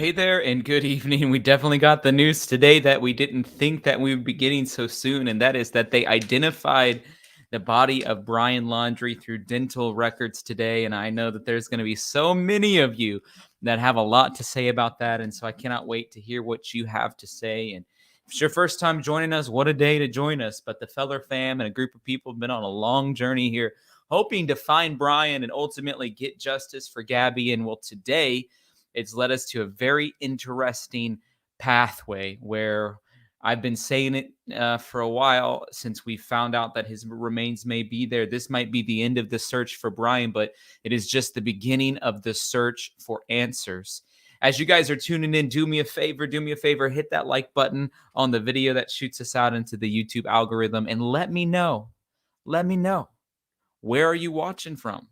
Hey there, and good evening. We definitely got the news today that we didn't think that we would be getting so soon, and that is that they identified the body of Brian Laundrie through dental records today. And I know that there's going to be so many of you that have a lot to say about that, and so I cannot wait to hear what you have to say. And if it's your first time joining us, what a day to join us. But the Feller fam and a group of people have been on a long journey here, hoping to find Brian and ultimately get justice for Gabby. And well, today it's led us to a very interesting pathway where I've been saying it for a while since we found out that his remains may be there. This might be the end of the search for Brian, but it is just the beginning of the search for answers. As you guys are tuning in, do me a favor, hit that like button on the video that shoots us out into the YouTube algorithm and let me know, where are you watching from?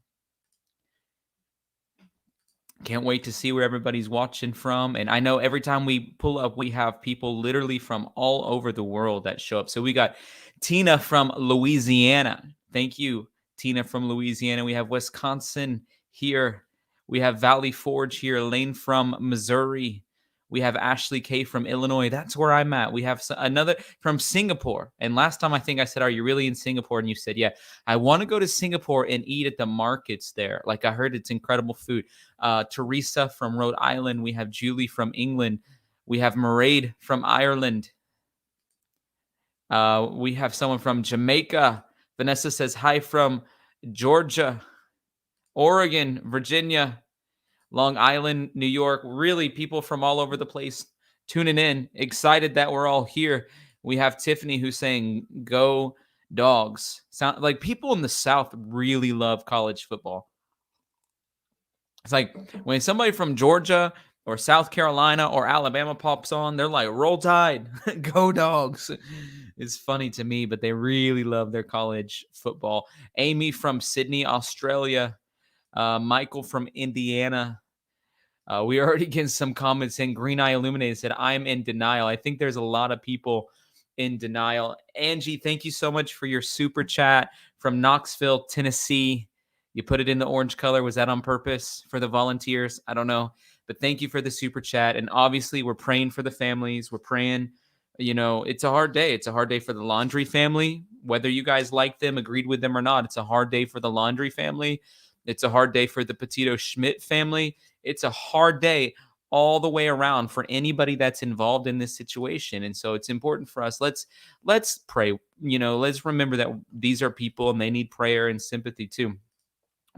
Can't wait to see where everybody's watching from. And I know every time we pull up, we have people literally from all over the world that show up. So we got Tina from Louisiana. Thank you, Tina from Louisiana. We have Wisconsin here. We have Valley Forge here. Lane from Missouri. We have Ashley K from Illinois. That's where I'm at. We have another from Singapore. And last time I think I said, are you really in Singapore? And you said, yeah. I want to go to Singapore and eat at the markets there. Like I heard it's incredible food. Teresa from Rhode Island. We have Julie from England. We have Mairead from Ireland. We have someone from Jamaica. Vanessa says hi from Georgia, Oregon, Virginia, Long Island, New York. Really, people from all over the place tuning in. Excited that we're all here. We have Tiffany who's saying, go Dogs. Sound like people in the South really love college football. It's like when somebody from Georgia or South Carolina or Alabama pops on, they're like, roll Tide, go Dogs. It's funny to me, but they really love their college football. Amy from Sydney, Australia. Michael from Indiana. We already get some comments in. Green Eye Illuminated said, I'm in denial. I think there's a lot of people in denial. Angie, thank you so much for your super chat from Knoxville, Tennessee. You put it in the orange color. Was that on purpose for the volunteers? I don't know. But thank you for the super chat. And obviously, we're praying for the families. We're praying, it's a hard day. It's a hard day for the Laundrie family. Whether you guys like them, agreed with them or not, it's a hard day for the Laundrie family. It's a hard day for the Petito Schmidt family. It's a hard day all the way around for anybody that's involved in this situation. And so it's important for us. Let's pray. Let's remember that these are people and they need prayer and sympathy too.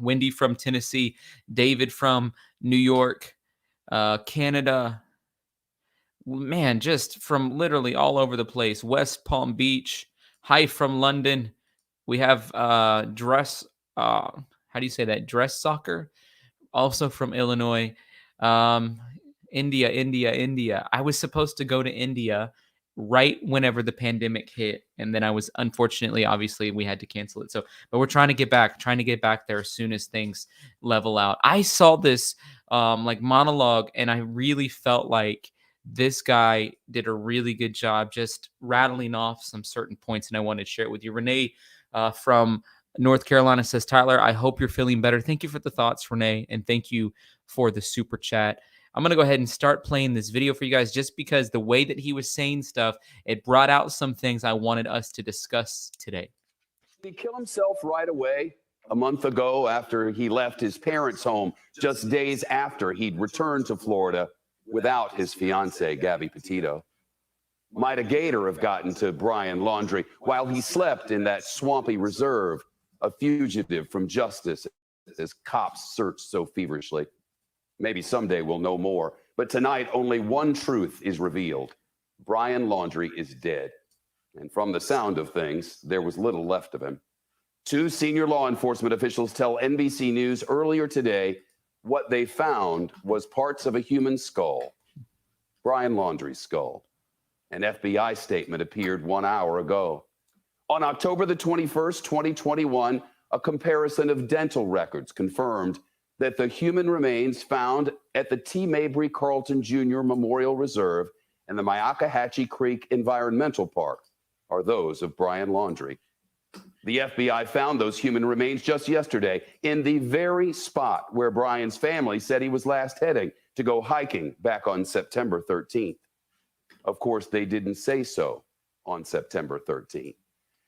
Wendy from Tennessee, David from New York, Canada, man, just from literally all over the place. West Palm Beach, hi from London. We have Dress, how do you say that? Dress Soccer, also from Illinois. India. I was supposed to go to India right whenever the pandemic hit. And then I was, unfortunately, obviously, we had to cancel it. So, but we're trying to get back there as soon as things level out. I saw this monologue and I really felt like this guy did a really good job just rattling off some certain points. And I wanted to share it with you. Renee from North Carolina says, Tyler, I hope you're feeling better. Thank you for the thoughts, Renee. And thank you for the super chat. I'm going to go ahead and start playing this video for you guys just because the way that he was saying stuff, it brought out some things I wanted us to discuss today. Did he kill himself right away a month ago after he left his parents' home, just days after he'd returned to Florida without his fiancée, Gabby Petito? Might a gator have gotten to Brian Laundrie while he slept in that swampy reserve, a fugitive from justice as cops searched so feverishly? Maybe someday we'll know more. But tonight, only one truth is revealed. Brian Laundrie is dead. And from the sound of things, there was little left of him. Two senior law enforcement officials tell NBC News earlier today what they found was parts of a human skull. Brian Laundrie's skull. An FBI statement appeared 1 hour ago. On October the 21st, 2021, a comparison of dental records confirmed that the human remains found at the T. Mabry Carlton Jr. Memorial Reserve and the Myakkahatchee Creek Environmental Park are those of Brian Laundrie. The FBI found those human remains just yesterday in the very spot where Brian's family said he was last heading to go hiking back on September 13th. Of course, they didn't say so on September 13th.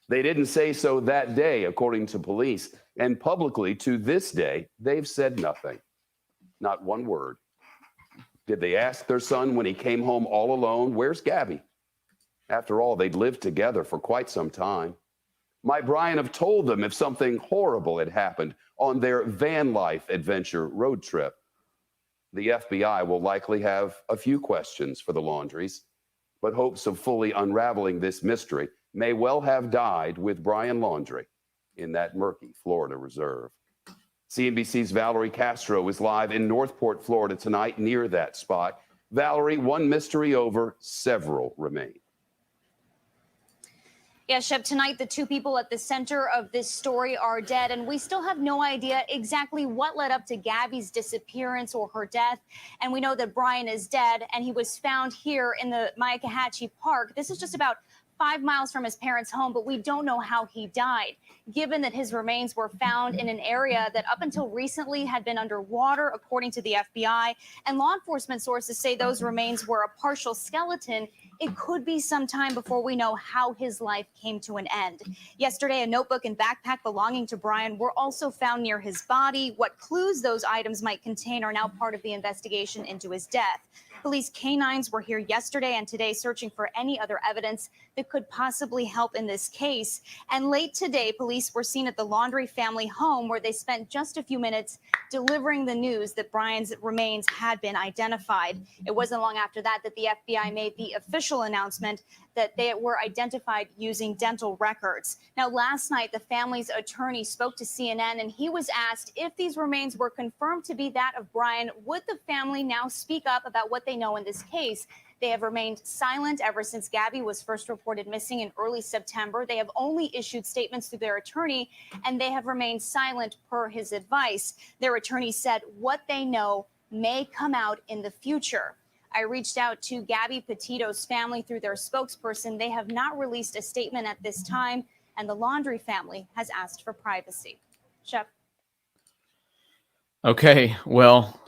They didn't say so that day, according to police. And publicly, to this day, they've said nothing. Not one word. Did they ask their son when he came home all alone, "Where's Gabby?" After all, they'd lived together for quite some time. Might Brian have told them if something horrible had happened on their van life adventure road trip? The FBI will likely have a few questions for the Laundries, but hopes of fully unraveling this mystery may well have died with Brian Laundrie in that murky Florida reserve. CNBC's Valerie Castro is live in Northport, Florida tonight near that spot. Valerie, one mystery over, several remain. Yeah, Shep, tonight the two people at the center of this story are dead, and we still have no idea exactly what led up to Gabby's disappearance or her death. And we know that Brian is dead, and he was found here in the Myakkahatchee Park. This is just about 5 miles from his parents' home, but we don't know how he died, given that his remains were found in an area that up until recently had been underwater, according to the FBI. And law enforcement sources say those remains were a partial skeleton. It could be some time before we know how his life came to an end. Yesterday, a notebook and backpack belonging to Brian were also found near his body. What clues those items might contain are now part of the investigation into his death. Police canines were here yesterday and today searching for any other evidence that could possibly help in this case. And late today, police were seen at the Laundrie family home, where they spent just a few minutes delivering the news that Brian's remains had been identified. It wasn't long after that that the FBI made the official announcement that they were identified using dental records. Now, last night, the family's attorney spoke to CNN, and he was asked if these remains were confirmed to be that of Brian, would the family now speak up about what they know in this case? They have remained silent ever since Gabby was first reported missing in early September. They have only issued statements through their attorney, and they have remained silent per his advice. Their attorney said what they know may come out in the future. I reached out to Gabby Petito's family through their spokesperson. They have not released a statement at this time, and the Laundrie family has asked for privacy. Shep. Okay, well,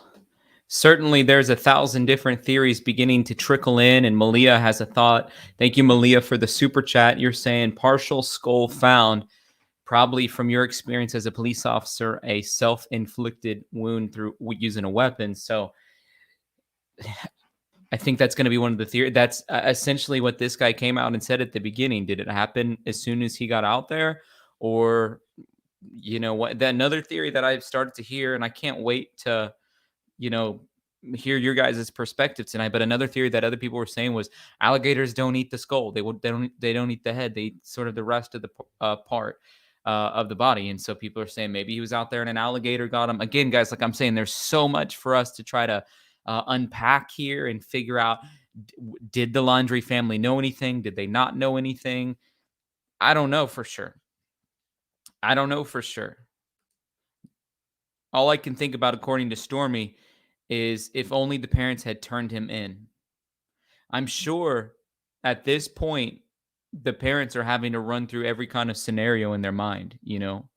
certainly there's 1,000 different theories beginning to trickle in, and Malia has a thought. Thank you, Malia, for the super chat. You're saying partial skull found, probably from your experience as a police officer, a self-inflicted wound through using a weapon. So I think that's going to be one of the theories. That's essentially what this guy came out and said at the beginning. Did it happen as soon as he got out there? Or, you know what? Another theory that I've started to hear, and I can't wait to, you know, hear your guys' perspective tonight. But another theory that other people were saying was alligators don't eat the skull. They don't eat the head. They eat sort of the rest of the part of the body. And so people are saying maybe he was out there and an alligator got him. Again, guys, like I'm saying, there's so much for us to try to unpack here and figure out, did the Laundrie family know anything? Did they not know anything? I don't know for sure. I don't know for sure. All I can think about, according to Stormy, is if only the parents had turned him in. I'm sure at this point, the parents are having to run through every kind of scenario in their mind, you know?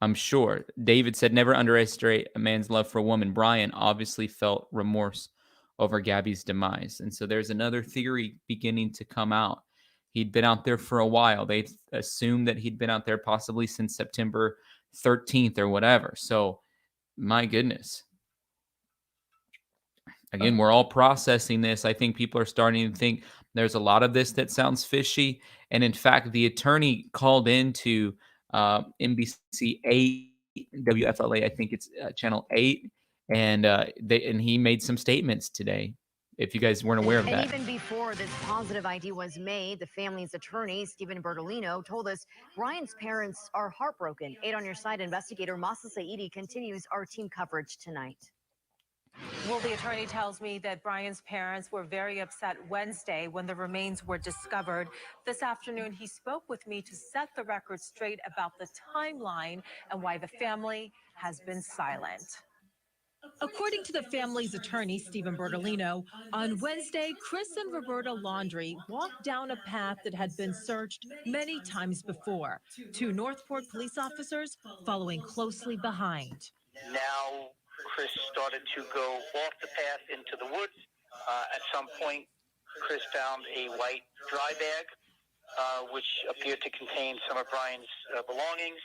I'm sure. David said, never underestimate a man's love for a woman. Brian obviously felt remorse over Gabby's demise. And so there's another theory beginning to come out. He'd been out there for a while. They assumed that he'd been out there possibly since September 13th or whatever. So, my goodness. Again, we're all processing this. I think people are starting to think there's a lot of this that sounds fishy. And in fact, the attorney called into NBC 8, WFLA, I think it's channel 8, and he made some statements today. If you guys weren't aware of that. And even before this positive ID was made, the family's attorney, Stephen Bertolino, told us Brian's parents are heartbroken. 8 on Your Side investigator Masa Saidi continues our team coverage tonight. Well, the attorney tells me that Brian's parents were very upset Wednesday when the remains were discovered. This afternoon, he spoke with me to set the record straight about the timeline and why the family has been silent. According to the family's attorney, Stephen Bertolino, on Wednesday, Chris and Roberta Laundrie walked down a path that had been searched many times before. 2 Northport police officers following closely behind. Now Chris started to go off the path into the woods. At some point, Chris found a white dry bag, which appeared to contain some of Brian's belongings.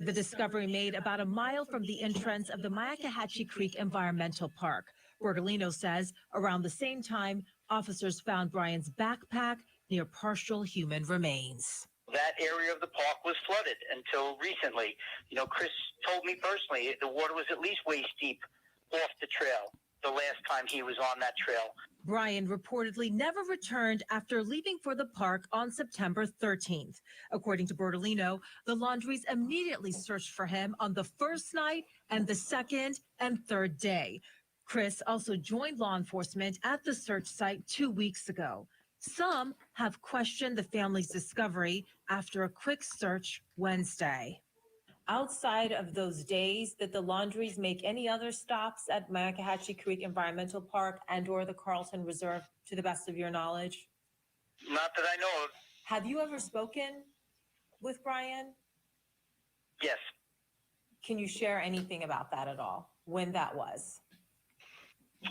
The discovery made about a mile from the entrance of the Myakkahatchee Creek Environmental Park. Bertolino says around the same time, officers found Brian's backpack near partial human remains. That area of the park was flooded until recently. You know, Chris told me personally the water was at least waist deep off the trail the last time he was on that trail. Brian reportedly never returned after leaving for the park on September 13th. According to Bertolino, the Laundries immediately searched for him on the first night and the second and third day. Chris also joined law enforcement at the search site 2 weeks ago. Some have questioned the family's discovery after a quick search Wednesday. Outside of those days, did the Laundries make any other stops at Myakkahatchee Creek Environmental Park and or the Carlton Reserve, to the best of your knowledge? Not that I know of. Have you ever spoken with Brian? Yes. Can you share anything about that at all, when that was?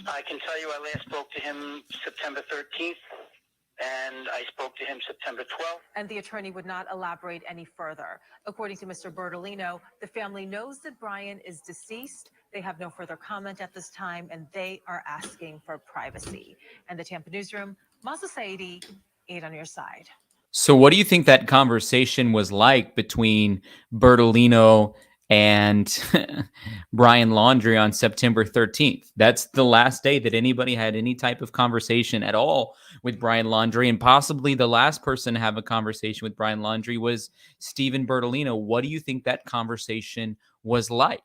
I can tell you I last spoke to him September 13th, and I spoke to him September 12th. And the attorney would not elaborate any further. According to Mr. Bertolino, the family knows that Brian is deceased. They have no further comment at this time, and they are asking for privacy. And the Tampa newsroom, Masa Saidi, 8 on your side. So what do you think that conversation was like between Bertolino and Brian Laundrie on September 13th? That's the last day that anybody had any type of conversation at all with Brian Laundrie, and possibly the last person to have a conversation with Brian Laundrie was Stephen Bertolino. What do you think that conversation was like?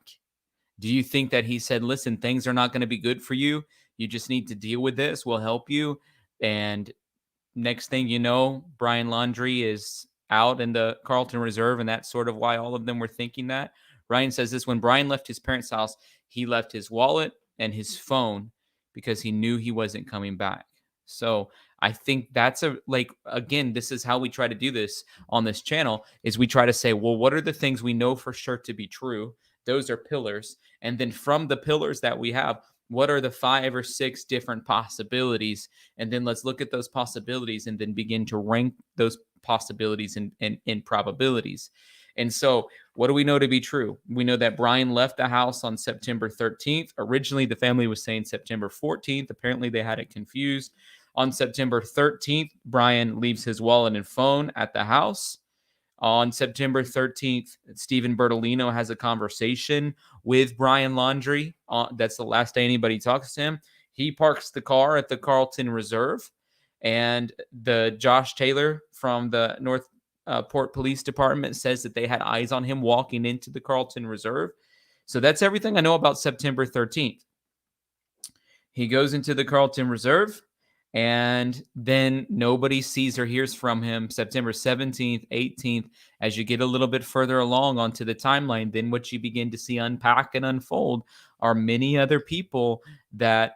Do you think that he said, listen, things are not going to be good for you. You just need to deal with this. We'll help you. And next thing you know, Brian Laundrie is out in the Carlton Reserve, and that's sort of why all of them were thinking that. Ryan says this: when Brian left his parents' house, he left his wallet and his phone because he knew he wasn't coming back. So I think that's again, this is how we try to do this on this channel, is we try to say, well, what are the things we know for sure to be true? Those are pillars. And then from the pillars that we have, what are the 5 or 6 different possibilities? And then let's look at those possibilities and then begin to rank those possibilities in probabilities. And so what do we know to be true? We know that Brian left the house on September 13th. Originally, the family was saying September 14th. Apparently, they had it confused. On September 13th, Brian leaves his wallet and phone at the house. On September 13th, Stephen Bertolino has a conversation with Brian Laundrie. That's the last day anybody talks to him. He parks the car at the Carlton Reserve, and the Josh Taylor from the North Port Police Department says that they had eyes on him walking into the Carlton Reserve. So that's everything I know about September 13th. He goes into the Carlton Reserve, and then nobody sees or hears from him September 17th, 18th. As you get a little bit further along onto the timeline, then what you begin to see unpack and unfold are many other people that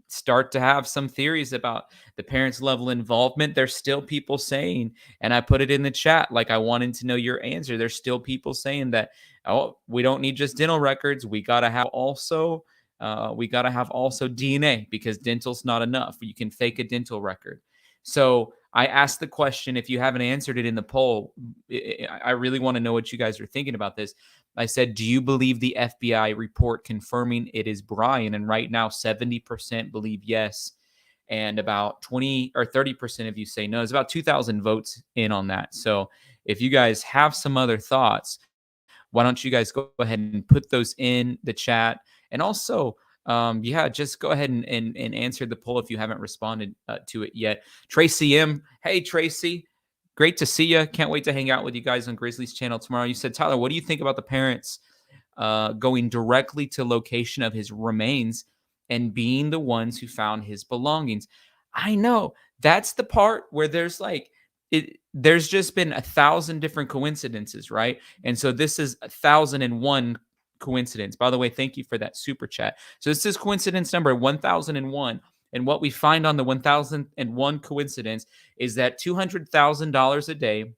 start to have some theories about the parents' level involvement. There's still people saying, and I put it in the chat, like I wanted to know your answer. There's still people saying that, oh, we don't need just dental records. We got to have also DNA, because dental's not enough. You can fake a dental record. So I asked the question, if you haven't answered it in the poll, I really want to know what you guys are thinking about this. I said, do you believe the FBI report confirming it is Brian? And right now, 70% believe yes. And about 20 or 30% of you say no. There's about 2,000 votes in on that. So if you guys have some other thoughts, why don't you guys go ahead and put those in the chat? And also, just go ahead and answer the poll if you haven't responded to it yet. Tracy M. Hey, Tracy. Great to see you. Can't wait to hang out with you guys on Grizzly's channel tomorrow. You said, Tyler, what do you think about the parents going directly to location of his remains and being the ones who found his belongings? I know. That's the part where there's just been 1,000 different coincidences, right? And so this is 1,001 coincidence. By the way, thank you for that super chat. So this is coincidence number 1,001. And what we find on the 1,001 coincidence is that $200,000 a day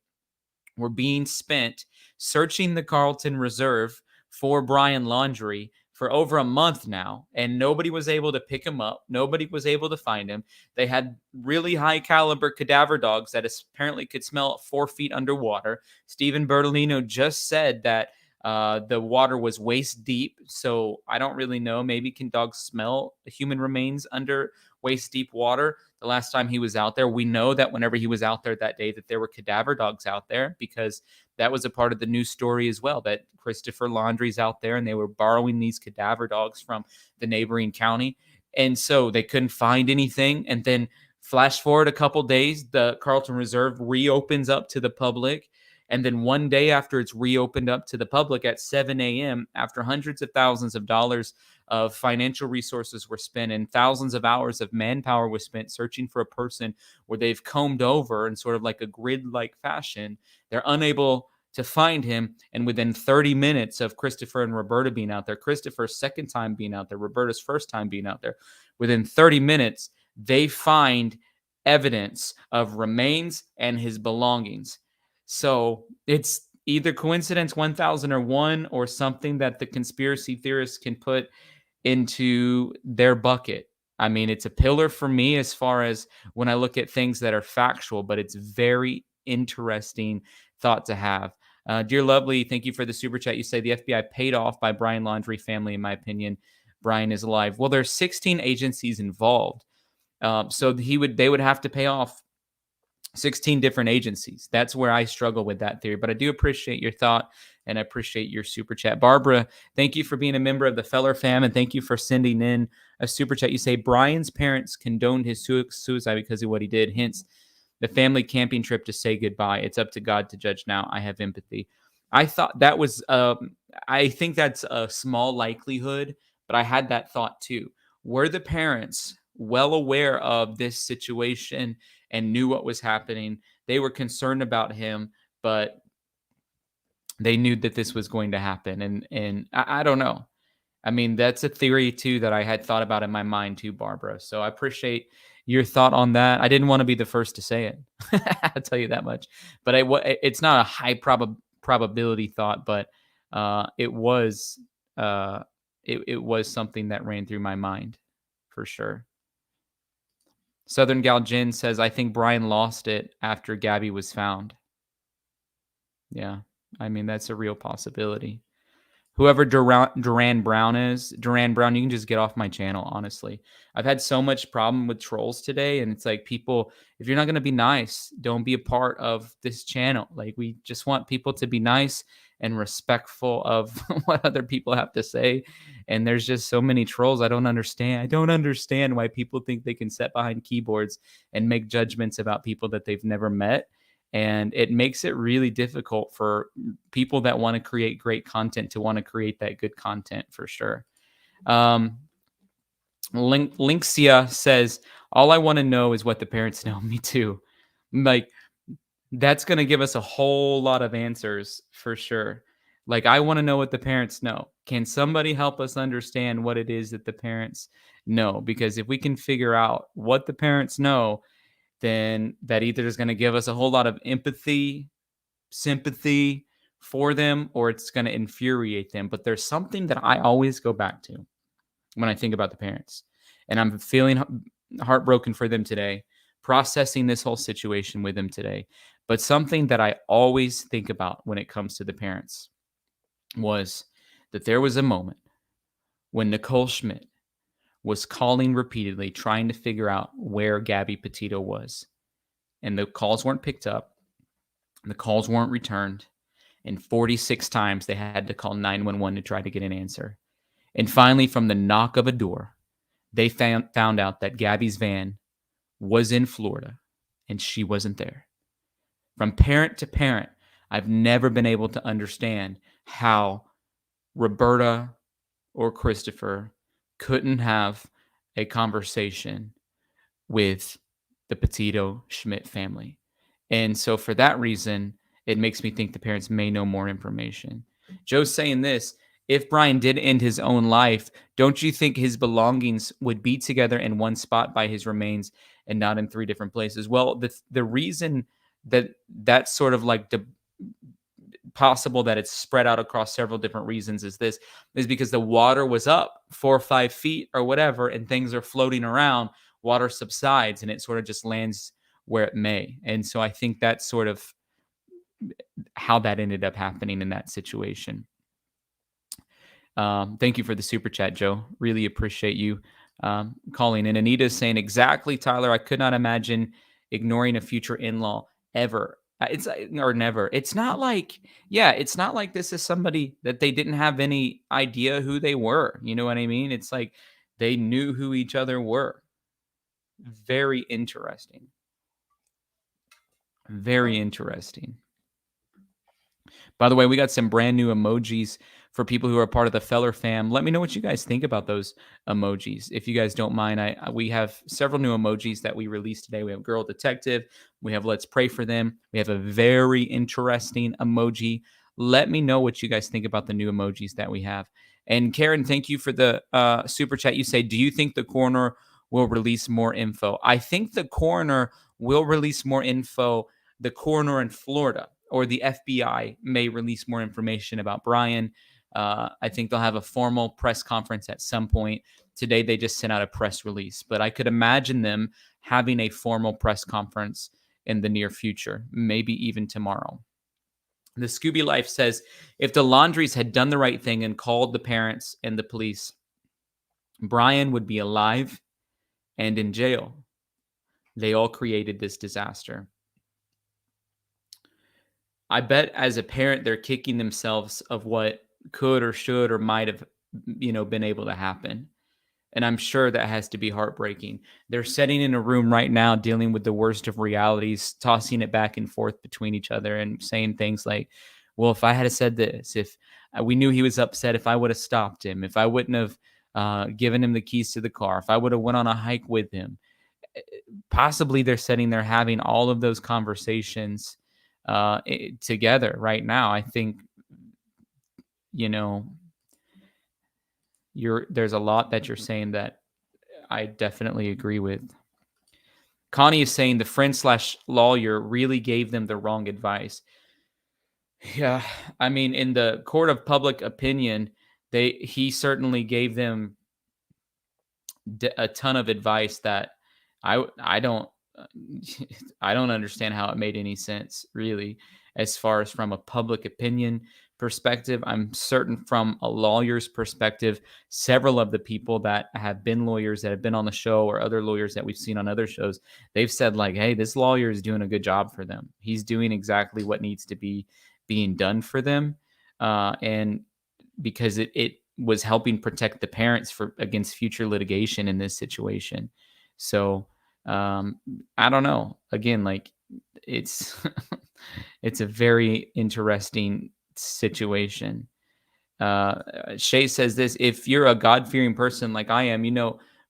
were being spent searching the Carlton Reserve for Brian Laundrie for over a month now, and nobody was able to pick him up. Nobody was able to find him. They had really high caliber cadaver dogs that apparently could smell 4 feet underwater. Stephen Bertolino just said that the water was waist deep. So I don't really know. Maybe can dogs smell human remains under waist deep water? The last time he was out there, we know that whenever he was out there that day, that there were cadaver dogs out there, because that was a part of the news story as well, that Christopher Laundrie's out there and they were borrowing these cadaver dogs from the neighboring county. And so they couldn't find anything. And then flash forward a couple days, the Carlton Reserve reopens up to the public. And then one day after it's reopened up to the public at 7 a.m., after hundreds of thousands of dollars of financial resources were spent and thousands of hours of manpower was spent searching for a person where they've combed over in sort of like a grid-like fashion, they're unable to find him. And within 30 minutes of Christopher and Roberta being out there, Christopher's second time being out there, Roberta's first time being out there, within 30 minutes, they find evidence of remains and his belongings. So it's either coincidence 1001 or something that the conspiracy theorists can put into their bucket. I mean, it's a pillar for me as far as when I look at things that are factual, but it's very interesting thought to have. Dear Lovely, thank you for the super chat. You say the FBI paid off by Brian Laundrie family. In my opinion, Brian is alive. Well, there's 16 agencies involved. So they would have to pay off 16 different agencies. That's where I struggle with that theory. But I do appreciate your thought, and I appreciate your super chat. Barbara, thank you for being a member of the Feller fam, and thank you for sending in a super chat. You say Brian's parents condoned his suicide because of what he did. Hence, the family camping trip to say goodbye. It's up to God to judge now. I have empathy. I thought that was, I think that's a small likelihood, but I had that thought too. Were the parents well aware of this situation and knew what was happening? They were concerned about him, but they knew that this was going to happen. And I don't know. I mean, that's a theory too that I had thought about in my mind too, Barbara. So I appreciate your thought on that. I didn't want to be the first to say it. I'll tell you that much. But it's not a high probability thought, but it was something that ran through my mind for sure. Southern Gal Jen says, I think Brian lost it after Gabby was found. Yeah, I mean, that's a real possibility. Whoever Duran Brown is, Duran Brown, you can just get off my channel, honestly. I've had so much problem with trolls today, and it's like, people, if you're not going to be nice, don't be a part of this channel. Like, we just want people to be nice and respectful of what other people have to say. And there's just so many trolls. I don't understand why people think they can sit behind keyboards and make judgments about people that they've never met. And it makes it really difficult for people that want to create great content to want to create that good content for sure. Linxia says, all I want to know is what the parents know. Me too. Like, that's going to give us a whole lot of answers for sure. Like, I want to know what the parents know. Can somebody help us understand what it is that the parents know? Because if we can figure out what the parents know, then that either is going to give us a whole lot of empathy, sympathy for them, or it's going to infuriate them. But there's something that I always go back to when I think about the parents. And I'm feeling heartbroken for them today, processing this whole situation with them today. But something that I always think about when it comes to the parents was that there was a moment when Nicole Schmidt was calling repeatedly, trying to figure out where Gabby Petito was. And the calls weren't picked up. The calls weren't returned. And 46 times they had to call 911 to try to get an answer. And finally, from the knock of a door, they found out that Gabby's van was in Florida and she wasn't there. From parent to parent, I've never been able to understand how Roberta or Christopher couldn't have a conversation with the Petito Schmidt family. And so for that reason, it makes me think the parents may know more information. Joe's saying this, if Brian did end his own life, don't you think his belongings would be together in one spot by his remains and not in 3 different places? Well, the reason that that's sort of like possible that it's spread out across several different reasons is because the water was up 4 or 5 feet or whatever, and things are floating around, water subsides, and it sort of just lands where it may. And so I think that's sort of how that ended up happening in that situation. Thank you for the super chat, Joe. Really appreciate you calling in. Anita's saying, exactly, Tyler. I could not imagine ignoring a future in-law ever. It's or never. It's not like, it's not like this is somebody that they didn't have any idea who they were. You know what I mean? It's like they knew who each other were. Very interesting. Very interesting. By the way, we got some brand new emojis for people who are part of the Feller fam. Let me know what you guys think about those emojis. If you guys don't mind, we have several new emojis that we released today. We have Girl Detective. We have Let's Pray for Them. We have a very interesting emoji. Let me know what you guys think about the new emojis that we have. And Karen, thank you for the super chat. You say, do you think the coroner will release more info? I think the coroner will release more info. The coroner in Florida or the FBI may release more information about Brian. I think they'll have a formal press conference at some point. Today, they just sent out a press release, but I could imagine them having a formal press conference in the near future, maybe even tomorrow. The Scooby Life says, if the Laundries had done the right thing and called the parents and the police, Brian would be alive and in jail. They all created this disaster. I bet as a parent, they're kicking themselves of what could or should or might have, been able to happen. And I'm sure that has to be heartbreaking. They're sitting in a room right now dealing with the worst of realities, tossing it back and forth between each other and saying things like, well, if I had said this, if we knew he was upset, if I would have stopped him, if I wouldn't have given him the keys to the car, if I would have went on a hike with him, possibly they're sitting there having all of those conversations together right now. I think, there's a lot that you're saying that I definitely agree with. Connie is saying the friend/lawyer really gave them the wrong advice. Yeah, I mean, in the court of public opinion, he certainly gave them a ton of advice that I don't I don't understand how it made any sense, really, as far as from a public opinion perspective. I'm certain from a lawyer's perspective, several of the people that have been lawyers that have been on the show or other lawyers that we've seen on other shows, they've said like, hey, this lawyer is doing a good job for them. He's doing exactly what needs to be being done for them. And because it was helping protect the parents against future litigation in this situation. So I don't know. Again, like it's it's a very interesting situation. Shay says this: if you're a God-fearing person like I am,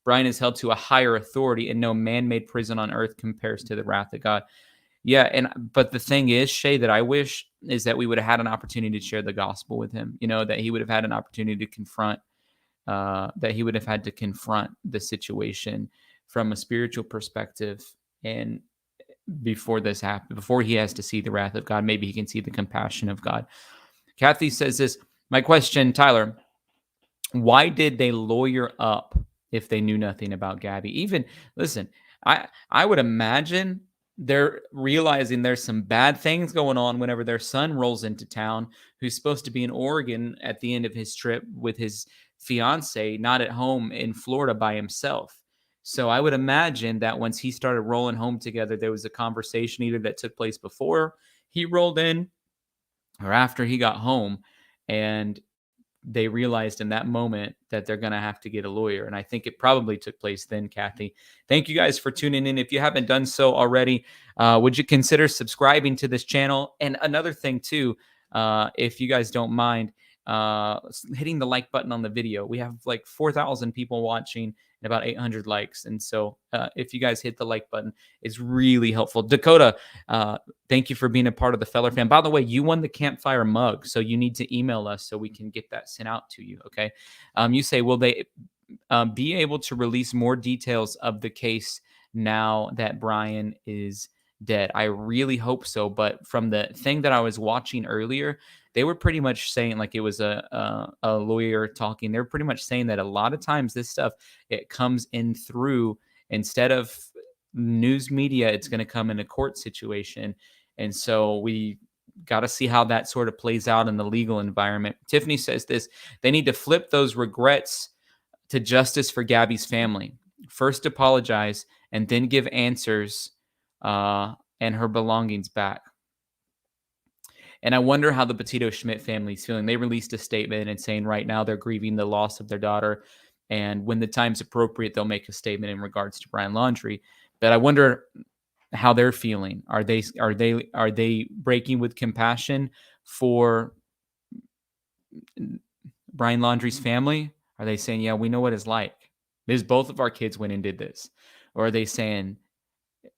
Brian is held to a higher authority, and no man-made prison on earth compares to the wrath of God. Yeah, but the thing is, Shay, that I wish is that we would have had an opportunity to share the gospel with him. That he would have had an opportunity to confront, that he would have had to confront the situation from a spiritual perspective. And before this happened, before he has to see the wrath of God, maybe he can see the compassion of God. Kathy says this: my question, Tyler, why did they lawyer up if they knew nothing about Gabby? Even, listen, I would imagine they're realizing there's some bad things going on whenever their son rolls into town, who's supposed to be in Oregon at the end of his trip with his fiance, not at home in Florida by himself. So I would imagine that once he started rolling home together, there was a conversation either that took place before he rolled in or after he got home, and they realized in that moment that they're going to have to get a lawyer. And I think it probably took place then, Kathy. Thank you guys for tuning in. If you haven't done so already, would you consider subscribing to this channel? And another thing too, if you guys don't mind, hitting the like button on the video. We have like 4,000 people watching and about 800 likes. And so if you guys hit the like button, it's really helpful. Dakota, thank you for being a part of the Feller fam. By the way, you won the campfire mug, so you need to email us so we can get that sent out to you, okay? You say, will they be able to release more details of the case now that Brian is dead. I really hope so. But from the thing that I was watching earlier, they were pretty much saying, like, it was a lawyer talking. They're pretty much saying that a lot of times this stuff, it comes in through, instead of news media, it's going to come in a court situation. And so we got to see how that sort of plays out in the legal environment. Tiffany says this: they need to flip those regrets to justice for Gabby's family. First apologize and then give answers and her belongings back. And I wonder how the Petito Schmidt family is feeling. They released a statement and saying right now they're grieving the loss of their daughter. And when the time's appropriate, they'll make a statement in regards to Brian Laundrie. But I wonder how they're feeling. Are they breaking with compassion for Brian Laundrie's family? Are they saying, yeah, we know what it's like, because both of our kids went and did this? Or are they saying,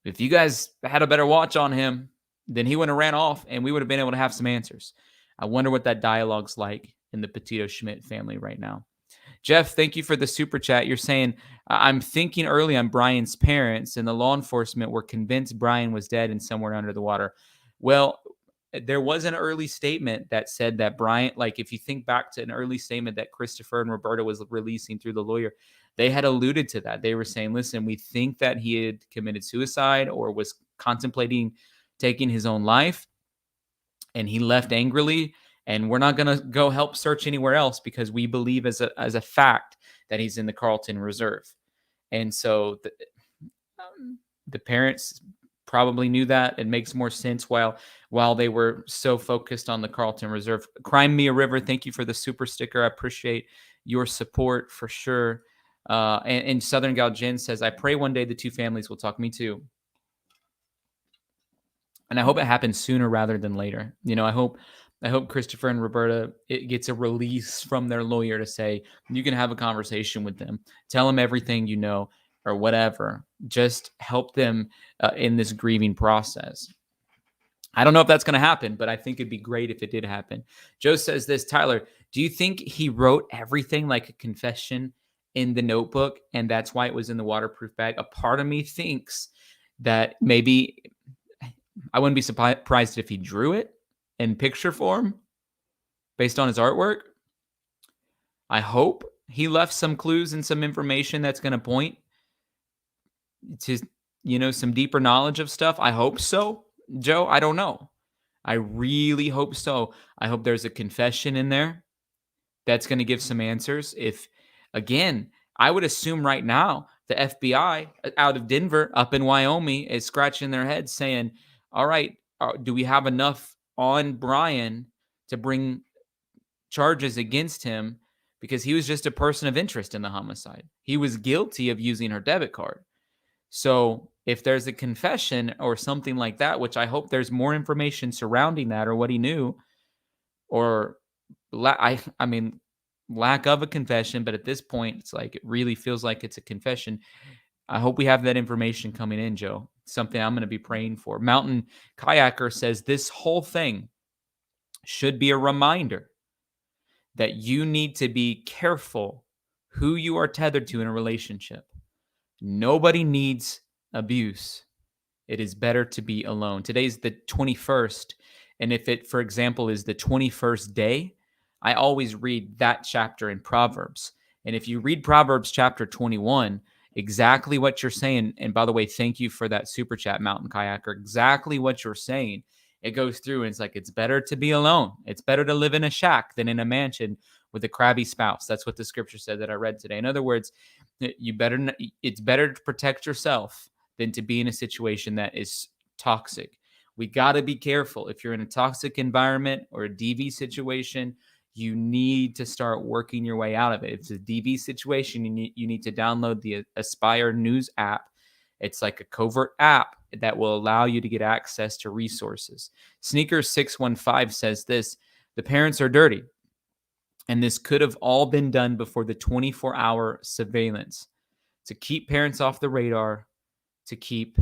if you guys had a better watch on him, then he wouldn't have ran off and we would have been able to have some answers? I wonder what that dialogue's like in the Petito Schmidt family right now. Jeff, thank you for the super chat. You're saying, I'm thinking early on Brian's parents, and the law enforcement were convinced Brian was dead and somewhere under the water. Well, there was an early statement that said that Brian, like, if you think back to an early statement that Christopher and Roberta was releasing through the lawyer, they had alluded to that. They were saying, listen, we think that he had committed suicide or was contemplating taking his own life, and he left angrily, and we're not going to go help search anywhere else because we believe as a fact that he's in the Carlton Reserve. And so the parents probably knew that. It makes more sense while they were so focused on the Carlton Reserve. Crime Me a River, thank you for the super sticker. I appreciate your support for sure. And Southern Gal Jen says, I pray one day the two families will talk. Me too. And I hope it happens sooner rather than later. You know, I hope Christopher and Roberta, it gets a release from their lawyer to say, you can have a conversation with them, tell them everything you know, or whatever. Just help them in this grieving process. I don't know if that's going to happen, but I think it'd be great if it did happen. Joe says this: Tyler, do you think he wrote everything like a confession in the notebook, and that's why it was in the waterproof bag? A part of me thinks that maybe, I wouldn't be surprised if he drew it in picture form based on his artwork. I hope he left some clues and some information that's going to point to, you know, some deeper knowledge of stuff. I hope so, Joe. I don't know. I really hope so. I hope there's a confession in there that's going to give some answers. If, again, I would assume right now the FBI out of Denver up in Wyoming is scratching their heads saying, all right, do we have enough on Brian to bring charges against him? Because he was just a person of interest in the homicide. He was guilty of using her debit card. So if there's a confession or something like that, which I hope there's more information surrounding that, or what he knew, or I mean, lack of a confession, but at this point, it's like, it really feels like it's a confession. I hope we have that information coming in, Joe. Something I'm going to be praying for. Mountain Kayaker says this whole thing should be a reminder that you need to be careful who you are tethered to in a relationship. Nobody needs abuse. It is better to be alone. Today's the 21st. And if it, for example, is the 21st day, I always read that chapter in Proverbs. And if you read Proverbs chapter 21, exactly what you're saying, and by the way, thank you for that super chat, Mountain Kayaker, exactly what you're saying, it goes through and it's like, it's better to be alone. It's better to live in a shack than in a mansion with a crabby spouse. That's what the scripture said that I read today. In other words, it's better to protect yourself than to be in a situation that is toxic. We got to be careful. If you're in a toxic environment or a DV situation, you need to start working your way out of it. If it's a DV situation, you need to download the Aspire News app. It's like a covert app that will allow you to get access to resources. Sneakers615 says this: the parents are dirty, and this could have all been done before the 24-hour surveillance to keep parents off the radar, to keep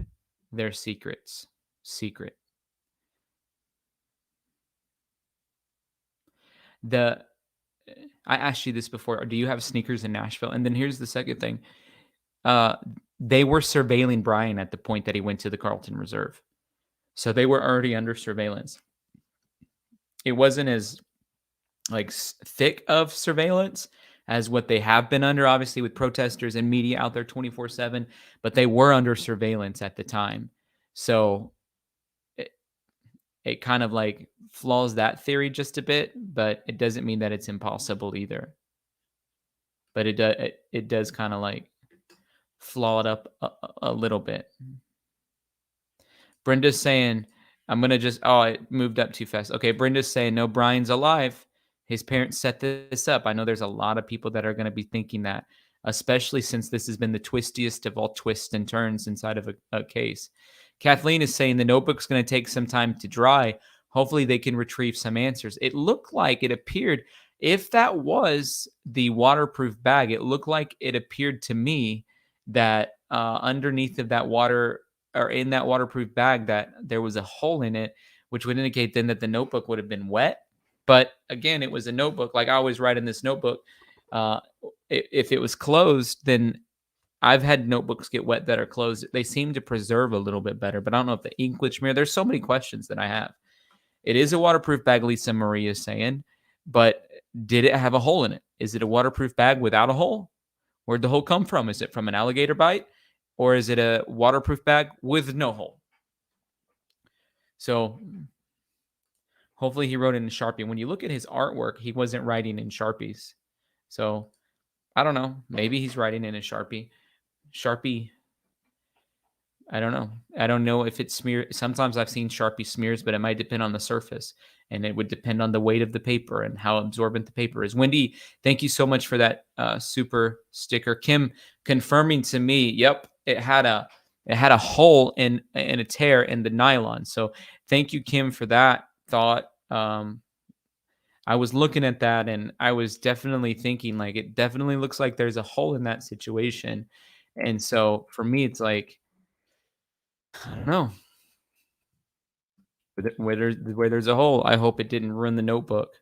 their secrets secret. I asked you this before. Do you have sneakers in Nashville? And then here's the second thing. They were surveilling Brian at the point that he went to the Carlton Reserve. So they were already under surveillance. It wasn't as like thick of surveillance as what they have been under, obviously, with protesters and media out there 24/7, but they were under surveillance at the time. So it kind of like flaws that theory just a bit, but it doesn't mean that it's impossible either. But it does kind of like flaw it up a little bit. Brenda's saying, I'm going to just, oh, it moved up too fast. Okay, Brenda's saying, no, Brian's alive. His parents set this up. I know there's a lot of people that are going to be thinking that, especially since this has been the twistiest of all twists and turns inside of a case. Kathleen is saying the notebook's going to take some time to dry. Hopefully they can retrieve some answers. It looked like, it appeared, if that was the waterproof bag, it looked like it appeared to me that underneath of that water, or in that waterproof bag, that there was a hole in it, which would indicate then that the notebook would have been wet. But again, it was a notebook. Like I always write in this notebook, if it was closed, then I've had notebooks get wet that are closed. They seem to preserve a little bit better, but I don't know if the ink will smear. There's so many questions that I have. It is a waterproof bag, Lisa Marie is saying, but did it have a hole in it? Is it a waterproof bag without a hole? Where'd the hole come from? Is it from an alligator bite? Or is it a waterproof bag with no hole? So hopefully he wrote it in Sharpie. When you look at his artwork, he wasn't writing in Sharpies. So I don't know. Maybe he's writing in a Sharpie. Sharpie, I don't know. I don't know if it's smeared. Sometimes I've seen Sharpie smears, but it might depend on the surface. And it would depend on the weight of the paper and how absorbent the paper is. Wendy, thank you so much for that super sticker. Kim confirming to me, yep, it had a hole in a tear in the nylon. So thank you, Kim, for that thought. I was looking at that and I was definitely thinking, like, it definitely looks like there's a hole in that situation. And so for me, it's like, I don't know. Where there's a hole, I hope it didn't ruin the notebook.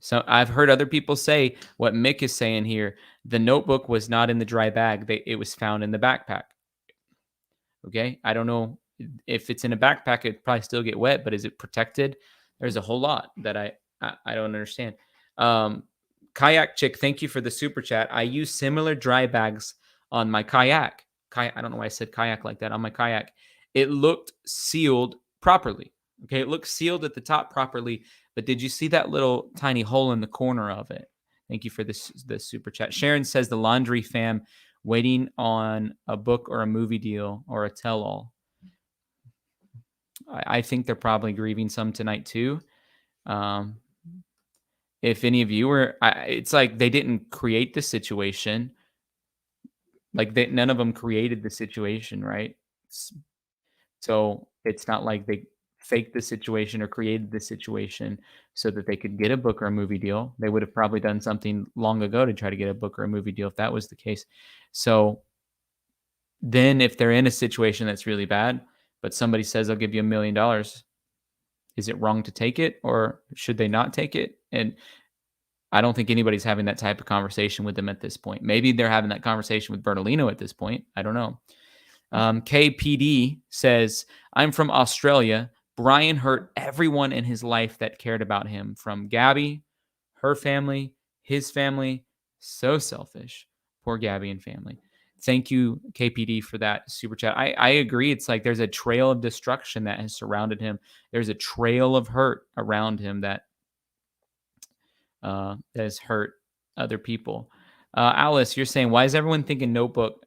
So I've heard other people say what Mick is saying here. The notebook was not in the dry bag. It was found in the backpack. Okay. I don't know if it's in a backpack, it'd probably still get wet, but is it protected? There's a whole lot that I don't understand. Kayak Chick, thank you for the super chat. I use similar dry bags on my kayak. I don't know why I said kayak like that. On my kayak, it looked sealed properly. Okay. It looked sealed at the top properly. But did you see that little tiny hole in the corner of it? Thank you for the super chat. Sharon says the Laundry fam waiting on a book or a movie deal or a tell-all. I think they're probably grieving some tonight too. If any of you were, it's like they didn't create the situation. Like none of them created the situation, right? So it's not like they faked the situation or created the situation so that they could get a book or a movie deal. They would have probably done something long ago to try to get a book or a movie deal if that was the case. So then if they're in a situation that's really bad, but somebody says, I'll give you $1 million, is it wrong to take it or should they not take it? And I don't think anybody's having that type of conversation with them at this point. Maybe they're having that conversation with Bertolino at this point. I don't know. KPD says, I'm from Australia. Brian hurt everyone in his life that cared about him, from Gabby, her family, his family. So selfish. Poor Gabby and family. Thank you, KPD, for that super chat. I agree. It's like there's a trail of destruction that has surrounded him. There's a trail of hurt around him that has hurt other people. Alice, you're saying, why is everyone thinking notebook?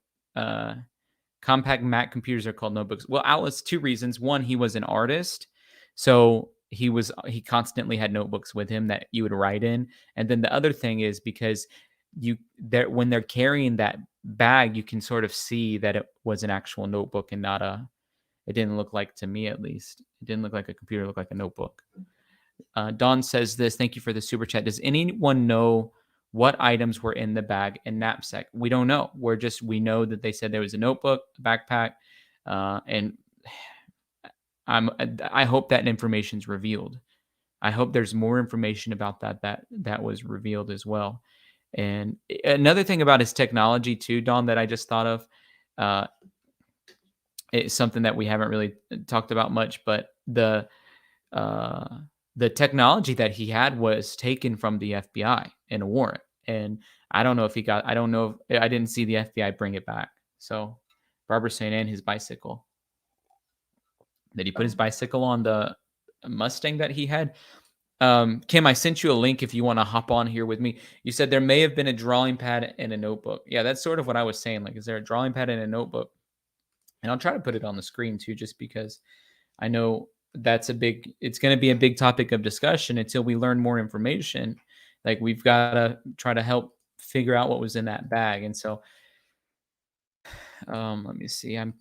Compact Mac computers are called notebooks. Well, Alice, two reasons. One, he was an artist, so he constantly had notebooks with him that you would write in. And then the other thing is because when they're carrying that bag, you can sort of see that it was an actual notebook and not it didn't look like, to me at least, it didn't look like a computer, it looked like a notebook. Dawn says this, thank you for the super chat. Does anyone know what items were in the bag and knapsack? We don't know. We know that they said there was a notebook, a backpack, and I hope that information's revealed. I hope there's more information about that was revealed as well. And another thing about his technology too, Don, that I just thought of, It's something that we haven't really talked about much, but uh, the technology that he had was taken from the FBI in a warrant, and I don't know if he got. I don't know. If, I didn't see the FBI bring it back. So Barbara's saying, and his bicycle. Did he put his bicycle on the Mustang that he had? Kim, I sent you a link if you want to hop on here with me. You said there may have been a drawing pad and a notebook. Yeah, that's sort of what I was saying. Like, is there a drawing pad and a notebook? And I'll try to put it on the screen too, just because I know it's going to be a big topic of discussion until we learn more information. Like, we've got to try to help figure out what was in that bag. And so, let me see. I'm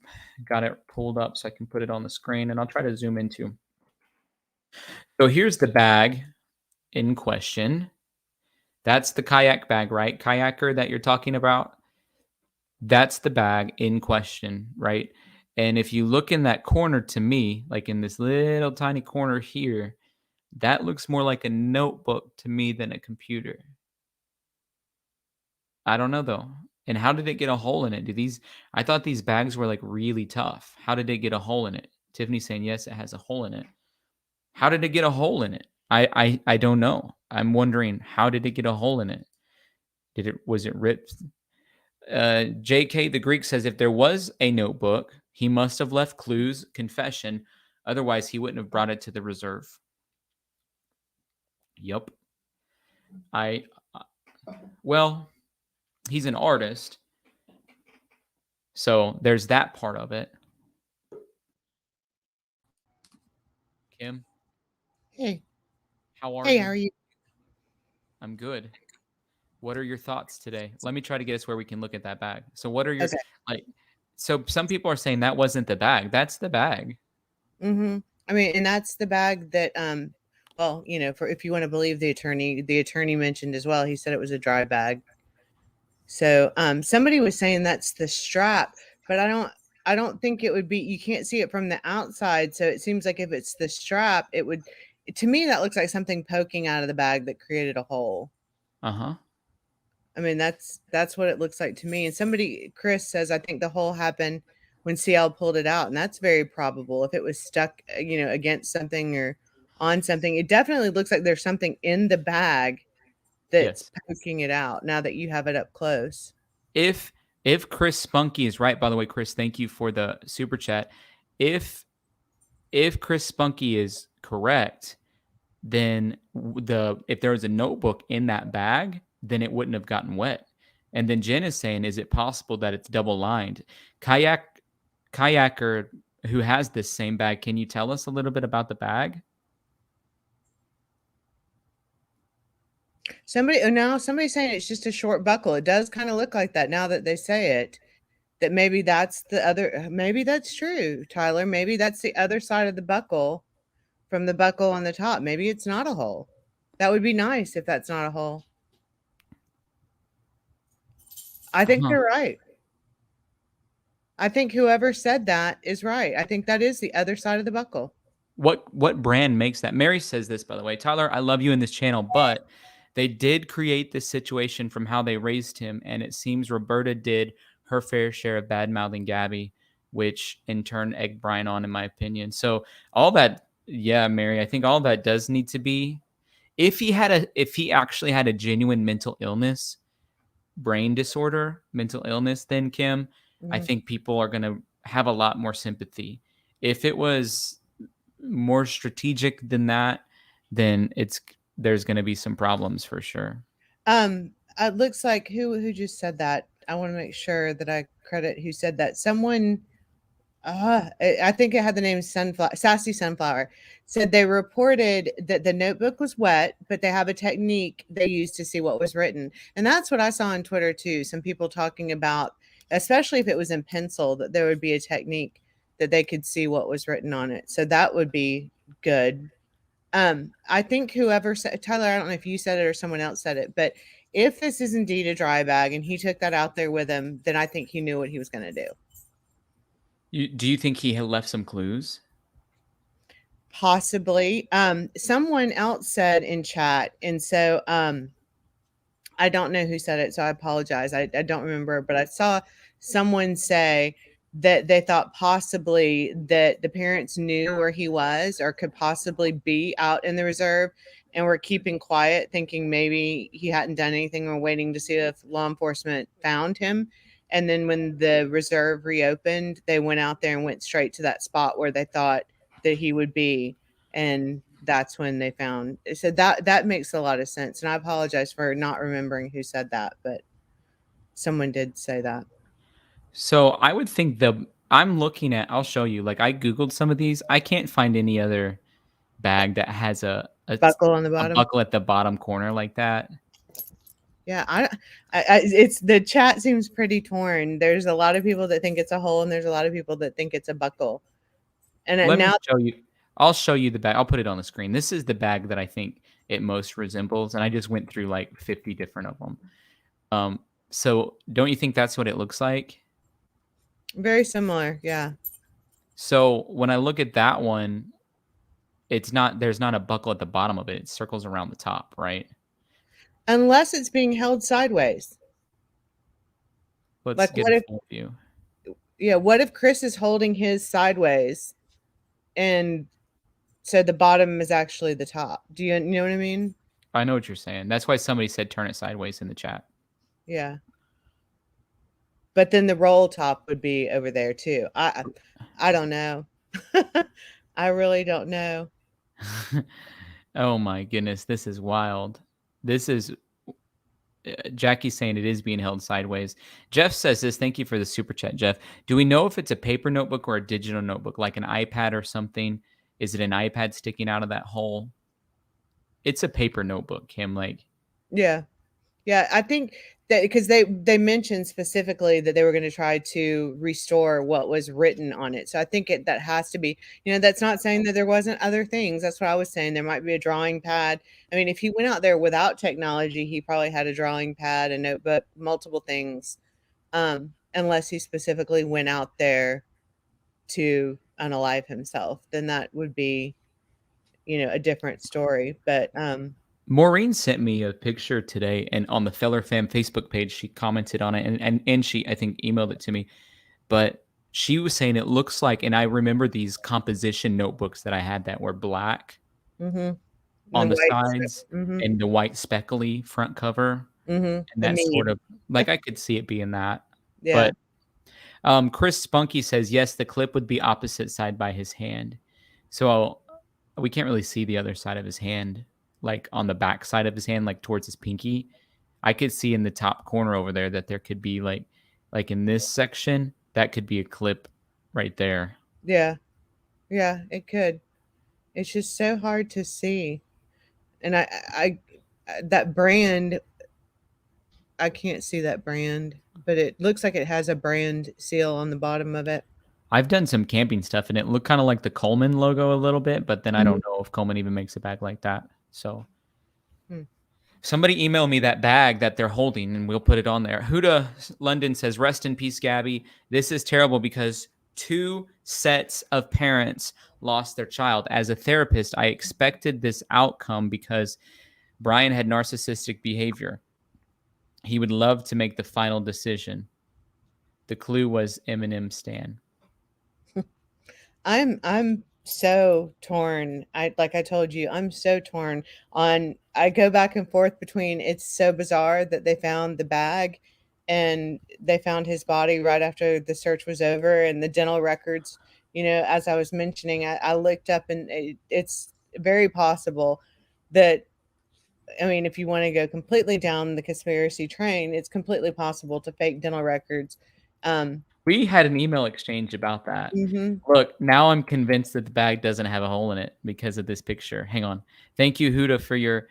got it pulled up so I can put it on the screen, and I'll try to zoom into. So here's the bag in question. That's the kayak bag, right? Kayaker that you're talking about. That's the bag in question, right? And if you look in that corner to me, like in this little tiny corner here, that looks more like a notebook to me than a computer. I don't know though. And how did it get a hole in it? I thought these bags were like really tough. How did it get a hole in it? Tiffany's saying, yes, it has a hole in it. How did it get a hole in it? I don't know. I'm wondering, how did it get a hole in it? Was it ripped? JK the Greek says, if there was a notebook, he must have left clues, confession. Otherwise, he wouldn't have brought it to the reserve. Yep. Well, he's an artist. So there's that part of it. Kim? Hey. How are Hey, you? how are you? I'm good. What are your thoughts today? Let me try to get us where we can look at that bag. So what are your so some people are saying that wasn't the bag. That's the bag. Mm-hmm. I mean, and that's the bag that well, you know, for if you want to believe the attorney mentioned as well, he said it was a dry bag. So somebody was saying that's the strap, but I don't think it would be. You can't see it from the outside, so it seems like if it's the strap, it would. To me, that looks like something poking out of the bag that created a hole. Uh-huh. I mean, that's what it looks like to me. And Chris says, I think the hole happened when CL pulled it out, and that's very probable. If it was stuck, you know, against something or on something, it definitely looks like there's something in the bag that's poking it out. Now that you have it up close, if Chris Spunky is right, by the way, Chris, thank you for the super chat. If Chris Spunky is correct, then if there was a notebook in that bag, then it wouldn't have gotten wet. And then Jen is saying, is it possible that it's double lined? Kayaker who has this same bag, can you tell us a little bit about the bag? somebody's saying it's just a short buckle. It does kind of look like that now that they say it. That maybe that's maybe that's true, Tyler. Maybe that's the other side of the buckle from the buckle on the top. Maybe it's not a hole. That would be nice if that's not a hole. I think they're right. I think whoever said that is right. I think that is the other side of the buckle. What brand makes that? Mary says this, by the way. Tyler, I love you in this channel, but they did create this situation from how they raised him, and it seems Roberta did her fair share of bad-mouthing Gabby, which in turn egged Brian on, in my opinion. So all that, yeah, Mary, I think all that does need to be, if he actually had a genuine mental illness, brain disorder, mental illness, then Kim, I think people are going to have a lot more sympathy. If it was more strategic than that, then there's going to be some problems for sure. It looks like who just said that. I want to make sure that I credit who said that. Someone, I think it had the name Sassy Sunflower, said they reported that the notebook was wet, but they have a technique they use to see what was written. And that's what I saw on Twitter too. Some people talking about, especially if it was in pencil, that there would be a technique that they could see what was written on it. So that would be good. I think whoever said, Tyler, I don't know if you said it or someone else said it, but if this is indeed a dry bag and he took that out there with him, then I think he knew what he was going to do. Do you think he had left some clues? Possibly. Someone else said in chat, and so I don't know who said it, so I apologize. I don't remember, but I saw someone say that they thought possibly that the parents knew where he was or could possibly be out in the reserve and were keeping quiet, thinking maybe he hadn't done anything or waiting to see if law enforcement found him. And then when the reserve reopened, they went out there and went straight to that spot where they thought that he would be. And that's when they found. So that makes a lot of sense. And I apologize for not remembering who said that, but someone did say that. So I would think I'm looking at. I'll show you. Like I googled some of these. I can't find any other bag that has a Buckle on the a bottom. buckle at the bottom corner like that. Yeah, it's the chat seems pretty torn. There's a lot of people that think it's a hole, and there's a lot of people that think it's a buckle. And Let me now, show you. I'll show you the bag. I'll put it on the screen. This is the bag that I think it most resembles, and I just went through like 50 different of them. So don't you think that's what it looks like? very similar, yeah. So when I look at that one, it's not. There's not a buckle at the bottom of it. It circles around the top, right? Unless it's being held sideways. Let's Like, get what a if, full view. yeah, what if Chris is holding his sideways, and so the bottom is actually the top? Do you know what I mean? I know what you're saying. That's why somebody said turn it sideways in the chat. Yeah. But then the roll top would be over there too. I don't know. I really don't know. Oh my goodness, this is wild. This is Jackie's saying it is being held sideways. Jeff says this. Thank you for the super chat, Jeff. Do we know if it's a paper notebook or a digital notebook, like an iPad or something? Is it an iPad sticking out of that hole? It's a paper notebook, Kim. Like, Yeah. Yeah, I think that because they mentioned specifically that they were going to try to restore what was written on it. So I think that has to be, that's not saying that there wasn't other things. That's what I was saying. There might be a drawing pad. I mean, if he went out there without technology, he probably had a drawing pad, a notebook, multiple things. Unless he specifically went out there to unalive himself, then that would be, a different story. But Maureen sent me a picture today, and on the Feller Fam Facebook page, she commented on it, and she, I think, emailed it to me. But she was saying it looks like, and I remember these composition notebooks that I had that were black mm-hmm. on the white sides mm-hmm. and the white speckly front cover. Mm-hmm. And The that's meat. sort of like I could see it being that. Yeah. But Chris Spunky says, yes, the clip would be opposite side by his hand. So we can't really see the other side of his hand, like on the back side of his hand, like towards his pinky. I could see in the top corner over there that there could be like in this section, that could be a clip right there. Yeah. Yeah, it could. It's just so hard to see. And I that brand, I can't see that brand, but it looks like it has a brand seal on the bottom of it. I've done some camping stuff and it looked kind of like the Coleman logo a little bit, but then I don't know if Coleman even makes a bag like that. So somebody email me that bag that they're holding and we'll put it on there. Huda London says, rest in peace, Gabby. This is terrible because 2 sets of parents lost their child. As a therapist, I expected this outcome because Brian had narcissistic behavior. He would love to make the final decision. The clue was Eminem Stan. I'm so torn. Like I told you, I'm so torn on. I go back and forth between it's so bizarre that they found the bag and they found his body right after the search was over, and the dental records, as I was mentioning, I looked up, and it's very possible that, I mean, if you want to go completely down the conspiracy train, it's completely possible to fake dental records. We had an email exchange about that. Mm-hmm. Look, now I'm convinced that the bag doesn't have a hole in it because of this picture. Hang on. Thank you, Huda, for your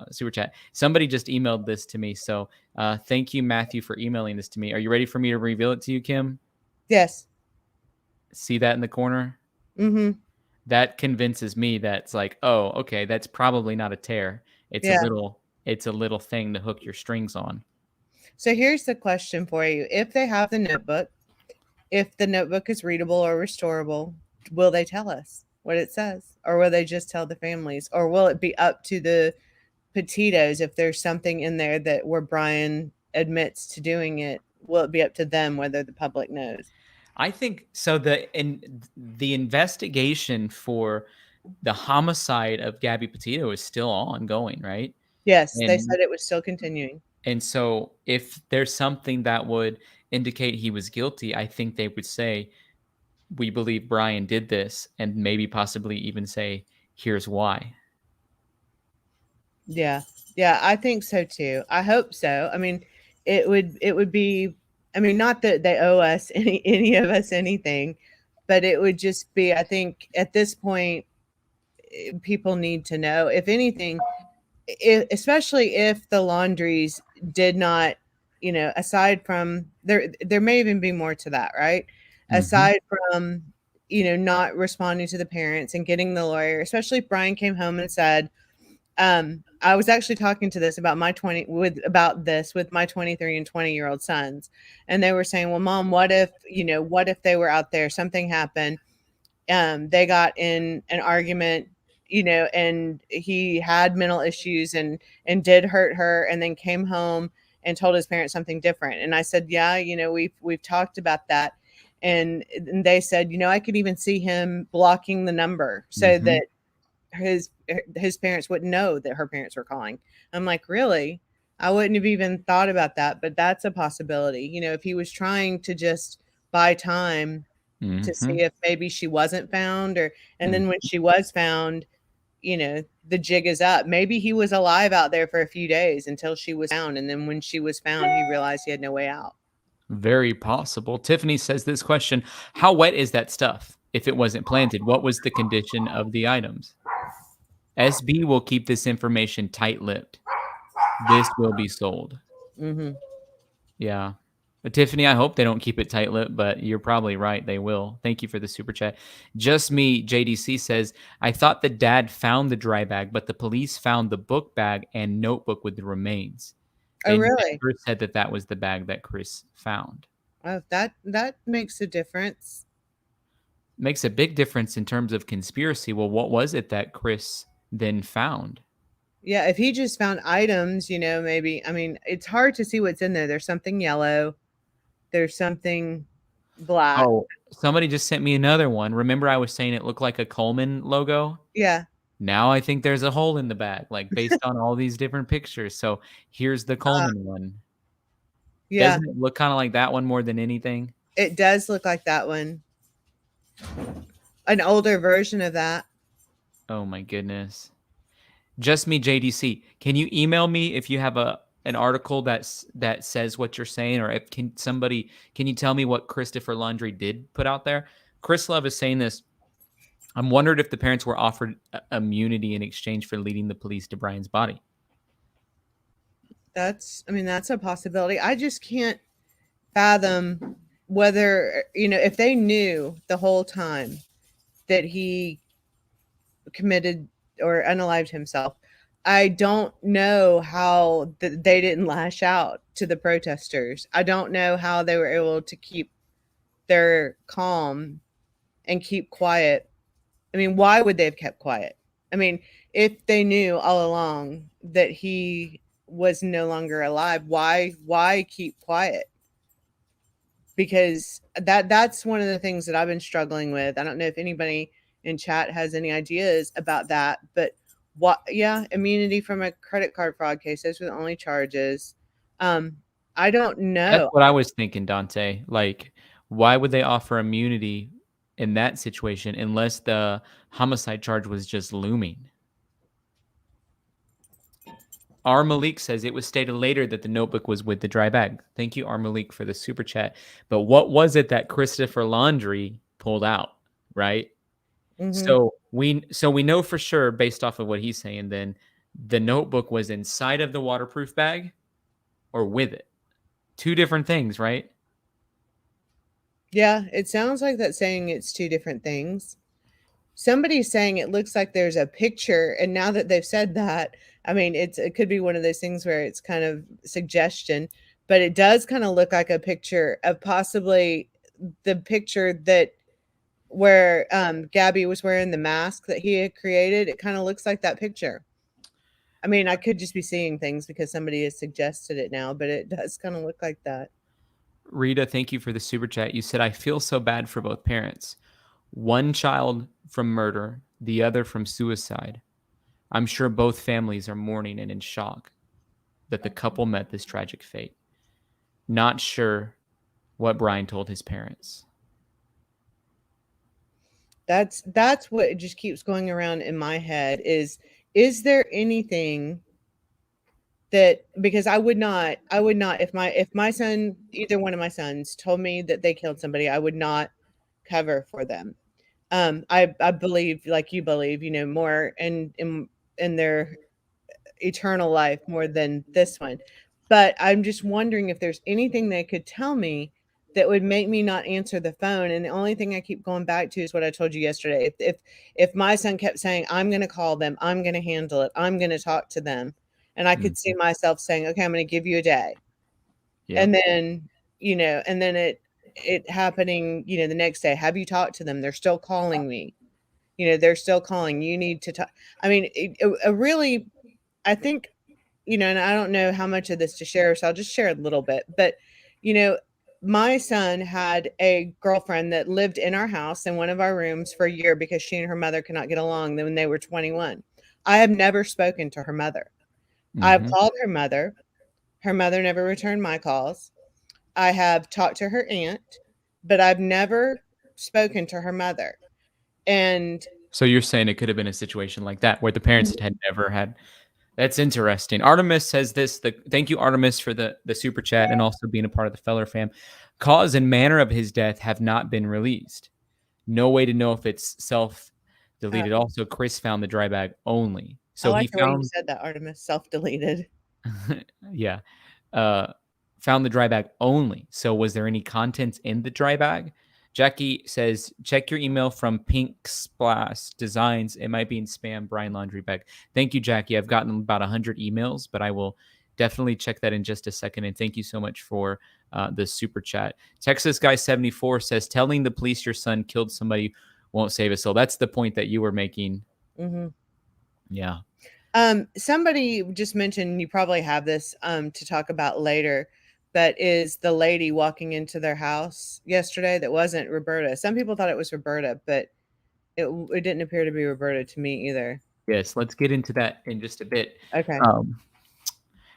super chat. Somebody just emailed this to me. So thank you, Matthew, for emailing this to me. Are you ready for me to reveal it to you, Kim? Yes. See that in the corner? Mm-hmm. That convinces me that it's like, oh, okay, that's probably not a tear. It's a little thing to hook your strings on. So here's the question for you. If they have the notebook, if the notebook is readable or restorable, will they tell us what it says? Or will they just tell the families? Or will it be up to the Petitos if there's something in there that where Brian admits to doing it? will it be up to them whether the public knows? I think so. The investigation for the homicide of Gabby Petito is still ongoing, right? Yes, they And said it was still continuing. so if there's something that would indicate he was guilty, I think they would say, we believe Brian did this, and maybe possibly even say, here's why. Yeah. Yeah, I think so too. I hope so. I mean, it would be, I mean, not that they owe us any of us anything, but it would just be, I think at this point people need to know, if anything, especially if the Laundries did not, aside from there may even be more to that, right? Mhm. Aside from, not responding to the parents and getting the lawyer, especially if Brian came home and said, I was actually talking to this about with my 23 and 20-year-old sons, and they were saying, well, Mom, what if they were out there, something happened, they got in an argument, and he had mental issues and did hurt her, and then came home and told his parents something different. And I said, yeah, we've talked about that. And they said, I could even see him blocking the number so Mhm. that his parents wouldn't know that her parents were calling. I'm like, really? I wouldn't have even thought about that, but that's a possibility. If he was trying to just buy time to see Mhm. if maybe she wasn't found, and Mhm. then when she was found, the jig is up. Maybe he was alive out there for a few days until she was found, and then when she was found, he realized he had no way out. Very possible. Tiffany says this question: how wet is that stuff? If it wasn't planted, what was the condition of the items? SB will keep this information tight-lipped. This will be sold. Mhm. Yeah. But Tiffany, I hope they don't keep it tight-lipped, but you're probably right, they will. Thank you for the super chat. Just Me JDC says, I thought the dad found the dry bag, but the police found the book bag and notebook with the remains. Oh, They really? never said that that was the bag that Chris found. Oh, that makes a difference. Makes a big difference in terms of conspiracy. Well, what was it that Chris then found? Yeah, if he just found items, maybe, I mean, it's hard to see what's in there. There's something yellow, there's something black. Oh, somebody just sent me another one. Remember I was saying it looked like a Coleman logo? Yeah. Now I think there's a hole in the bag, like, based on all these different pictures. So here's the Uh, Coleman one. yeah, Doesn't it look kinda like that one more than anything? it does look like that one. An older version of that. Oh my goodness. Just Me JDC. Can you email me if you have an article that says what you're saying, or if can you tell me what Christopher Laundrie did put out there? Chris Love is saying this. I'm wondered if the parents were offered immunity in exchange for leading the police to Brian's body. I mean, that's a possibility. I just can't fathom whether, if they knew the whole time that he committed or unalived himself. I don't know how they didn't lash out to the protesters. I don't know how they were able to keep their calm and keep quiet. I mean, why would they have kept quiet? I mean, if they knew all along that he was no longer alive, why keep quiet? Because that's one of the things that I've been struggling with. I don't know if anybody in chat has any ideas about that, but immunity from a credit card fraud case, those were the only charges. I don't That's know. what I was thinking, Dante. Like, why would they offer immunity in that situation unless the homicide charge was just looming? R. Malik says it was stated later that the notebook was with the dry bag. Thank you, R. Malik, for the super chat. But what was it that Christopher Laundrie pulled out, right? Mhm. So we know for sure, based off of what he's saying, then the notebook was inside of the waterproof bag or with it. Two different things, right? Yeah, it sounds like that's saying it's two different things. Somebody's saying it looks like there's a picture, and now that they've said that, I mean, it could be one of those things where it's kind of suggestion, but it does kind of look like a picture of possibly the picture that where Gabby was wearing the mask that he had created. It kind of looks like that picture. I mean, I could just be seeing things because somebody has suggested it now, but it does kind of look like that. Rita, thank you for the super chat. You said, I feel so bad for both parents. One child from murder, the other from suicide. I'm sure both families are mourning and in shock that the couple met this tragic fate. Not sure what Brian told his parents. That's what just keeps going around in my head is there anything that, because I would not if my son, either one of my sons told me that they killed somebody, I would not cover for them. I believe, like you believe, more in their eternal life more than this one. But I'm just wondering if there's anything they could tell me that would make me not answer the phone. And the only thing I keep going back to is what I told you yesterday. If my son kept saying, I'm going to call them, I'm going to handle it, I'm going to talk to them, and I could see myself saying, okay, I'm going to give you a day. Yeah. And then, and then it happening, the next day, have you talked to them? They're still calling me. They're still calling. You need to talk. I mean, really, I think, and I don't know how much of this to share, so I'll just share a little bit. But, my son had a girlfriend that lived in our house in one of our rooms for a year because she and her mother could not get along when they were 21. I have never spoken to her mother. I've called her mother. Her mother never returned my calls. I have talked to her aunt, but I've never spoken to her mother. And so you're saying it could have been a situation like that where the parents had never had. That's interesting. Artemis says this. Thank you, Artemis, for the super chat and also being a part of the Feller fam. Cause and manner of his death have not been released. No way to know if it's self-deleted. Also, Chris found the dry bag only. So I like he the way you found, said that, Artemis, self-deleted. yeah, found the dry bag only. So was there any contents in the dry bag? Jackie says, check your email from Pink Splash Designs. It might be in spam, Brian Laundrie bag. Thank you, Jackie. I've gotten about 100 emails, but I will definitely check that in just a second. And thank you so much for the super chat. Texas Guy 74 says, telling the police your son killed somebody won't save a soul. That's the point that you were making. Mm-hmm. Yeah. Somebody just mentioned, you probably have this to talk about later, but is the lady walking into their house yesterday that wasn't Roberta. Some people thought it was Roberta, but it didn't appear to be Roberta to me either. Yes, let's get into that in just a bit. Okay.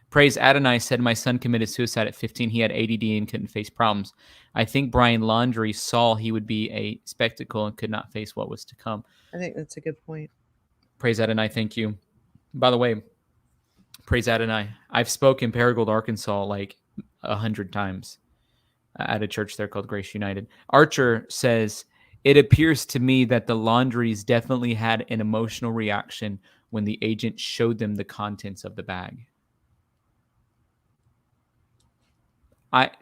Praise Adonai said, my son committed suicide at 15. He had ADD and couldn't face problems. I think Brian Laundrie saw he would be a spectacle and could not face what was to come. I think that's a good point. Praise Adonai, thank you. By the way, praise Adonai. I've spoken Paragould, Arkansas like 100 times at a church there called Grace United. Archer says, it appears to me that the Laundries definitely had an emotional reaction when the agent showed them the contents of the bag.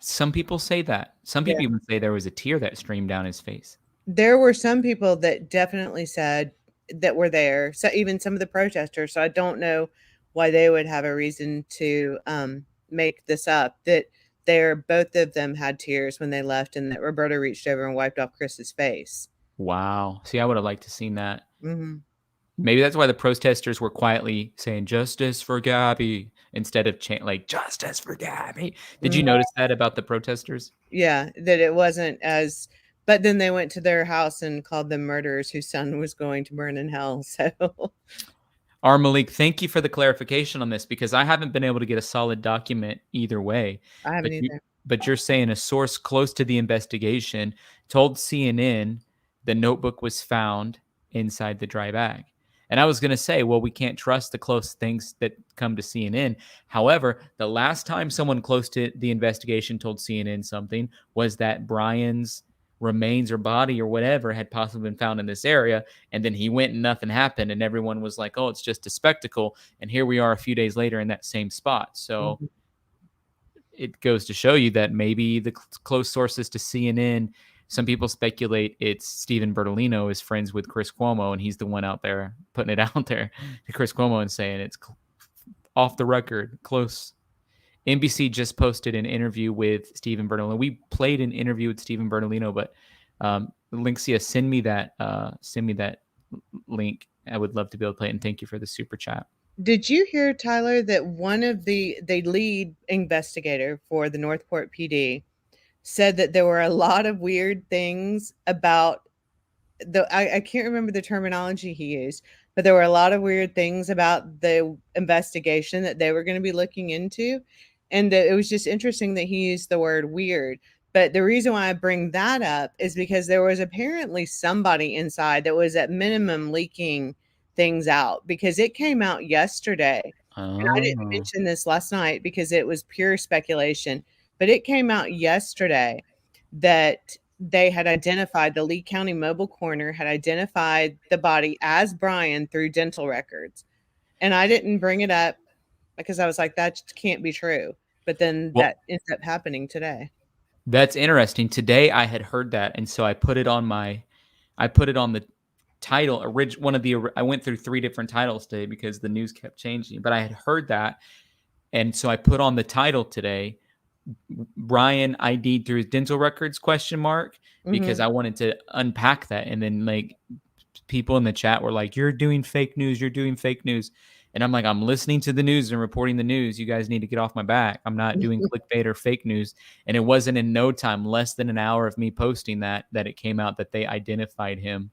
Some people say that. Some people even say there was a tear that streamed down his face. There were some people that definitely said that were there. So even some of the protesters. So I don't know why they would have a reason to make this up. That both of them had tears when they left, and that Roberta reached over and wiped off Chris's face. Wow. See, I would have liked to seen that. Mm-hmm. Maybe that's why the protesters were quietly saying "Justice for Gabby" instead of like "Justice for Gabby." Did you notice that about the protesters? Yeah, that it wasn't as. But then they went to their house and called them murderers whose son was going to burn in hell. So, Malik, thank you for the clarification on this, because I haven't been able to get a solid document either way. I haven't either. But you're saying a source close to the investigation told CNN the notebook was found inside the dry bag. And I was going to say, well, we can't trust the close things that come to CNN. However, the last time someone close to the investigation told CNN something was that Brian's remains or body or whatever had possibly been found in this area. And then he went and nothing happened. And everyone was like, oh, it's just a spectacle. And here we are a few days later in that same spot. So it goes to show you that maybe the close sources to CNN, some people speculate it's Stephen Bertolino is friends with Chris Cuomo, and he's the one out there putting it out there to Chris Cuomo and saying it's off the record, close. NBC just posted an interview with Stephen Bertolino. We played an interview with Stephen Bertolino, but Linksea, send me that link. I would love to be able to play it, and thank you for the super chat. Did you hear, Tyler, that one of the lead investigator for the Northport PD said that there were a lot of weird things about I can't remember the terminology he used, but there were a lot of weird things about the investigation that they were going to be looking into. And it was just interesting that he used the word weird. But the reason why I bring that up is because there was apparently somebody inside that was at minimum leaking things out, because it came out yesterday. And I didn't Oh. mention this last night because it was pure speculation, but it came out yesterday that they had identified, the Lee County mobile coroner had identified the body as Brian through dental records. And I didn't bring it up because I was like, that just can't be true. But then Well, that ends up happening today. that's interesting. Today I had heard that, and so I put it on the title. I went through 3 different titles today because the news kept changing. But I had heard that, and so I put on the title today, Brian ID'd through his dental records ? Because I wanted to unpack that, and then like people in the chat were like, "You're doing fake news. You're doing fake news." And I'm like, I'm listening to the news and reporting the news. You guys need to get off my back. I'm not doing clickbait or fake news. And it wasn't in no time, less than an hour of me posting that it came out that they identified him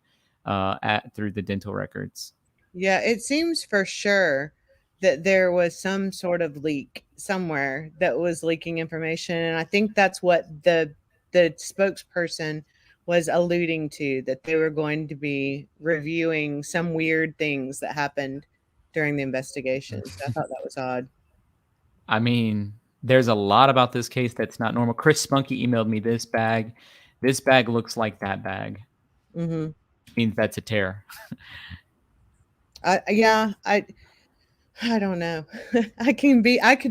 through the dental records. Yeah, it seems for sure that there was some sort of leak somewhere that was leaking information. And I think that's what the spokesperson was alluding to, that they were going to be reviewing some weird things that happened during the investigation. So I thought that was odd. I mean, there's a lot about this case that's not normal. Chris Spunky emailed me this bag. This bag looks like that bag. Mm-hmm. Means that's a tear. I don't know. I could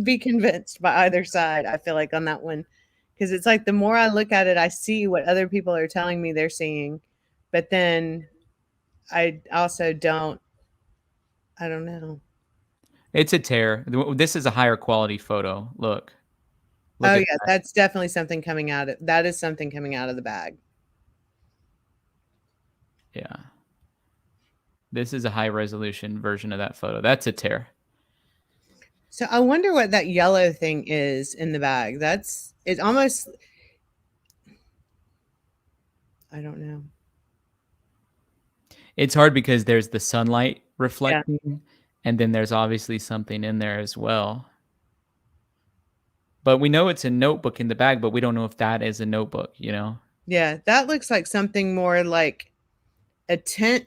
be convinced by either side, I feel like, on that one. Because it's like the more I look at it, I see what other people are telling me they're seeing. But then I also don't know. It's a tear. This is a higher quality photo. Look Oh at yeah, that. that's definitely something coming out of that is something coming out of the bag. Yeah. This is a high resolution version of that photo. That's a tear. So I wonder what that yellow thing is in the bag. It's almost, I don't know. It's hard because there's the sunlight reflecting, and then there's obviously something in there as well. But we know it's a notebook in the bag, but we don't know if that is a notebook, you know? Yeah, that looks like something more like a tent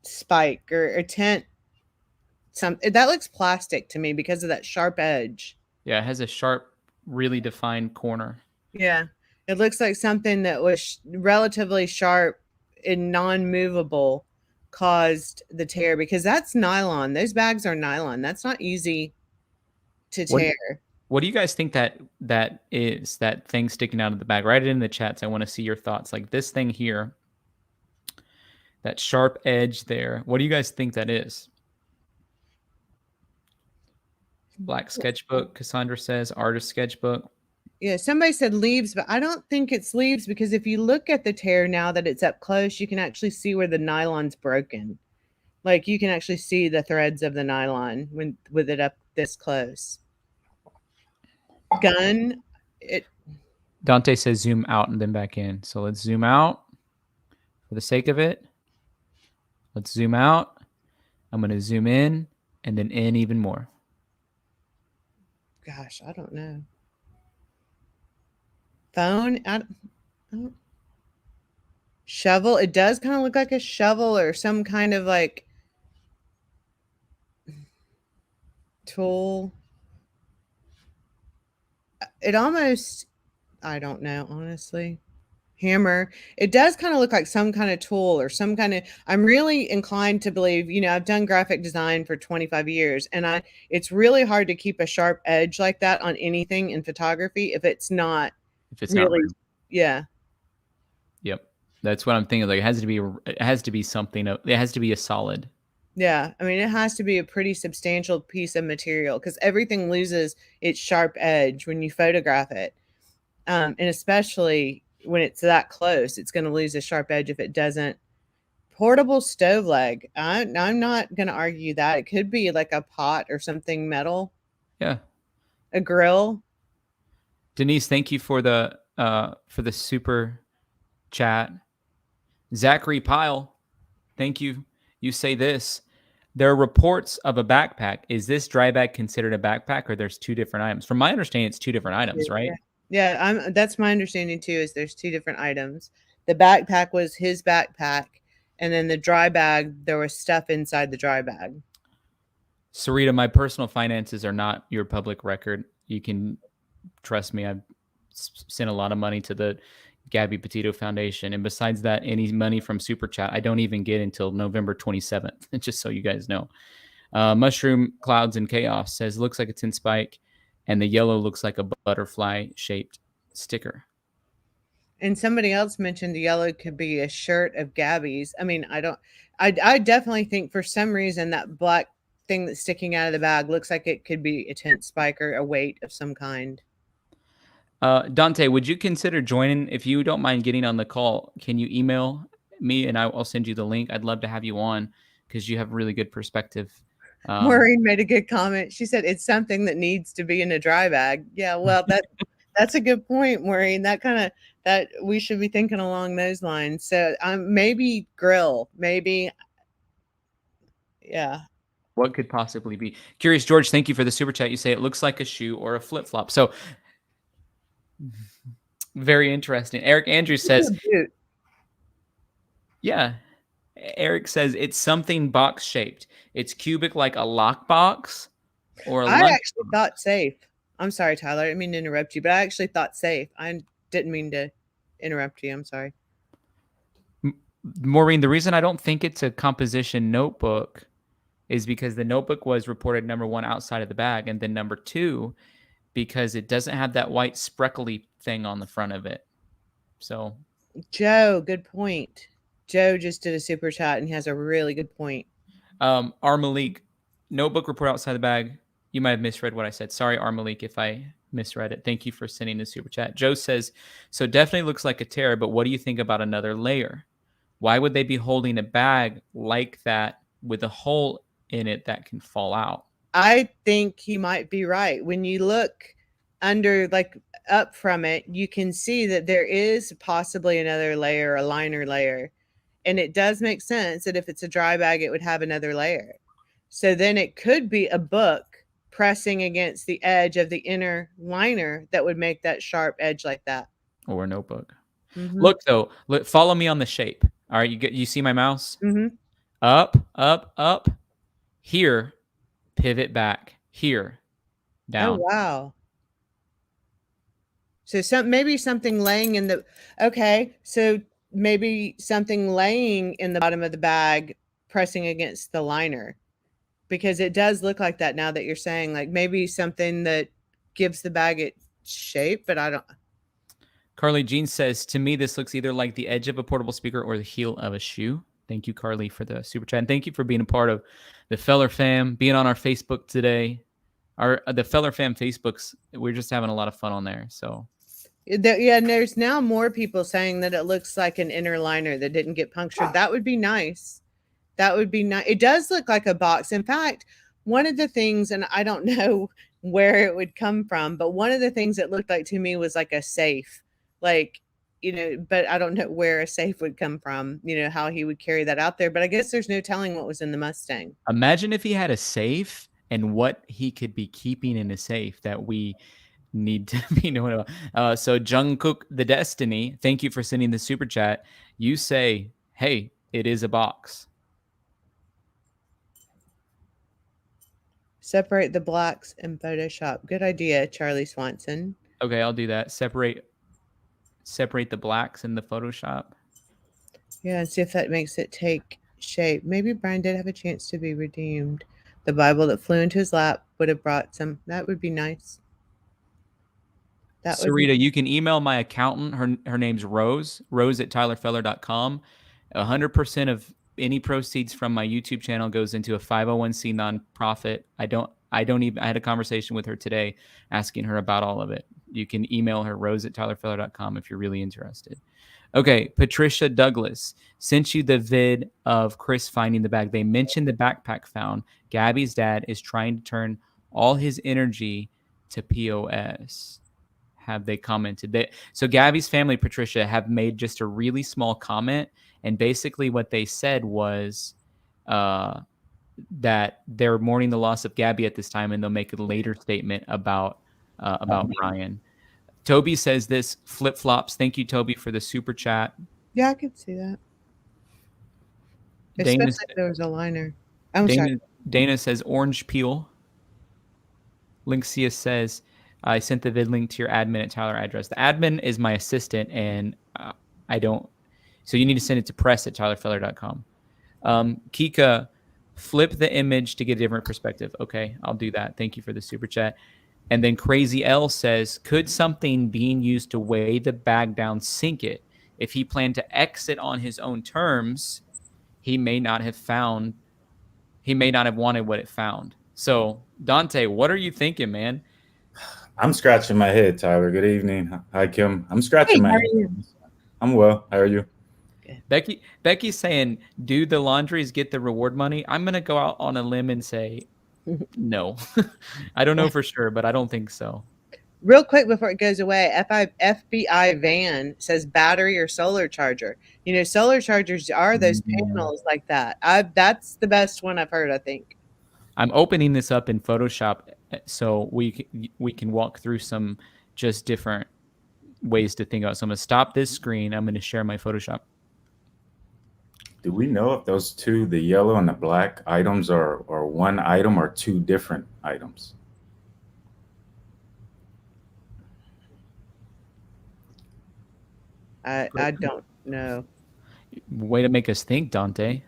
spike or a tent. That looks plastic to me because of that sharp edge. Yeah, it has a sharp, really defined corner. Yeah, it looks like something that was relatively sharp and non-movable caused the tear, because that's nylon. Those bags are nylon. That's not easy to tear. What do you guys think that is, that thing sticking out of the bag? Write it in the chats. I want to see your thoughts. Like this thing here, that sharp edge there. What do you guys think that is? Black sketchbook, Cassandra says. Artist sketchbook. Yeah, somebody said leaves, but I don't think it's leaves, because if you look at the tear now that it's up close, you can actually see where the nylon's broken. Like you can actually see the threads of the nylon with it up this close. Gun, Dante says zoom out and then back in. So let's zoom out for the sake of it. Let's zoom out. I'm going to zoom in and then in even more. Gosh, I don't know. Phone, shovel. It does kind of look like a shovel or some kind of like tool. It almost, I don't know, honestly. Hammer. It does kind of look like some kind of tool or some kind of, I'm really inclined to believe, I've done graphic design for 25 years, and it's really hard to keep a sharp edge like that on anything in photography if it's not really, yeah. Yep. That's what I'm thinking. Like it has to be something. It has to be a solid. Yeah. I mean, it has to be a pretty substantial piece of material, because everything loses its sharp edge when you photograph it. And especially when it's that close, it's going to lose a sharp edge if it doesn't. Portable stove leg. I'm not going to argue that. It could be like a pot or something metal. Yeah. A grill. Denise, thank you for the for the super chat. Zachary Pyle, thank you. You say this. There are reports of a backpack. Is this dry bag considered a backpack, or there's two different items? From my understanding, it's two different items, right? Yeah, that's my understanding too, is there's two different items. The backpack was his backpack, and then the dry bag, there was stuff inside the dry bag. Sarita, my personal finances are not your public record. You can trust me. I've sent a lot of money to the Gabby Petito Foundation. And besides that, any money from Super Chat, I don't even get until November 27th, just so you guys know. Mushroom Clouds and Chaos says, looks like a tin spike, and the yellow looks like a butterfly-shaped sticker. And somebody else mentioned the yellow could be a shirt of Gabby's. I mean, I definitely think for some reason that black thing that's sticking out of the bag looks like it could be a tent spike or a weight of some kind. Dante, would you consider joining? If you don't mind getting on the call, can you email me and I'll send you the link? I'd love to have you on because you have really good perspective. Maureen made a good comment. She said it's something that needs to be in a dry bag. Yeah, well, that's a good point, Maureen. That we should be thinking along those lines. So maybe grill, maybe. Yeah. What could possibly be? Curious George, thank you for the super chat. You say it looks like a shoe or a flip flop. So very interesting. Eric Andrews says, yeah. Eric says it's something box shaped. It's cubic like a lockbox or a I lunch actually thought safe. I'm sorry, Tyler. I didn't mean to interrupt you, but I actually thought safe. I didn't mean to interrupt you. I'm sorry. Maureen, the reason I don't think it's a composition notebook is because the notebook was reported number 1 outside of the bag, and then number 2 because it doesn't have that white spreckly thing on the front of it. So, Joe, good point. Joe just did a super chat and he has a really good point. R. Malik, notebook report outside the bag. You might have misread what I said. Sorry, R. Malik, if I misread it. Thank you for sending the super chat. Joe says, so definitely looks like a tear, but what do you think about another layer? Why would they be holding a bag like that with a hole in it that can fall out? I think he might be right. When you look under, like up from it, you can see that there is possibly another layer, a liner layer. And it does make sense that if it's a dry bag, it would have another layer. So then it could be a book pressing against the edge of the inner liner that would make that sharp edge like that. Or a notebook. Look, though, follow me on the shape. All right, you see my mouse? Up, up, up. Here, pivot back. Here, down. Oh, wow. So maybe something laying in the, okay, so maybe something laying in the bottom of the bag pressing against the liner, because it does look like that now that you're saying, like maybe something that gives the bag its shape, but I don't. Carly Jean says, to me, this looks either like the edge of a portable speaker or the heel of a shoe. Thank you, Carly, for the super chat. And thank you for being a part of the Feller fam, being on our Facebook today. The Feller fam Facebooks, we're just having a lot of fun on there. So yeah, and there's now more people saying that it looks like an inner liner that didn't get punctured. That would be nice. That would be nice. It does look like a box. In fact, one of the things, and I don't know where it would come from, but one of the things that looked like to me was like a safe, like, you know, but I don't know where a safe would come from, you know, how he would carry that out there. But I guess there's no telling what was in the Mustang. Imagine if he had a safe and what he could be keeping in a safe that we need to be knowing about. So Jungkook the Destiny, thank you for sending the super chat. You say, hey, it is a box. Separate the blacks in Photoshop. Good idea, Charlie Swanson. Okay, I'll do that. Separate the blacks in the Photoshop. Yeah, and see if that makes it take shape. Maybe Brian did have a chance to be redeemed. The Bible that flew into his lap would have brought some. That would be nice. Sarita, you can email my accountant. Her name's Rose at tylerfeller.com. 100% of any proceeds from my YouTube channel goes into a 501c nonprofit. I had a conversation with her today asking her about all of it. You can email her, Rose at tylerfeller.com, if you're really interested. Okay, Patricia Douglas sent you the vid of Chris finding the bag. They mentioned the backpack found. Gabby's dad is trying to turn all his energy to POS. have they commented that. So Gabby's family, Patricia, have made just a really small comment, and basically what they said was that they're mourning the loss of Gabby at this time, and they'll make a later statement about Brian. Toby says this flip flops. Thank you, Toby, for the super chat. Yeah, I could see that. Dana, Especially if there was a liner. I'm sorry. Dana says orange peel. Linksea says, I sent the vid link to your admin at Tyler address. The admin is my assistant, and I don't. So you need to send it to press@tylerfeller.com. Kika, flip the image to get a different perspective. Okay, I'll do that. Thank you for the super chat. And then Crazy L says, could something being used to weigh the bag down sink it? If he planned to exit on his own terms, he may not have wanted what it found. So, Dante, what are you thinking, man? I'm scratching my head, Tyler. Good evening. Hi, Kim. I'm scratching my head. I'm well. How are you? Becky's saying, do the laundries get the reward money? I'm going to go out on a limb and say no. I don't know for sure, but I don't think so. Real quick before it goes away, FBI van says battery or solar charger. You know, solar chargers are those panels like that. That's the best one I've heard, I think. I'm opening this up in Photoshop so we can walk through some just different ways to think about it. So I'm going to stop this screen. I'm going to share my Photoshop. Do we know if those two, the yellow and the black items, are one item or two different items? I don't know. Way to make us think, Dante.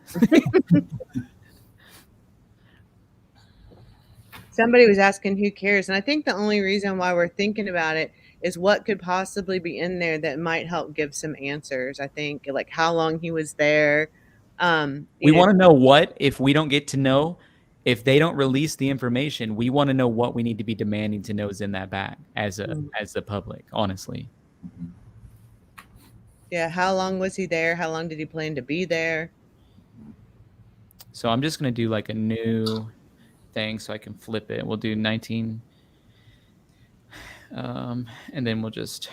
Somebody was asking who cares, and I think the only reason why we're thinking about it is what could possibly be in there that might help give some answers. I think, like how long he was there. We want to know what, if we don't get to know, if they don't release the information, we want to know what we need to be demanding to know is in that bag as the public, honestly. Yeah, how long was he there? How long did he plan to be there? So I'm just going to do like a new thing so I can flip it. We'll do 19. And then we'll just...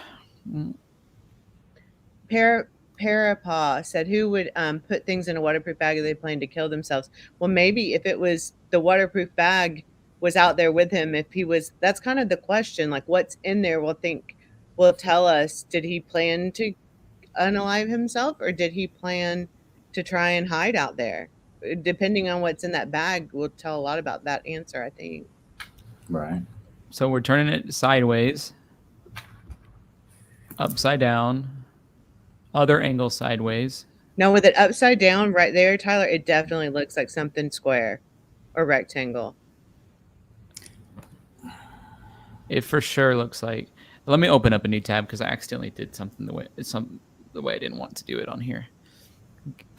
Parapa said, who would put things in a waterproof bag if they plan to kill themselves? Well, maybe if it was the waterproof bag was out there with him, if he was, that's kind of the question, like what's in there will tell us, did he plan to unalive himself or did he plan to try and hide out there? Depending on what's in that bag will tell a lot about that answer, I think. Right. So we're turning it sideways, upside down, other angle sideways. Now with it upside down right there, Tyler, it definitely looks like something square or rectangle. It for sure looks like. Let me open up a new tab because I accidentally did something the way I didn't want to do it on here.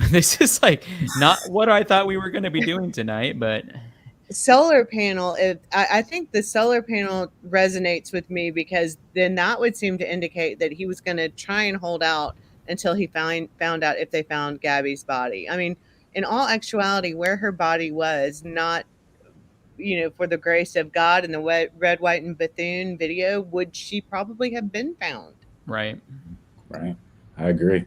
This is like not what I thought we were going to be doing tonight, but solar panel. I think the solar panel resonates with me because then that would seem to indicate that he was going to try and hold out until he found out if they found Gabby's body. I mean, in all actuality, where her body was, not, for the grace of God in the Red, White, and Bethune video, would she probably have been found? Right. Right. I agree.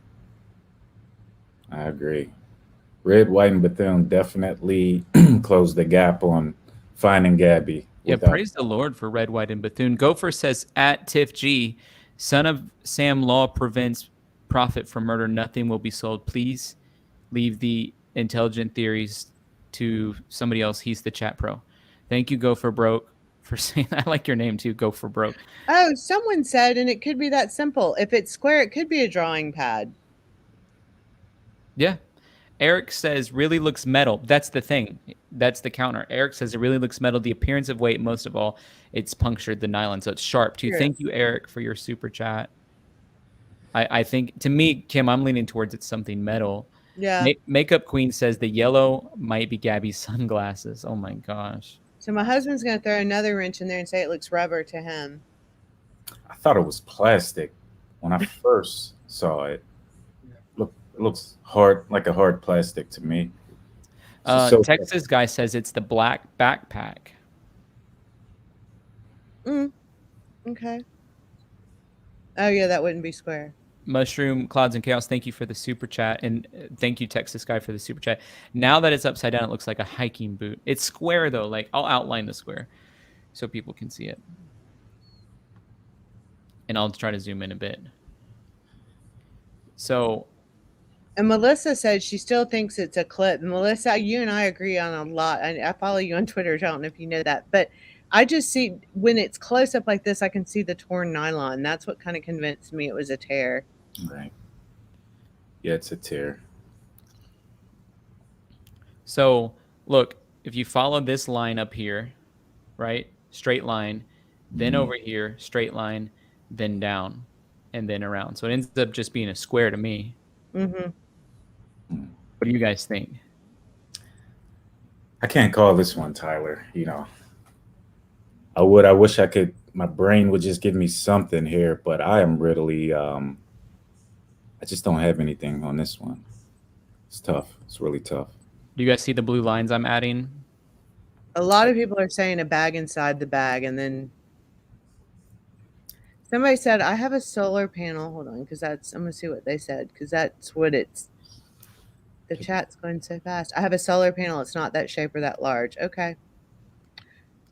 Red, White, and Bethune definitely closed the gap on finding Gabby. Yeah, praise the Lord for Red, White, and Bethune. Gopher says, at Tiff G, son of Sam Law prevents profit from murder. Nothing will be sold. Please leave the intelligent theories to somebody else. He's the chat pro. Thank you, Gopher Broke, for saying that. I like your name too, Gopher Broke. Oh, someone said, and it could be that simple. If it's square, it could be a drawing pad. Yeah. Eric says, really looks metal. That's the thing. That's the counter. Eric says it really looks metal. The appearance of weight, most of all, it's punctured the nylon, so it's sharp too. Sure. Thank you, Eric, for your super chat. I think, to me, Kim, I'm leaning towards it's something metal. Yeah. Makeup Queen says the yellow might be Gabby's sunglasses. Oh, my gosh. So my husband's going to throw another wrench in there and say it looks rubber to him. I thought it was plastic when I first saw it. It looks hard, like a hard plastic to me. Texas guy says it's the black backpack. Okay. Oh yeah, that wouldn't be square. Mushroom Clouds and Chaos, thank you for the super chat, and thank you Texas Guy for the super chat. Now that it's upside down, it looks like a hiking boot. It's square though. Like I'll outline the square so people can see it, and I'll try to zoom in a bit. So, and Melissa said she still thinks it's a clip. Melissa, you and I agree on a lot. I follow you on Twitter. I don't know if you know that, but I just see when it's close up like this, I can see the torn nylon. That's what kind of convinced me it was a tear. Right. Yeah, it's a tear. So look, if you follow this line up here, right, straight line, then over here, straight line, then down, and then around. So it ends up just being a square to me. Mm-hmm. What do you guys think? I can't call this one, Tyler. I wish I could. My brain would just give me something here, but I am really. I just don't have anything on this one. It's tough. It's really tough. Do you guys see the blue lines I'm adding? A lot of people are saying a bag inside the bag, and then somebody said, I have a solar panel. Hold on, because I'm going to see what they said, because that's what it's. The chat's going so fast. I have a solar panel. It's not that shape or that large. Okay.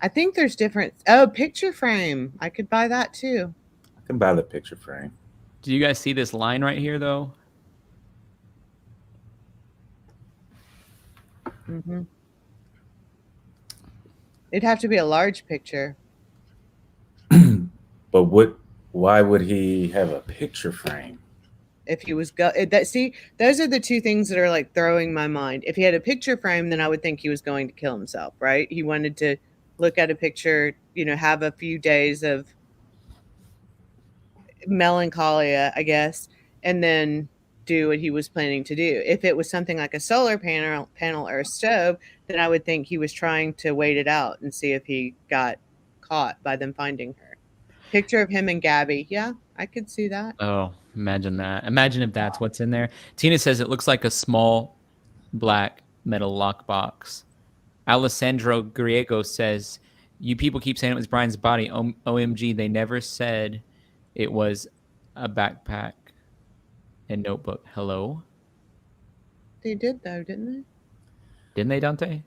I think there's different. Oh, picture frame. I could buy that too. I can buy the picture frame. Do you guys see this line right here, though? Mm-hmm. It'd have to be a large picture. But why would he have a picture frame? If he was see, those are the two things that are like throwing my mind. If he had a picture frame, then I would think he was going to kill himself, right? He wanted to look at a picture, have a few days of melancholia, I guess, and then do what he was planning to do. If it was something like a solar panel or a stove, then I would think he was trying to wait it out and see if he got caught by them finding her. Picture of him and Gabby. Yeah, I could see that. Oh, imagine that. Imagine if that's what's in there. Tina says it looks like a small black metal lockbox. Alessandro Griego says, you people keep saying it was Brian's body. OMG, they never said it was a backpack and notebook. Hello? They did, though, didn't they? Didn't they, Dante?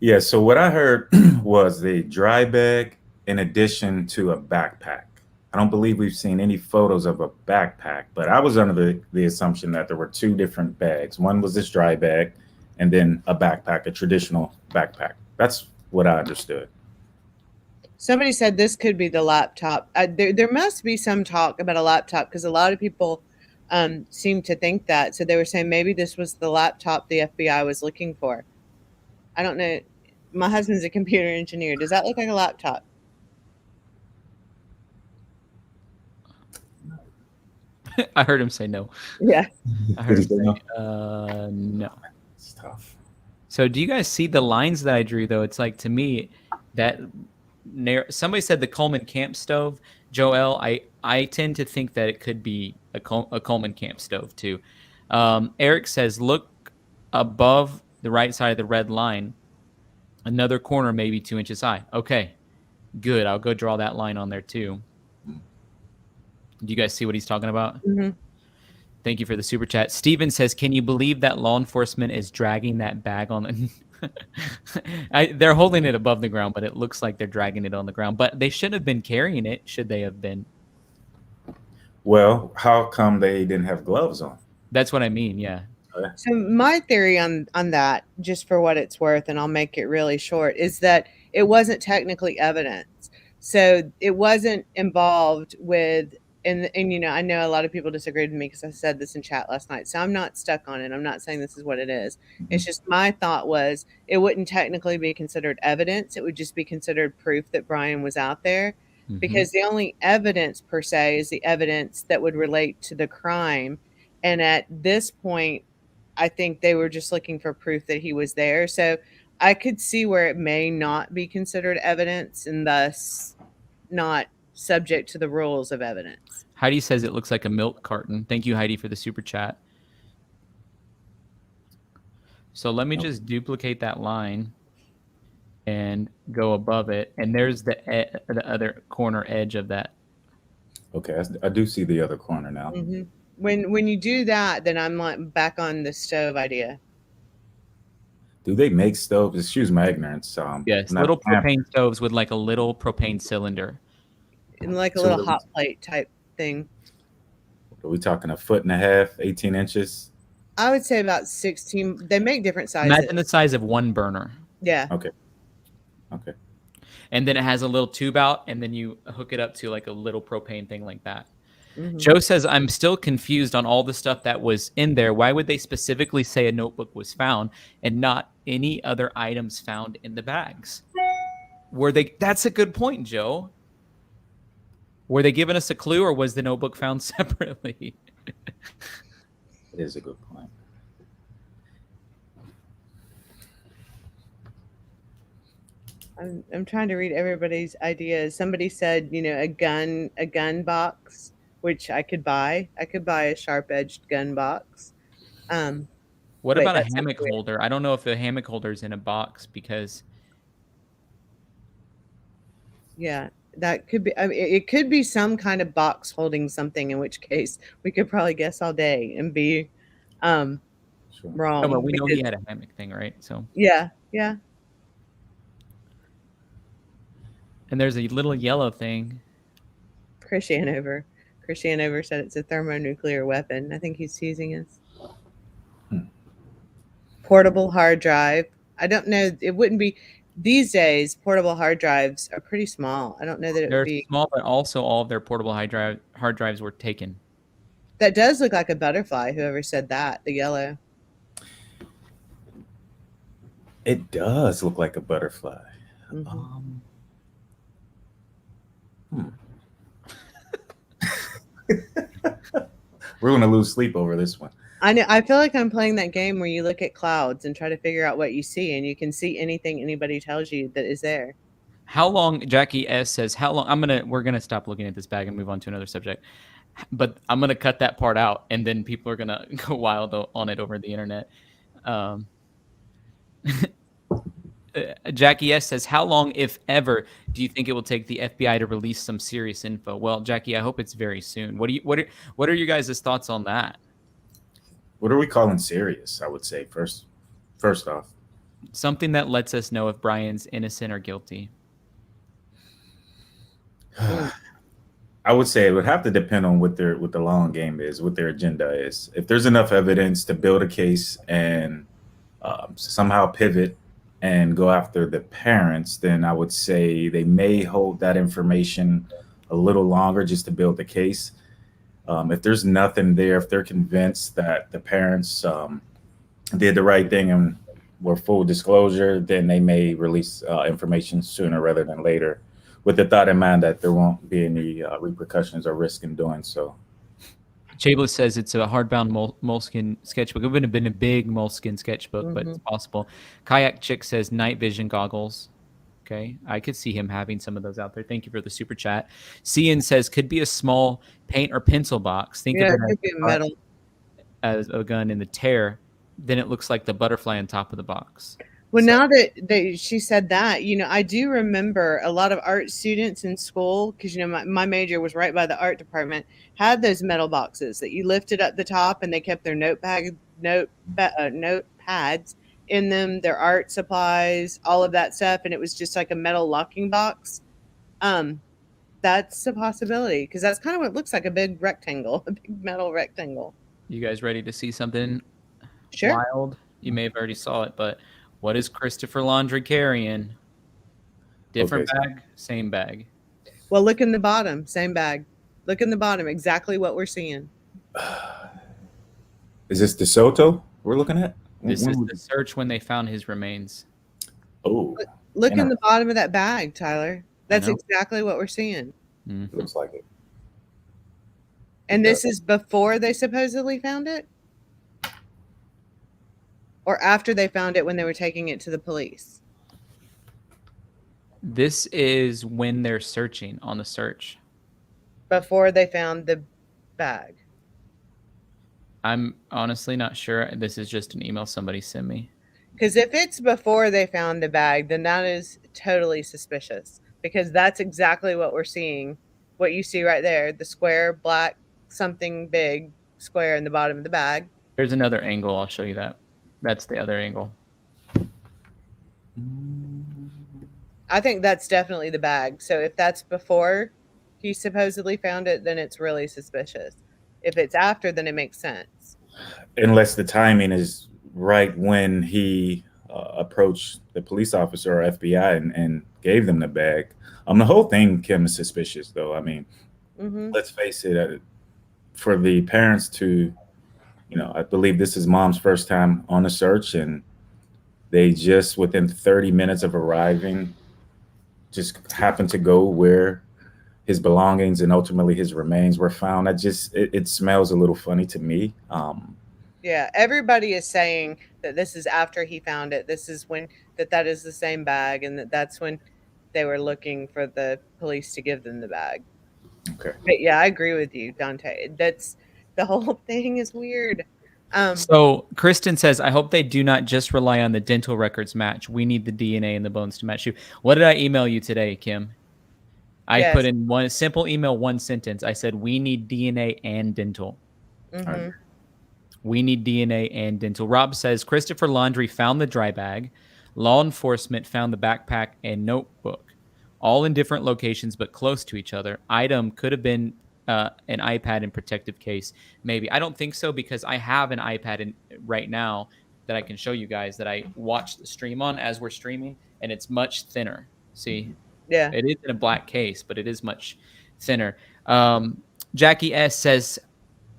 Yeah, so what I heard was the dry bag in addition to a backpack. I don't believe we've seen any photos of a backpack, but I was under the assumption that there were two different bags. One was this dry bag, and then a backpack, a traditional backpack. That's what I understood. Somebody said this could be the laptop. There must be some talk about a laptop because a lot of people seem to think that. So they were saying maybe this was the laptop the FBI was looking for. I don't know. My husband's a computer engineer. Does that look like a laptop? I heard him say no. Yeah. I heard him say no. It's tough. So do you guys see the lines that I drew, though? It's like, to me, that somebody said the Coleman camp stove. Joel, I tend to think that it could be a Coleman camp stove, too. Eric says, look above the right side of the red line. Another corner, maybe 2 inches high. Okay, good. I'll go draw that line on there, too. Do you guys see what he's talking about? Mm-hmm. Thank you for the super chat. Steven says, can you believe that law enforcement is dragging that bag on the... They're holding it above the ground, but it looks like they're dragging it on the ground. But they should have been carrying it, should they have been? Well, how come they didn't have gloves on? That's what I mean, yeah. So my theory on that, just for what it's worth, and I'll make it really short, is that it wasn't technically evidence. So it wasn't involved with... And I know a lot of people disagreed with me because I said this in chat last night. So I'm not stuck on it. I'm not saying this is what it is. It's just my thought was it wouldn't technically be considered evidence. It would just be considered proof that Brian was out there, because the only evidence per se is the evidence that would relate to the crime. And at this point, I think they were just looking for proof that he was there. So I could see where it may not be considered evidence and thus not subject to the rules of evidence. Heidi says it looks like a milk carton. Thank you, Heidi, for the super chat. So let me just duplicate that line and go above it. And there's the other corner edge of that. Okay, I do see the other corner now. Mm-hmm. When you do that, then I'm like back on the stove idea. Do they make stoves? Excuse my ignorance. Yes, I'm not little a camper. propane stoves with like a little propane cylinder. In like a So little hot plate type thing. are we talking 1.5 feet, 18 inches? I would say about 16. They make different sizes. Imagine the size of one burner. Yeah. Okay. Okay. And then it has a little tube out, and then you hook it up to like a little propane thing like that. Mhm. Joe says, I'm still confused on all the stuff that was in there. Why would they specifically say a notebook was found and not any other items found in the bags? That's a good point, Joe. Were they giving us a clue, or was the notebook found separately? It is a good point. I'm trying to read everybody's ideas. Somebody said, a gun box, which I could buy. I could buy a sharp-edged gun box. What Wait, about a that's hammock weird. holder? I don't know if the hammock holder is in a box because Yeah, that could be. I mean, it could be some kind of box holding something. In which case, we could probably guess all day and be Sure. wrong. no, but we know he because- had a hammock thing, right? So, yeah, yeah. and there's a little yellow thing. Chris Hanover said it's a thermonuclear weapon. I think he's teasing us. Portable hard drive. I don't know. It wouldn't be these days. Portable hard drives are pretty small. I don't know that it would They're be. small, but also all of their portable hard drives were taken. That does look like a butterfly. Whoever said that, the yellow. It does look like a butterfly. Mhm. We're going to lose sleep over this one. I know. I feel like I'm playing that game where you look at clouds and try to figure out what you see, and you can see anything anybody tells you that is there. How long? Jackie S says, "How long?" We're gonna stop looking at this bag and move on to another subject. But I'm gonna cut that part out, and then people are gonna go wild on it over the internet. Jackie S says, "How long, if ever, do you think it will take the FBI to release some serious info?" Well, Jackie, I hope it's very soon. What are your guys' thoughts on that? What are we calling serious? I would say first off, Something that lets us know if Brian's innocent or guilty. I would say it would have to depend on what the long game is, what their agenda is. If there's enough evidence to build a case and somehow pivot and go after the parents, then I would say they may hold that information a little longer just to build the case. If there's nothing there, if they're convinced that the parents did the right thing and were full disclosure, then they may release information sooner rather than later, with the thought in mind that there won't be any repercussions or risk in doing so. Chablis says it's a hardbound moleskin sketchbook. It would have been a big moleskin sketchbook, but it's possible. Kayak Chick says night vision goggles. Okay, I could see him having some of those out there. Thank you for the super chat. Cian says could be a small paint or pencil box. Think of Yeah, it it could be metal. as a gun in the tear. Then it looks like the butterfly on top of the box. Well, So- now that she said that, I do remember a lot of art students in school, because, my major was right by the art department, had those metal boxes that you lifted up the top and they kept their notepads in them, their art supplies, all of that stuff. And it was just like a metal locking box. That's a possibility, because that's kind of what it looks like, a big rectangle, a big metal rectangle. You guys ready to see something Sure. wild? You may have already saw it, but what is Christopher Laundrie carrying? Different bag, same bag. Well, look in the bottom, same bag. Look in the bottom, exactly what we're seeing. Is this DeSoto we're looking at? This is the search when they found his remains. Oh, Look And in a- the bottom of that bag, Tyler. That's know. exactly what we're seeing. Mhm. looks like it. And this is before they supposedly found it? Or after they found it when they were taking it to the police? This is when they're searching on the search. Before they found the bag. I'm honestly not sure. This is just an email somebody sent me. Because if it's before they found the bag, then that is totally suspicious. Because that's exactly what we're seeing what you see right there, the square black something big square in the bottom of the bag. There's another angle. I'll show you that. That's the other angle. I think that's definitely the bag. So if that's before he supposedly found it, then it's really suspicious. If it's after, then it makes sense. Unless the timing is right when he approached the police officer or FBI and gave them the bag. The whole thing, Kim, is suspicious, though. I mean, let's face it. For the parents to, I believe this is mom's first time on the search, and they just within 30 minutes of arriving, just happened to go where his belongings and ultimately his remains were found. It smells a little funny to me. Yeah, everybody is saying that this is after he found it. This is when that is the same bag, and that's when they were looking for the police to give them the bag. Okay. But yeah, I agree with you, Dante. That's the whole thing is weird. So Kristen says, I hope they do not just rely on the dental records match. We need the DNA and the bones to match you. What did I email you today, Kim? I Yes. put in one simple email, one sentence. I said, we need DNA and dental. We need DNA and dental. Rob says, Christopher Laundrie found the dry bag. Law enforcement found the backpack and notebook, all in different locations but close to each other. Item could have been an iPad in protective case. Maybe. I don't think so, because I have an iPad right now that I can show you guys that I watch the stream on as we're streaming, and it's much thinner. See? Yeah. It is in a black case, but it is much thinner. Jackie S says,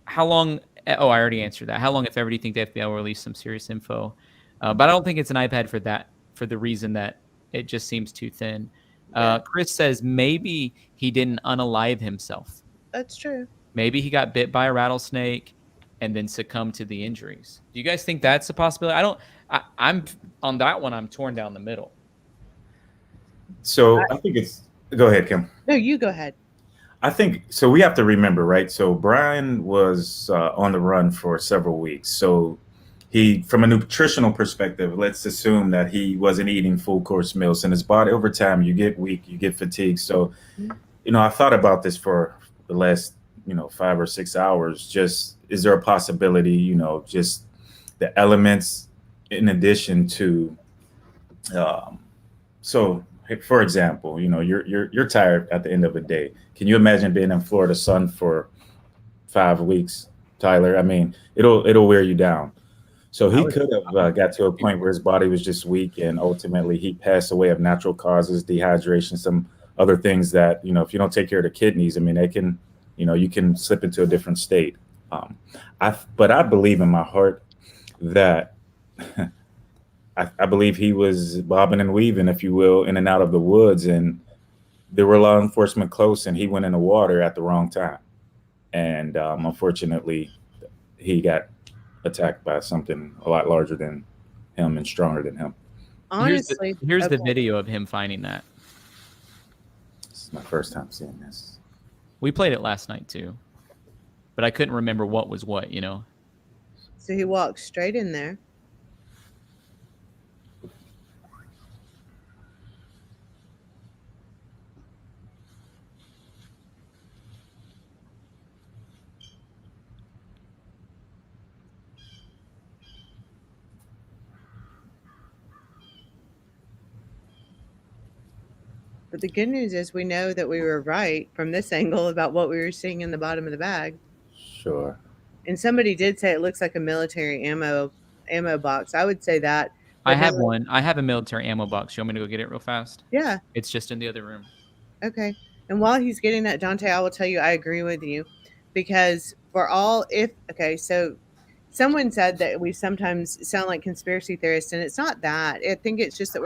how long... Oh, I already answered that. How long, if ever, do you think the FBI will release some serious info? But I don't think it's an iPad for the reason that it just seems too thin. Chris says maybe he didn't unalive himself. That's true. Maybe he got bit by a rattlesnake and then succumbed to the injuries. Do you guys think that's a possibility? I'm on that one. I'm torn down the middle. So I think it's... Go ahead, Kim. No, you go ahead. I think so. We have to remember, right? So Brian was on the run for several weeks. So from a nutritional perspective, let's assume that he wasn't eating full course meals, and his body, over time, you get weak, you get fatigued. So, I thought about this for the last, 5 or 6 hours. Just, is there a possibility, just the elements in addition to, so for example, you're tired at the end of the day. Can you imagine being in Florida sun for 5 weeks, Tyler? I mean, it'll wear you down. So he could have got to a point where his body was just weak, and ultimately he passed away of natural causes, dehydration, some other things that, if you don't take care of the kidneys, I mean, they can, you can slip into a different state. But I believe in my heart that I believe he was bobbing and weaving, if you will, in and out of the woods, and there were law enforcement close, and he went in the water at the wrong time. And unfortunately, he got attacked by something a lot larger than him and stronger than him. Honestly, here's the video of him finding that. This is my first time seeing this. We played it last night too, but I couldn't remember what was what, So he walked straight in there. But the good news is we know that we were right from this angle about what we were seeing in the bottom of the bag. Sure. And somebody did say it looks like a military ammo box. I would say that. I have one. I have a military ammo box. You want me to go get it real fast? Yeah. It's just in the other room. Okay. And while he's getting that, Dante, I will tell you I agree with you, because so someone said that we sometimes sound like conspiracy theorists, and it's not that. I think it's just that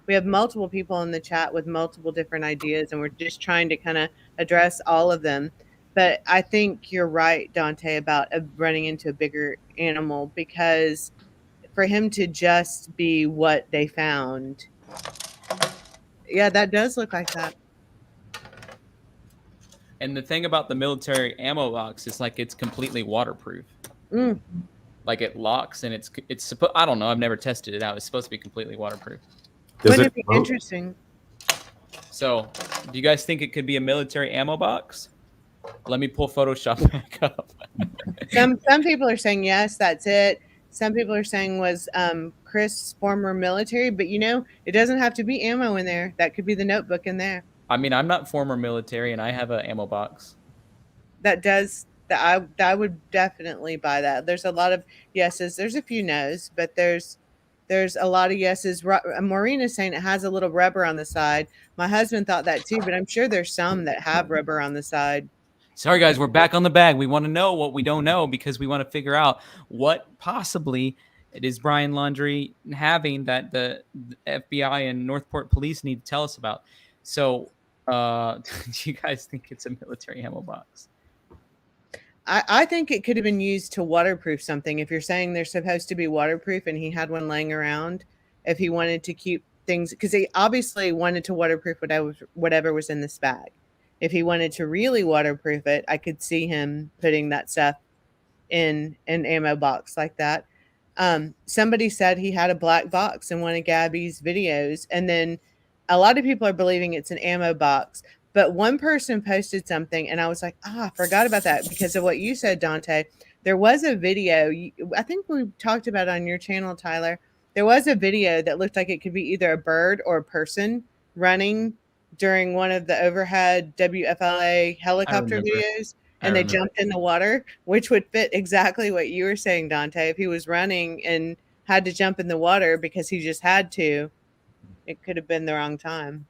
we have multiple people in the chat with multiple different ideas, and we're just trying to kind of address all of them. But I think you're right, Dante, about running into a bigger animal, because for him to just be what they found, yeah, that does look like that. And the thing about the military ammo box is it's completely waterproof. Like it locks, and it's I don't know. I've never tested it out. It's supposed to be completely waterproof. Wouldn't it be interesting? So Do you guys think it could be a military ammo box? Let me pull Photoshop back up. Some people are saying yes, that's it. Some people are saying was Chris former military, but it doesn't have to be ammo in there. That could be the notebook in there. I mean, I'm not former military, and I have an ammo box. I would definitely buy that. There's a lot of yeses. There's a few nos, but there's a lot of yeses. Maureen is saying it has a little rubber on the side. My husband thought that too, but I'm sure there's some that have rubber on the side. Sorry, guys, we're back on the bag. We want to know what we don't know because we want to figure out what possibly it is Brian Laundrie having that the FBI and Northport Police need to tell us about. So, do you guys think it's a military ammo box? I think it could have been used to waterproof something. If you're saying they're supposed to be waterproof and he had one laying around, if he wanted to keep things, because he obviously wanted to waterproof whatever was in this bag. If he wanted to really waterproof it, I could see him putting that stuff in an ammo box like that. Somebody said he had a black box in one of Gabby's videos, and then a lot of people are believing it's an ammo box. But one person posted something, and I was like, I forgot about that because of what you said, Dante. There was a video, I think we talked about it on your channel, Tyler. There was a video that looked like it could be either a bird or a person running during one of the overhead WFLA helicopter videos, and they jumped in the water, which would fit exactly what you were saying, Dante. If he was running and had to jump in the water because he just had to, it could have been the wrong time.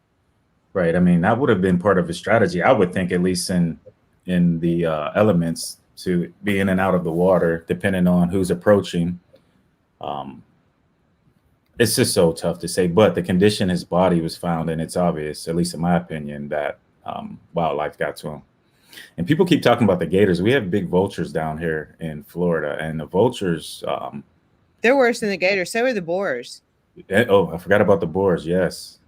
Right. I mean, that would have been part of his strategy, I would think, at least in the elements, to be in and out of the water, depending on who's approaching. It's just so tough to say. But the condition his body was found in, it's obvious, at least in my opinion, that wildlife got to him. And people keep talking about the gators. We have big vultures down here in Florida, and the vultures. They're worse than the gators. So are the boars. I forgot about the boars. Yes.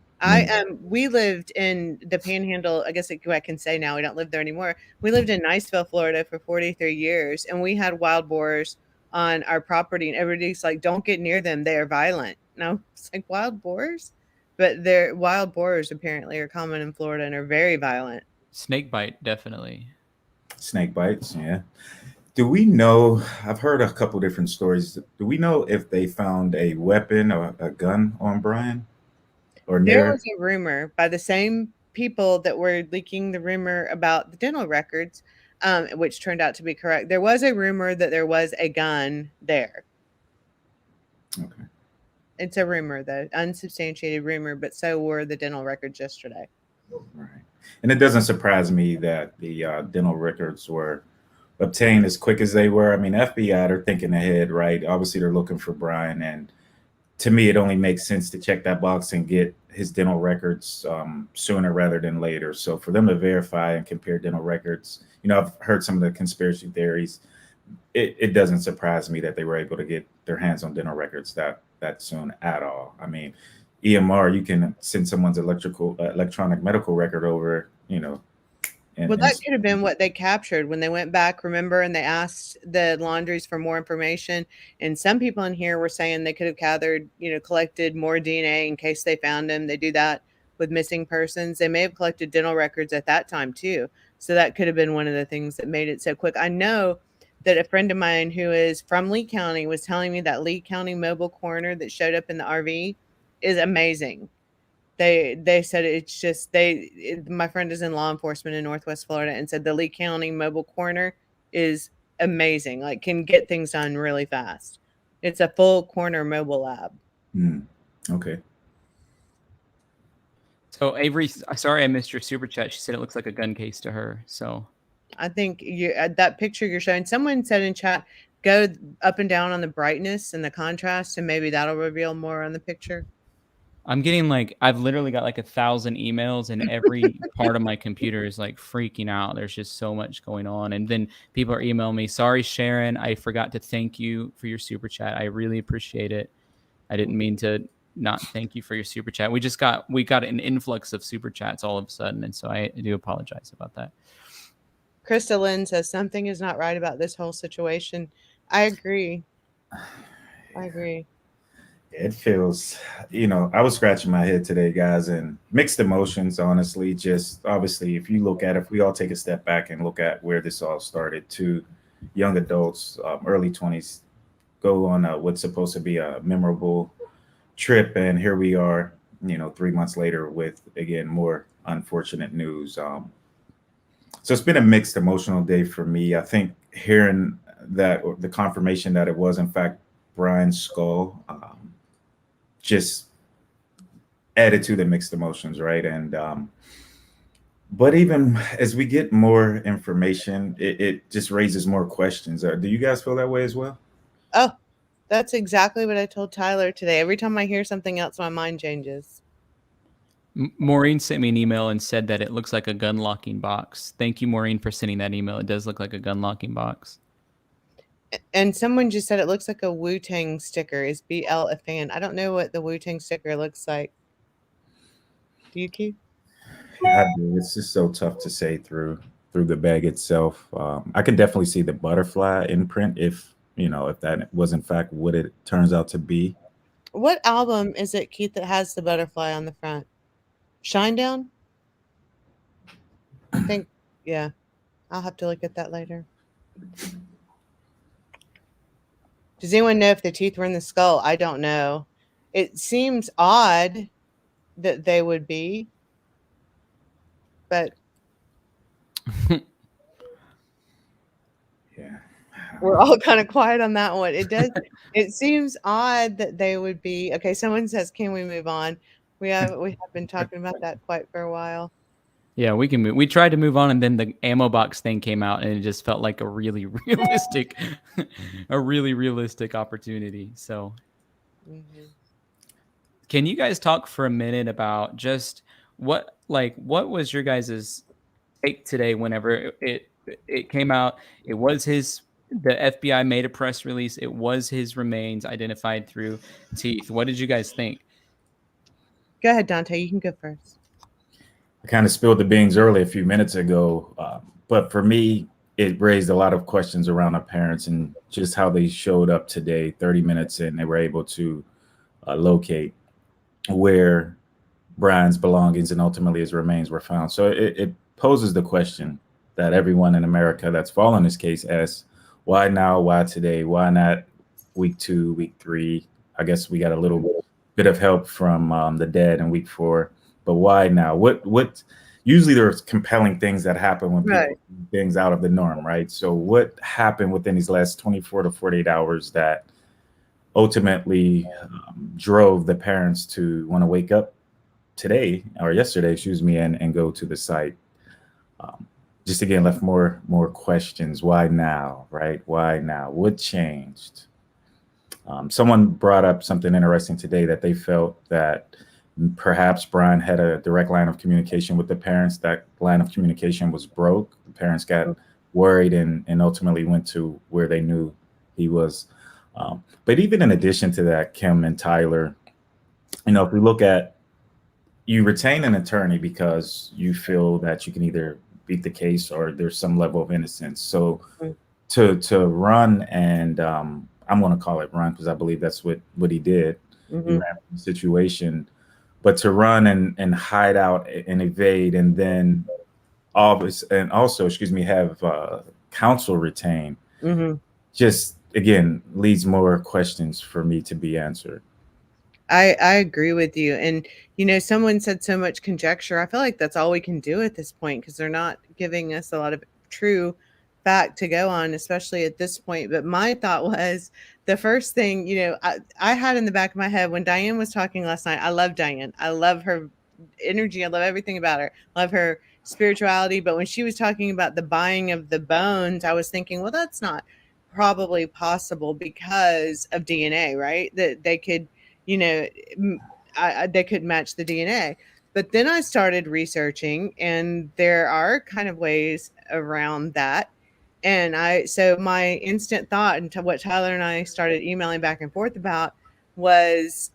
We lived in the Panhandle. I guess I can say now we don't live there anymore. We lived in Niceville, Florida for 43 years, and we had wild boars on our property, and everybody's like, don't get near them. They are violent. No, it's like wild boars, but wild boars apparently are common in Florida and are very violent. Snake bite, definitely. Snake bites, yeah. Do we know, I've heard a couple different stories. Do we know if they found a weapon or a gun on Brian? There was a rumor by the same people that were leaking the rumor about the dental records, which turned out to be correct. There was a rumor that there was a gun there. Okay. It's a rumor, though, unsubstantiated rumor, but so were the dental records yesterday. Right. And it doesn't surprise me that the dental records were obtained as quick as they were. I mean, FBI, they're thinking ahead, right? Obviously, they're looking for Brian, and to me, it only makes sense to check that box and get his dental records sooner rather than later. So for them to verify and compare dental records, I've heard some of the conspiracy theories. It doesn't surprise me that they were able to get their hands on dental records that soon at all. I mean, EMR, you can send someone's electronic medical record over, That could have been what they captured when they went back, remember, and they asked the laundries for more information. And some people in here were saying they could have collected more DNA in case they found him. They do that with missing persons. They may have collected dental records at that time too. So that could have been one of the things that made it so quick. I know that a friend of mine who is from Lee County was telling me that Lee County mobile coroner that showed up in the RV is amazing. They said it's just my friend is in law enforcement in Northwest Florida and said the Lee County mobile coroner is amazing, like can get things done really fast. It's a full coroner mobile lab. Okay. So Avery, sorry I missed your super chat. She said it looks like a gun case to her. So I think that picture you're showing, someone said in chat, go up and down on the brightness and the contrast, and maybe that'll reveal more on the picture. I'm getting I've literally got 1,000 emails, and every part of my computer is freaking out. There's just so much going on. And then people are emailing me, sorry, Sharon, I forgot to thank you for your super chat. I really appreciate it. I didn't mean to not thank you for your super chat. We got an influx of super chats all of a sudden. And so I do apologize about that. Krista Lynn says something is not right about this whole situation. I agree. It feels, I was scratching my head today, guys, and mixed emotions, honestly. Just obviously, if you look at if we all take a step back and look at where this all started, two young adults, early 20s, go on what's supposed to be a memorable trip. And here we are, 3 months later with, again, more unfortunate news. So it's been a mixed emotional day for me. I think hearing that, or the confirmation that it was, in fact, Brian's skull, just added to the mixed emotions, right? And but even as we get more information, it just raises more questions. Do you guys feel that way as well? Oh, that's exactly what I told Tyler today. Every time I hear something else, my mind changes. Maureen sent me an email and said that it looks like a gun locking box. Thank you, Maureen, for sending that email. It does look like a gun locking box. And someone just said it looks like a Wu-Tang sticker. Is BL a fan? I don't know what the Wu-Tang sticker looks like. Do you, Keith? I do. It's just so tough to say through the bag itself. I can definitely see the butterfly imprint if that was in fact what it turns out to be. What album is it, Keith, that has the butterfly on the front? Shinedown? I think, yeah. I'll have to look at that later. Does anyone know if the teeth were in the skull? I don't know. It seems odd that they would be, but Yeah. we're all kind of quiet on that one. It seems odd that they would be. Okay, someone says, "Can we move on?" We have been talking about that quite for a while. Yeah, we can move. We tried to move on, and then the ammo box thing came out, and it just felt like a really realistic, a really realistic opportunity. So, can you guys talk for a minute about just what was your guys's take today? Whenever it came out, it was the FBI made a press release. It was his remains identified through teeth. What did you guys think? Go ahead, Dante. You can go first. I kind of spilled the beans early a few minutes ago, but for me, it raised a lot of questions around our parents and just how they showed up today. 30 minutes in, they were able to locate where Brian's belongings and ultimately his remains were found. So it poses the question that everyone in America that's following this case asks: why now? Why today? Why not week 2, week 3? I guess we got a little bit of help from the dead in week 4, but why now? What? Usually there's compelling things that happen when people do things out of the norm, right? So what happened within these last 24 to 48 hours that ultimately drove the parents to want to wake up today or yesterday, excuse me, and go to the site? Just again, left more questions. Why now, right? Why now? What changed? Someone brought up something interesting today, that they felt that perhaps Brian had a direct line of communication with the parents. That line of communication was broke. The parents got worried and ultimately went to where they knew he was. But even in addition to that, Kim and Tyler, if we look at, you retain an attorney because you feel that you can either beat the case or there's some level of innocence. So to run and I'm going to call it run because I believe that's what he did. He ran from the situation, but to run and hide out and evade, and then also, excuse me, have counsel retained, just again leads more questions for me to be answered. I agree with you. And, someone said so much conjecture. I feel like that's all we can do at this point because they're not giving us a lot of true fact to go on, especially at this point. But my thought was the first thing, I had in the back of my head when Diane was talking last night. I love Diane. I love her energy. I love everything about her. I love her spirituality. But when she was talking about the buying of the bones, I was thinking, well, that's not probably possible because of DNA, right? That they could they could match the DNA. But then I started researching, and there are kind of ways around that. And so my instant thought, and what Tyler and I started emailing back and forth about, was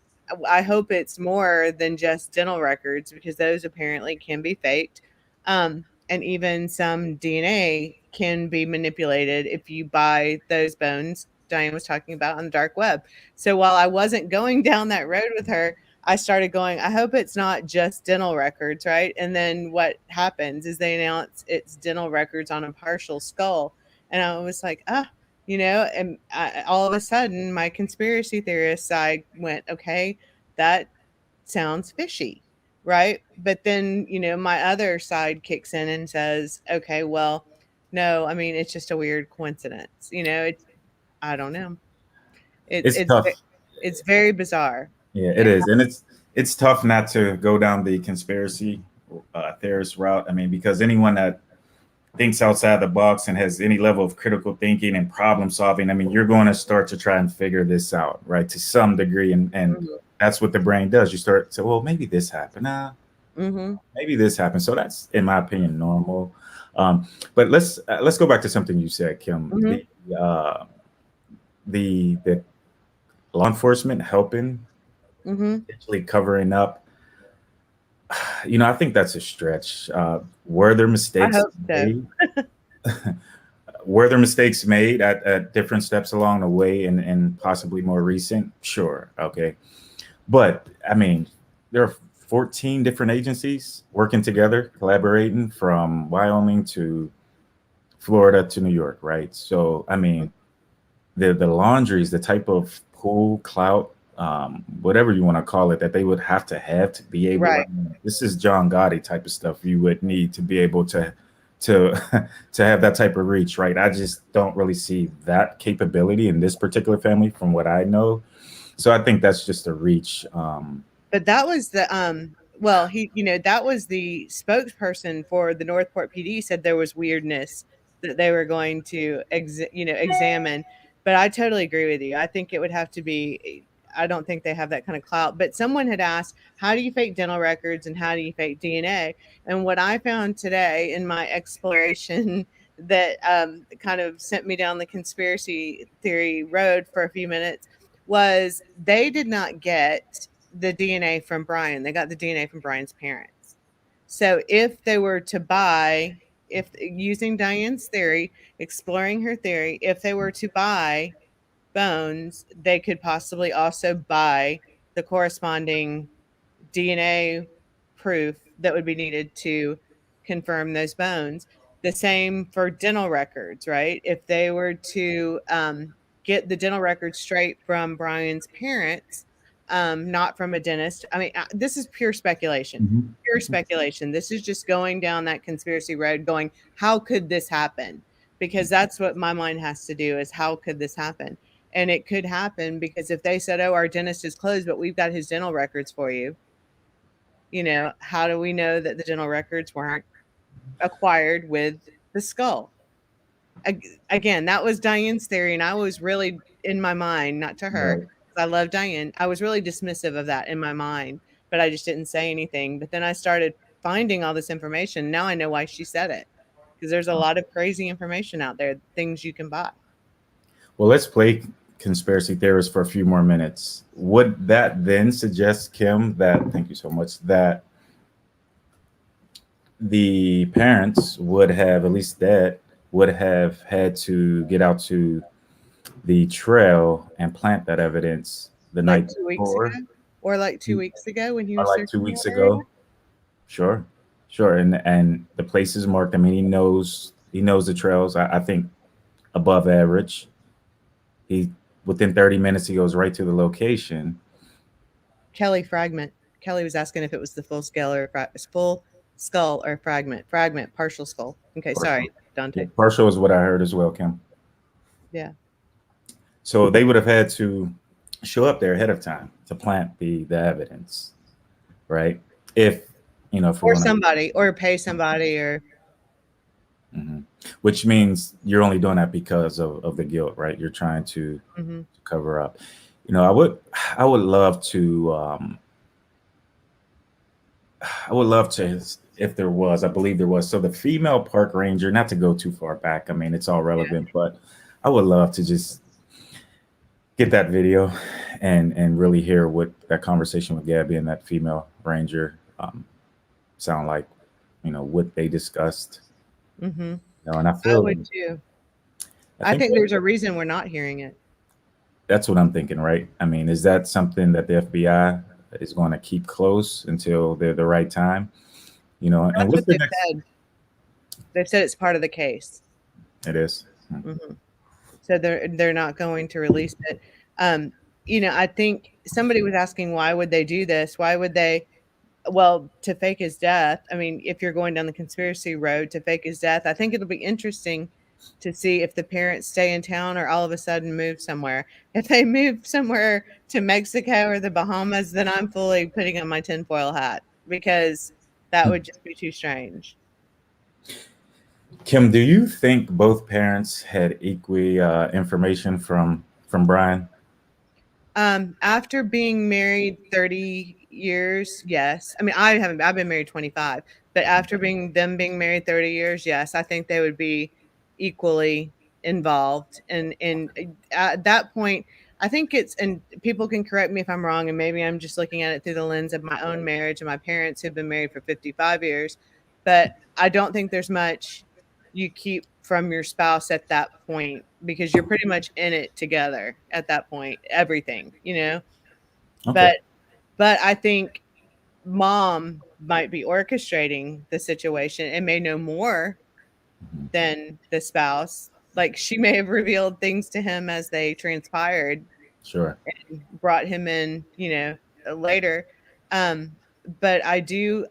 I hope it's more than just dental records, because those apparently can be faked. And even some DNA can be manipulated if you buy those bones Diane was talking about on the dark web. So while I wasn't going down that road with her, I started going, I hope it's not just dental records, right? And then what happens is they announce it's dental records on a partial skull. And I was like, and all of a sudden my conspiracy theorist side went, okay, that sounds fishy, right? But then, my other side kicks in and says, okay, well, no, I mean, it's just a weird coincidence. I don't know. It's It's tough. it's very bizarre. Yeah, it is, and it's tough not to go down the conspiracy theorist route. I mean, because anyone that thinks outside the box and has any level of critical thinking and problem solving, I mean, you're going to start to try and figure this out, right, to some degree, and that's what the brain does. You start to say, well, maybe this happened. Maybe this happened. So that's, in my opinion, normal. But let's go back to something you said, Kim. The law enforcement helping, actually covering up. I think that's a stretch. Were there mistakes made? Were there mistakes made at different steps along the way and possibly more recent? Sure. Okay. But I mean, there are 14 different agencies working together, collaborating from Wyoming to Florida to New York, right? So, I mean, the laundries, the type of pull, clout, whatever you want to call it, that they would have to be able this is John Gotti type of stuff you would need to be able to have that type of reach, right? I just don't really see that capability in this particular family from what I know. So I think that's just a reach. But that was the that was the spokesperson for the Northport PD said there was weirdness that they were going to examine. But I totally agree with you. I think it would have to be, I don't think they have that kind of clout. But someone had asked, how do you fake dental records and how do you fake DNA? And what I found today in my exploration that kind of sent me down the conspiracy theory road for a few minutes was they did not get the DNA from Brian. They got the DNA from Brian's parents. So if they were to buy, if using Diane's theory, exploring her theory, if they were to buy bones, they could possibly also buy the corresponding DNA proof that would be needed to confirm those bones. The same for dental records, right? If they were to get the dental records straight from Brian's parents, not from a dentist. I mean, this is pure speculation. Pure speculation. This is just going down that conspiracy road going, how could this happen? Because that's what my mind has to do is how could this happen? And it could happen because if they said, oh, our dentist is closed, but we've got his dental records for you, how do we know that the dental records weren't acquired with the skull? Again, that was Diane's theory. And I was really in my mind, not to her, because I love Diane. I was really dismissive of that in my mind, but I just didn't say anything. But then I started finding all this information. Now I know why she said it, because there's a lot of crazy information out there, things you can buy. Well, let's play conspiracy theorists for a few more minutes. Would that then suggest, Kim, that, thank you so much, that the parents would have, at least that, would have had to get out to the trail and plant that evidence the night 2 weeks before? ago? Or like 2 weeks ago when he was like 2 weeks ago? Sure. And the place is marked. I mean, he knows the trails, I think above average. Within 30 minutes, he goes right to the location. Kelly fragment. Kelly was asking if it was the full scale or full skull or fragment. Fragment, partial skull. Okay, Partial. sorry, Dante. Yeah, partial is what I heard as well, Kim. Yeah. So they would have had to show up there ahead of time to plant the evidence, right? If or somebody, or pay somebody, or. Which means you're only doing that because of the guilt, right? You're trying to cover up. I would love to. I would love to, if there was. I believe there was. So the female park ranger, not to go too far back. I mean, it's all relevant, but I would love to just get that video and really hear what that conversation with Gabby and that female ranger sound like. What they discussed. Mm-hmm. And I feel I would too. I think there's a reason we're not hearing it. That's what I'm thinking, right? I mean, is that something that the FBI is going to keep close until the right time? And That's what's what the they've next? said. They've said it's part of the case. It is. Mhm. So they're not going to release it. Um, I think somebody was asking why would they do this? Why would they? Well, to fake his death. I mean, if you're going down the conspiracy road to fake his death, I think it'll be interesting to see if the parents stay in town or all of a sudden move somewhere. If they move somewhere to Mexico or the Bahamas, then I'm fully putting on my tinfoil hat because that would just be too strange. Kim, do you think both parents had equal information from Brian? After being married 30 years, yes. I mean, I've been married 25, but after being married 30 years, yes, I think they would be equally involved. And at that point, I think and people can correct me if I'm wrong, and maybe I'm just looking at it through the lens of my own marriage and my parents who've been married for 55 years, but I don't think there's much you keep from your spouse at that point because you're pretty much in it together at that point, everything. Okay. But I think mom might be orchestrating the situation and may know more Mhm. than the spouse. Like she may have revealed things to him as they transpired, Sure. brought him in, later. Um, but I do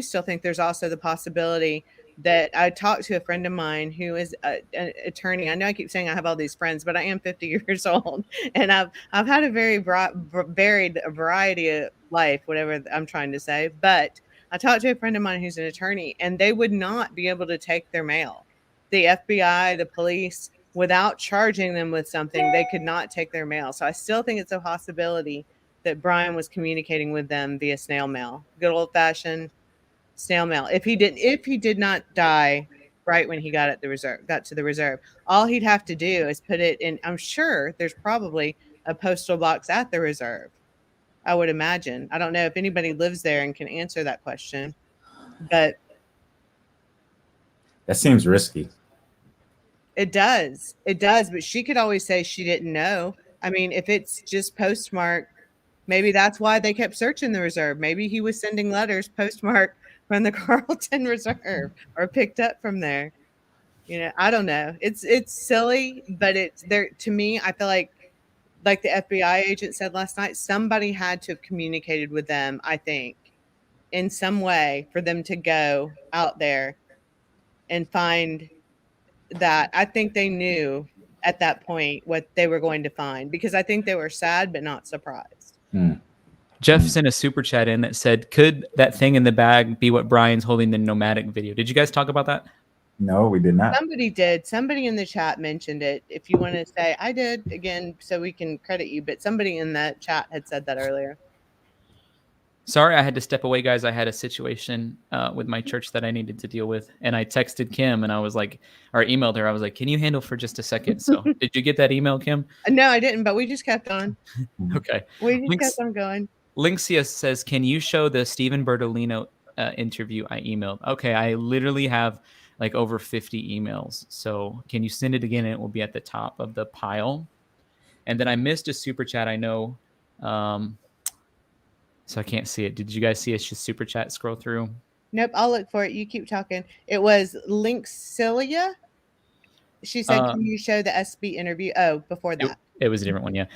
still think there's also the possibility that I talked to a friend of mine who is an attorney. I know I keep saying I have all these friends, but I am 50 years old, and I've had a very varied variety of life, whatever I'm trying to say. But I talked to a friend of mine who's an attorney, and they would not be able to take their mail. The FBI, the police, without charging them with something, they could not take their mail. So I still think it's a possibility that Brian was communicating with them via snail mail, good old fashioned snail mail. If he did not die right when he got to the reserve, all he'd have to do is put it in. I'm sure there's probably a postal box at the reserve. I would imagine. I don't know if anybody lives there and can answer that question, but That seems risky. it does. It does. But she could always say she didn't know. I mean, if it's just postmarked, maybe that's why they kept searching the reserve. Maybe he was sending letters postmarked from the Carlton Reserve or picked up from there. I don't know. It's silly, but it's there to me. I feel like the FBI agent said last night, somebody had to have communicated with them, I think, in some way for them to go out there and find that. I think they knew at that point what they were going to find because I think they were sad but not surprised. Mm. Jeff sent a super chat in that said, "Could that thing in the bag be what Brian's holding the nomadic video?" Did you guys talk about that? No, we did not. Somebody did. Somebody in the chat mentioned it. If you want to say, I did again, so we can credit you. But somebody in that chat had said that earlier. Sorry, I had to step away, guys. I had a situation with my church that I needed to deal with, and I texted Kim, and I was like, or emailed her. I was like, "Can you handle for just a second?" So, did you get that email, Kim? No, I didn't. But we just kept on. Okay. We just kept on going. Linksea says, "Can you show the Stephen Bertolino interview I emailed?" Okay, I literally have like over 50 emails. So can you send it again? And it will be at the top of the pile. And then I missed a super chat. I know. So I can't see it. Did you guys see us just super chat scroll through? Nope. I'll look for it. You keep talking. It was Linksea. She said, "Can you show the SB interview?" Oh, before that. It was a different one, yeah.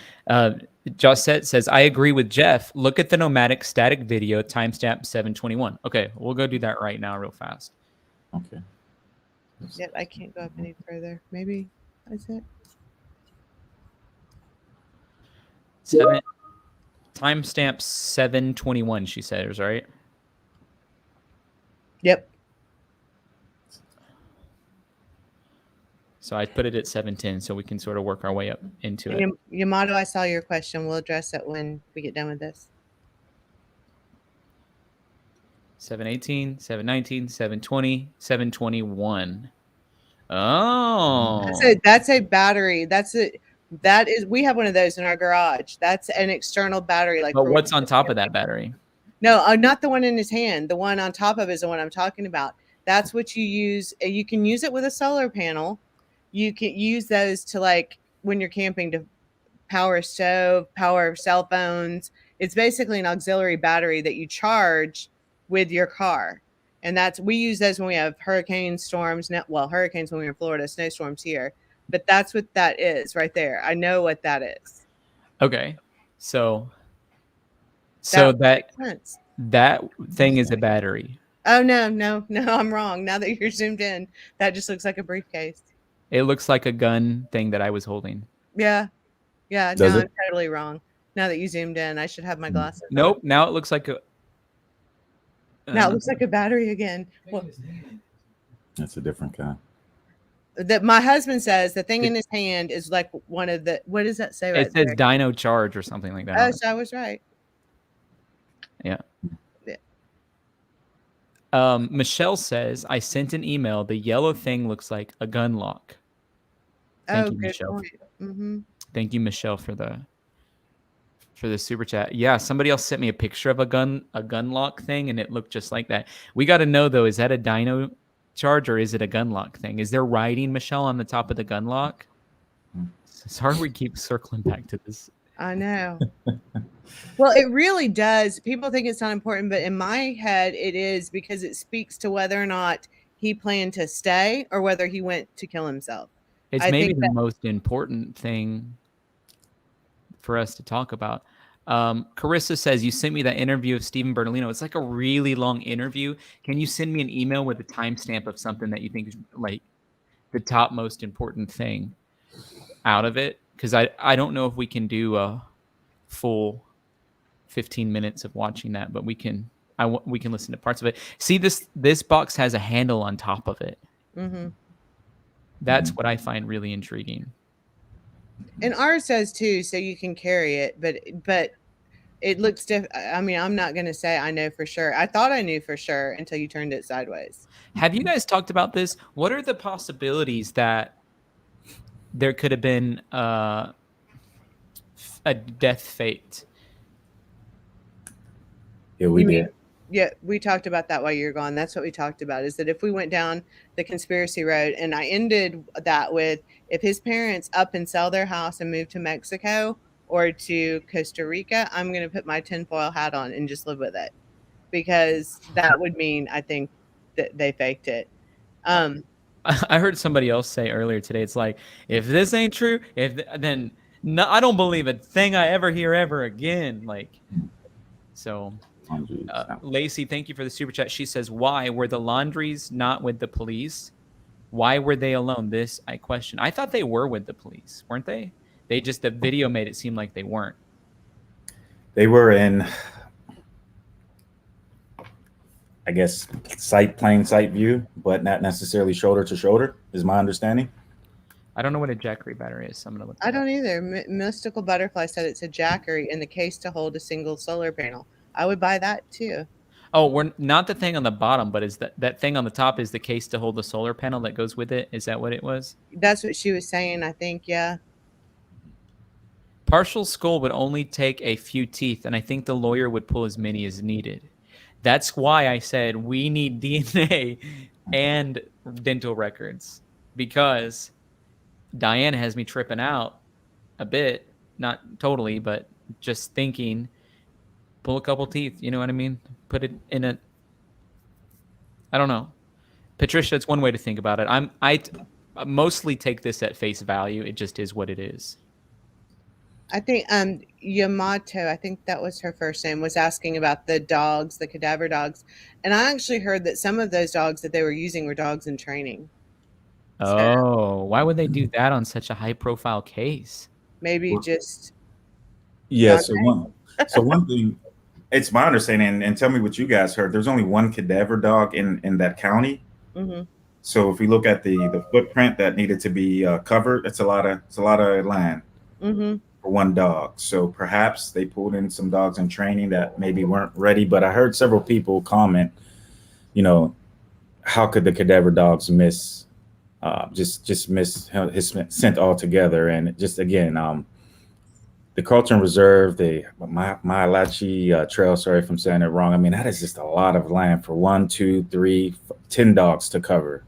Josette says, "I agree with Jeff. Look at the nomadic static video, timestamp 721. Okay, we'll go do that right now real fast. Okay. Yep, I can't go up any further. Maybe that's it. Timestamp 721, she says, right? Yep. So I put it at 710 so we can sort of work our way up into it. Yamato, I saw your question. We'll address it when we get done with this. 718, 719, 720, 721. Oh. That's a battery. We have one of those in our garage. That's an external battery. But what's on top of that battery? No, not the one in his hand. The one on top of it is the one I'm talking about. That's what you use. You can use it with a solar panel. You can use those to, like, when you're camping, to power stove, power cell phones. It's basically an auxiliary battery that you charge with your car. And we use those when we have hurricane storms. Hurricanes when we're in Florida, snowstorms here. But that's what that is right there. I know what that is. Okay. So That that makes sense. that thing is a battery. Oh, no, I'm wrong. Now that you're zoomed in, that just looks like a briefcase. It looks like a gun thing that I was holding. Yeah. Yeah. Does No, it? I'm totally wrong. Now that you zoomed in, I should have my glasses on. Nope. Now it looks like a. Now it looks like a battery again. Well, That's a different kind. that my husband says the thing in his hand is like one of the. What does that say right It says there? Dino Charge or something like that. Oh, so I was right. Yeah. Yeah. Michelle says, I sent an email. The yellow thing looks like a gun lock. Thank you, Good Michelle. point. Mm-hmm. Thank you, Michelle, for the super chat. Yeah, somebody else sent me a picture of a gun lock thing, and it looked just like that. We got to know though, is that a Dino Charge or is it a gun lock thing? Is there writing, Michelle, on the top of the gun lock? Sorry, we keep circling back to this. I know. Well, it really does. People think it's not important, but in my head, it is, because it speaks to whether or not he planned to stay or whether he went to kill himself. It's I maybe think the that- most important thing for us to talk about. Carissa says, you sent me that interview of Stephen Bertolino. It's like a really long interview. Can you send me an email with a timestamp of something that you think is like the top most important thing out of it? Because I don't know if we can do a full 15 minutes of watching that, but we can listen to parts of it. See, this box has a handle on top of it. Mhm. That's what I find really intriguing. And ours does too, so you can carry it, but it looks different. I mean, I'm not going to say I know for sure. I thought I knew for sure until you turned it sideways. Have you guys talked about this? What are the possibilities that there could have been a death fate? Yeah, we did. Yeah, we talked about that while you're gone. That's what we talked about, is that if we went down the conspiracy road, and I ended that with, if his parents up and sell their house and move to Mexico or to Costa Rica, I'm going to put my tinfoil hat on and just live with it, because that would mean, I think, that they faked it. I heard somebody else say earlier today, it's like, if this ain't true, then no, I don't believe a thing I ever hear ever again. Like, so Lacey, thank you for the super chat. She says, why were the Laundries not with the police? Why were they alone? This I question. I thought they were with the police, weren't they? They just, the video made it seem like they weren't. They were in, I guess, plain sight view, but not necessarily shoulder to shoulder, is my understanding. I don't know what a Jackery battery is, so I'm gonna look. I don't either. Mystical Butterfly said it's a Jackery in the case to hold a single solar panel. I would buy that too. Oh, we're not the thing on the bottom, but is that thing on the top is the case to hold the solar panel that goes with it? Is that what it was? That's what she was saying, I think, yeah. Partial skull would only take a few teeth, and I think the lawyer would pull as many as needed. That's why I said we need DNA and dental records, because Diane has me tripping out a bit, not totally, but just thinking, pull a couple teeth, you know what I mean? Put it in a, I don't know. Patricia, it's one way to think about it. I mostly take this at face value. It just is what it is. I think Yamato, I think that was her first name, was asking about the dogs, the cadaver dogs. And I actually heard that some of those dogs that they were using were dogs in training. Oh, why would they do that on such a high profile case? Maybe just. Yeah. So one thing, it's my understanding, and tell me what you guys heard. There's only one cadaver dog in that county. Mm-hmm. So if we look at the footprint that needed to be covered, it's a lot of land. Mm-hmm. For one dog. So perhaps they pulled in some dogs in training that maybe weren't ready. But I heard several people comment, how could the cadaver dogs miss miss his scent altogether? And just again, the Carlton Reserve, the Mahalachi Trail, sorry if I'm saying it wrong. I mean, that is just a lot of land for 1, 2, 3, 10 dogs to cover.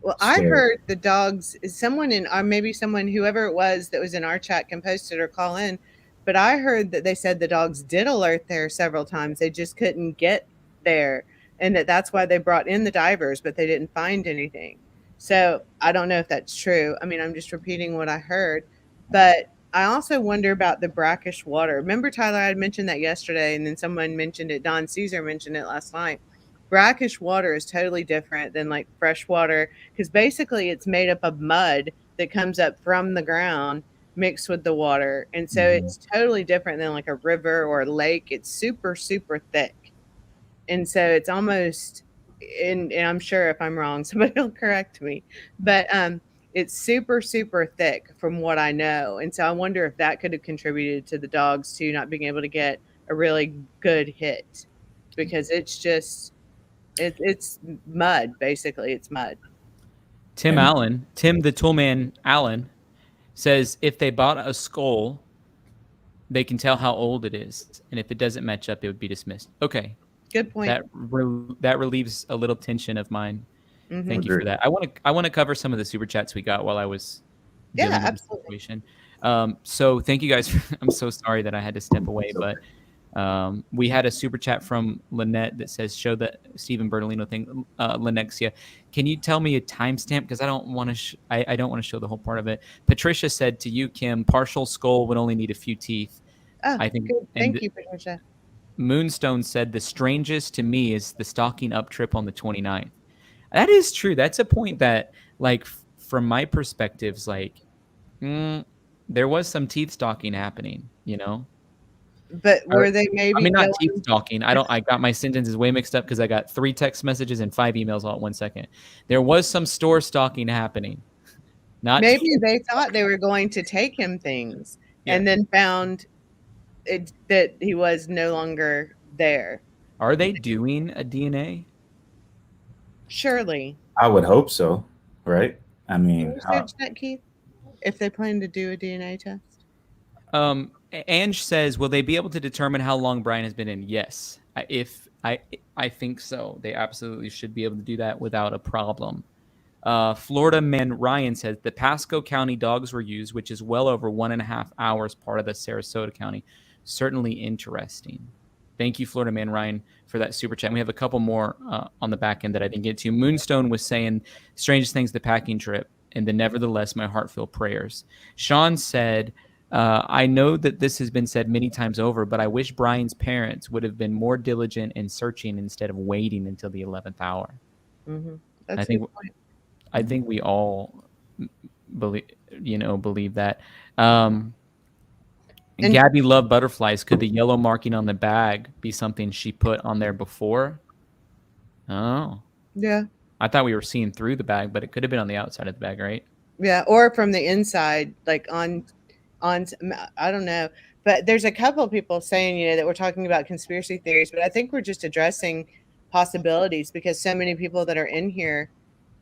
Well, I scared. heard the dogs, someone in, or maybe someone, whoever it was that was in our chat can post it or call in. But I heard that they said the dogs did alert there several times. They just couldn't get there. And that's why they brought in the divers, but they didn't find anything. So I don't know if that's true. I mean, I'm just repeating what I heard. But I also wonder about the brackish water. Remember, Tyler, I had mentioned that yesterday, and then someone mentioned it. Don Caesar mentioned it last night. Brackish water is totally different than like fresh water because basically it's made up of mud that comes up from the ground mixed with the water. And so it's totally different than like a river or a lake. It's super, super thick. And so it's almost, and I'm sure if I'm wrong, somebody will correct me, but it's super, super thick from what I know. And so I wonder if that could have contributed to the dogs to not being able to get a really good hit because it's just, it's mud, basically. It's mud. Tim Allen, Tim the Toolman Allen, says if they bought a skull, they can tell how old it is, and if it doesn't match up, it would be dismissed. Okay, good point. That relieves a little tension of mine. Mm-hmm. Thank you for that. I want to cover some of the super chats we got while I was dealing with the situation. So thank you guys. I'm so sorry that I had to step away, but we had a super chat from Lynette that says, show the Stephen Bertolino thing. Lenexia, can you tell me a timestamp? Because I don't want to I don't want to show the whole part of it. Patricia said to you, Kim, partial skull would only need a few teeth. Oh, I think good. Thank you, Patricia. Moonstone said the strangest to me is the stocking up trip on the 29th. That is true. That's a point that, like, from my perspectives, like, there was some teeth stalking happening, you know? But were they maybe? I mean, not teeth stalking. I got my sentences way mixed up because I got 3 text messages and 5 emails all at 1 second. There was some store stalking happening. Not maybe they thought they were going to take him things and then found that he was no longer there. Are they doing a DNA? Surely. I would hope so, right? I mean, research that, Keith, if they plan to do a DNA test. Ange says, will they be able to determine how long Brian has been in? Yes. I think so. They absolutely should be able to do that without a problem. Florida man Ryan says the Pasco County dogs were used, which is well over 1.5 hours part of the Sarasota County. Certainly interesting. Thank you, Florida man Ryan, for that super chat. And we have a couple more on the back end that I didn't get to. Moonstone was saying, strangest things, the packing trip, and the nevertheless, my heartfelt prayers. Sean said, I know that this has been said many times over, but I wish Brian's parents would have been more diligent in searching instead of waiting until the 11th hour. Mm-hmm. That's a good point. I think we all believe that. And Gabby loved butterflies. Could the yellow marking on the bag be something she put on there before? Oh. Yeah. I thought we were seeing through the bag, but it could have been on the outside of the bag, right? Yeah, or from the inside, like on I don't know. But there's a couple of people saying, that we're talking about conspiracy theories, but I think we're just addressing possibilities because so many people that are in here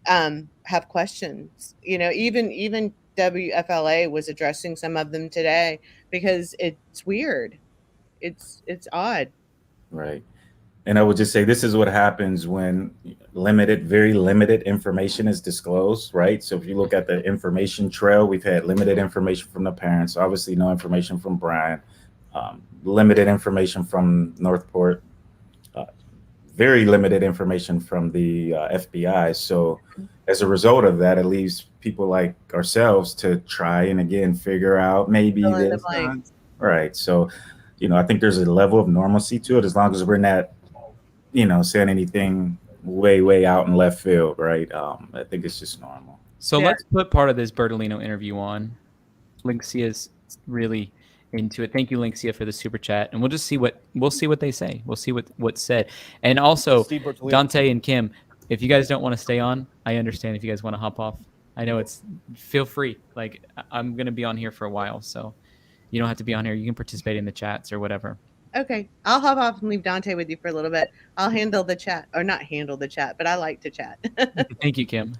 have questions. Even WFLA was addressing some of them today because it's weird. It's odd. Right. And I would just say this is what happens when very limited information is disclosed, right? So if you look at the information trail, we've had limited information from the parents, obviously no information from Brian, limited information from Northport, very limited information from the FBI. So as a result of that, it leaves people like ourselves to try and again figure out maybe this. Right. So, I think there's a level of normalcy to it as long as we're not, saying anything way out in left field, right? I think it's just normal. So let's put part of this Bertolino interview on. Lincia's really into it. Thank you, Lincia, for the super chat, and we'll see what they say. We'll see what's said. And also, Dante and Kim, if you guys don't want to stay on, I understand. If you guys want to hop off, I know feel free. Like, I'm gonna be on here for a while, so you don't have to be on here. You can participate in the chats or whatever. Okay, I'll hop off and leave Dante with you for a little bit. I'll handle the chat, or not handle the chat, but I like to chat. Thank you, Kim.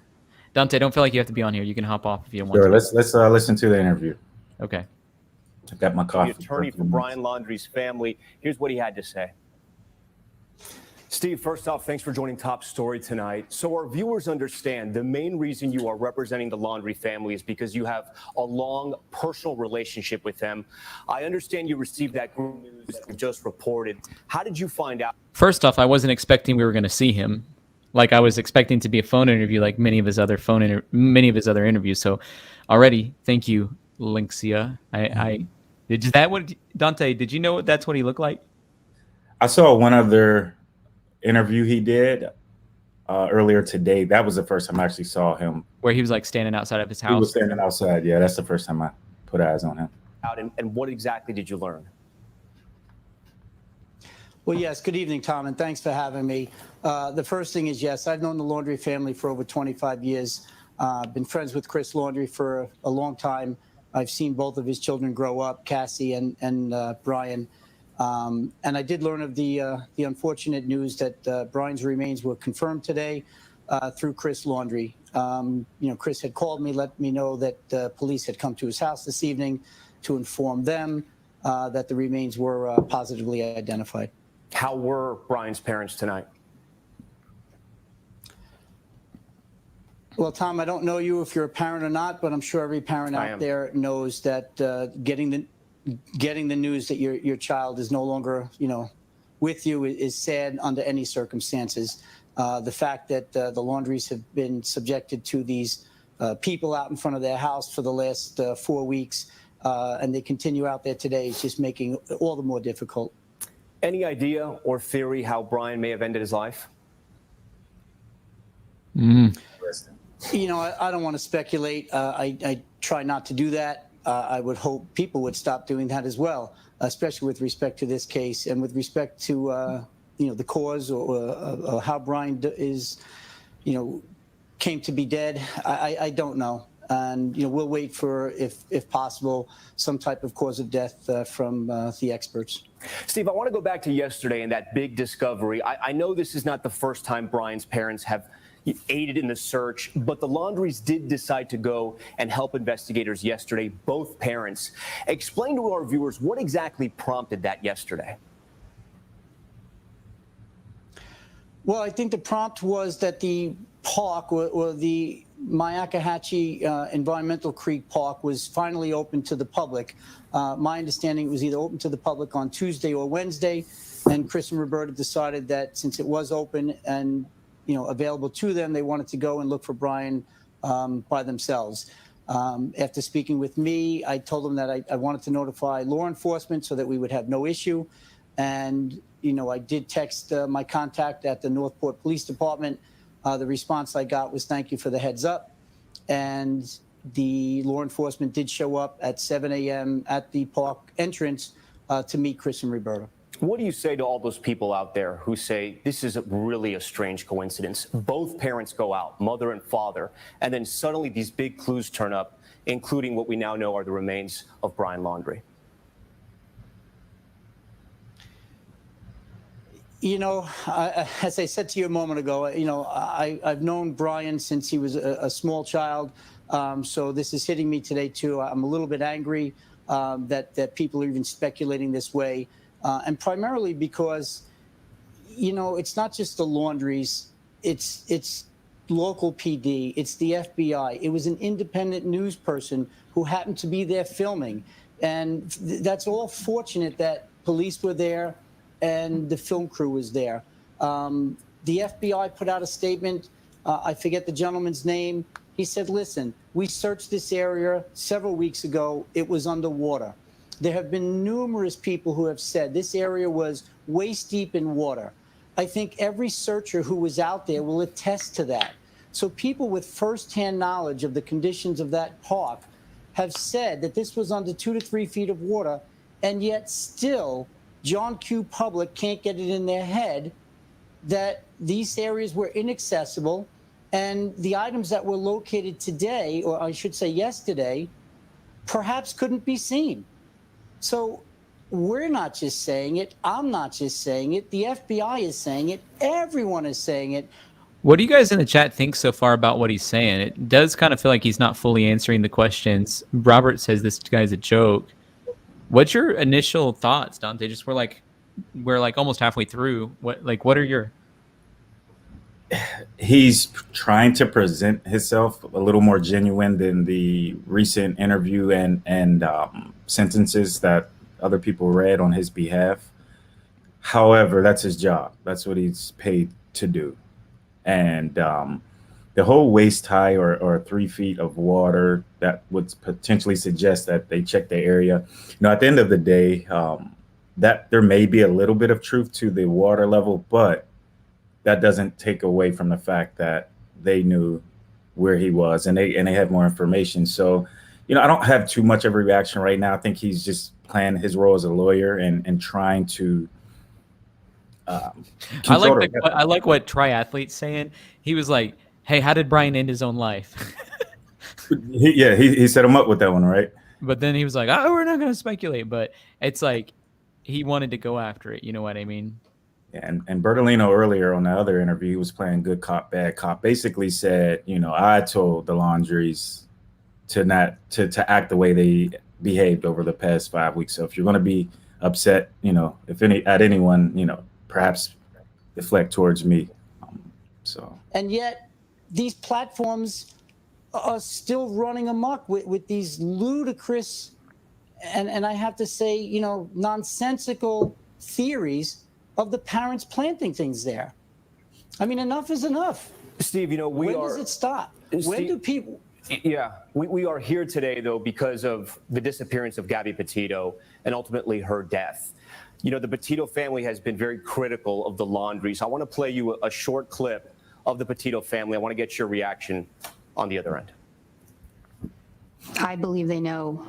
Dante, don't feel like you have to be on here. You can hop off if you don't want to. Sure, let's listen to the interview. Okay. I've got my coffee. The attorney for Brian Laundrie's family. Here's what he had to say. Steve, first off, thanks for joining Top Story tonight. So our viewers understand the main reason you are representing the Laundrie family is because you have a long personal relationship with them. I understand you received that news that we just reported. How did you find out? First off, I wasn't expecting we were going to see him. Like, I was expecting to be a phone interview, like many of his other interviews. So, already, thank you, Lynxia. Dante? Did you know that's what he looked like? I saw one other interview he did earlier today. That was the first time I actually saw him. Where he was like standing outside of his house. He was standing outside. Yeah, that's the first time I put eyes on him. And what exactly did you learn? Well, yes. Good evening, Tom, and thanks for having me. The first thing is, yes, I've known the Laundrie family for over 25 years. Been friends with Chris Laundrie for a long time. I've seen both of his children grow up, Cassie and Brian. And I did learn of the unfortunate news that Brian's remains were confirmed today through Chris Laundrie. Chris had called me, let me know that police had come to his house this evening to inform them that the remains were positively identified. How were Brian's parents tonight? Well, Tom, I don't know you if you're a parent or not, but I'm sure every parent out there knows that getting the news that your child is no longer, with you is sad under any circumstances. The fact that the Laundries have been subjected to these people out in front of their house for the last 4 weeks, and they continue out there today, is just making it all the more difficult. Any idea or theory how Brian may have ended his life? I don't want to speculate. I try not to do that. I would hope people would stop doing that as well, especially with respect to this case and with respect to the cause or how Brian came to be dead. I don't know, and we'll wait for, if possible, some type of cause of death from the experts. Steve, I want to go back to yesterday and that big discovery. I know this is not the first time Brian's parents have aided in the search, but the Laundries did decide to go and help investigators yesterday, both parents. Explain to our viewers what exactly prompted that yesterday. Well, I think the prompt was that the park or the Myakkahatchee Environmental Creek Park was finally open to the public. My understanding, it was either open to the public on Tuesday or Wednesday, and Chris and Roberta decided that since it was open and available to them, they wanted to go and look for Brian by themselves. After speaking with me, I told them that I wanted to notify law enforcement so that we would have no issue. And, I did text my contact at the Northport Police Department. The response I got was, thank you for the heads up. And the law enforcement did show up at 7 a.m. at the park entrance to meet Chris and Roberta. What do you say to all those people out there who say this is really a strange coincidence? Both parents go out, mother and father, and then suddenly these big clues turn up, including what we now know are the remains of Brian Laundrie. As I said to you a moment ago, I've known Brian since he was a small child. So this is hitting me today, too. I'm a little bit angry that people are even speculating this way. And primarily because, it's not just the Laundries, it's local PD, it's the FBI. It was an independent news person who happened to be there filming. And that's all fortunate that police were there and the film crew was there. The FBI put out a statement. I forget the gentleman's name. He said, listen, we searched this area several weeks ago. It was underwater. There have been numerous people who have said this area was waist deep in water. I think every searcher who was out there will attest to that. So people with firsthand knowledge of the conditions of that park have said that this was under 2 to 3 feet of water, and yet still John Q. Public can't get it in their head that these areas were inaccessible, and the items that were located today, or I should say yesterday, perhaps couldn't be seen. So we're not just saying it. I'm not just saying it. The FBI is saying it. Everyone is saying it. What do you guys in the chat think so far about what he's saying? It does kind of feel like he's not fully answering the questions. Robert says this guy's a joke. What's your initial thoughts, Dante? Just we're like almost halfway through. What are your he's trying to present himself a little more genuine than the recent interview and sentences that other people read on his behalf. However, that's his job. That's what he's paid to do. And the whole waist high or 3 feet of water that would potentially suggest that they check the area. At the end of the day, that there may be a little bit of truth to the water level, but that doesn't take away from the fact that they knew where he was and they have more information. So, I don't have too much of a reaction right now. I think he's just playing his role as a lawyer and trying to. I like what Triathlete's saying. He was like, "Hey, how did Brian end his own life?" he set him up with that one, right? But then he was like, "Oh, we're not going to speculate." But it's like he wanted to go after it. You know what I mean? And Bertolino earlier on the other interview, he was playing good cop, bad cop. Basically said, I told the Laundries to not to act the way they behaved over the past 5 weeks. So if you're going to be upset, if at anyone, perhaps deflect towards me. And yet, these platforms are still running amok with these ludicrous and I have to say, nonsensical theories of the parents planting things there. I mean, enough is enough. Steve, when does it stop? When do people? Yeah, we are here today, though, because of the disappearance of Gabby Petito and ultimately her death. The Petito family has been very critical of the Laundrie. So I want to play you a short clip of the Petito family. I want to get your reaction on the other end. I believe they know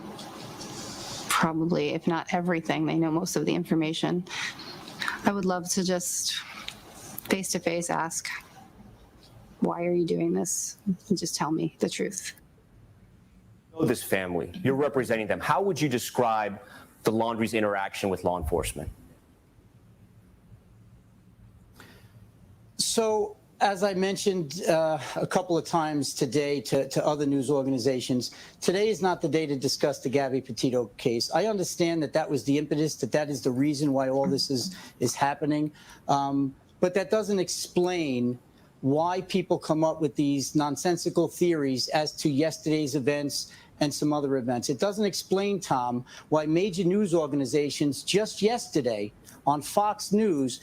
probably, if not everything, they know most of the information. I would love to just face-to-face ask, why are you doing this? And just tell me the truth. This family, you're representing them. How would you describe the Laundrie's interaction with law enforcement? So, as I mentioned a couple of times today to other news organizations, today is not the day to discuss the Gabby Petito case. I understand that was the impetus, that is the reason why all this is happening. But that doesn't explain why people come up with these nonsensical theories as to yesterday's events and some other events. It doesn't explain, Tom, why major news organizations just yesterday on Fox News,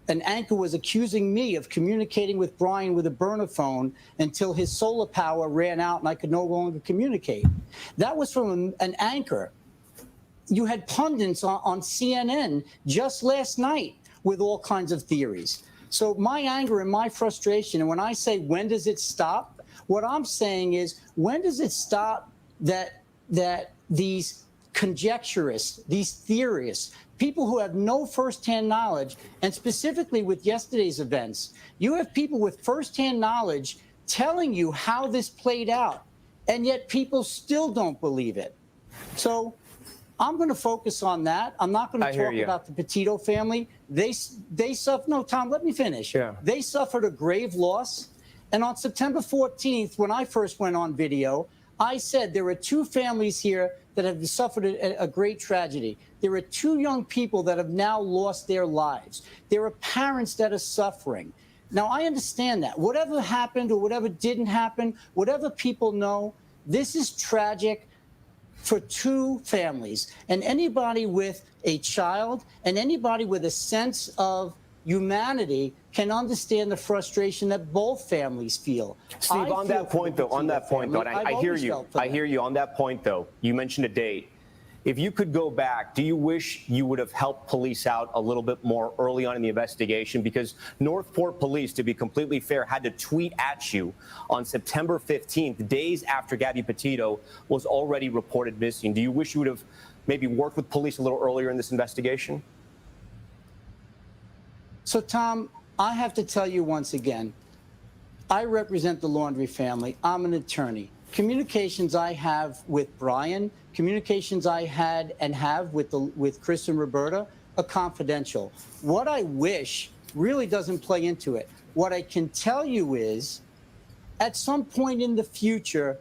an anchor was accusing me of communicating with Brian with a burner phone until his solar power ran out and I could no longer communicate. That was from an anchor. You had pundits on CNN just last night with all kinds of theories. So my anger and my frustration, and when I say when does it stop, what I'm saying is when does it stop that these conjecturists, these theorists, people who have no firsthand knowledge, and specifically with yesterday's events, you have people with firsthand knowledge telling you how this played out, and yet people still don't believe it. So I'm going to focus on that. I'm not going to talk about the Petito family. They suffered. No, Tom, let me finish. Yeah. They suffered a grave loss. And on September 14th, when I first went on video, I said there are two families here that have suffered a great tragedy. There are two young people that have now lost their lives. There are parents that are suffering. Now, I understand that. Whatever happened or whatever didn't happen, whatever people know, this is tragic for two families. And anybody with a child and anybody with a sense of humanity can understand the frustration that both families feel. Steve, on that point, though, and I hear you. I hear you on that point, though. You mentioned a date. If you could go back, do you wish you would have helped police out a little bit more early on in the investigation? Because Northport Police, to be completely fair, had to tweet at you on September 15th, days after Gabby Petito was already reported missing. Do you wish you would have maybe worked with police a little earlier in this investigation? So, Tom, I have to tell you once again, I represent the Laundrie family. I'm an attorney. Communications I have with Brian, communications I had and have with Chris and Roberta are confidential. What I wish really doesn't play into it. What I can tell you is, at some point in the future,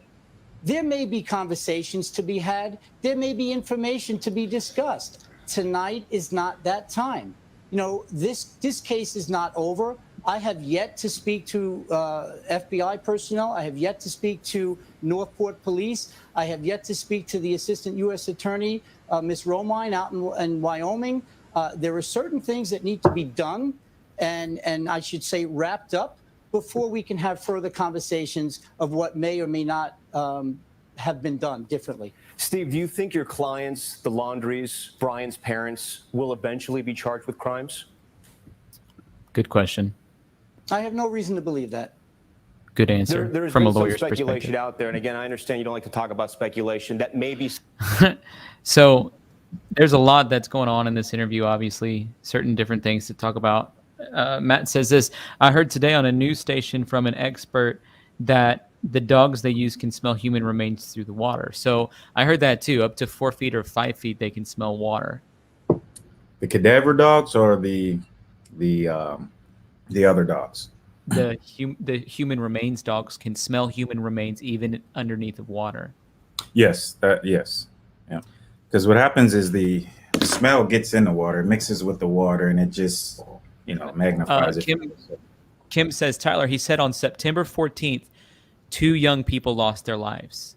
there may be conversations to be had. There may be information to be discussed. Tonight is not that time. You know, this case is not over, I have yet to speak to FBI personnel. I have yet to speak to Northport Police. I have yet to speak to the Assistant U.S. Attorney, Ms. Romine, out in Wyoming. There are certain things that need to be done, and I should say wrapped up, before we can have further conversations of what may or may not have been done differently. Steve, do you think your clients, the Laundries, Brian's parents, will eventually be charged with crimes? Good question. I have no reason to believe that. Good answer There's from a been some lawyer's speculation perspective. out there, and again, I understand you don't like to talk about speculation. That may be. So there's a lot that's going on in this interview, obviously, certain different things to talk about. Matt says this: I heard today on a news station from an expert that the dogs they use can smell human remains through the water. So I heard that too. Up to 4 feet or 5 feet, they can smell water. The cadaver dogs or the other dogs? The human remains dogs can smell human remains even underneath of water. Yes, yes, yeah. Because what happens is the smell gets in the water, mixes with the water, and it just magnifies it. Kim says, Tyler, he said on September 14th, 2 young people lost their lives.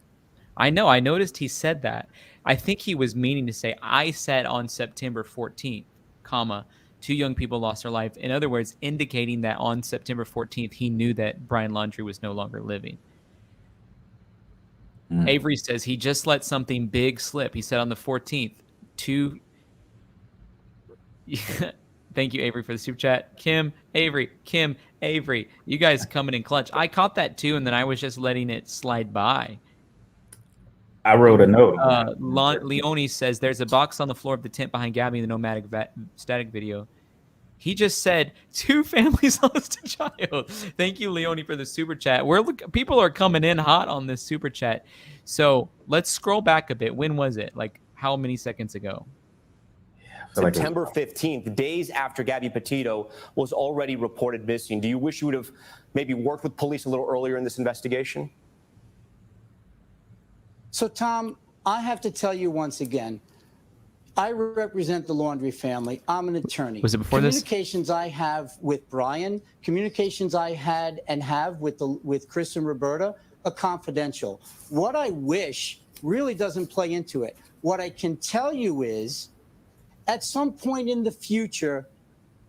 I know. I noticed he said that. I think he was meaning to say, I said on September 14th, comma, 2 young people lost their life. In other words, indicating that on September 14th, he knew that Brian Laundrie was no longer living. Avery says he just let something big slip. He said on the 14th, 2. Thank you, Avery, for the super chat. Kim, Avery, you guys coming in clutch. I caught that too, and then I was just letting it slide by. I wrote a note. Leone says there's a box on the floor of the tent behind Gabby in the Nomadic Static video. He just said 2 families lost a child. Thank you, Leone, for the super chat. People are coming in hot on this super chat. So let's scroll back a bit. When was it? Like how many seconds ago? September 15th, days after Gabby Petito was already reported missing. Do you wish you would have maybe worked with police a little earlier in this investigation? So, Tom, I have to tell you once again, I represent the Laundrie family. I'm an attorney. Was it before this? Communications I have with Brian, communications I had and have with Chris and Roberta are confidential. What I wish really doesn't play into it. What I can tell you is, at some point in the future,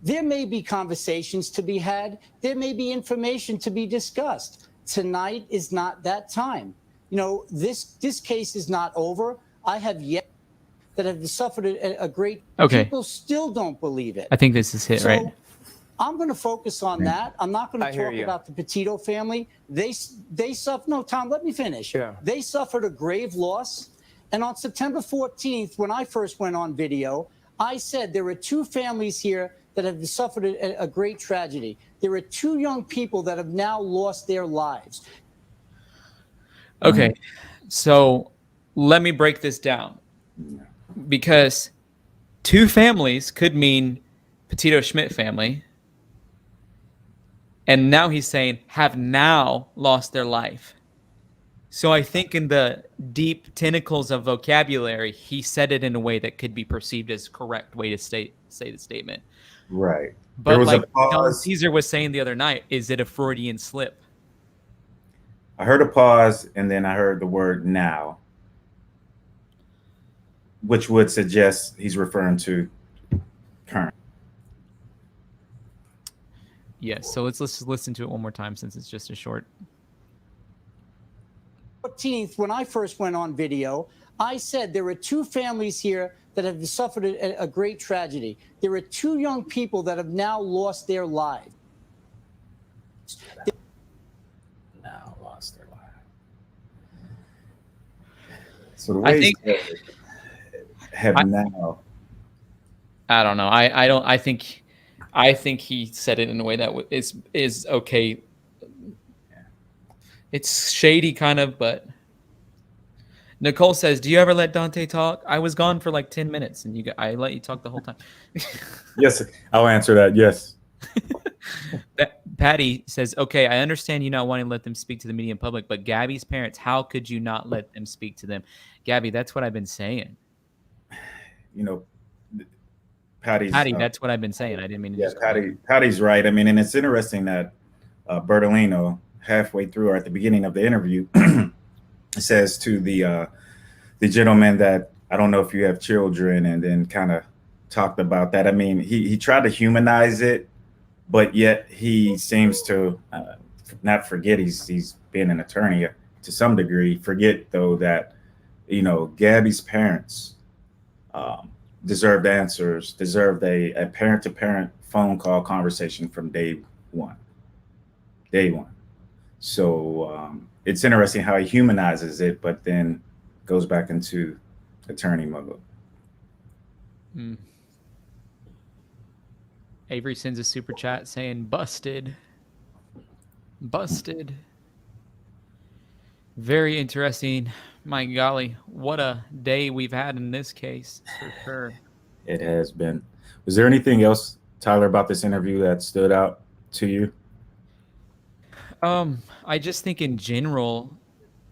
there may be conversations to be had. There may be information to be discussed. Tonight is not that time. This case is not over. I have yet that have suffered a great. Okay. People still don't believe it. I think this is it, right? I'm going to focus on that. I'm not going to talk about the Petito family. They suffered. No, Tom, let me finish. Yeah. They suffered a grave loss. And on September 14th, when I first went on video, I said there are 2 families here that have suffered a great tragedy. There are 2 young people that have now lost their lives. Okay, so let me break this down, because 2 families could mean Petito Schmidt family, and now he's saying have now lost their life. So I think in the deep tentacles of vocabulary, he said it in a way that could be perceived as correct way to say the statement. Right. But there was like a pause. Don Caesar was saying the other night, is it a Freudian slip? I heard a pause, and then I heard the word now, which would suggest he's referring to current. Yes, so let's just listen to it one more time since it's just a short. 14th, when I first went on video, I said there are 2 families here that have suffered a great tragedy. There are 2 young people that have now lost their lives. Now lost their lives. So the I way think now. I don't know. I think he said it in a way that is okay. It's shady kind of, but Nicole says, "Do you ever let Dante talk?" I was gone for like 10 minutes, and I let you talk the whole time. Yes, I'll answer that. Yes. Patty says, "Okay, I understand you not wanting to let them speak to the media in public, but Gabby's parents, how could you not let them speak to them?" Gabby, that's what I've been saying. Patty's. Patty, that's what I've been saying. I didn't mean to just call you. Patty's right. I mean, and it's interesting that Bertolino, halfway through or at the beginning of the interview, says to the gentleman that I don't know if you have children, and then kind of talked about that. I mean, he tried to humanize it, but yet he seems to not forget he's been an attorney to some degree. Forget though that Gabby's parents deserved answers, deserved a parent-to-parent phone call conversation from day one. So it's interesting how he humanizes it, but then goes back into attorney mode. Avery sends a super chat saying busted. Very interesting. My golly, what a day we've had in this case, for sure. It has been. Was there anything else, Tyler, about this interview that stood out to you? I just think in general,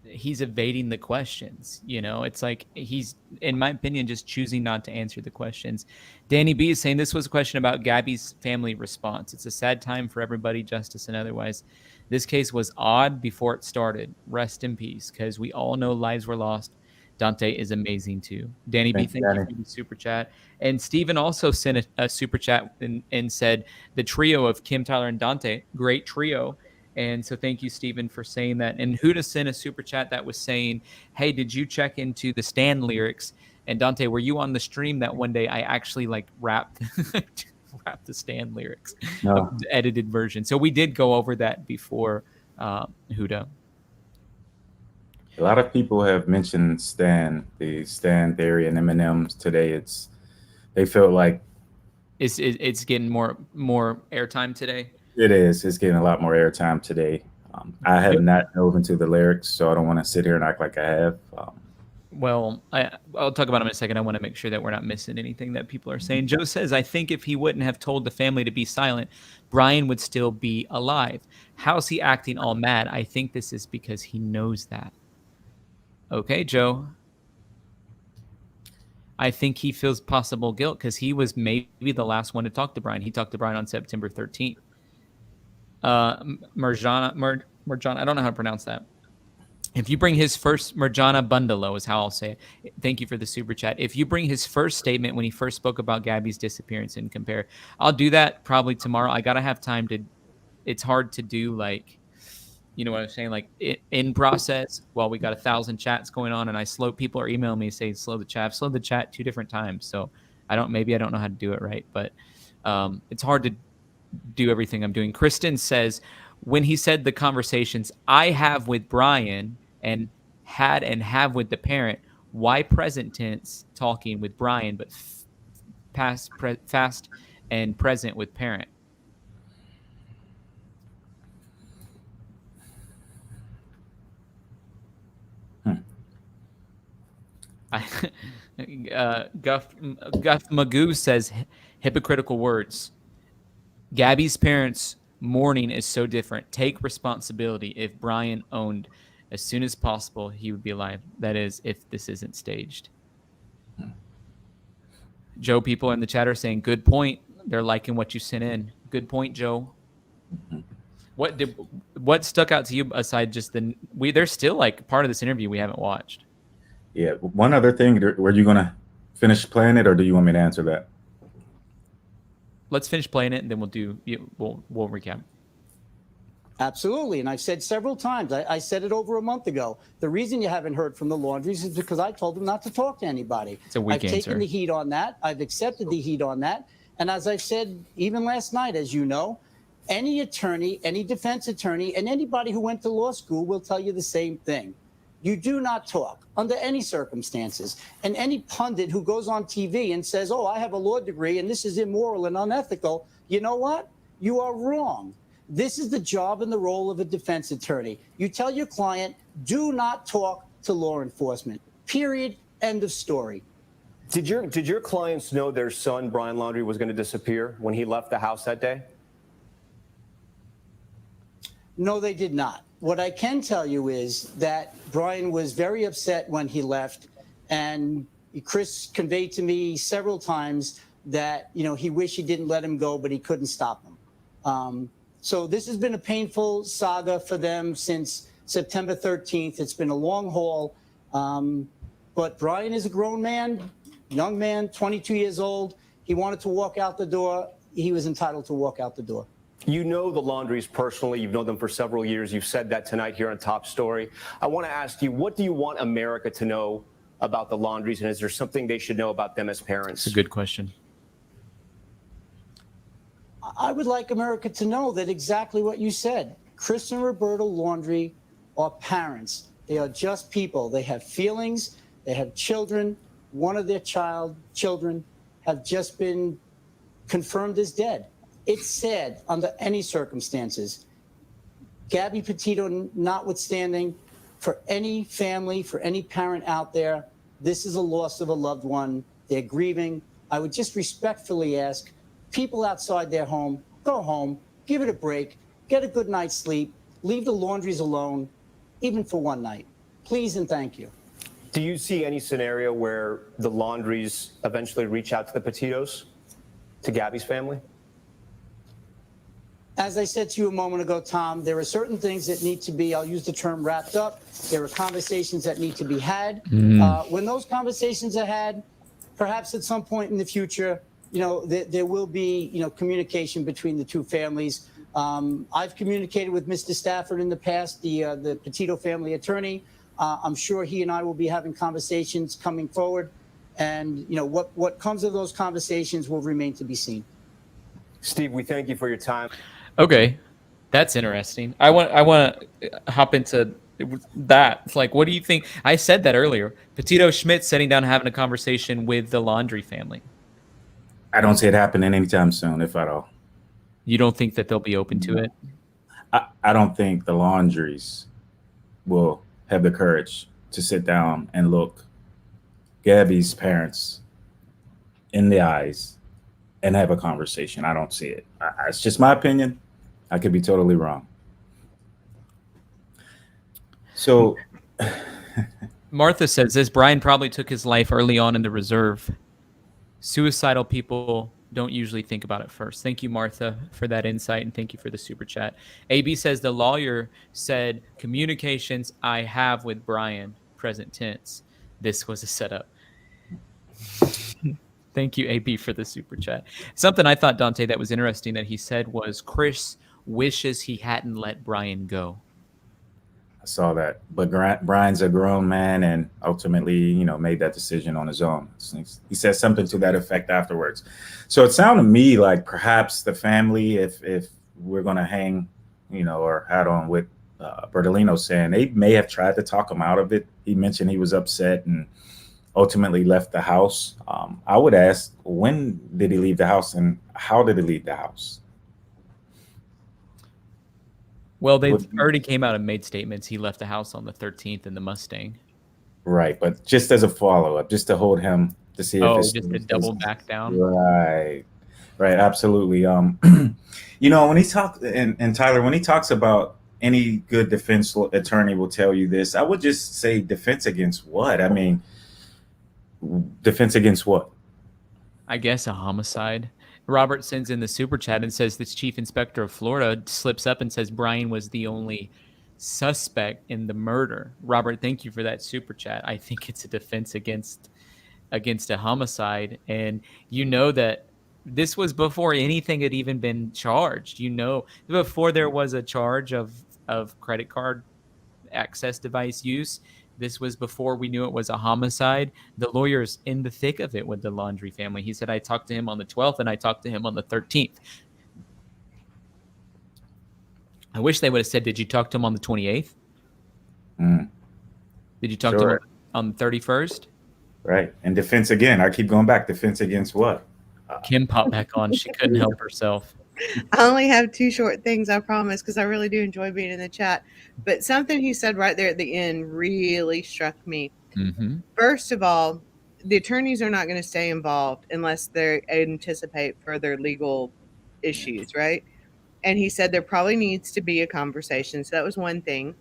he's evading the questions. It's like he's, in my opinion, just choosing not to answer the questions. Danny B is saying this was a question about Gabby's family response. It's a sad time for everybody, justice and otherwise. This case was odd before it started. Rest in peace, because we all know lives were lost. Dante is amazing too. Danny B, thank you for the super chat. And Steven also sent a super chat and said the trio of Kim, Tyler, and Dante, great trio. And so thank you, Steven, for saying that. And Huda sent a super chat that was saying, hey, did you check into the Stan lyrics? And Dante, were you on the stream that one day I actually rapped the Stan lyrics, No. the edited version? So we did go over that before, Huda. A lot of people have mentioned the Stan theory and M&M's today. They felt like it's getting more airtime today. It is. It's getting a lot more airtime today. I have not dove into the lyrics, so I don't want to sit here and act like I have. Well, I'll talk about them in a second. I want to make sure that we're not missing anything that people are saying. Joe says, I think if he wouldn't have told the family to be silent, Brian would still be alive. How's he acting all mad? I think this is because he knows that. Okay, Joe. I think he feels possible guilt because he was maybe the last one to talk to Brian. He talked to Brian on September 13th. Merjana, I don't know how to pronounce that. If you bring his first, Merjana Bundalo is how I'll say it. Thank you for the super chat. If you bring his first statement when he first spoke about Gabby's disappearance and compare, I'll do that probably tomorrow. I got to have time to, it's hard to do you know what I'm saying? In process, while we got 1,000 chats going on and people are emailing me saying slow the chat. I've slowed the chat 2 different times. So maybe I don't know how to do it right, but it's hard to do everything I'm doing. Kristen says, when he said the conversations I have with Brian and have with the parent, why present tense talking with Brian, but past and present with parent? Guff Magoo says hypocritical words. Gabby's parents' mourning is so different. Take responsibility. If Brian owned as soon as possible, he would be alive. That is, if this isn't staged. Joe, people in the chat are saying, good point. They're liking what you sent in. Good point, Joe. What stuck out to you aside just there's still part of this interview we haven't watched. Yeah. One other thing, were you going to finish playing it or do you want me to answer that? Let's finish playing it and then we'll recap. Absolutely. And I've said several times, I said it over a month ago. The reason you haven't heard from the Laundries is because I told them not to talk to anybody. It's a weak answer. I've taken the heat on that. I've accepted the heat on that. And as I've said, even last night, as you know, any attorney, any defense attorney, and anybody who went to law school will tell you the same thing. You do not talk under any circumstances. And any pundit who goes on TV and says, oh, I have a law degree and this is immoral and unethical, you know what? You are wrong. This is the job and the role of a defense attorney. You tell your client, do not talk to law enforcement. Period. End of story. Did your clients know their son, Brian Laundrie, was going to disappear when he left the house that day? No, they did not. What I can tell you is that Brian was very upset when he left, and Chris conveyed to me several times that, he wished he didn't let him go, but he couldn't stop him. So this has been a painful saga for them since September 13th. It's been a long haul. But Brian is a grown man, young man, 22 years old. He wanted to walk out the door. He was entitled to walk out the door. You know the Laundries personally. You've known them for several years. You've said that tonight here on Top Story. I want to ask you, what do you want America to know about the Laundries, and is there something they should know about them as parents? It's a good question. I would like America to know that exactly what you said. Chris and Roberta Laundrie are parents. They are just people. They have feelings. They have children. One of their children have just been confirmed as dead. It's sad under any circumstances. Gabby Petito notwithstanding, for any family, for any parent out there, this is a loss of a loved one. They're grieving. I would just respectfully ask people outside their home, go home, give it a break, get a good night's sleep, leave the Laundries alone, even for one night. Please and thank you. Do you see any scenario where the Laundries eventually reach out to the Petitos, to Gabby's family? As I said to you a moment ago, Tom, there are certain things that need to be, I'll use the term wrapped up. There are conversations that need to be had. When those conversations are had, perhaps at some point in the future, there will be, communication between the two families. I've communicated with Mr. Stafford in the past, the Petito family attorney. I'm sure he and I will be having conversations coming forward. And, what comes of those conversations will remain to be seen. Steve, we thank you for your time. Okay, that's interesting. I want to hop into that. It's like, what do you think? I said that earlier. Petito Schmidt sitting down and having a conversation with the Laundrie family. I don't see it happening anytime soon, if at all. You don't think that they'll be open to it? I don't think the Laundries will have the courage to sit down and look Gabby's parents in the eyes and have a conversation. I don't see it. It's just my opinion. I could be totally wrong. So Martha says this: Brian probably took his life early on in the reserve. Suicidal people don't usually think about it first. Thank you, Martha, for that insight, and thank you for the super chat. AB says the lawyer said communications I have with Brian, present tense. This was a setup. Thank you, AB, for the super chat. Something I thought, Dante, that was interesting that he said was Chris wishes he hadn't let Brian go. I saw that. But Brian's a grown man and ultimately, made that decision on his own. He said something to that effect afterwards. So it sounded to me like perhaps the family, if we're going to hang, or hat on with Bertolino saying, they may have tried to talk him out of it. He mentioned he was upset and ultimately left the house. I would ask, when did he leave the house and how did he leave the house? Well, they already came out and made statements. He left the house on the 13th in the Mustang. Right, but just as a follow-up, just to hold him to see if it's just to double back down. Right, absolutely. When he talks, and Tyler, when he talks about any good defense attorney will tell you this, I would just say defense against what? I mean, defense against what? I guess a homicide. Robert sends in the super chat and says this chief inspector of Florida slips up and says Brian was the only suspect in the murder. Robert, thank you for that super chat. I think it's a defense against a homicide. And that this was before anything had even been charged. Before there was a charge of credit card access device use. This was before we knew it was a homicide. The lawyer's in the thick of it with the Laundrie family. He said, I talked to him on the 12th and I talked to him on the 13th. I wish they would have said, did you talk to him on the 28th? Did you talk to him on the 31st? Right. And defense again. I keep going back. Defense against what? Kim popped back on. She couldn't help herself. I only have two short things, I promise, because I really do enjoy being in the chat. But something he said right there at the end really struck me. Mm-hmm. First of all, the attorneys are not going to stay involved unless they anticipate further legal issues, right? And he said there probably needs to be a conversation. So that was one thing.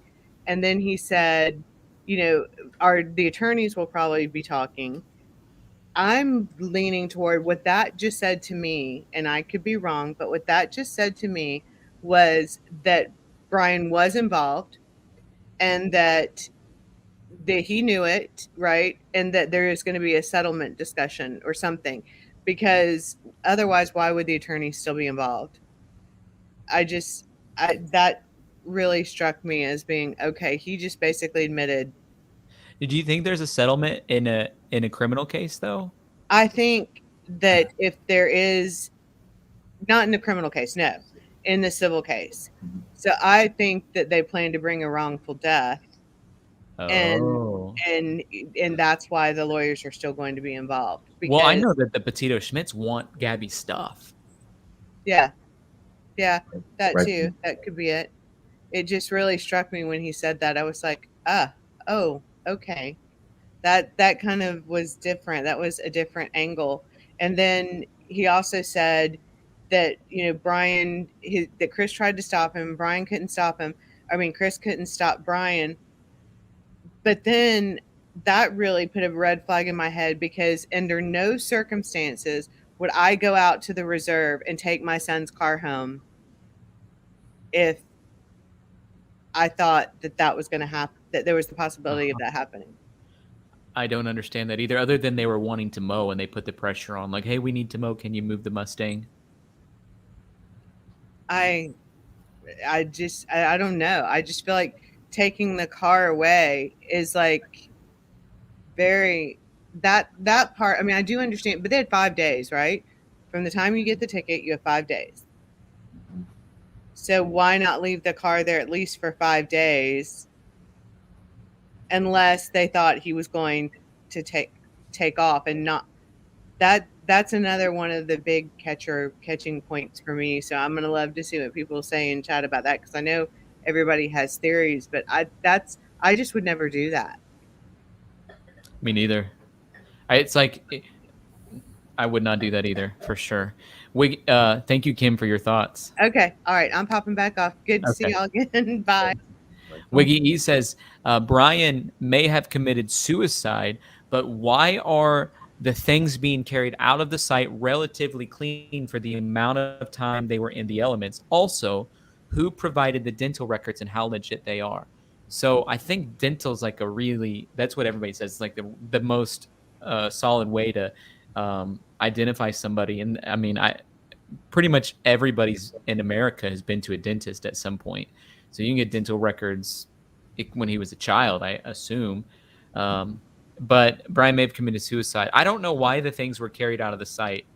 And then he said, the attorneys will probably be talking. I'm leaning toward what that just said to me, and I could be wrong, but what that just said to me was that Brian was involved and that he knew it, right? And that there is going to be a settlement discussion or something, because otherwise, why would the attorney still be involved? That really struck me as being okay. He just basically admitted. Did you think there's a settlement in a criminal case though? I think that if there is, not in the criminal case, no, in the civil case. So I think that they plan to bring a wrongful death, and Oh. and that's why the lawyers are still going to be involved. Well, I Because know that the Petito Schmidts want Gabby's stuff. yeah, that Right. too. That could be it. It just really struck me when he said that. I was like, oh, okay. That kind of was different. That was a different angle. And then he also said that, Brian, that Chris tried to stop him. Brian couldn't stop him. I mean, Chris couldn't stop Brian. But then that really put a red flag in my head, because under no circumstances would I go out to the reserve and take my son's car home if I thought that was going to happen, that there was the possibility of that happening. I don't understand that either, other than they were wanting to mow and they put the pressure on, like, hey, we need to mow. Can you move the Mustang? I don't know. I just feel like taking the car away is like very, that part. I mean, I do understand, but they had 5 days, right? From the time you get the ticket, you have 5 days. So why not leave the car there at least for 5 days, unless they thought he was going to take off and not that's another one of the big catching points for me. So I'm gonna love to see what people say in chat about that, because I know everybody has theories, but I just would never do that. Me neither. It's like I would not do that either, for sure. Thank you, Kim, for your thoughts. Okay, all right, I'm popping back off. Good to see y'all again. Bye. Wiggy E says Brian may have committed suicide, but why are the things being carried out of the site relatively clean for the amount of time they were in the elements? Also, who provided the dental records and how legit they are? So I think dental's like that's what everybody says. It's like the most solid way to identify somebody. And I mean, pretty much everybody's in America has been to a dentist at some point. So you can get dental records when he was a child, I assume. But Brian may have committed suicide. I don't know why the things were carried out of the site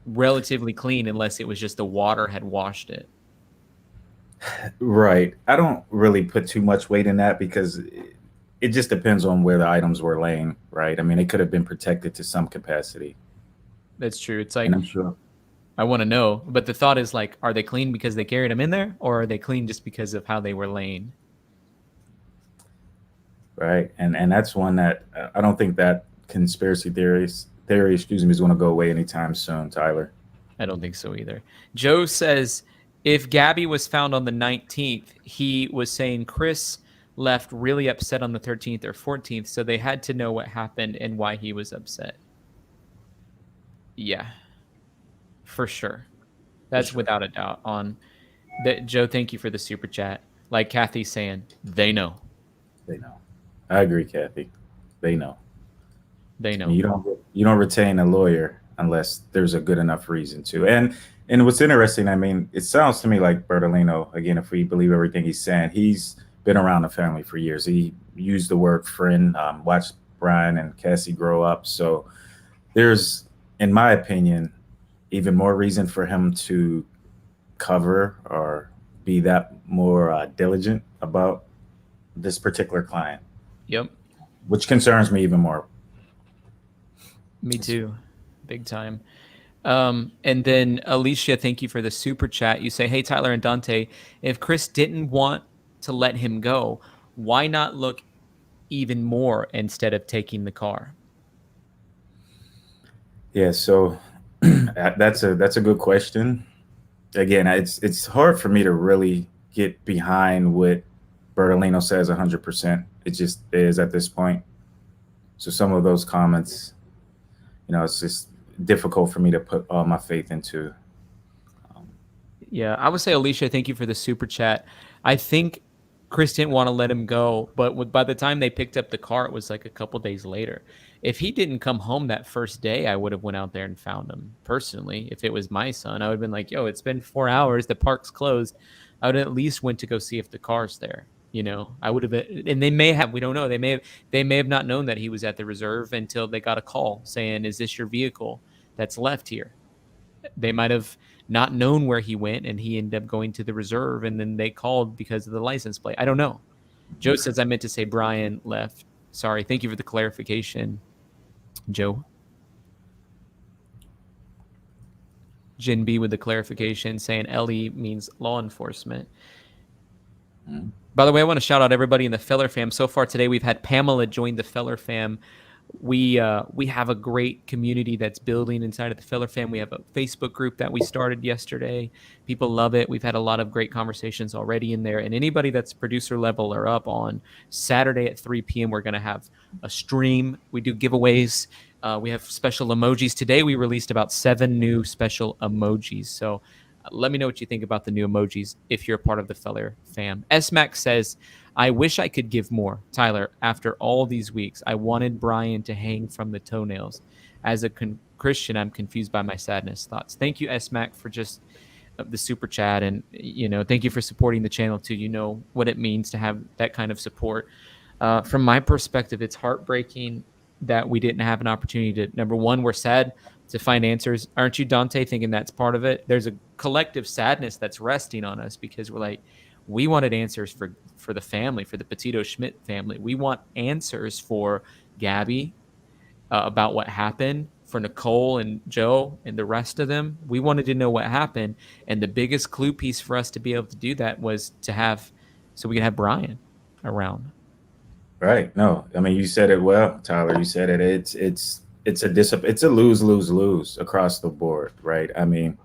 relatively clean, unless it was just the water had washed it. Right. I don't really put too much weight in that, because it just depends on where the items were laying, right? I mean, it could have been protected to some capacity. That's true. It's like, And I'm sure. I want to know, but the thought is like, are they clean because they carried them in there, or are they clean just because of how they were laying? Right. And that's one that I don't think that conspiracy theory, is going to go away anytime soon, Tyler. I don't think so either. Joe says, if Gabby was found on the 19th, he was saying Chris left really upset on the 13th or 14th, so they had to know what happened and why he was upset. Yeah, for sure. That's without a doubt on that. Joe, thank you for the super chat. Like Kathy's saying, they know. They know. I agree, Kathy. They know. They know. You don't retain a lawyer unless there's a good enough reason to. And what's interesting, I mean, it sounds to me like Bertolino, again, if we believe everything he's saying, he's been around the family for years. He used the word friend, watched Brian and Cassie grow up. So there's, in my opinion, even more reason for him to cover or be that more diligent about this particular client. Yep. Which concerns me even more. Me too. Big time. And then Alicia, thank you for the super chat. You say, hey, Tyler and Dante, if Chris didn't want to let him go, why not look even more instead of taking the car? Yeah, so that's a good question. Again, it's hard for me to really get behind what Bertolino says 100%. It just is at this point. So some of those comments it's just difficult for me to put all my faith into. Yeah, I would say, Alicia, thank you for the super chat. I think Chris didn't want to let him go, but by the time they picked up the car, it was like a couple days later. If he didn't come home that first day, I would have went out there and found him personally. If it was my son, I would have been like, yo, it's been 4 hours. The park's closed. I would have at least went to go see if the car's there. I would have been, and they may have, we don't know. They may have not known that he was at the reserve until they got a call saying, is this your vehicle that's left here? They might have not known where he went, and he ended up going to the reserve, and then they called because of the license plate. I don't know. Joe says, I meant to say Brian left. Sorry. Thank you for the clarification, Joe. Jin B with the clarification saying LE means law enforcement. By the way, I want to shout out everybody in the Feller fam. So far today, we've had Pamela join the Feller fam. We have a great community that's building inside of the Feller fam. We have a Facebook group that we started yesterday. People love it. We've had a lot of great conversations already in there. And anybody that's producer level or up, on Saturday at 3 p.m., we're going to have a stream. We do giveaways. We have special emojis. Today we released about 7 new special emojis. So let me know what you think about the new emojis if you're a part of the Feller fam. S-Mac says, I wish I could give more. Tyler, after all these weeks, I wanted Brian to hang from the toenails. As a Christian, I'm confused by my sadness. Thoughts? Thank you, S-Mac, for just the super chat. And, thank you for supporting the channel too. You know what it means to have that kind of support. From my perspective, it's heartbreaking that we didn't have an opportunity to, number one, we're sad to find answers. Aren't you, Dante, thinking that's part of it? There's a collective sadness that's resting on us because we're like, we wanted answers for the family, for the Petito Schmidt family. We want answers for Gabby about what happened, for Nicole and Joe and the rest of them. We wanted to know what happened. And the biggest clue piece for us to be able to do that was so we could have Brian around. Right. No, I mean, you said it well, Tyler. You said it. It's a lose across the board, right? I mean,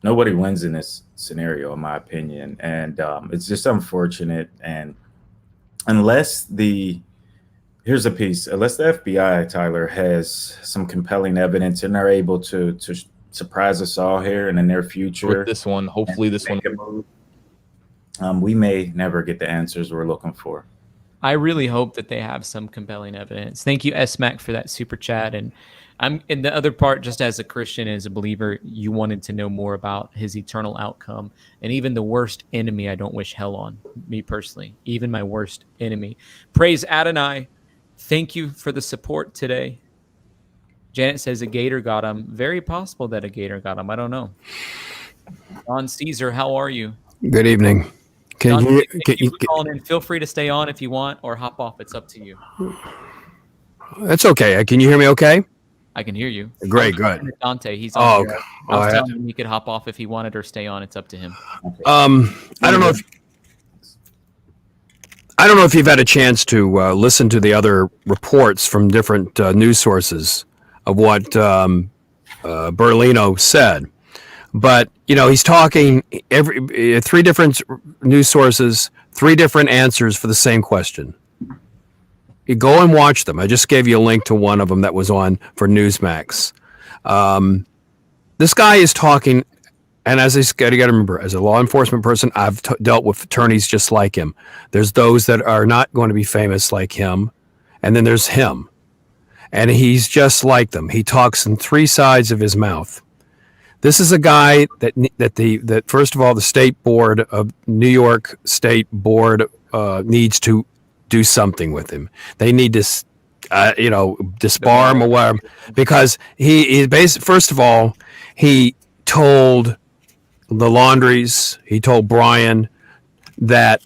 nobody wins in this scenario, in my opinion, and it's just unfortunate. And unless here's a piece, unless the FBI, Tyler, has some compelling evidence and they're able to surprise us all here in the near future, hopefully this one, we may never get the answers we're looking for. I really hope that they have some compelling evidence. Thank you, S-Mac, for that super chat. And I'm in the other part, just as a Christian, as a believer, you wanted to know more about his eternal outcome. And even the worst enemy, I don't wish hell on, me personally, even my worst enemy. Praise Adonai. Thank you for the support today. Janet says a gator got him. Very possible that a gator got him. I don't know. Don Caesar, how are you? Good evening. Don, thank you for calling in. Feel free to stay on if you want or hop off. It's up to you. That's okay. Can you hear me okay? I can hear you. Great, good. Dante, he's on. Oh, okay. I was telling him he could hop off if he wanted or stay on. It's up to him. I don't know if you've had a chance to listen to the other reports from different news sources of what Berlino said, but he's talking 3 different news sources, 3 different answers for the same question. You go and watch them. I just gave you a link to one of them that was on for Newsmax. This guy is talking, and as you got to remember, as a law enforcement person, I've dealt with attorneys just like him. There's those that are not going to be famous like him, and then there's him, and he's just like them. He talks in 3 sides of his mouth. This is a guy that first of all, the state board of New York State Board needs to do something with him. They need to, disbar him or whatever, because he basically, first of all, he told the Laundries, he told Brian that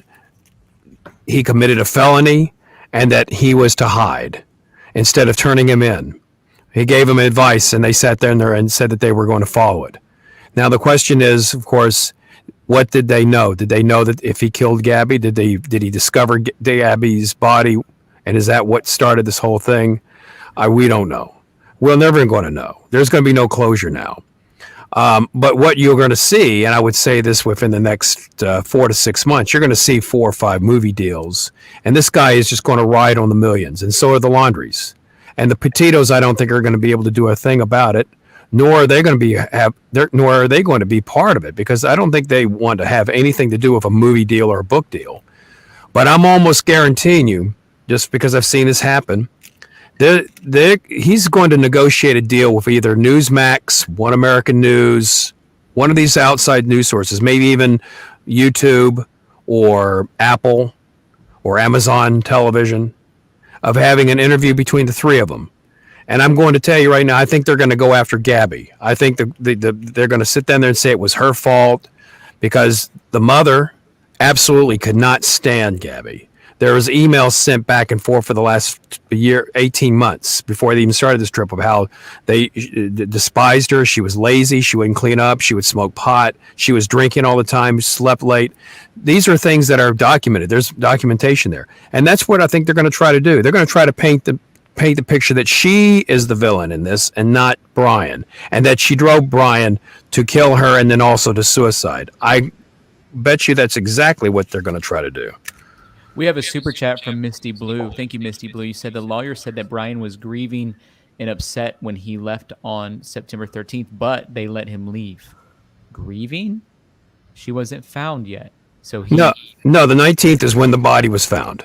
he committed a felony and that he was to hide instead of turning him in. He gave him advice, and they sat there and said that they were going to follow it. Now, the question is, of course, what did they know? Did they know that if he killed Gabby, did he discover Gabby's body? And is that what started this whole thing? We don't know. We're never going to know. There's going to be no closure now. But what you're going to see, and I would say this within the next 4 to 6 months, you're going to see 4 or 5 movie deals. And this guy is just going to ride on the millions. And so are the Laundries. And the Petitos, I don't think are going to be able to do a thing about it, nor are they going to be part of it, because I don't think they want to have anything to do with a movie deal or a book deal. But I'm almost guaranteeing you, just because I've seen this happen, he's going to negotiate a deal with either Newsmax, One American News, one of these outside news sources, maybe even YouTube or Apple or Amazon Television, of having an interview between the three of them. And I'm going to tell you right now, I think they're going to go after Gabby. I think they're going to sit down there and say it was her fault, because the mother absolutely could not stand Gabby. There was emails sent back and forth for the last 18 months before they even started this trip, of how they despised her. She was lazy. She wouldn't clean up. She would smoke pot. She was drinking all the time, slept late. These are things that are documented. There's documentation there. And that's what I think they're going to try to do. They're going to try to paint the picture that she is the villain in this and not Brian, and that she drove Brian to kill her and then also to suicide. I bet you that's exactly what they're going to try to do. We have a super chat from Misty Blue. Thank you, Misty Blue. You said the lawyer said that Brian was grieving and upset when he left on September 13th, but they let him leave. Grieving? She wasn't found yet. So No, the 19th is when the body was found.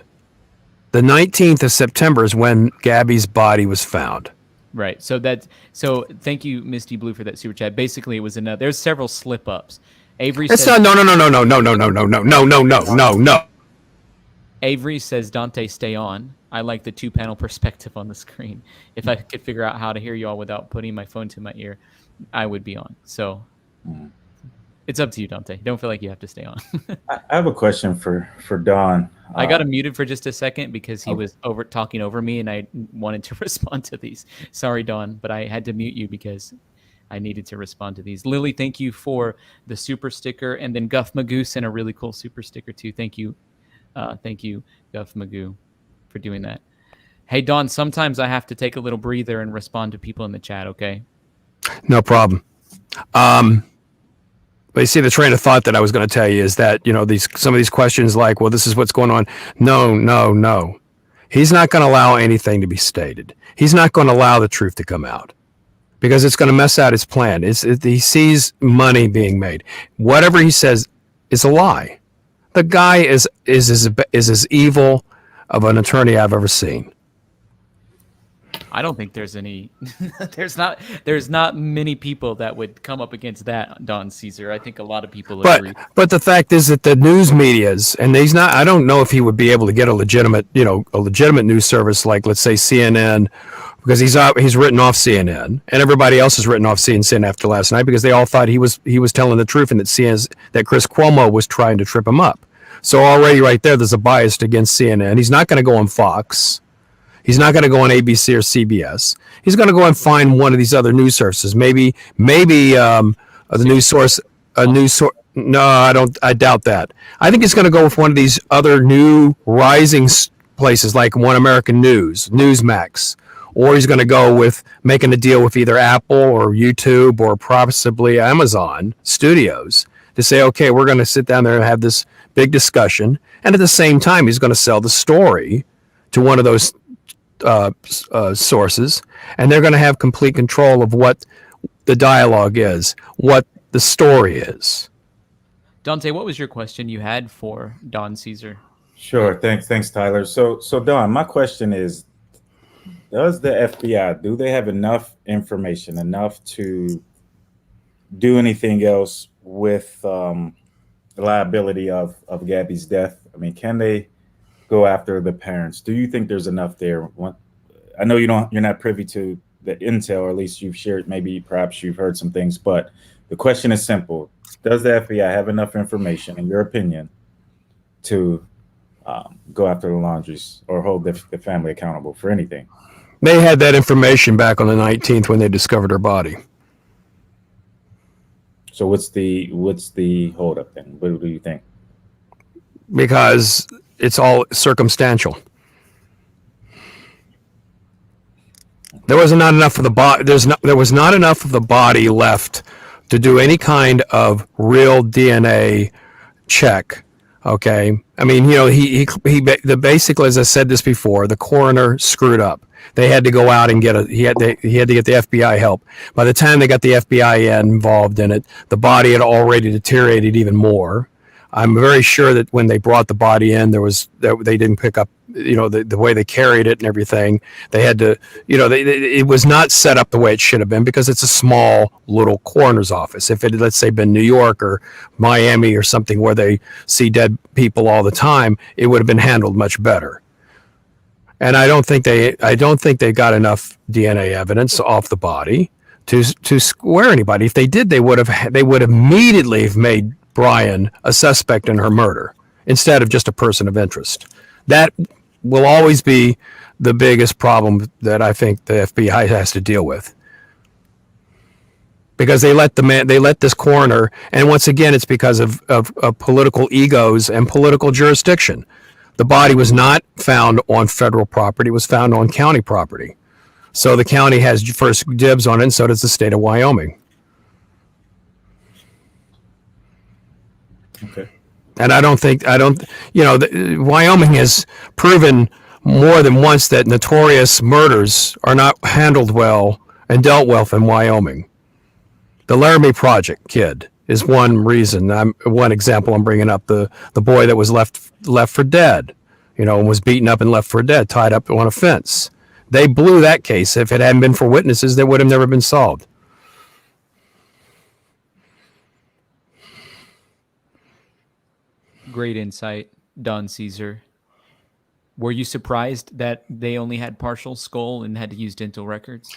The 19th of September is when Gabby's body was found. Right. So thank you, Misty Blue, for that super chat. Basically, it was there's several slip ups. Avery It's says, not no. Avery says, Dante, stay on. I like the 2-panel perspective on the screen. If I could figure out how to hear you all without putting my phone to my ear, I would be on. So it's up to you, Dante. Don't feel like you have to stay on. I have a question for Don. I got him muted for just a second because he was talking over me, and I wanted to respond to these. Sorry, Don, but I had to mute you because I needed to respond to these. Lily, thank you for the super sticker, and then Guff Magoo sent a really cool super sticker too. Thank you, Guff Magoo, for doing that. Hey, Don, sometimes I have to take a little breather and respond to people in the chat. Okay? No problem. But you see, the train of thought that I was going to tell you is that, some of these questions like, well, this is what's going on. No. He's not going to allow anything to be stated. He's not going to allow the truth to come out, because it's going to mess out his plan. He sees money being made. Whatever he says is a lie. The guy is as evil of an attorney I've ever seen. I don't think there's any. there's not many people that would come up against that, Don Caesar. I think a lot of people agree. But the fact is that the news media's, and he's not. I don't know if he would be able to get a legitimate news service like, let's say, CNN, because he's written off CNN, and everybody else has written off CNN after last night, because they all thought he was telling the truth, and that Chris Cuomo was trying to trip him up. So already right there's a bias against CNN. He's not going to go on Fox. He's not going to go on ABC or CBS. He's going to go and find one of these other news sources. Maybe the news source. No, I doubt that. I think he's going to go with one of these other new rising places like One American News, Newsmax, or he's going to go with making a deal with either Apple or YouTube or possibly Amazon Studios to say, okay, we're going to sit down there and have this big discussion, and at the same time, he's going to sell the story to one of those sources, and they're going to have complete control of what the dialogue is, what the story is. Dante, what was your question you had for Don Caesar? Sure. Thanks, Tyler. So Don, my question is, does the FBI, do they have enough information, enough to do anything else with the liability of Gabby's death? I mean, can they go after the parents? Do you think there's enough there? I know you're not privy to the intel, or at least you've shared, perhaps you've heard some things, but the question is simple. Does the FBI have enough information, in your opinion, to go after the Laundries or hold the family accountable for anything? They had that information back on the 19th when they discovered her body. So what's the holdup then? What do you think? Because it's all circumstantial. There was not enough of the body. There was not enough of the body left to do any kind of real DNA check. Okay, I mean, basically, as I said this before, the coroner screwed up. They had to go out and he had to get the FBI help. By the time they got the FBI involved in it, the body had already deteriorated even more. I'm very sure that when they brought the body in, they didn't pick up, the way they carried it and everything. They had to, it was not set up the way it should have been because it's a small little coroner's office. If it had, let's say, been New York or Miami or something where they see dead people all the time, it would have been handled much better. And I don't think they got enough DNA evidence off the body to square anybody. If they did, they would immediately have made Brian a suspect in her murder instead of just a person of interest. That will always be the biggest problem that I think the FBI has to deal with, because they let this coroner, and once again, it's because of political egos and political jurisdiction. The body was not found on federal property; it was found on county property. So the county has first dibs on it, and so does the state of Wyoming. Okay. And Wyoming has proven more than once that notorious murders are not handled well and dealt with in Wyoming. The Laramie Project kid is one reason. One example I'm bringing up. The boy that was left for dead, and was beaten up and left for dead, tied up on a fence. They blew that case. If it hadn't been for witnesses, that would have never been solved. Great insight, Don Caesar. Were you surprised that they only had partial skull and had to use dental records?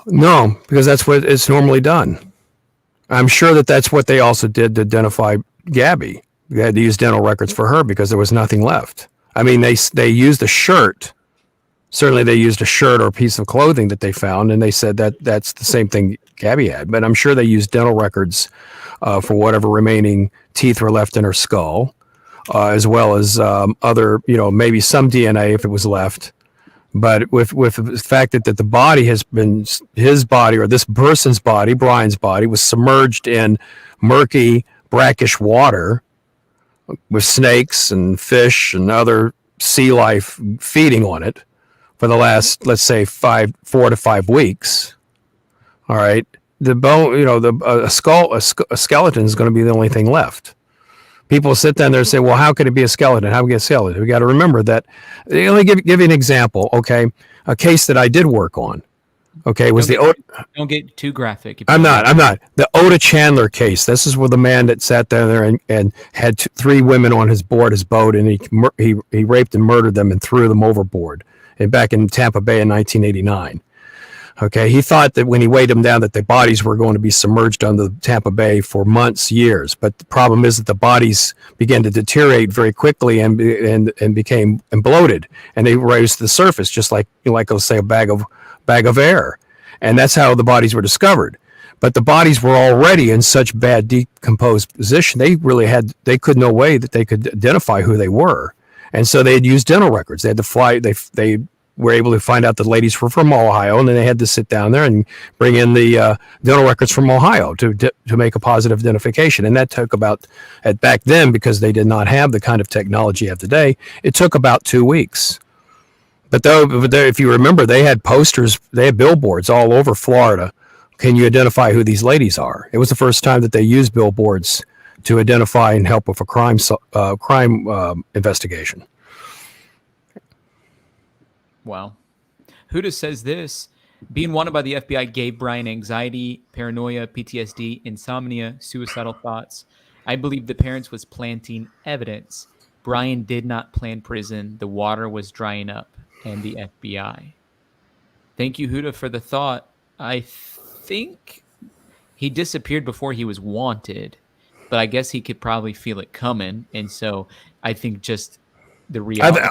No, because that's what it's normally done. I'm sure that's what they also did to identify Gabby. They had to use dental records for her because there was nothing left. I mean, they used a shirt. Certainly they used a shirt or a piece of clothing that they found, and they said that that's the same thing Gabby had. But I'm sure they used dental records for whatever remaining teeth were left in her skull. As well as other, maybe some DNA if it was left. But with the fact that the body has been, his body or this person's body, Brian's body, was submerged in murky, brackish water with snakes and fish and other sea life feeding on it for the last, let's say, 4 to 5 weeks. All right. The bone, a skeleton is going to be the only thing left. People sit down there and say, well, how could it be a skeleton? How can it be a skeleton? We got to remember that. Let me give you an example, okay? A case that I did work on, okay, was don't get too graphic. I'm not. The Oda Chandler case. This is where the man that sat down there and had 3 women on his boat, and he raped and murdered them and threw them overboard. And back in Tampa Bay in 1989. Okay, he thought that when he weighed them down that the bodies were going to be submerged under Tampa Bay for months, years. But the problem is that the bodies began to deteriorate very quickly and became bloated, and they rose to the surface just like let's say a bag of air, and that's how the bodies were discovered. But the bodies were already in such bad decomposed position they could no way that they could identify who they were, and so they had used dental records. They had to fly. They were able to find out the ladies were from Ohio, and then they had to sit down there and bring in the dental records from Ohio to make a positive identification. And that took back then, because they did not have the kind of technology you have today, it took about 2 weeks. But if you remember, they had posters, they had billboards all over Florida. Can you identify who these ladies are? It was the first time that they used billboards to identify and help with a crime investigation. Wow. Huda says this: being wanted by the FBI gave Brian anxiety, paranoia, PTSD, insomnia, suicidal thoughts. I believe the parents was planting evidence. Brian did not plan prison. The water was drying up, and the FBI. Thank you, Huda, for the thought. I think he disappeared before he was wanted, but I guess he could probably feel it coming, and so I think just the reality.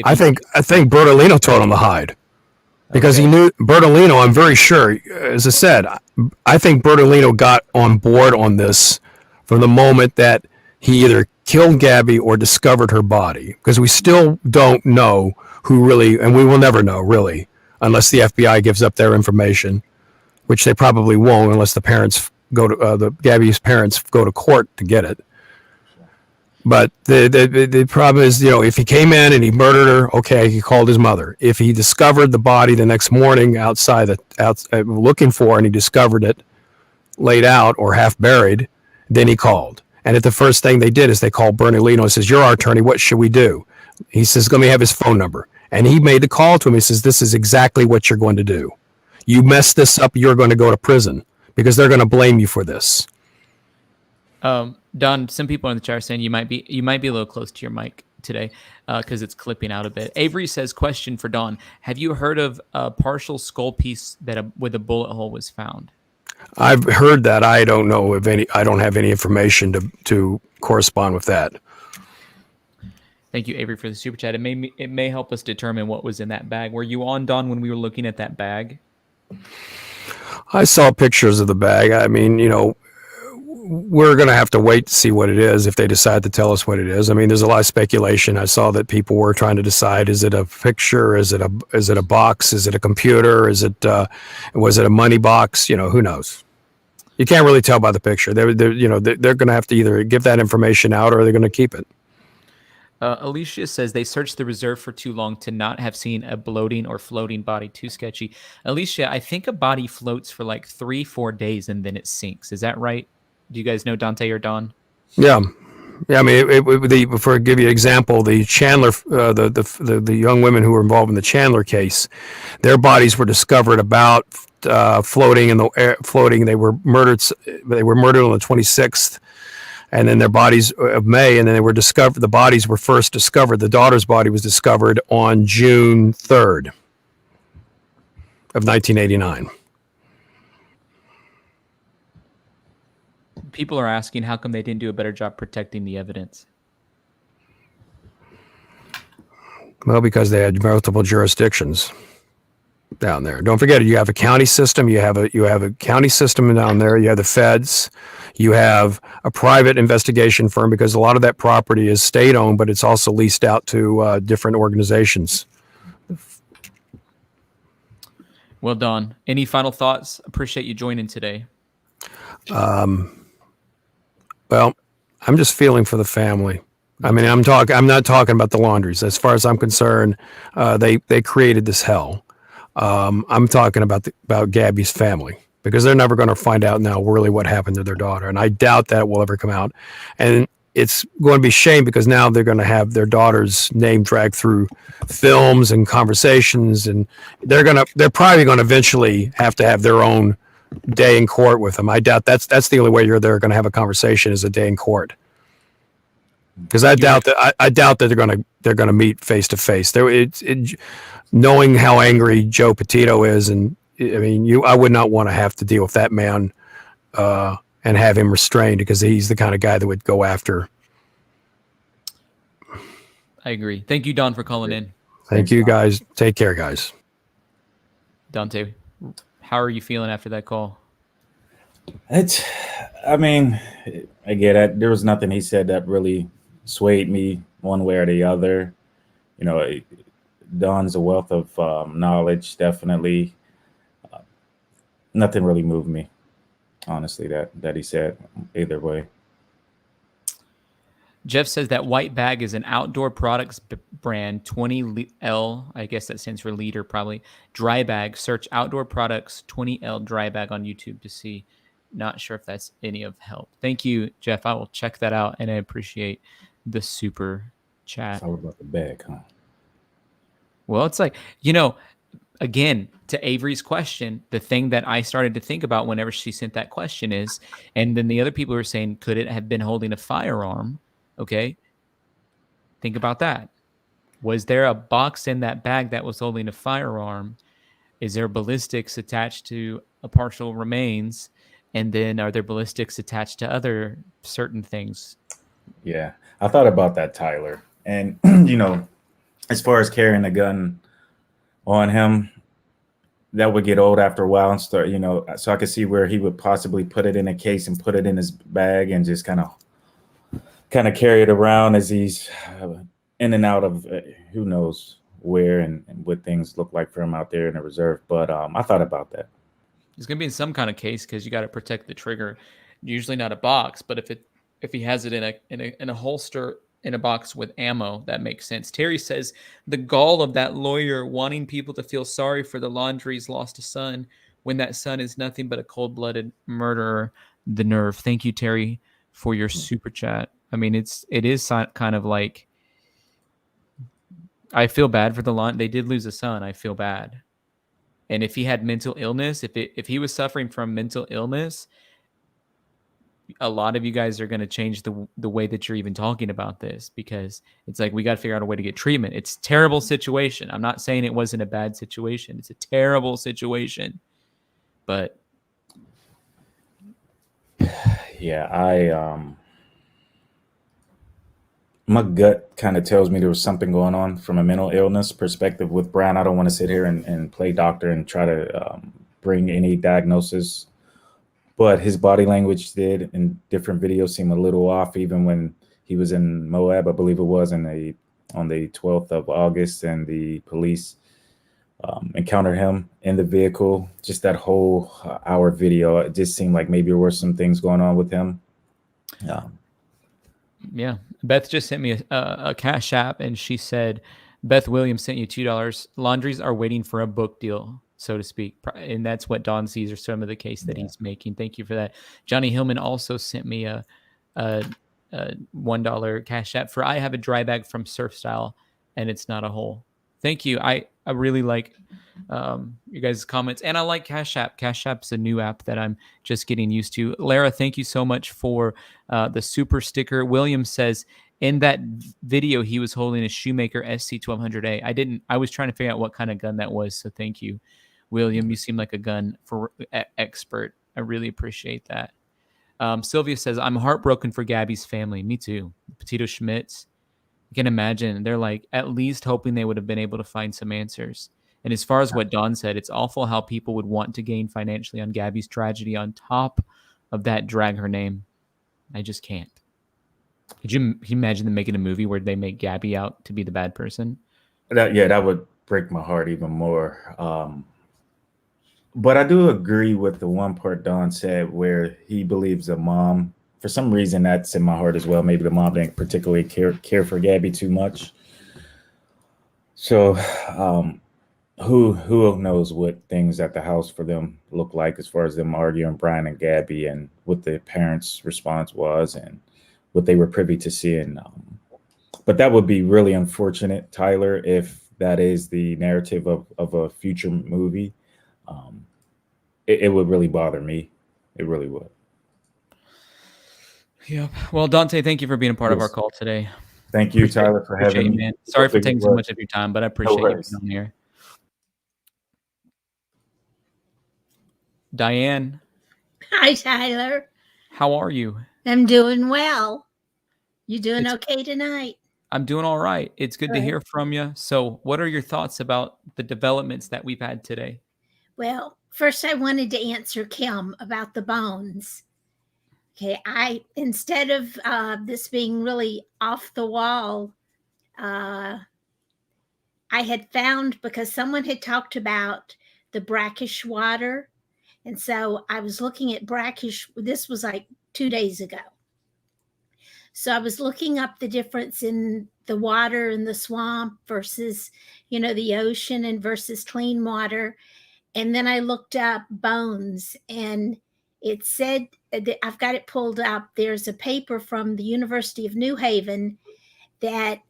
I think Bertolino told him to hide because he knew Bertolino. I'm very sure, as I said, I think Bertolino got on board on this from the moment that he either killed Gabby or discovered her body, because we still don't know who really, and we will never know really, unless the FBI gives up their information, which they probably won't unless the parents go to Gabby's parents go to court to get it. But the problem is, if he came in and he murdered her, okay, he called his mother. If he discovered the body the next morning outside looking for her, and he discovered it laid out or half buried, then he called. And the first thing they did is they called Bernalino and says, "You're our attorney. What should we do?" He says, "Let me have his phone number." And he made the call to him. He says, "This is exactly what you're going to do. You mess this up, you're going to go to prison because they're going to blame you for this." Don, some people in the chat are saying you might be a little close to your mic today because it's clipping out a bit. Avery says, question for Don: have you heard of a partial skull piece with a bullet hole was found? I've heard that. I don't know of any. I don't have any information to correspond with that. Thank you, Avery, for the super chat. It may help us determine what was in that bag. Were you on, Don, when we were looking at that bag? I saw pictures of the bag. I mean, we're going to have to wait to see what it is if they decide to tell us what it is. I mean, there's a lot of speculation. I saw that people were trying to decide: is it a picture? Is it a box? Is it a computer? Was it a money box? Who knows? You can't really tell by the picture. They're going to have to either give that information out or they're going to keep it. Alicia says they searched the reserve for too long to not have seen a bloating or floating body. Too sketchy. Alicia, I think a body floats for like 3-4 days and then it sinks. Is that right? Do you guys know Dante or Don? Yeah. I mean, for give you an example, the Chandler, the young women who were involved in the Chandler case, their bodies were discovered about floating in the air. Floating, they were murdered. They were murdered on the 26th, and then their bodies of May, and then they were discovered. The bodies were first discovered. The daughter's body was discovered on June 3rd of 1989. People are asking how come they didn't do a better job protecting the evidence. Well, because they had multiple jurisdictions down there. Don't forget, you have a county system. You have a county system down there. You have the feds. You have a private investigation firm because a lot of that property is state-owned, but it's also leased out to different organizations. Well, Don, any final thoughts? Appreciate you joining today. Well, I'm just feeling for the family. I mean, I'm not talking about the Laundries. As far as I'm concerned, they created this hell. I'm talking about Gabby's family because they're never going to find out now really what happened to their daughter, and I doubt that will ever come out. And it's going to be a shame because now they're going to have their daughter's name dragged through films and conversations, and they're probably going to eventually have to have their own day in court with them. I doubt that's the only way they're going to have a conversation is a day in court. Because I doubt that they're going to meet face to face. Knowing how angry Joe Petito is, and I mean, I would not want to have to deal with that man and have him restrained because he's the kind of guy that would go after. I agree. Thank you, Don, for calling in. Thank you, guys. Take care, guys. Dante, how are you feeling after that call? I mean, I get it. There was nothing he said that really swayed me one way or the other. Don's a wealth of knowledge, definitely. Nothing really moved me, honestly, that he said either way. Jeff says that white bag is an outdoor products brand, 20L. I guess that stands for liter, probably. Dry bag. Search outdoor products 20L dry bag on YouTube to see. Not sure if that's any of help. Thank you, Jeff. I will check that out, and I appreciate the super chat. It's all about the bag, huh? Well, it's like, again, to Avery's question, the thing that I started to think about whenever she sent that question is, and then the other people were saying, could it have been holding a firearm? Okay. Think about that. Was there a box in that bag that was holding a firearm? Is there ballistics attached to a partial remains? And then are there ballistics attached to other certain things? Yeah, I thought about that, Tyler. And, as far as carrying a gun on him, that would get old after a while and start, so I could see where he would possibly put it in a case and put it in his bag and just kind of carry it around as he's in and out of who knows where and what things look like for him out there in the reserve. But I thought about that. It's going to be in some kind of case because you got to protect the trigger. Usually not a box, but if If he has it in a holster in a box with ammo, that makes sense. Terry says the gall of that lawyer wanting people to feel sorry for the Laundries lost a son when that son is nothing but a cold-blooded murderer. The nerve. Thank you, Terry, for your super chat. I mean, it is kind of like, I feel bad for the They did lose a son. I feel bad. And if he had mental illness, if he was suffering from mental illness, a lot of you guys are going to change the way that you're even talking about this, because it's like, we got to figure out a way to get treatment. It's a terrible situation. I'm not saying it wasn't a bad situation. It's a terrible situation. But yeah, my gut kind of tells me there was something going on from a mental illness perspective with Brian. I don't want to sit here and play doctor and try to bring any diagnosis, but his body language did in different videos seem a little off, even when he was in Moab, I believe it was, on the 12th of August, and the police encountered him in the vehicle. Just that whole hour video, it just seemed like maybe there were some things going on with him. Yeah. Beth just sent me a Cash App, and she said, Beth Williams sent you $2. Laundries are waiting for a book deal, so to speak. And that's what Don sees, or some of the case that he's making. Thank you for that. Johnny Hillman also sent me a $1 Cash App for, I have a dry bag from Surf Style and it's not a hole. Thank you. I really like you guys' comments, and I like Cash App. Cash App's a new app that I'm just getting used to. Lara, thank you so much for the super sticker. William says, in that video, he was holding a Shoemaker SC1200A. I was trying to figure out what kind of gun that was. So thank you, William. You seem like a gun expert. I really appreciate that. Sylvia says, I'm heartbroken for Gabby's family. Me too. Petito Schmitz. You can imagine. They're like at least hoping they would have been able to find some answers. And as far as what Don said, it's awful how people would want to gain financially on Gabby's tragedy on top of that, drag her name. I just can't. Could you imagine them making a movie where they make Gabby out to be the bad person? That would break my heart even more. But I do agree with the one part Don said where he believes the mom, for some reason that's in my heart as well. Maybe the mom didn't particularly care for Gabby too much. So who knows what things at the house for them look like, as far as them arguing, Brian and Gabby, and what the parents' response was and what they were privy to seeing. But that would be really unfortunate, Tyler, if that is the narrative of a future movie. It would really bother me. It really would. Yeah. Well, Dante, thank you for being a part of our call today. Thank you, Tyler, for having me. Man. Sorry for taking so much of your time, but I appreciate you being on here. Diane. Hi, Tyler. How are you? I'm doing well. You doing okay tonight? I'm doing all right. It's good to hear from you. So what are your thoughts about the developments that we've had today? Well, first I wanted to answer Kim about the bones. Okay, instead of this being really off the wall, I had found, because someone had talked about the brackish water, and so I was looking at brackish. This was like 2 days ago. So I was looking up the difference in the water in the swamp versus, the ocean, and versus clean water. And then I looked up bones, and it said, I've got it pulled up. There's a paper from the University of New Haven that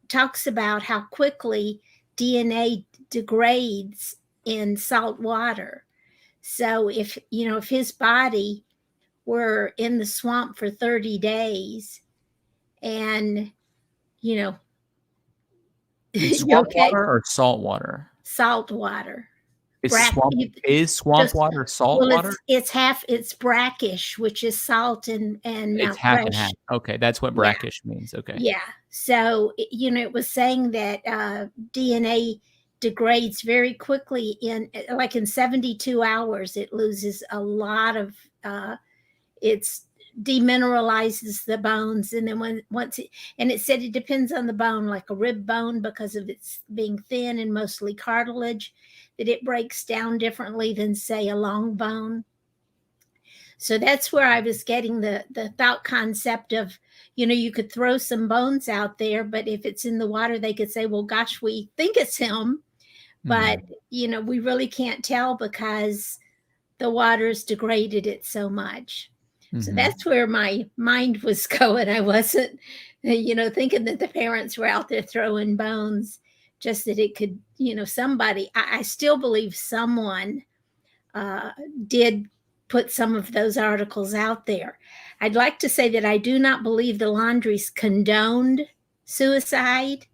talks about how quickly DNA degrades in salt water. So if his body were in the swamp for 30 days and, Swamp water or salt water? Salt water. Is swamp water salt water? It's brackish, which is salt and it's half fresh. And half. Okay, that's what brackish means. Okay. Yeah. So it was saying that DNA degrades very quickly in 72 hours. It loses a lot of it's demineralizes the bones, and then it said it depends on the bone, like a rib bone, because of its being thin and mostly cartilage, that it breaks down differently than, say, a long bone. So that's where I was getting the thought concept of, you could throw some bones out there, but if it's in the water, they could say, well, gosh, we think it's him, but we really can't tell because the water's degraded it so much. So that's where my mind was going. I wasn't, thinking that the parents were out there throwing bones, just that it could, somebody, I still believe someone did put some of those articles out there. I'd like to say that I do not believe the Laundries condoned suicide,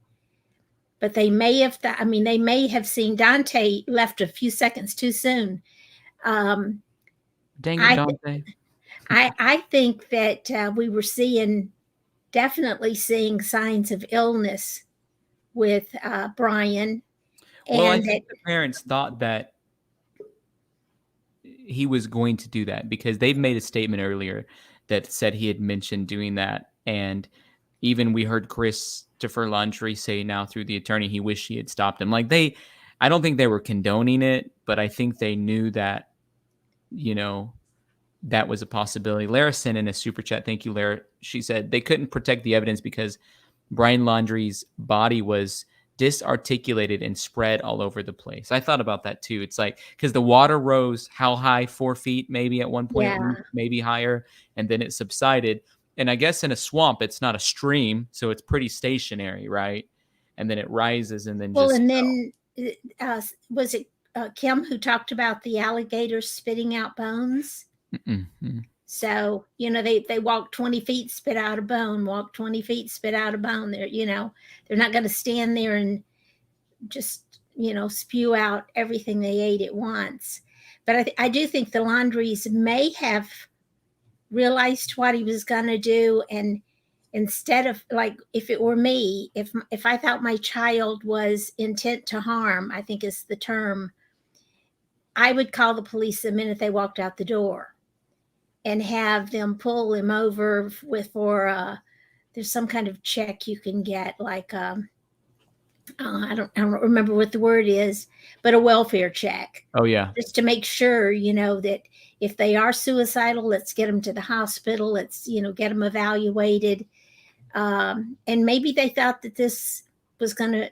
but they may have, they may have seen Dante left a few seconds too soon. Dang it, Dante. I think that we were definitely seeing signs of illness with Brian. Well, I think the parents thought that he was going to do that because they've made a statement earlier that said he had mentioned doing that. And even we heard Christopher Laundrie say now through the attorney, he wished he had stopped him. I don't think they were condoning it, but I think they knew that, that was a possibility. Lara sent in a super chat. Thank you, Lara. She said they couldn't protect the evidence because Brian Laundrie's body was disarticulated and spread all over the place. I thought about that too. It's because the water rose how high? 4 feet, maybe at one point, maybe higher, and then it subsided. And I guess in a swamp, it's not a stream, so it's pretty stationary, right? And then it rises and then was it Kim who talked about the alligators spitting out bones? So, they walk 20 feet, spit out a bone, walk 20 feet, spit out a bone. They're not going to stand there and just, spew out everything they ate at once. But I do think the Laundries may have realized what he was going to do. And instead of, if it were me, if I thought my child was intent to harm, I think is the term, I would call the police the minute they walked out the door and have them pull him over there's some kind of check you can get, I don't remember what the word is, but a welfare check. Oh yeah. Just to make sure, that if they are suicidal, let's get them to the hospital. Let's, get them evaluated. And maybe they thought that this was going to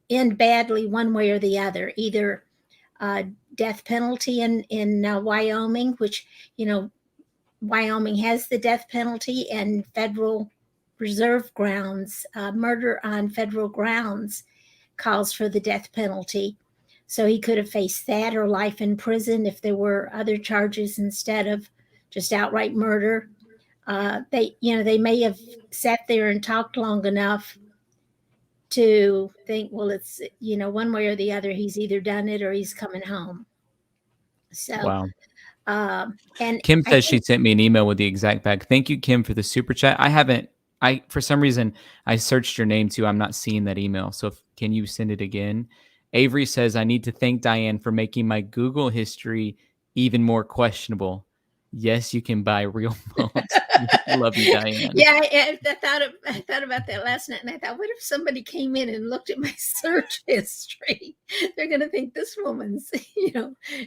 end badly one way or the other, either death penalty in Wyoming, which, Wyoming has the death penalty, and federal reserve grounds, murder on federal grounds calls for the death penalty. So he could have faced that or life in prison if there were other charges instead of just outright murder. They may have sat there and talked long enough to think, well, it's, one way or the other, he's either done it or he's coming home. So, wow. And Kim says she sent me an email with the exact bag. Thank you, Kim, for the super chat. For some reason, I searched your name too. I'm not seeing that email. So can you send it again? Avery says, I need to thank Diane for making my Google history even more questionable. Yes, you can buy real bones. Love you, Diane. Yeah, I thought about that last night, and I thought, what if somebody came in and looked at my search history? They're going to think this woman's,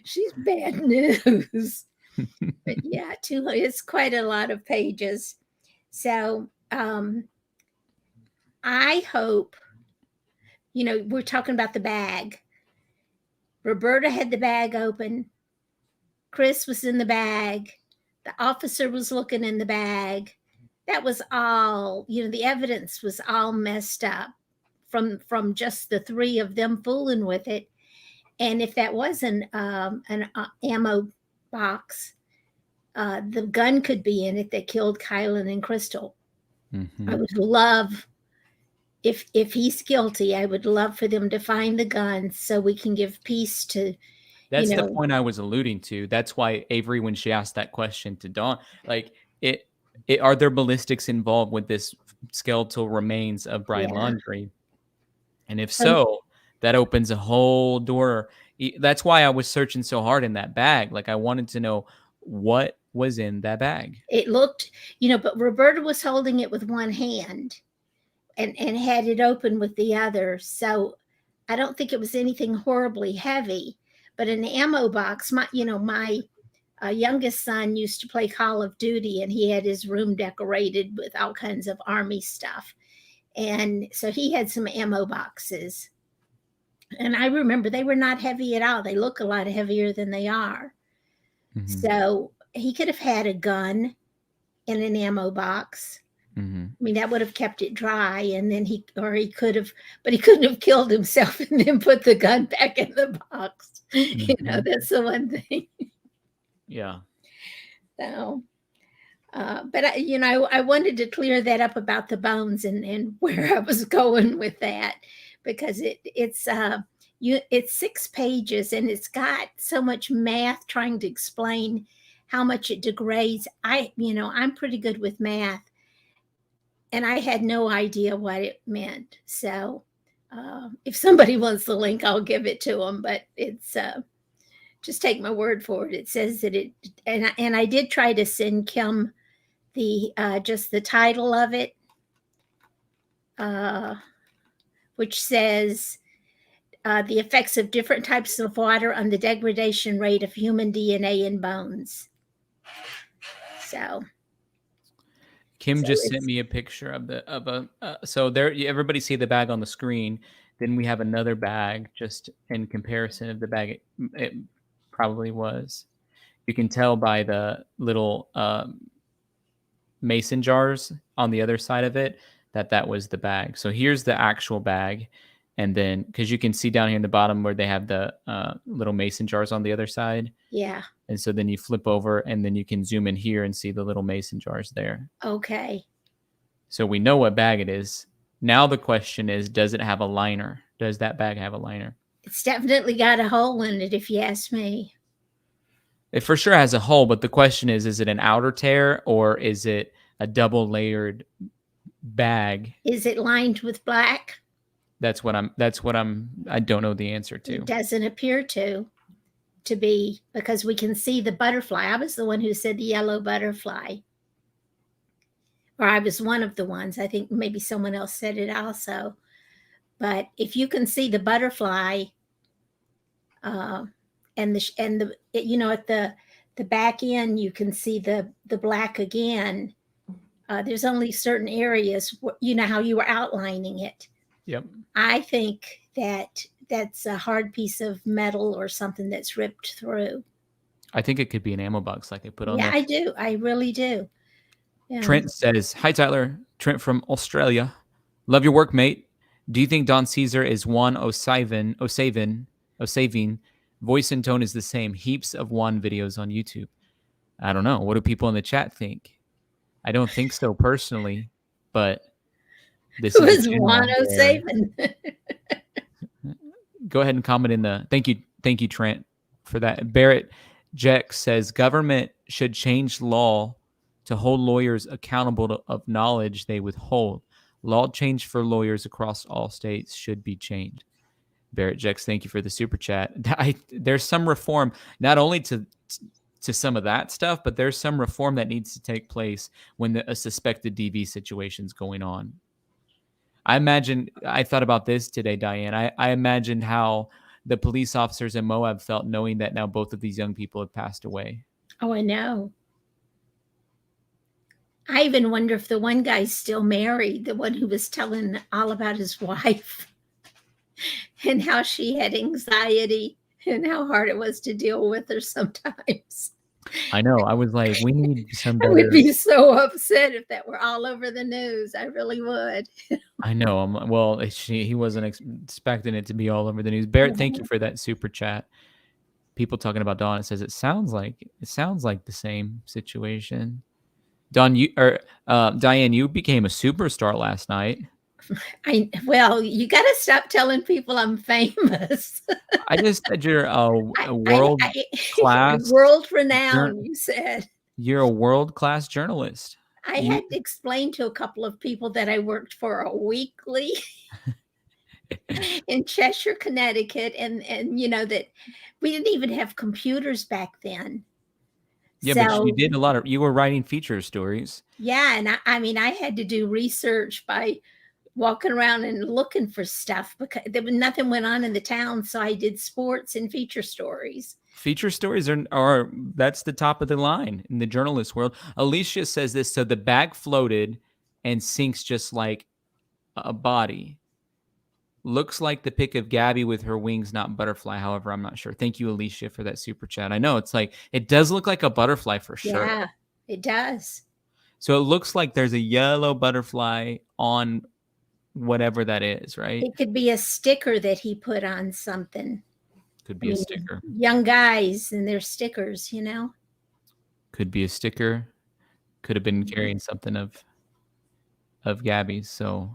she's bad news. But yeah, it's quite a lot of pages. So I hope, we're talking about the bag. Roberta had the bag open. Chris was in the bag. The officer was looking in the bag. That was all, the evidence was all messed up from just the three of them fooling with it. And if that was an ammo box, the gun could be in it that killed Kylan and Crystal. I would love, if he's guilty, I would love for them to find the gun so we can give peace to. That's the point I was alluding to. That's why Avery, when she asked that question to Dawn, are there ballistics involved with this skeletal remains of Brian Laundrie? And if so, that opens a whole door. That's why I was searching so hard in that bag. I wanted to know what was in that bag. It looked, but Roberta was holding it with one hand and had it open with the other. So I don't think it was anything horribly heavy, but an ammo box, my youngest son used to play Call of Duty, and he had his room decorated with all kinds of Army stuff. And so he had some ammo boxes. And I remember they were not heavy at all. They look a lot heavier than they are. Mhm. So he could have had a gun in an ammo box. Mhm. I mean, that would have kept it dry, and then he could have, but he couldn't have killed himself and then put the gun back in the box. You know, Mhm. that's the one thing. Yeah. So, but I wanted to clear that up about the bones and where I was going with that, because it's 6 pages and it's got so much math trying to explain how much it degrades. I'm pretty good with math, and I had no idea what it meant. So, if somebody wants the link, I'll give it to them. But it's just take my word for it. It says that and I did try to send Kim the just the title of it, which says the effects of different types of water on the degradation rate of human DNA in bones. So Kim just sent me a picture of so there everybody see the bag on the screen. Then we have another bag just in comparison of the bag it probably was. You can tell by the little mason jars on the other side of it that was the bag. So here's the actual bag. And then, because you can see down here in the bottom where they have the little mason jars on the other side. Yeah. And so then you flip over and then you can zoom in here and see the little mason jars there. Okay. So we know what bag it is. Now the question is, does it have a liner? Does that bag have a liner? It's definitely got a hole in it, if you ask me. It for sure has a hole, but the question is it an outer tear or is it a double layered bag? Is it lined with black? I don't know the answer to. It doesn't appear to be, because we can see the butterfly. I was the one who said the yellow butterfly. Or I was one of the ones. I think maybe someone else said it also. But if you can see the butterfly, at the back end, you can see the black again. There's only certain areas, how you were outlining it. Yep. I think that's a hard piece of metal or something that's ripped through. I think it could be an ammo box like I put on Yeah, there. I do. I really do. Yeah. Trent says, "Hi Tyler, Trent from Australia. Love your work, mate. Do you think Don Caesar is one O'Savin? Voice and tone is the same. Heaps of Juan videos on YouTube. I don't know. What do people in the chat think? I don't think so personally, but this is Juan O'Savin. Go ahead and comment in the thank you Trent for that. Barrett Jeck says government should change law to hold lawyers accountable of knowledge they withhold. Law change for lawyers across all states should be changed. Barrett Jex, thank you for the super chat. There's some reform, not only to some of that stuff, but there's some reform that needs to take place when a suspected DV situation is going on. I thought about this today, Diane. I imagined how the police officers in Moab felt knowing that now both of these young people have passed away. Oh, I know. I even wonder if the one guy's still married, the one who was telling all about his wife and how she had anxiety and how hard it was to deal with her sometimes. I know. I was like, we need some better. I would be so upset if that were all over the news. I really would. I know. He wasn't expecting it to be all over the news. Barrett, thank you for that super chat. People talking about Dawn. It says it sounds like the same situation. Dawn, Diane, you became a superstar last night. Well, you got to stop telling people I'm famous. I just said you're a world class, world renowned. You said you're a world class journalist. I had to explain to a couple of people that I worked for a weekly in Cheshire, Connecticut, and that we didn't even have computers back then. Yeah, but you did you were writing feature stories. Yeah, and I had to do research by walking around and looking for stuff because nothing went on in the town. So I did sports and feature stories. Feature stories are that's the top of the line in the journalist world. Alicia says this: so the bag floated and sinks just like a body. Looks like the pic of Gabby with her wings, not butterfly. However, I'm not sure. Thank you, Alicia, for that super chat. I know it's like it does look like a butterfly for sure. Yeah, it does. So it looks like there's a yellow butterfly on whatever that is, right? It could be a sticker that he put on something. Could be a sticker. Young guys and their stickers, you know. Could be a sticker. Could have been carrying something of Gabby's. So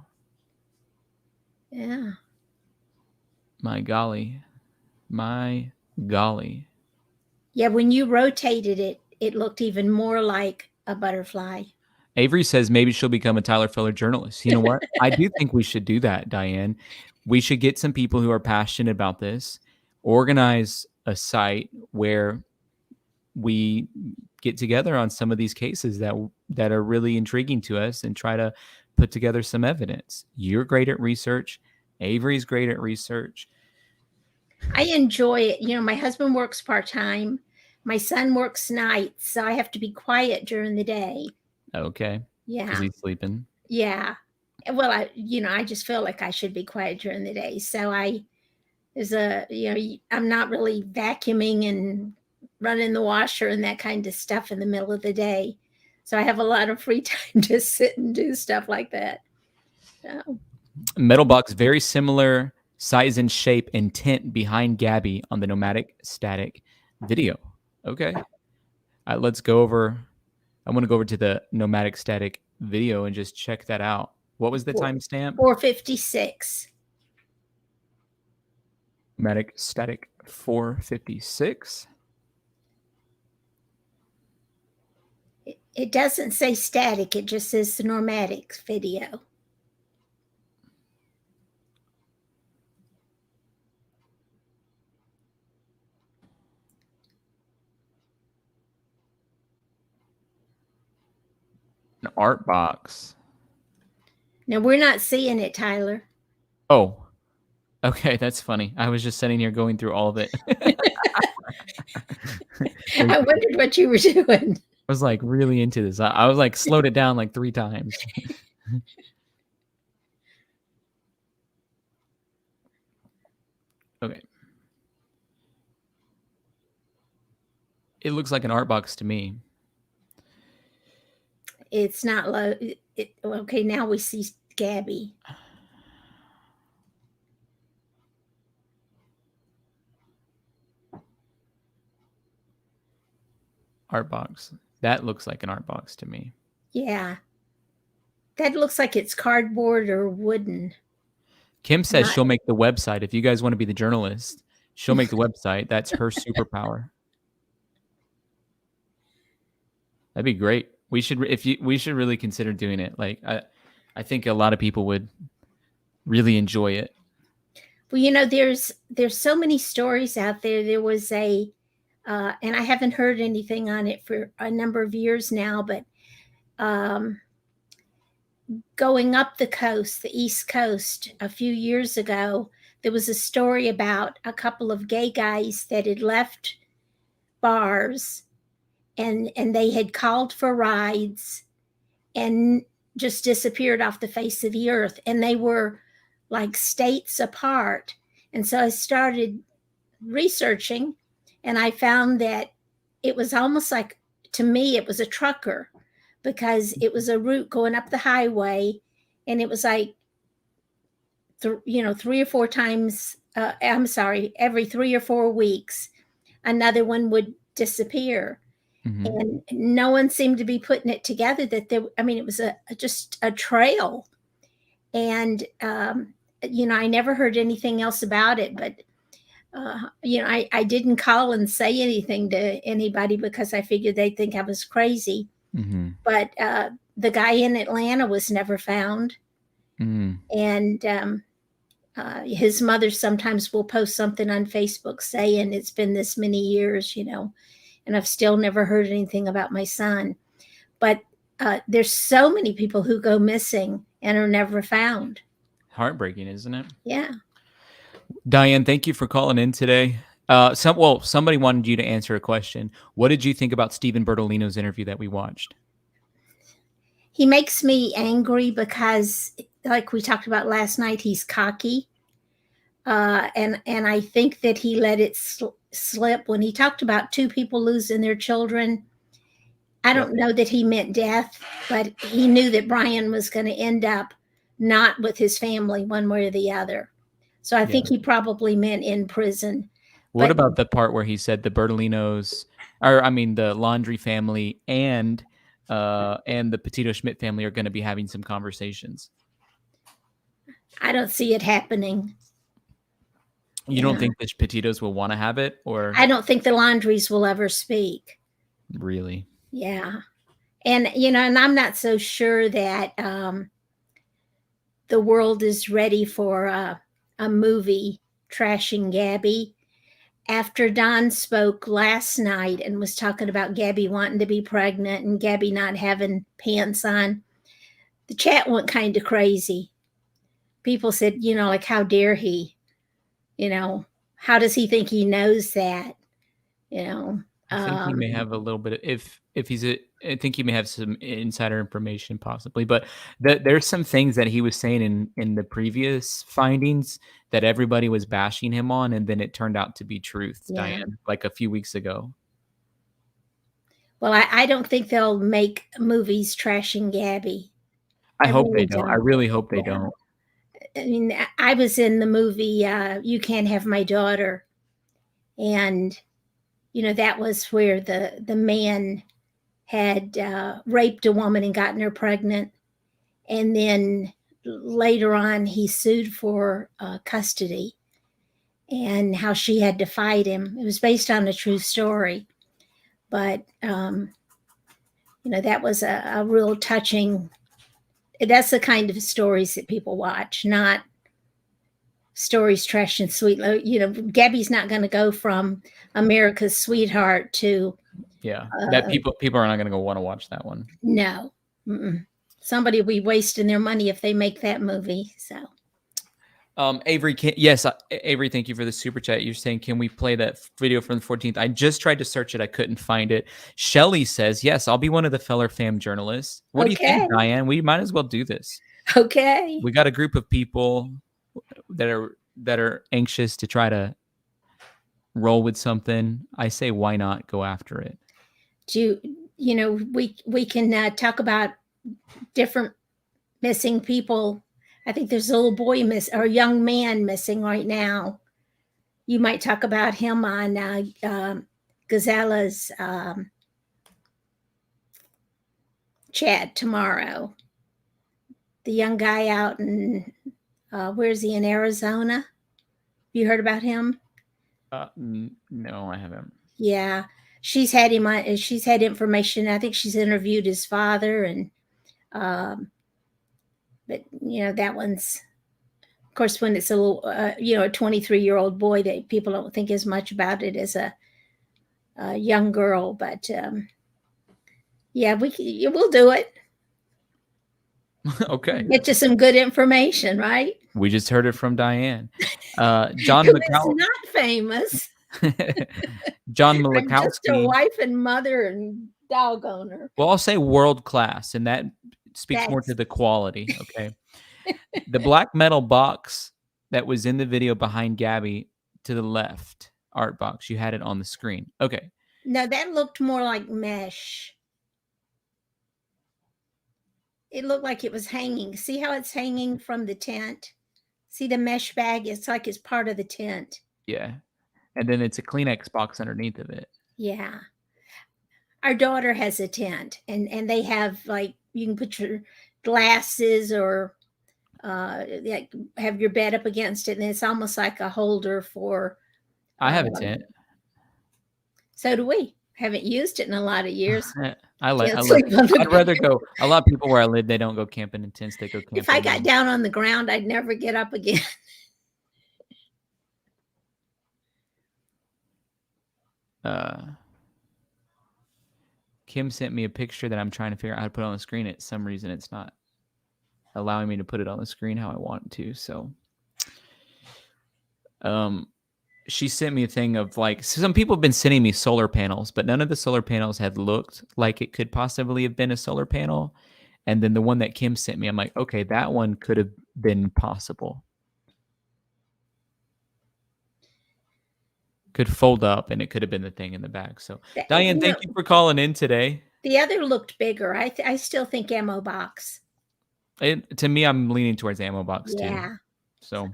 yeah. My golly. My golly. Yeah, when you rotated it, it looked even more like a butterfly. Avery says maybe she'll become a Tyler Feller journalist. You know what? I do think we should do that, Diane. We should get some people who are passionate about this, organize a site where we get together on some of these cases that are really intriguing to us and try to put together some evidence. You're great at research. Avery's great at research. I enjoy it. You know, my husband works part-time. My son works nights, so I have to be quiet during the day. Okay. Yeah. Because he's sleeping. Yeah. Well, I just feel like I should be quiet during the day. So I'm not really vacuuming and running the washer and that kind of stuff in the middle of the day. So I have a lot of free time to sit and do stuff like that. So. Metal box, very similar size and shape and tint behind Gabby on the Nomadic Static video. Okay. Let's go over. I want to go over to the Nomadic Static video and just check that out. What was the timestamp? 4:56. Nomadic Static 4:56. It doesn't say static. It just says the Nomadic video. An art box. Now, we're not seeing it, Tyler. Oh, okay. That's funny. I was just sitting here going through all of it. I wondered what you were doing. I was like really into this. I was like slowed it down like 3 times. Okay. It looks like an art box to me. It's not low. Okay, now we see Gabby. Art box. That looks like an art box to me. Yeah. That looks like it's cardboard or wooden. Kim says she'll make the website. If you guys want to be the journalist, she'll make the website. That's her superpower. That'd be great. We should really consider doing it. Like I think a lot of people would really enjoy it. Well, you know, there's so many stories out there. There was and I haven't heard anything on it for a number of years now, but going up the coast, the East Coast, a few years ago, there was a story about a couple of gay guys that had left bars and they had called for rides and just disappeared off the face of the earth. And they were like states apart. And so I started researching and I found that it was almost like, to me, it was a trucker, because it was a route going up the highway and it was like, 3 or 4 times, every 3 or 4 weeks, another one would disappear. Mm-hmm. And no one seemed to be putting it together that it was just a trail. And, I never heard anything else about it, but, I didn't call and say anything to anybody because I figured they'd think I was crazy. Mm-hmm. But the guy in Atlanta was never found. Mm-hmm. And his mother sometimes will post something on Facebook saying it's been this many years, and I've still never heard anything about my son. But there's so many people who go missing and are never found. Heartbreaking, isn't it? Yeah. Diane, thank you for calling in today. Somebody wanted you to answer a question. What did you think about Stephen Bertolino's interview that we watched? He makes me angry because, like we talked about last night, he's cocky. And I think that he let it slip when he talked about 2 people losing their children. I don't know that he meant death, but he knew that Brian was going to end up not with his family one way or the other. So I think he probably meant in prison. What about the part where he said the Bertolinos, or I mean the Laundrie family and the Petito Schmidt family are going to be having some conversations? I don't see it happening. You don't think the Petitos will want to have it, or I don't think the Laundries will ever speak. really? Yeah. And, and I'm not so sure that the world is ready for a movie trashing Gabby. After Don spoke last night and was talking about Gabby wanting to be pregnant and Gabby not having pants on, the chat went kind of crazy. People said, like, how dare he? How does he think he knows that? I think he may have a little bit of, I think he may have some insider information possibly, but there's some things that he was saying in the previous findings that everybody was bashing him on, and then it turned out to be truth, Diane, like a few weeks ago. Well, I don't think they'll make movies trashing Gabby. I hope they don't. I really hope they don't. I mean, I was in the movie You Can't Have My Daughter, and that was where the man had raped a woman and gotten her pregnant, and then later on he sued for custody and how she had to fight him. It was based on a true story, but that was a real touching. That's the kind of stories that people watch, not stories trash and sweet. Gabby's not going to go from America's sweetheart to that people are not going to want to watch that one. No. Somebody will be wasting their money if they make that movie. So Avery, Avery, thank you for the super chat. You're saying, can we play that video from the 14th? I just tried to search it. I couldn't find it. Shelly says, yes, I'll be one of the Feller fam journalists. What do you think, Diane? We might as well do this. Okay. We got a group of people that are anxious to try to roll with something. I say, why not go after it? We can talk about different missing people. I think there's a little boy or a young man missing right now. You might talk about him on Gazella's chat tomorrow. The young guy out in where's he, in Arizona? You heard about him? No, I haven't. Yeah, she's had him on. She's had information. I think she's interviewed his father, and but that one's, of course, when it's a little a 23-year-old boy, that people don't think as much about it as a young girl. But yeah, we'll do it. Okay. Get you some good information, right? We just heard it from Diane. John Who is not famous. John I'm Malakowski. just a wife and mother and dog owner. Well, I'll say world class, and that speaks more to the quality. Okay. The black metal box that was in the video behind Gabby to the left, art box, you had it on the screen. Okay. No, that looked more like mesh. It looked like it was hanging. See how it's hanging from the tent? See the mesh bag? It's like it's part of the tent. Yeah. And then it's a Kleenex box underneath of it. Yeah. Our daughter has a tent, and they have, like, you can put your glasses or like have your bed up against it, and it's almost like a holder for. I have a tent. So do we. Haven't used it in a lot of years. I'd rather go. A lot of people where I live, they don't go camping in tents. They go camping. If I got down on the ground, I'd never get up again. Kim sent me a picture that I'm trying to figure out how to put on the screen. For some reason, it's not allowing me to put it on the screen how I want to. So, she sent me a thing of like, some people have been sending me solar panels, but none of the solar panels had looked like it could possibly have been a solar panel. And then the one that Kim sent me, I'm like, okay, that one could have been possible. Could fold up, and it could have been the thing in the back. So, Diane, thank you for calling in today. The other looked bigger. I still think ammo box. To me, I'm leaning towards ammo box too. Yeah. So,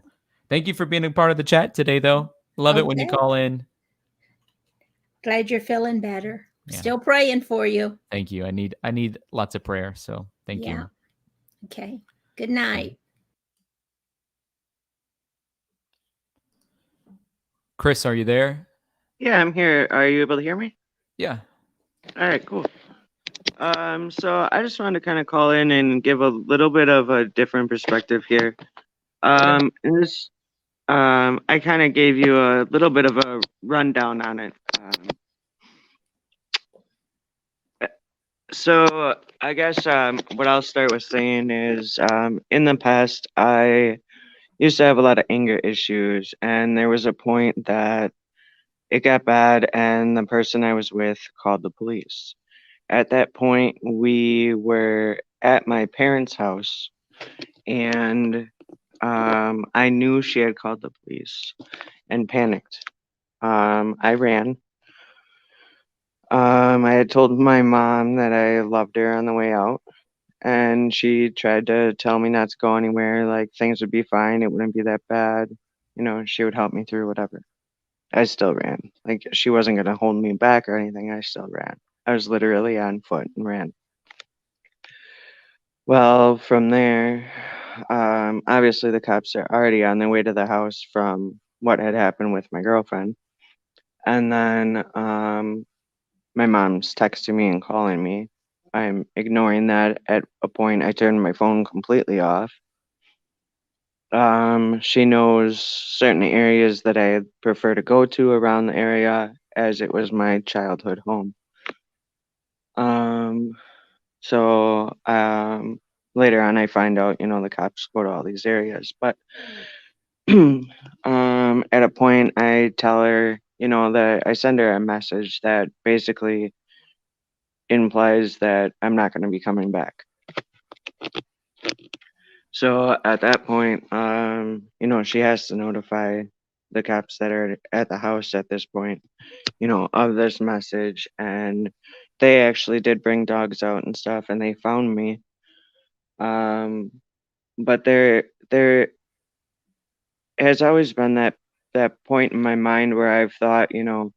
thank you for being a part of the chat today, though. Love it when you Okay. call in. Glad you're feeling better. Yeah. Still praying for you. Thank you. I need lots of prayer. So, thank you. Okay. Good night. Chris, are you there? Yeah, I'm here. Are you able to hear me? Yeah. All right, cool. So I just wanted to kind of call in and give a little bit of a different perspective here. In this, I kind of gave you a little bit of a rundown on it. So I guess what I'll start with saying is, in the past, I used to have a lot of anger issues, and there was a point that it got bad, and the person I was with called the police. At that point, we were at my parents' house, and I knew she had called the police and panicked. I ran. I had told my mom that I loved her on the way out, and she tried to tell me not to go anywhere, like things would be fine, it wouldn't be that bad. You know, she would help me through whatever. I still ran. Like, she wasn't going to hold me back or anything. I still ran. I was literally on foot and ran. Well, from there, obviously the cops are already on their way to the house from what had happened with my girlfriend. And then my mom's texting me and calling me. I'm ignoring that. At a point, I turned my phone completely off. She knows certain areas that I prefer to go to around the area, as it was my childhood home. So later on, I find out, you know, the cops go to all these areas. But at a point, I tell her, you know, that I send her a message that basically implies that I'm not going to be coming back. So at that point, you know, she has to notify the cops that are at the house at this point, you know, of this message. And they actually did bring dogs out and stuff, and they found me. But there has always been that point in my mind where I've thought, you know,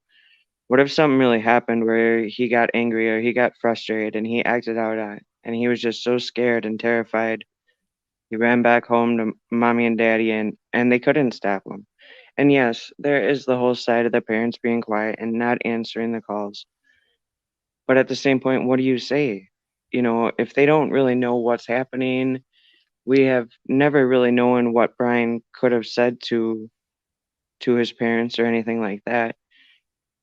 what if something really happened where he got angry or he got frustrated and he acted out on it, and he was just so scared and terrified. He ran back home to mommy and daddy, and they couldn't stop him. And yes, there is the whole side of the parents being quiet and not answering the calls. But at the same point, what do you say? You know, if they don't really know what's happening, we have never really known what Brian could have said to his parents or anything like that.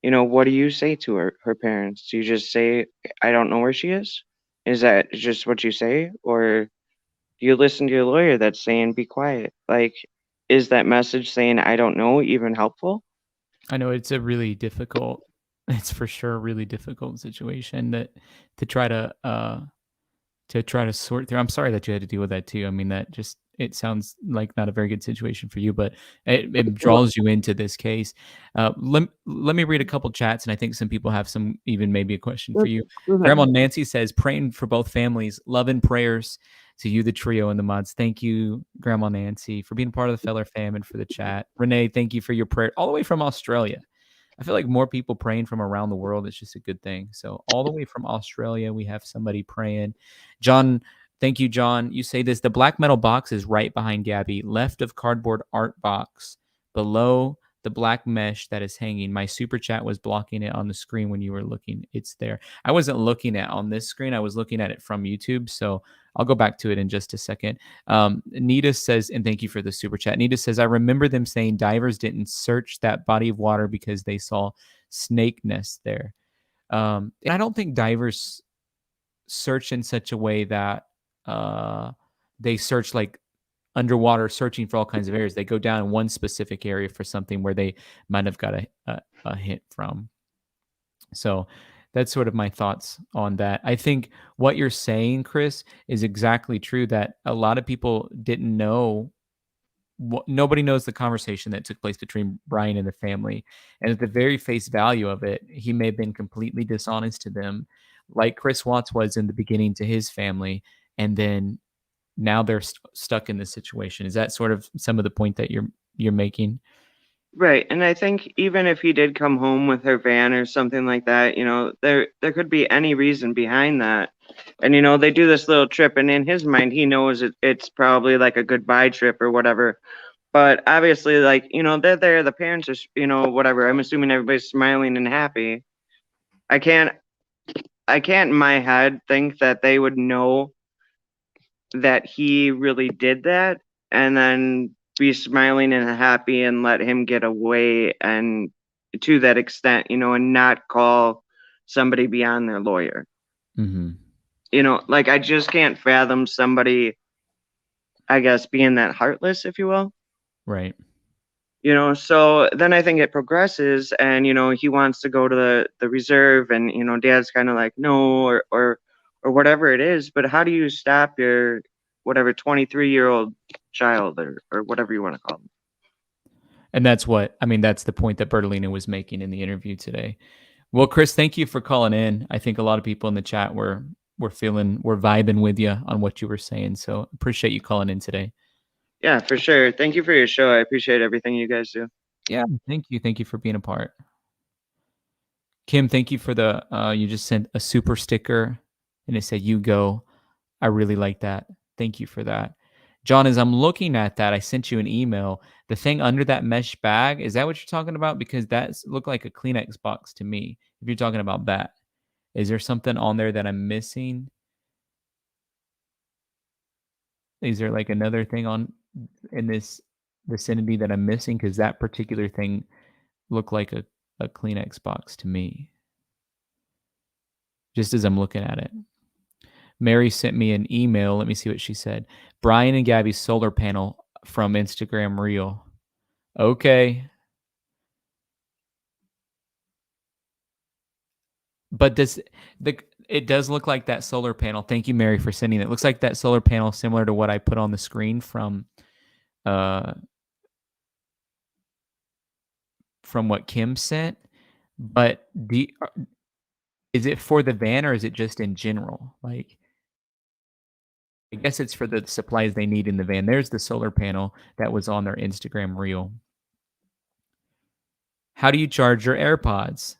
You know, what do you say to her parents? Do you just say, I don't know where she is? Is that just what you say? Or do you listen to your lawyer that's saying be quiet? Like, is that message saying I don't know even helpful? I know it's a really difficult, it's for sure a really difficult situation that to try to sort through. I'm sorry that you had to deal with that too. I mean, that just, it sounds like not a very good situation for you, but it draws you into this case. Let me read a couple chats, and I think some people have some, even maybe a question for you. Grandma Nancy says, praying for both families, love and prayers to you, the trio and the mods. Thank you, Grandma Nancy, for being part of the Feller fam and for the chat. Renee, thank you for your prayer all the way from Australia. I feel like more people praying from around the world is just a good thing. So all the way from Australia, we have somebody praying. John, thank you, John. You say this, the black metal box is right behind Gabby, left of cardboard art box, below the black mesh that is hanging. My super chat was blocking it on the screen when you were looking. It's there. I wasn't looking at on this screen. I was looking at it from YouTube. So I'll go back to it in just a second. Nita says, and thank you for the super chat. Nita says, I remember them saying divers didn't search that body of water because they saw snake nests there. And I don't think divers search in such a way that they search like underwater searching for all kinds of areas. They go down in one specific area for something where they might have got a hint from. So that's sort of my thoughts on that. I think what you're saying, Chris, is exactly true, that a lot of people didn't know. Nobody knows the conversation that took place between Brian and the family. And at the very face value of it, he may have been completely dishonest to them, like Chris Watts was in the beginning to his family. And then now they're stuck in this situation. Is that sort of some of the point that you're making? Right. And I think even if he did come home with her van or something like that, there could be any reason behind that. And they do this little trip, and in his mind he knows it's probably like a goodbye trip or whatever. But obviously, like, they're there, the parents are, whatever. I'm assuming everybody's smiling and happy. I can't in my head think that they would know that he really did that and then be smiling and happy and let him get away, and to that extent, and not call somebody beyond their lawyer. Like, I just can't fathom somebody, I guess, being that heartless, if you will. Right. So then I think it progresses, and he wants to go to the reserve, and dad's kind of like no, or whatever it is. But how do you stop your whatever 23-year-old child or whatever you want to call them? And that's the point that Bertolino was making in the interview today. Well, Chris, thank you for calling in. I think a lot of people in the chat were vibing with you on what you were saying. So appreciate you calling in today. Yeah, for sure. Thank you for your show. I appreciate everything you guys do. Yeah, thank you. Thank you for being a part. Kim, thank you for you just sent a super sticker and it said, "You go." I really like that. Thank you for that. John, as I'm looking at that, I sent you an email. The thing under that mesh bag, is that what you're talking about? Because that looked like a Kleenex box to me. If you're talking about that, is there something on there that I'm missing? Is there like another thing in this vicinity that I'm missing? Because that particular thing looked like a Kleenex box to me, just as I'm looking at it. Mary sent me an email. Let me see what she said. Brian and Gabby's solar panel from Instagram Reel. Okay. But it does look like that solar panel. Thank you, Mary, for sending it. It looks like that solar panel similar to what I put on the screen from what Kim sent. But is it for the van or is it just in general? Like, I guess it's for the supplies they need in the van. There's the solar panel that was on their Instagram Reel. How do you charge your AirPods?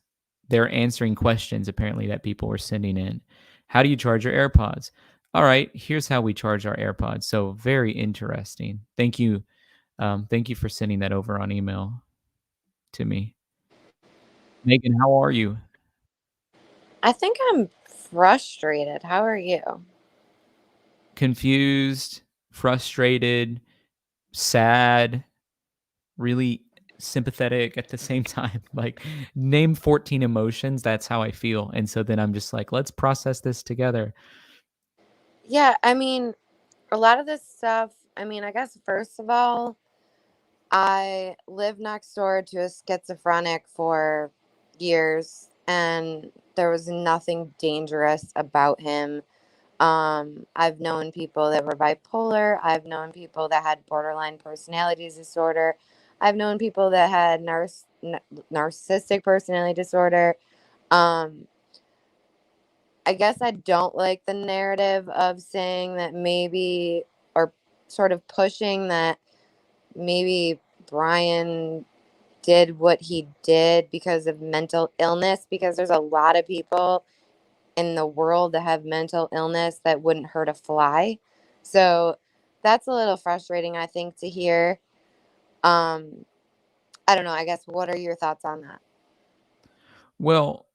They're answering questions apparently that people were sending in. How do you charge your AirPods? All right, here's how we charge our AirPods. So very interesting. Thank you. Thank you for sending that over on email to me. Megan, how are you? I think I'm frustrated. How are you? Confused, frustrated, sad, really sympathetic at the same time. Like, name 14 emotions. That's how I feel. And so then I'm just like, let's process this together. Yeah, I mean, a lot of this stuff, I mean, I guess first of all, I lived next door to a schizophrenic for years, and there was nothing dangerous about him. I've known people that were bipolar. I've known people that had borderline personality disorder. I've known people that had narcissistic personality disorder. I guess I don't like the narrative of saying that maybe, or sort of pushing that maybe Brian did what he did because of mental illness, because there's a lot of people in the world that have mental illness that wouldn't hurt a fly. So that's a little frustrating, I think, to hear. I don't know. I guess, what are your thoughts on that? Well,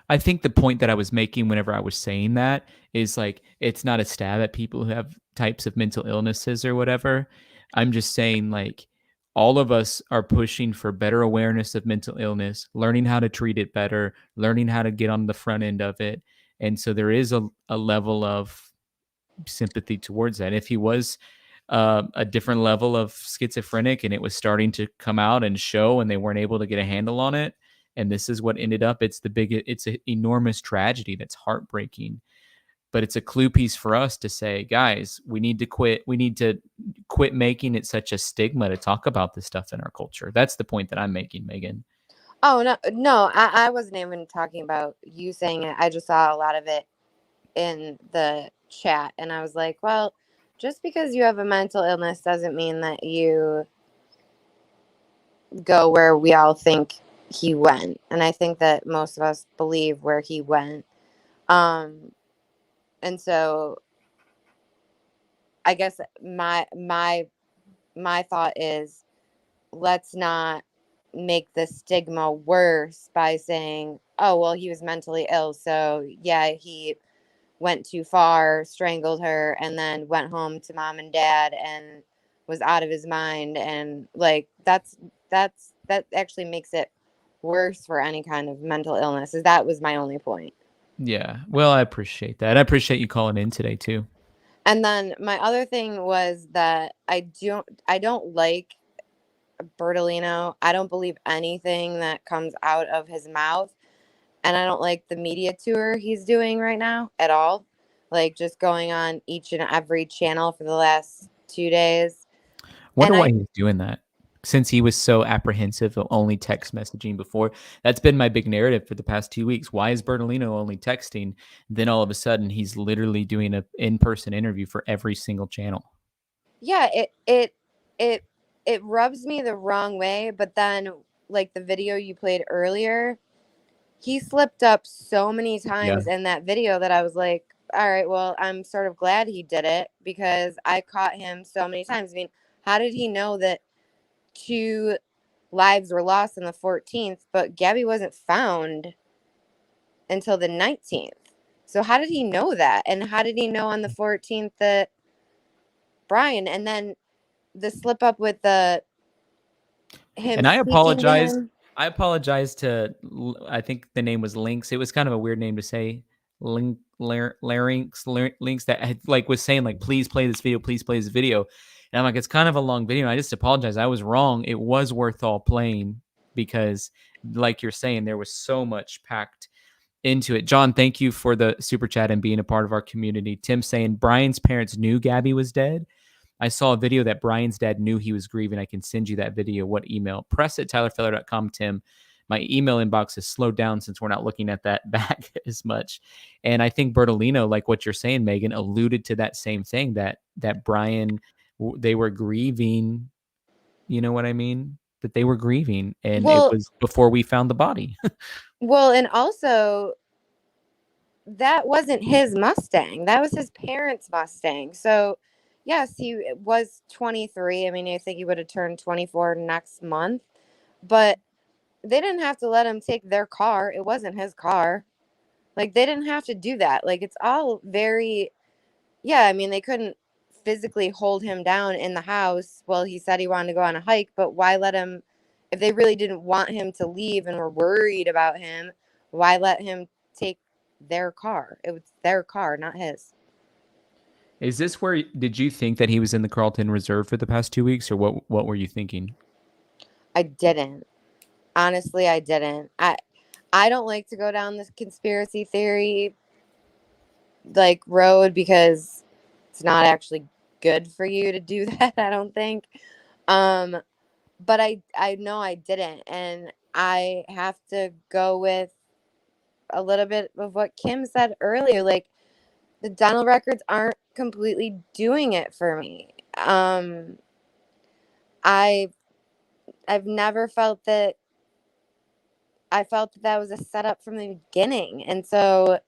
I think the point that I was making whenever I was saying that is like, it's not a stab at people who have types of mental illnesses or whatever. I'm just saying, like, all of us are pushing for better awareness of mental illness, learning how to treat it better, learning how to get on the front end of it. And so there is a level of sympathy towards that. If he was a different level of schizophrenic, and it was starting to come out and show, and they weren't able to get a handle on it. And this is what ended up. It's an enormous tragedy that's heartbreaking, but it's a clue piece for us to say, guys, we need to quit. We need to quit making it such a stigma to talk about this stuff in our culture. That's the point that I'm making, Megan. Oh, no, I wasn't even talking about you saying it. I just saw a lot of it in the chat, and I was like, well, just because you have a mental illness doesn't mean that you go where we all think he went. And I think that most of us believe where he went. And so I guess my thought is, let's not make the stigma worse by saying, oh, well, he was mentally ill, so yeah, he went too far, strangled her, and then went home to mom and dad and was out of his mind. And like that actually makes it worse for any kind of mental illness. That was my only point. Yeah. Well, I appreciate that. I appreciate you calling in today too. And then my other thing was that I don't like Bertolino. I don't believe anything that comes out of his mouth. And I don't like the media tour he's doing right now at all. Like just going on each and every channel for the last 2 days. Wonder why he's doing that, since he was so apprehensive of only text messaging before. That's been my big narrative for the past 2 weeks. Why is Bertolino only texting? Then all of a sudden he's literally doing an in-person interview for every single channel. Yeah, it rubs me the wrong way, but then like the video you played earlier, he slipped up so many times in that video that I was like, all right, well, I'm sort of glad he did it because I caught him so many times. I mean, how did he know that 2 lives were lost on the 14th, but Gabby wasn't found until the 19th? So how did he know that? And how did he know on the 14th that Brian, and then the slip up with him And I speaking to apologize. him? I apologize to, I think the name was Lynx. It was kind of a weird name to say. Larynx that had, like, was saying like, please play this video, please play this video. And I'm like, it's kind of a long video. I just apologize. I was wrong. It was worth all playing because, like you're saying, there was so much packed into it. John, thank you for the super chat and being a part of our community. Tim saying Brian's parents knew Gabby was dead. I saw a video that Brian's dad knew he was grieving. I can send you that video. What email? press@tylerfeller.com, Tim. My email inbox has slowed down since we're not looking at that back as much. And I think Bertolino, like what you're saying, Megan, alluded to that same thing, that Brian, they were grieving. You know what I mean? That they were grieving. And it was before we found the body. Well, and also, that wasn't his Mustang. That was his parents' Mustang. So, yes, he was 23. I mean, I think he would have turned 24 next month. But they didn't have to let him take their car. It wasn't his car. Like, they didn't have to do that. Like, it's all very, yeah, I mean, they couldn't physically hold him down in the house. Well, he said he wanted to go on a hike, but why let him, if they really didn't want him to leave and were worried about him, why let him take their car? It was their car, not his. Is this where, did you think that he was in the Carlton Reserve for the past 2 weeks, or what were you thinking? I didn't. Honestly, I didn't. I don't like to go down this conspiracy theory like road because it's not actually good for you to do that, I don't think. But I know I didn't, and I have to go with a little bit of what Kim said earlier. Like, the dental records aren't completely doing it for me. I've never felt that. I felt that was a setup from the beginning, and so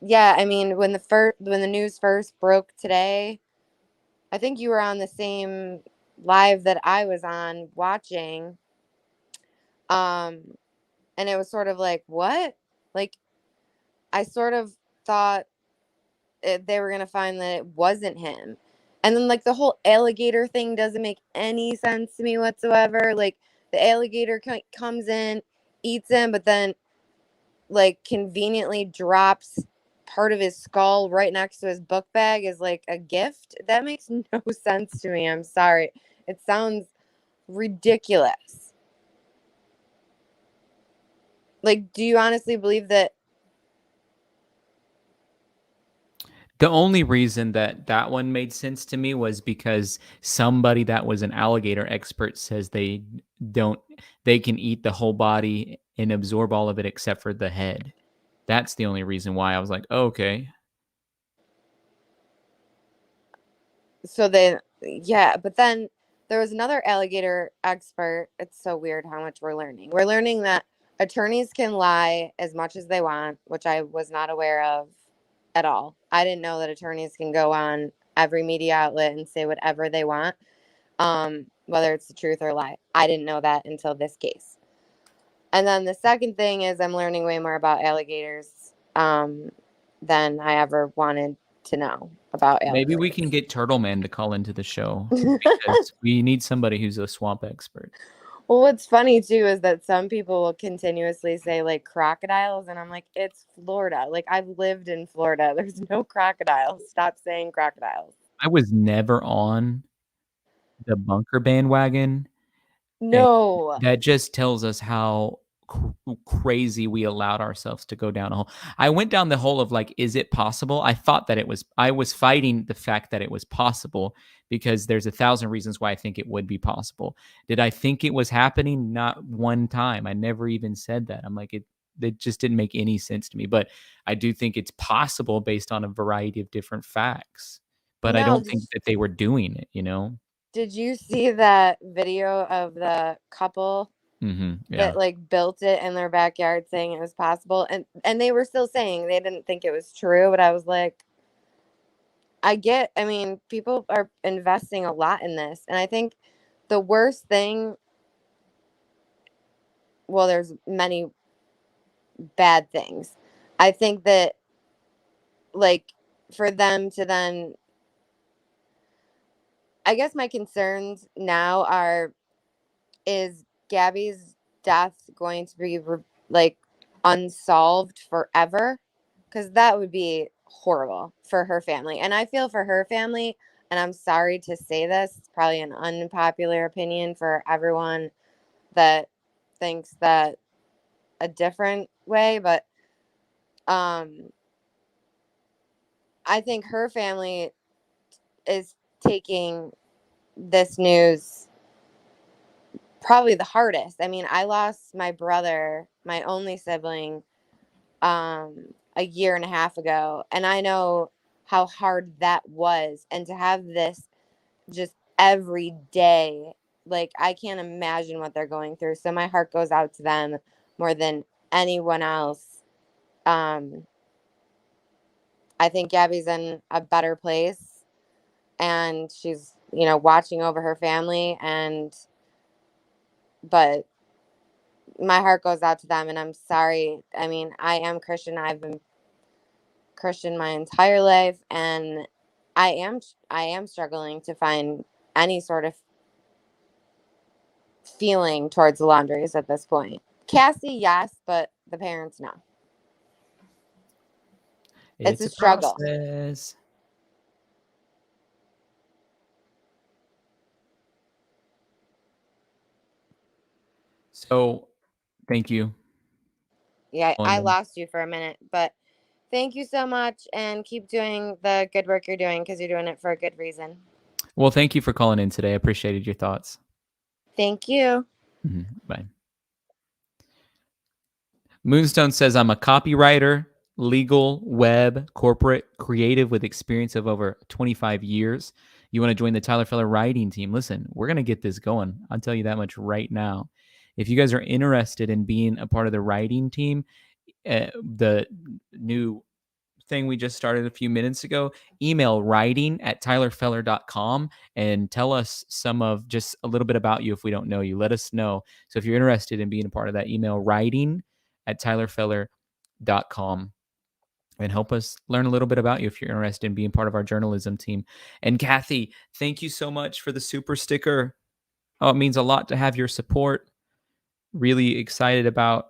yeah, I mean, when the news first broke today, I think you were on the same live that I was on watching. And it was sort of like, what? Like, I sort of thought they were going to find that it wasn't him. And then, like, the whole alligator thing doesn't make any sense to me whatsoever. Like, the alligator comes in, eats him, but then, like, conveniently drops part of his skull right next to his book bag is like a gift. That makes no sense to me. I'm sorry. It sounds ridiculous. Like, do you honestly believe that? The only reason that that one made sense to me was because somebody that was an alligator expert says they can eat the whole body and absorb all of it except for the head. That's the only reason why I was like, oh, okay. So then, yeah, but then there was another alligator expert. It's so weird how much we're learning. We're learning that attorneys can lie as much as they want, which I was not aware of at all. I didn't know that attorneys can go on every media outlet and say whatever they want, whether it's the truth or lie. I didn't know that until this case. And then the second thing is I'm learning way more about alligators than I ever wanted to know about alligators. Maybe we can get Turtle Man to call into the show because we need somebody who's a swamp expert. Well, what's funny too is that some people will continuously say like crocodiles, and I'm like, it's Florida. Like, I've lived in Florida. There's no crocodiles. Stop saying crocodiles. I was never on the bunker bandwagon. No. That just tells us how crazy we allowed ourselves to go down a hole. I went down the hole of like, is it possible? I thought that I was fighting the fact that it was possible because there's 1,000 reasons why I think it would be possible. Did I think it was happening? Not one time. I never even said that. I'm like, it just didn't make any sense to me, but I do think it's possible based on a variety of different facts, but I don't think that they were doing it, you know? Did you see that video of the couple Yeah. that like built it in their backyard saying it was possible? And they were still saying they didn't think it was true, but I was like, I mean, people are investing a lot in this. And I think the worst thing, well, there's many bad things. I think that like for them to then, I guess my concerns now are, is Gabby's death going to be like unsolved forever? Because that would be horrible for her family. And I feel for her family, and I'm sorry to say this, it's probably an unpopular opinion for everyone that thinks that a different way, but I think her family is taking this news probably the hardest. I mean, I lost my brother, my only sibling, a year and a half ago, and I know how hard that was. And to have this just every day, like, I can't imagine what they're going through. So my heart goes out to them more than anyone else. I think Gabby's in a better place, and she's, you know, watching over her family, but my heart goes out to them, and I'm sorry. I mean, I am Christian. I've been Christian my entire life, and I am struggling to find any sort of feeling towards the Laundries at this point. Cassie, yes, but the parents, no. It's a struggle. Process. So, thank you. Yeah, I lost you for a minute, but thank you so much, and keep doing the good work you're doing because you're doing it for a good reason. Well, thank you for calling in today. I appreciated your thoughts. Thank you. Bye. Moonstone says, I'm a copywriter, legal, web, corporate, creative with experience of over 25 years. You want to join the Tyler Feller writing team? Listen, we're going to get this going. I'll tell you that much right now. If you guys are interested in being a part of the writing team, the new thing we just started a few minutes ago, email writing@tylerfeller.com and tell us just a little bit about you. If we don't know you, let us know. So if you're interested in being a part of that, email writing@tylerfeller.com and help us learn a little bit about you if you're interested in being part of our journalism team. And Kathy, thank you so much for the super sticker. Oh, it means a lot to have your support. Really excited about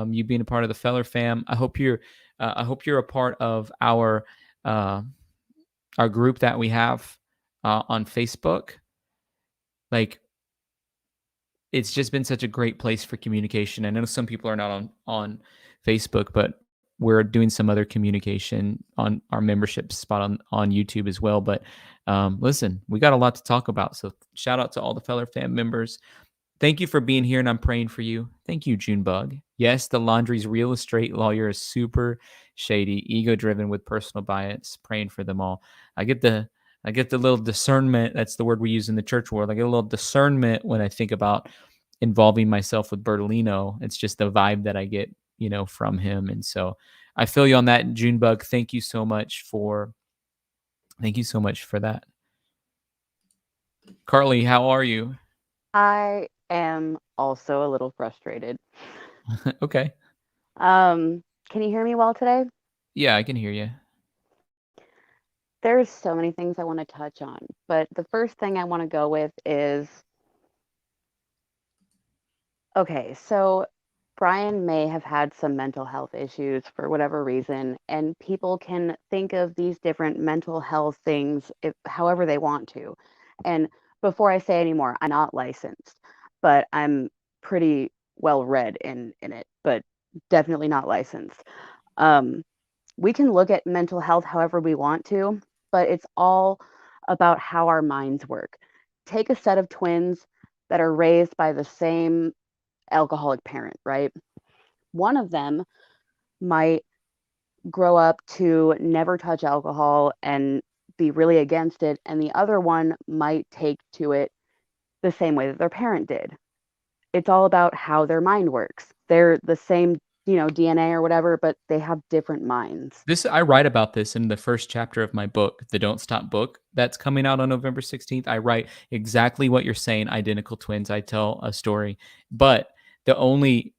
you being a part of the Feller fam. I hope you're I hope you're a part of uh, our group that we have on Facebook. Like, it's just been such a great place for communication. I know some people are not on Facebook, but we're doing some other communication on our membership spot on YouTube as well. But listen, we got a lot to talk about. So shout out to all the Feller fam members. Thank you for being here, and I'm praying for you. Thank you, Junebug. Yes, the Laundrie's real estate lawyer is super shady, ego-driven with personal bias. Praying for them all. I get the little discernment. That's the word we use in the church world. I get a little discernment when I think about involving myself with Bertolino. It's just the vibe that I get, from him. And so I feel you on that, Junebug. Thank you so much for that. Carly, how are you? I am also a little frustrated. Okay. Can you hear me well today? Yeah, I can hear you. There's so many things I want to touch on, but the first thing I want to go with is, okay, so Brian may have had some mental health issues for whatever reason, and people can think of these different mental health things however they want to. And before I say any more, I'm not licensed, but I'm pretty well read in it, but definitely not licensed. Um, we can look at mental health however we want to, but it's all about how our minds work. Take a set of twins that are raised by the same alcoholic parent, right? One of them might grow up to never touch alcohol and be really against it, and the other one might take to it the same way that their parent did. It's all about how their mind works. They're the same, DNA or whatever, but they have different minds. I write about this in the first chapter of my book, The Don't Stop book, that's coming out on November 16th. I write exactly what you're saying, identical twins. I tell a story. But the only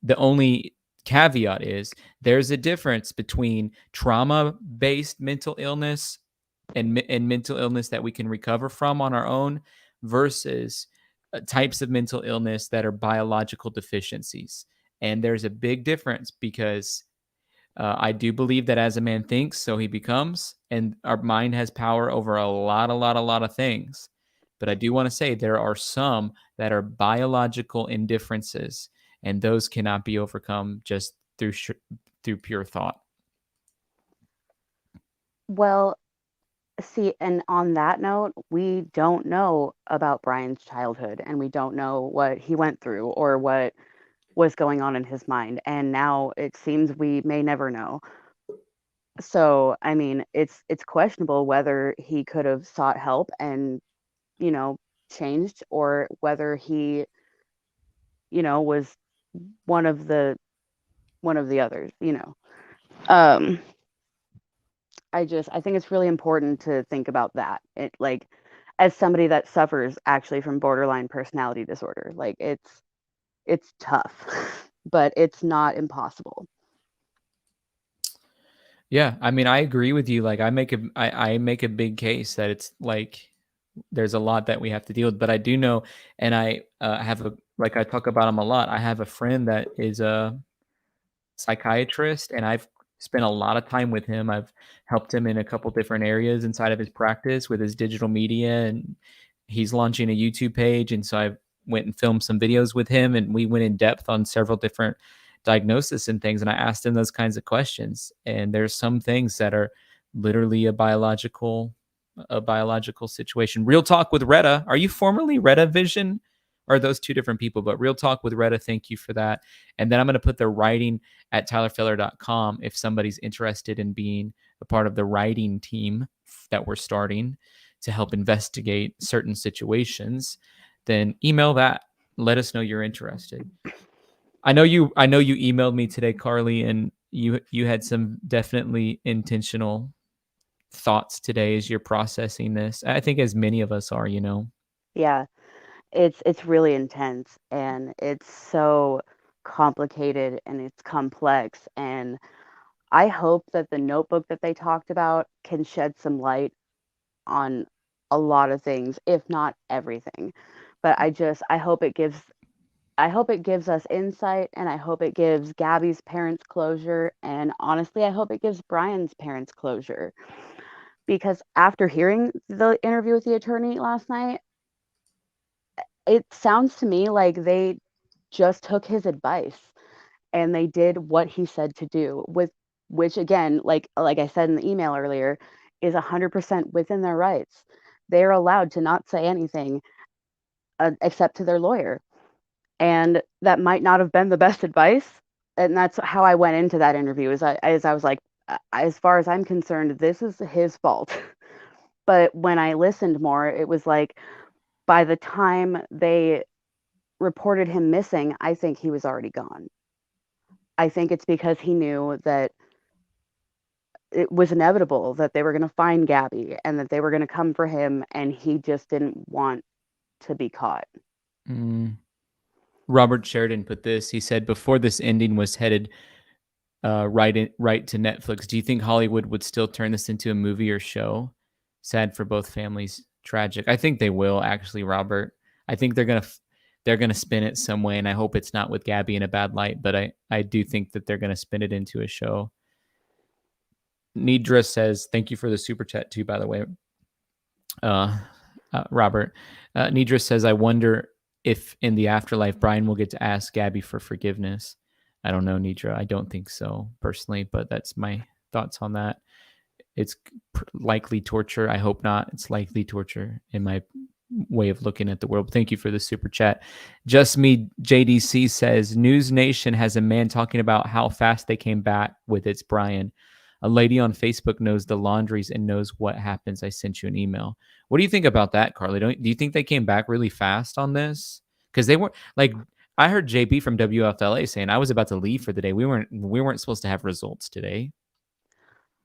caveat is there's a difference between trauma-based mental illness and mental illness that we can recover from on our own versus types of mental illness that are biological deficiencies. And there's a big difference because I do believe that as a man thinks, so he becomes, and our mind has power over a lot of things. But I do want to say there are some that are biological indifferences, and those cannot be overcome just through pure thought. Well, see, and on that note, we don't know about Brian's childhood and we don't know what he went through or what was going on in his mind. And now it seems we may never know. So, I mean, it's questionable whether he could have sought help and, you know, changed, or whether he, was one of the others. Um I think it's really important to think about that. It, like, as somebody that suffers actually from borderline personality disorder, like, it's tough, but it's not impossible. Yeah, I mean, I agree with you. Like, I make a big case that it's like there's a lot that we have to deal with. But I do know, and I have I talk about him a lot. I have a friend that is a psychiatrist, and I've spent a lot of time with him. I've helped him in a couple different areas inside of his practice with his digital media, and he's launching a YouTube page. And so I went and filmed some videos with him, and we went in depth on several different diagnosis and things. And I asked him those kinds of questions. And there's some things that are literally a biological situation. Real Talk with Retta. Are you formerly Retta Vision? Or are those two different people? But Real Talk with Retta, thank you for that. And then I'm going to put the writing at tylerfeller.com if somebody's interested in being a part of the writing team that we're starting to help investigate certain situations. Then email that. Let us know you're interested. I know you emailed me today, Carly, and you had some definitely intentional thoughts today as you're processing this. I think as many of us are. Yeah, it's really intense, and it's so complicated and it's complex, and I hope that the notebook that they talked about can shed some light on a lot of things, if not everything. But I hope it gives I hope it gives us insight, and I hope it gives Gabby's parents closure, and honestly, I hope it gives Brian's parents closure. Because after hearing the interview with the attorney last night, it sounds to me like they just took his advice and they did what he said to do, with which again, like I said in the email earlier, is 100% within their rights. They're allowed to not say anything except to their lawyer. And that might not have been the best advice. And that's how I went into that interview. As I was like, as far as I'm concerned, this is his fault. But when I listened more, it was like by the time they reported him missing, I think he was already gone. I think it's because he knew that it was inevitable that they were going to find Gabby and that they were going to come for him, and he just didn't want to be caught. Robert Sheridan put this. He said, before this ending was headed right to Netflix, do you think Hollywood would still turn this into a movie or show? Sad for both families. Tragic. I think they will, actually, Robert. I think they're gonna spin it some way, and I hope it's not with Gabby in a bad light, but I do think that they're gonna spin it into a show. Nidra says, thank you for the super chat too, by the way. Robert. Nidra says, I wonder if in the afterlife Brian will get to ask Gabby for forgiveness. I don't know, Nidra. I don't think so personally, but that's my thoughts on that. It's likely torture. I hope not. It's likely torture in my way of looking at the world. Thank you for the super chat. Just Me JDC says, News Nation has a man talking about how fast they came back with It's Brian. A lady on Facebook knows the Laundries and knows what happens. I sent you an email. What do you think about that, Carly? Do you think they came back really fast on this? Because they weren't like, I heard JB from WFLA saying I was about to leave for the day. We weren't supposed to have results today.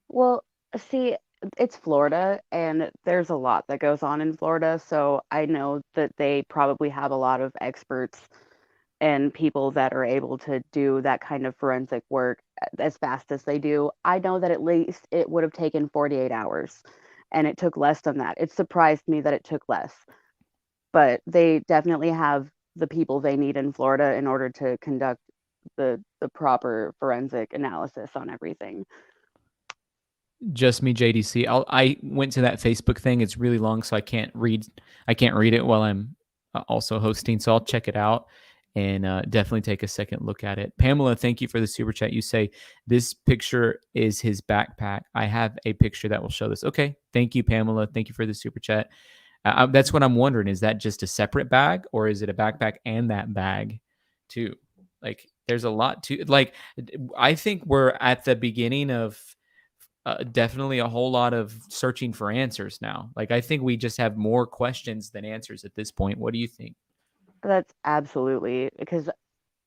Well, see, it's Florida and there's a lot that goes on in Florida, so I know that they probably have a lot of experts and people that are able to do that kind of forensic work as fast as they do. I know that at least it would have taken 48 hours, and it took less than that. It surprised me that it took less, but they definitely have the people they need in Florida in order to conduct the proper forensic analysis on everything. Just Me JDC. I went to that Facebook thing. It's really long, so I can't read it while I'm also hosting. So I'll check it out and definitely take a second look at it. Pamela, thank you for the super chat. You say this picture is his backpack. I have a picture that will show this. Okay, thank you, Pamela. Thank you for the super chat. That's what I'm wondering. Is that just a separate bag, or is it a backpack and that bag too? Like, there's a lot to like. I think we're at the beginning of definitely a whole lot of searching for answers now. Like, I think we just have more questions than answers at this point. What do you think? That's absolutely, because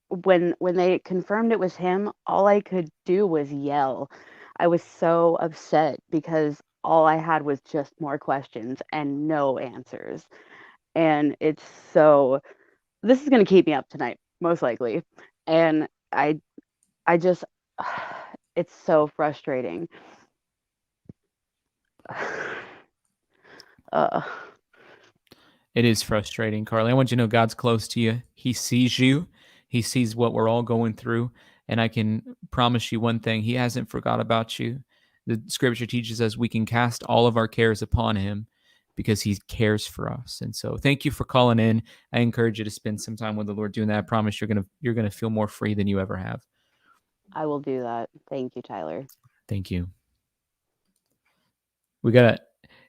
when they confirmed it was him, all I could do was yell. I was so upset because all I had was just more questions and no answers. And this is going to keep me up tonight, most likely. And I just, it's so frustrating. It is frustrating, Carly. I want you to know God's close to you. He sees you. He sees what we're all going through. And I can promise you one thing. He hasn't forgot about you. The scripture teaches us we can cast all of our cares upon him because he cares for us. And so thank you for calling in. I encourage you to spend some time with the Lord doing that. I promise you're going to feel more free than you ever have. I will do that. Thank you, Tyler. Thank you. We got to,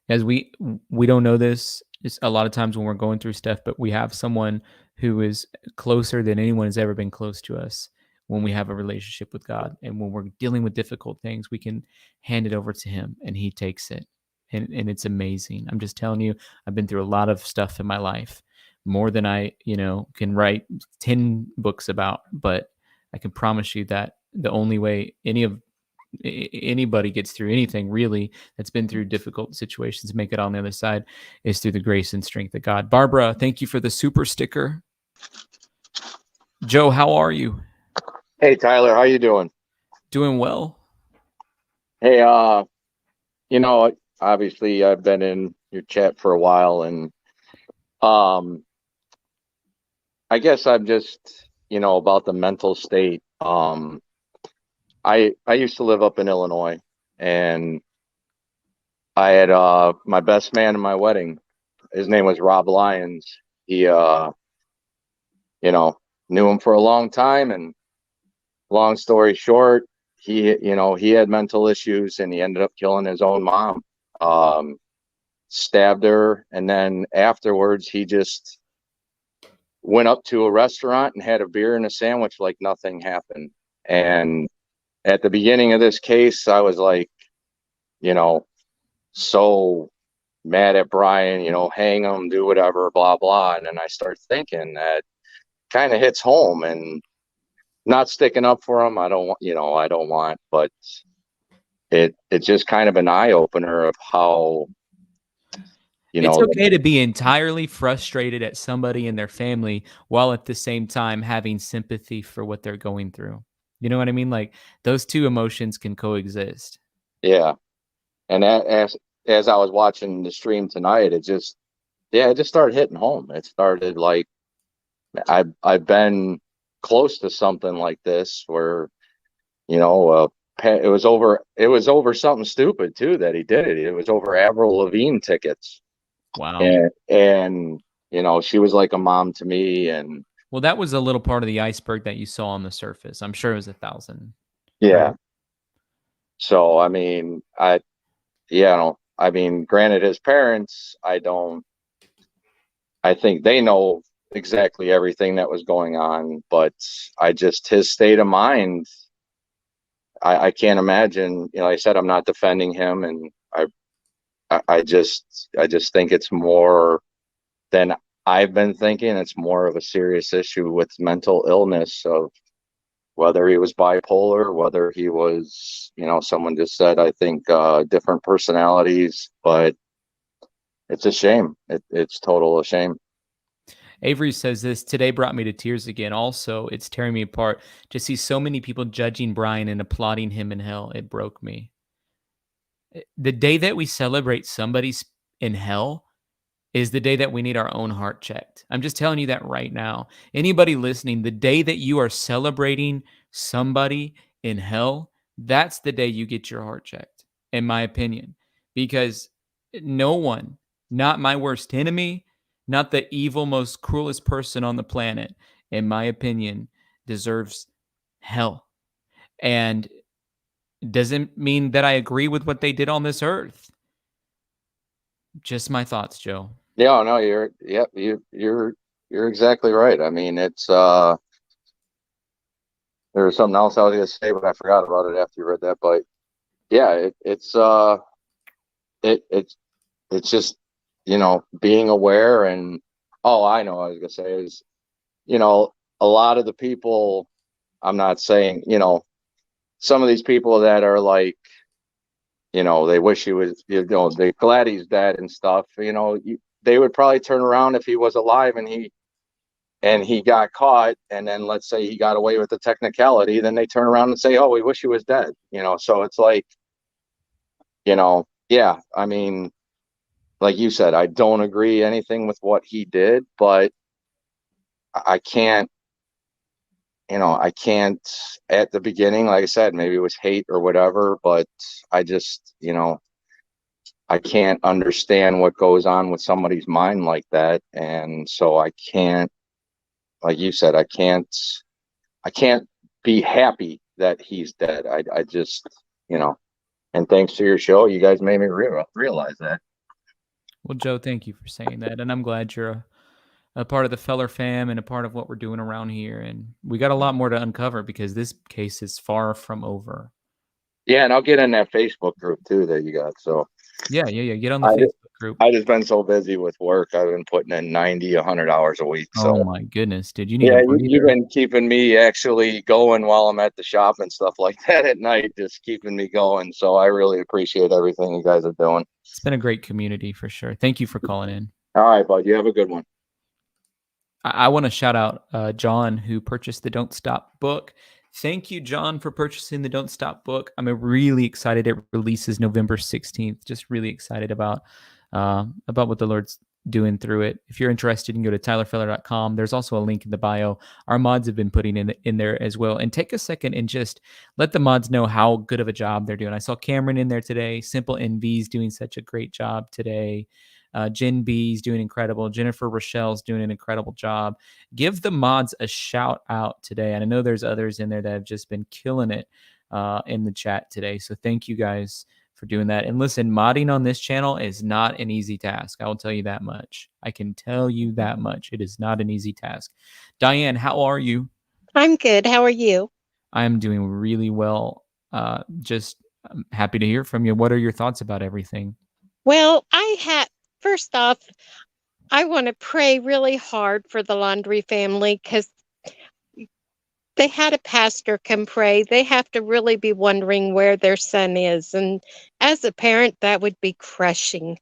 as we don't know this, it's a lot of times when we're going through stuff, but we have someone who is closer than anyone has ever been close to us when we have a relationship with God. And when we're dealing with difficult things, we can hand it over to him and he takes it. And it's amazing. I'm just telling you, I've been through a lot of stuff in my life, more than I, can write 10 books about. But I can promise you that the only way anybody gets through anything really that's been through difficult situations, make it on the other side, is through the grace and strength of God. Barbara, thank you for the super sticker. Joe, how are you? Hey, Tyler, how you doing? Doing well. Hey, obviously I've been in your chat for a while, and I guess I'm just, about the mental state. I used to live up in Illinois, and I had my best man in my wedding. His name was Rob Lyons. He knew him for a long time, and long story short, he had mental issues, and he ended up killing his own mom. Stabbed her, and then afterwards he just went up to a restaurant and had a beer and a sandwich like nothing happened. And at the beginning of this case, I was like, so mad at Brian, hang him, do whatever, blah, blah. And then I start thinking that kind of hits home, and not sticking up for him. I don't want, but it's just kind of an eye opener of how, it's okay to be entirely frustrated at somebody and their family while at the same time having sympathy for what they're going through. You know what I mean? Like, those two emotions can coexist. Yeah. And as I was watching the stream tonight, it just started hitting home. It started like, I've been close to something like this where, it was over something stupid too that he did it. It was over Avril Lavigne tickets. Wow. And she was like a mom to me. And well, that was a little part of the iceberg that you saw on the surface. I'm sure it was 1,000. Yeah. Right? So, I mean, granted, his parents, I think they know exactly everything that was going on, but his state of mind, I can't imagine. Like I said, I'm not defending him, and I just think it's more than I've been thinking. It's more of a serious issue with mental illness, of whether he was bipolar, whether he was, someone just said, I think, different personalities, but it's a shame. It's total a shame. Avery says this today brought me to tears again. Also, it's tearing me apart to see so many people judging Brian and applauding him in hell. It broke me. The day that we celebrate somebody's in hell is the day that we need our own heart checked. I'm just telling you that right now. Anybody listening, the day that you are celebrating somebody in hell, that's the day you get your heart checked, in my opinion. Because no one, not my worst enemy, not the evil, most cruelest person on the planet, in my opinion, deserves hell. And doesn't mean that I agree with what they did on this earth. Just my thoughts, Joe. Yeah, no, you're exactly right. I mean, it's there was something else I was gonna say, but I forgot about it after you read that. But yeah, it's just, being aware. And I know what I was gonna say is, a lot of the people, I'm not saying, some of these people that are like, they wish he was, they're glad he's dead and stuff, they would probably turn around if he was alive and he got caught, and then let's say he got away with the technicality, then they turn around and say, oh, we wish he was dead. So it's like, yeah, I mean, like you said, I don't agree anything with what he did, but I can't, at the beginning, like I said, maybe it was hate or whatever, but I just, I can't understand what goes on with somebody's mind like that. And so I can't, like you said, I can't be happy that he's dead. I just, and thanks to your show, you guys made me realize that. Well, Joe, thank you for saying that. And I'm glad you're a part of the Feller fam and a part of what we're doing around here. And we got a lot more to uncover because this case is far from over. Yeah, and I'll get in that Facebook group too that you got. So yeah, get on the Facebook group. I just been so busy with work. I've been putting in 90, 100 hours a week. So oh my goodness, dude, you need a breather. You've been keeping me actually going while I'm at the shop and stuff like that at night, just keeping me going. So I really appreciate everything you guys are doing. It's been a great community for sure. Thank you for calling in. All right, bud. You have a good one. I want to shout out John, who purchased the Don't Stop book. Thank you, John, for purchasing the Don't Stop book. I'm really excited. It releases November 16th. Just really excited about what the Lord's doing through it. If you're interested, you can go to tylerfeller.com. There's also a link in the bio. Our mods have been putting in there as well. And take a second and just let the mods know how good of a job they're doing. I saw Cameron in there today. Simple NV's doing such a great job today. Jen B's doing incredible. Jennifer Rochelle's doing an incredible job. Give the mods a shout out today. And I know there's others in there that have just been killing it in the chat today. So thank you guys for doing that. And listen, modding on this channel is not an easy task. I will tell you that much. I can tell you that much. It is not an easy task. Diane, how are you? I'm good. How are you? I am doing really well. Just happy to hear from you. What are your thoughts about everything? Well, first off, I want to pray really hard for the Laundrie family because they had a pastor come pray. They have to really be wondering where their son is. And as a parent, that would be crushing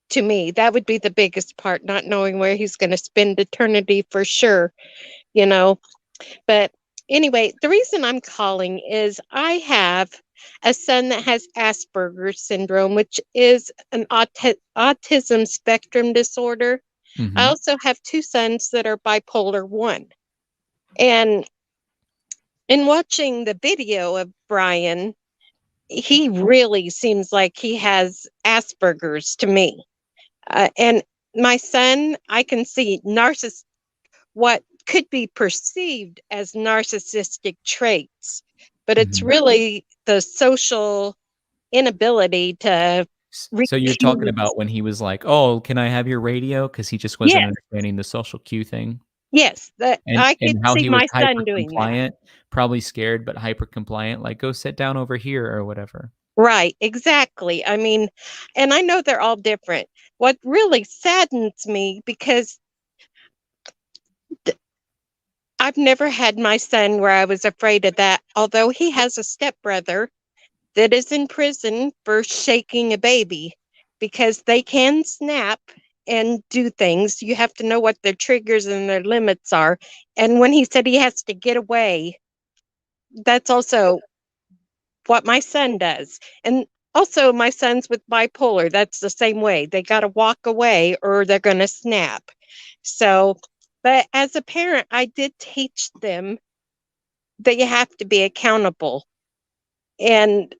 to me. That would be the biggest part, not knowing where he's going to spend eternity for sure, you know. But anyway, the reason I'm calling is I have a son that has Asperger's syndrome, which is an autism spectrum disorder. Mm-hmm. I also have two sons that are bipolar 1. And in watching the video of Brian, he really seems like he has Asperger's to me. And my son, I can see what could be perceived as narcissistic traits, but it's really the social inability to So you're talking about when he was like, "Oh, can I have your radio?" Because he just wasn't understanding the social cue thing. Yes, I And could how see he was my hyper son doing that. compliant, probably scared, but hyper compliant, like go sit down over here or whatever. Right, exactly. I mean, and I know they're all different. What really saddens me, because I've never had my son where I was afraid of that, although he has a stepbrother that is in prison for shaking a baby, because they can snap and do things. You have to know what their triggers and their limits are. And when he said he has to get away, that's also what my son does. And also my son's with bipolar. That's the same way. They got to walk away or they're going to snap. So, but as a parent, I did teach them that you have to be accountable. And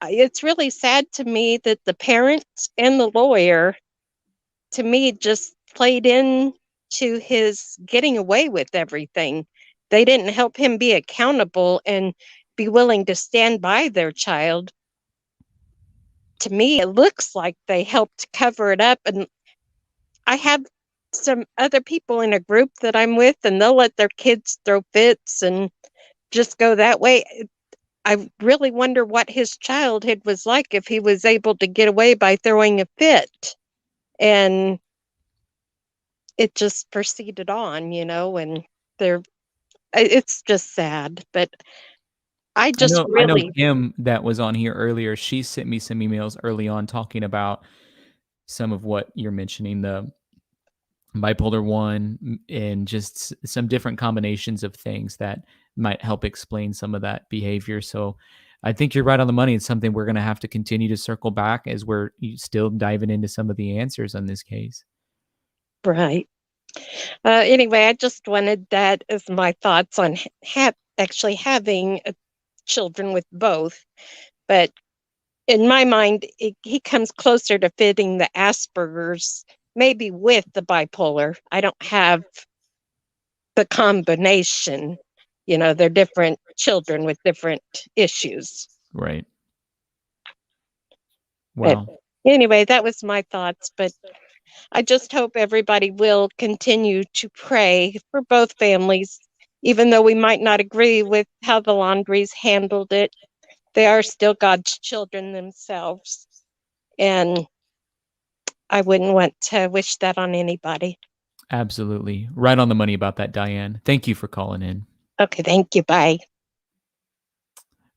it's really sad to me that the parents and the lawyer, to me, just played into his getting away with everything. They didn't help him be accountable and be willing to stand by their child. To me, it looks like they helped cover it up. And I have some other people in a group that I'm with, and they'll let their kids throw fits and just go that way. I really wonder what his childhood was like if he was able to get away by throwing a fit. And it just proceeded on, and it's just sad. But I just I know really, Kim that was on here earlier. She sent me some emails early on talking about some of what you're mentioning, the bipolar 1 and just some different combinations of things that might help explain some of that behavior. So I think you're right on the money. It's something we're going to have to continue to circle back as we're still diving into some of the answers on this case. right. Anyway, I just wanted that as my thoughts on actually having children with both. But in my mind, he comes closer to fitting the Asperger's, maybe with the bipolar. I don't have the combination. They're different children with different issues. Right. Wow. But anyway, that was my thoughts. But I just hope everybody will continue to pray for both families, even though we might not agree with how the Laundries handled it. They are still God's children themselves. And I wouldn't want to wish that on anybody. Absolutely. Right on the money about that, Diane. Thank you for calling in. Okay, thank you. Bye.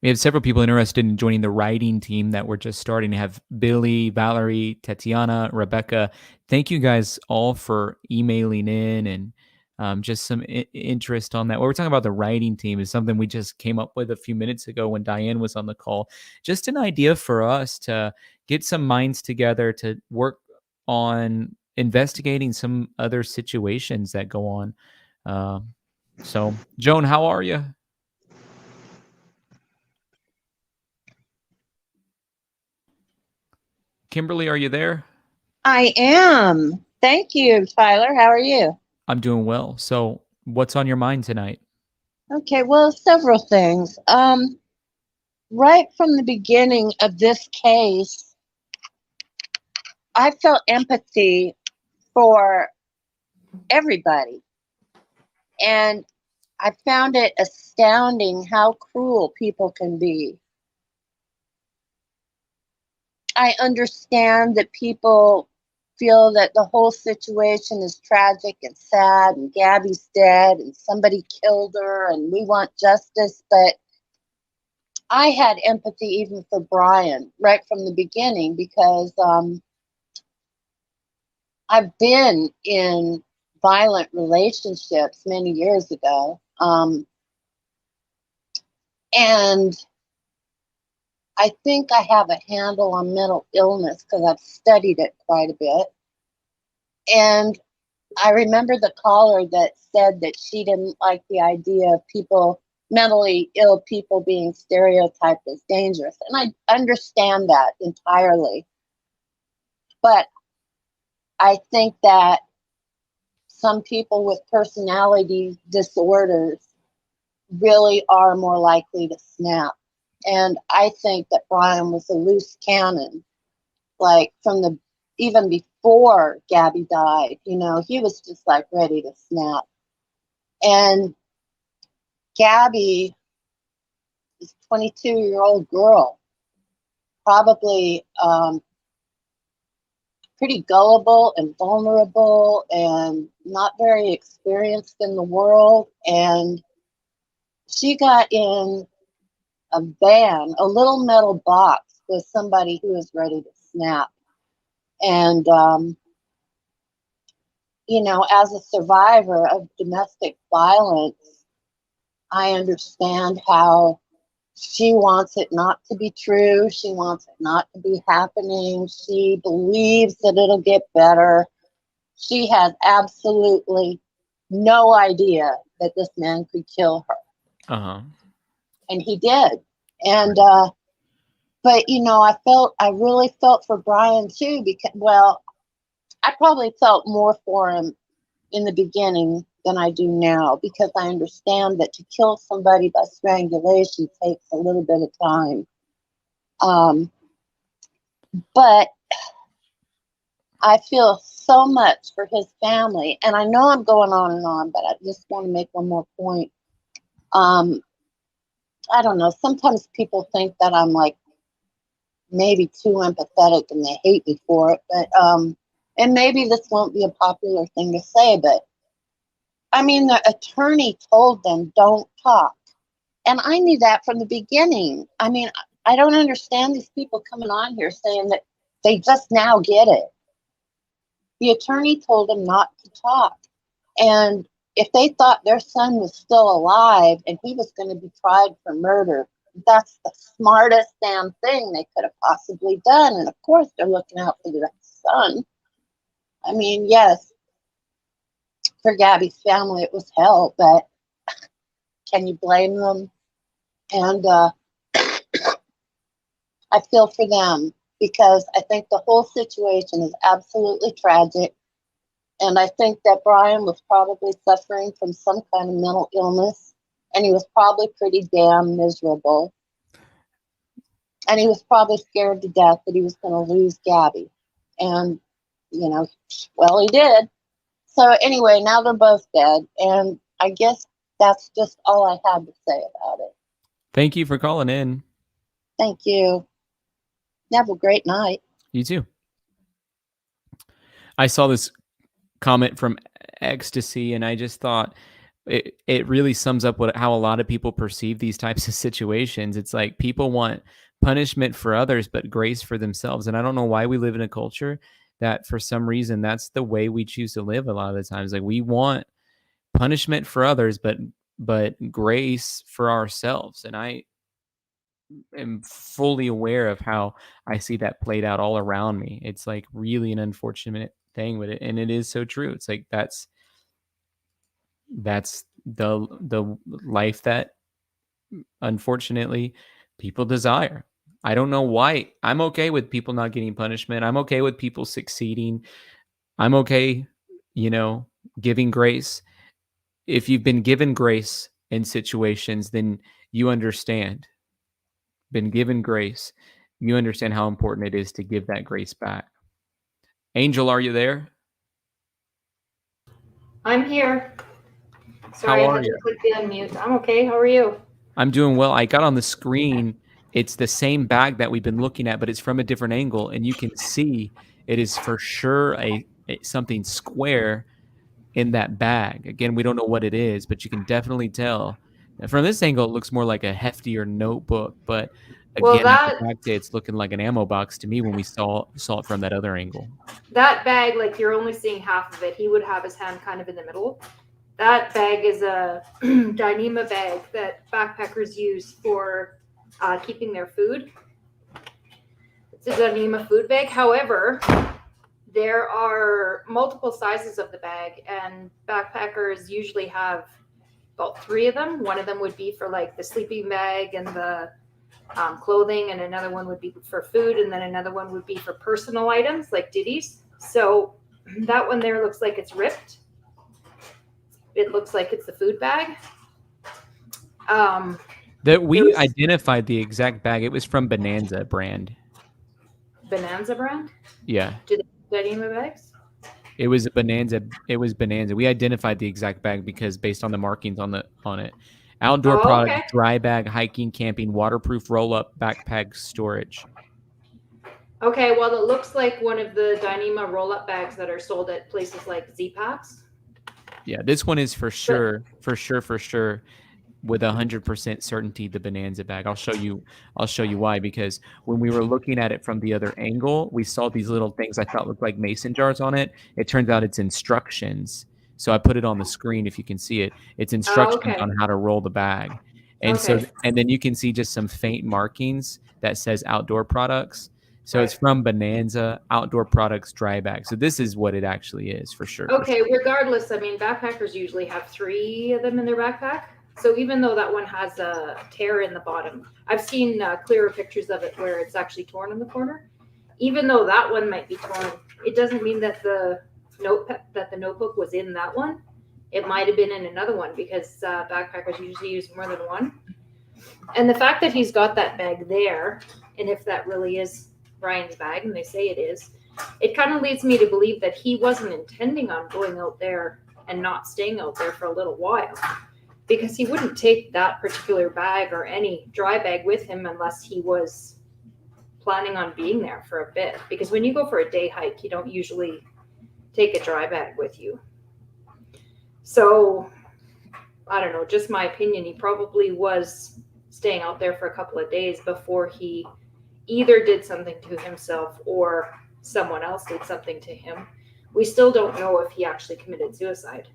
We have several people interested in joining the writing team that we're just starting to have. Billy, Valerie, Tatiana, Rebecca. Thank you guys all for emailing in and just some interest on that. What we're talking about, the writing team, is something we just came up with a few minutes ago when Diane was on the call. Just an idea for us to get some minds together to work on investigating some other situations that go on. So, Joan, how are you? Kimberly, are you there? I am. Thank you, Tyler. How are you? I'm doing well. So, what's on your mind tonight? Okay, well, several things. Right from the beginning of this case, I felt empathy for everybody. And I found it astounding how cruel people can be. I understand that people feel that the whole situation is tragic and sad, and Gabby's dead, and somebody killed her, and we want justice. But I had empathy even for Brian right from the beginning because I've been in violent relationships many years ago. And I think I have a handle on mental illness because I've studied it quite a bit. And I remember the caller that said that she didn't like the idea of people, mentally ill people, being stereotyped as dangerous. And I understand that entirely. But I think that some people with personality disorders really are more likely to snap. And I think that Brian was a loose cannon, like from the even before Gabby died, you know, he was just like ready to snap. And Gabby is a 22-year-old girl, probably pretty gullible and vulnerable and not very experienced in the world. And she got in a van, a little metal box with somebody who was ready to snap. And, you know, as a survivor of domestic violence, I understand how she wants it not to be true. She wants it not to be happening. She believes that it'll get better. She has absolutely no idea that this man could kill her. Uh-huh. And he did. And, but, you know, I really felt for Brian too, because, well, I probably felt more for him in the beginning than I do now, because I understand that to kill somebody by strangulation takes a little bit of time. But I feel so much for his family, and I know I'm going on and on, but I just want to make one more point. I don't know, sometimes people think that I'm like maybe too empathetic and they hate me for it, but and maybe this won't be a popular thing to say, but I mean, the attorney told them don't talk. And I knew that from the beginning. I mean, I don't understand these people coming on here saying that they just now get it. The attorney told them not to talk. And if they thought their son was still alive and he was going to be tried for murder, that's the smartest damn thing they could have possibly done. And of course, they're looking out for their son. I mean, yes, for Gabby's family, it was hell, but can you blame them? And I feel for them because I think the whole situation is absolutely tragic. And I think that Brian was probably suffering from some kind of mental illness, and he was probably pretty damn miserable. And he was probably scared to death that he was going to lose Gabby. And, you know, well, he did. So anyway, now they're both dead. And I guess that's just all I had to say about it. Thank you for calling in. Thank you. Have a great night. You too. I saw this comment from Ecstasy, and I just thought it really sums up how a lot of people perceive these types of situations. It's like people want punishment for others, but grace for themselves. And I don't know why we live in a culture that for some reason that's the way we choose to live a lot of the times. Like we want punishment for others, but grace for ourselves. And I am fully aware of how I see that played out all around me. It's like really an unfortunate thing with it, and it is so true. It's like that's the life that unfortunately people desire. I don't know why. I'm okay with people not getting punishment. I'm okay with people succeeding. I'm okay, giving grace. If you've been given grace in situations, then you understand. Been given grace, you understand how important it is to give that grace back. Angel, are you there? I'm here. How Sorry, I are had to you? click the unmute. I'm okay. How are you? I'm doing well. I got on the screen. It's the same bag that we've been looking at, but it's from a different angle, and you can see it is for sure something square in that bag. Again, we don't know what it is, but you can definitely tell. And from this angle, it looks more like a heftier notebook, but Well, again, I go back to it's looking like an ammo box to me when we saw it from that other angle. that bag, like you're only seeing half of it. He would have his hand kind of in the middle. That bag is a Dyneema bag that backpackers use for keeping their food. It's a Dyneema food bag. However, there are multiple sizes of the bag, and backpackers usually have about 3 of them. One of them would be for like the sleeping bag and the clothing, and another one would be for food, and then another one would be for personal items like ditties. So that one there looks like it's ripped. It looks like it's the food bag. That we identified the exact bag. It was from Bonanza brand. Bonanza brand? Yeah. Do they have Dyneema bags? It was Bonanza. It was Bonanza. We identified the exact bag because based on the markings on it. Outdoor product, okay. dry bag, hiking, camping, waterproof roll-up, backpack storage. Okay, well, it looks like one of the Dyneema roll-up bags that are sold at places like Z-Packs. Yeah, this one is for sure, with 100% certainty the Bonanza bag. I'll show you why, because when we were looking at it from the other angle, we saw these little things I thought looked like mason jars on it. It turns out it's instructions. So I put it on the screen if you can see it. It's instructions okay. on how to roll the bag. And and then you can see just some faint markings that says outdoor products. So it's from Bonanza Outdoor Products Dry Bag. So this is what it actually is for sure. Okay, regardless, I mean, backpackers usually have 3 of them in their backpack. So even though that one has a tear in the bottom, I've seen clearer pictures of it where it's actually torn in the corner. Even though that one might be torn, it doesn't mean that the notebook was in that one. It might have been in another one, because backpackers usually use more than one. And the fact that he's got that bag there, and if that really is Brian's bag, and they say it is, it kind of leads me to believe that he wasn't intending on going out there and not staying out there for a little while, because he wouldn't take that particular bag or any dry bag with him unless he was planning on being there for a bit. Because when you go for a day hike, you don't usually take a dry bag with you. So I don't know, just my opinion, he probably was staying out there for a couple of days before he either did something to himself or someone else did something to him. We still don't know if he actually committed suicide.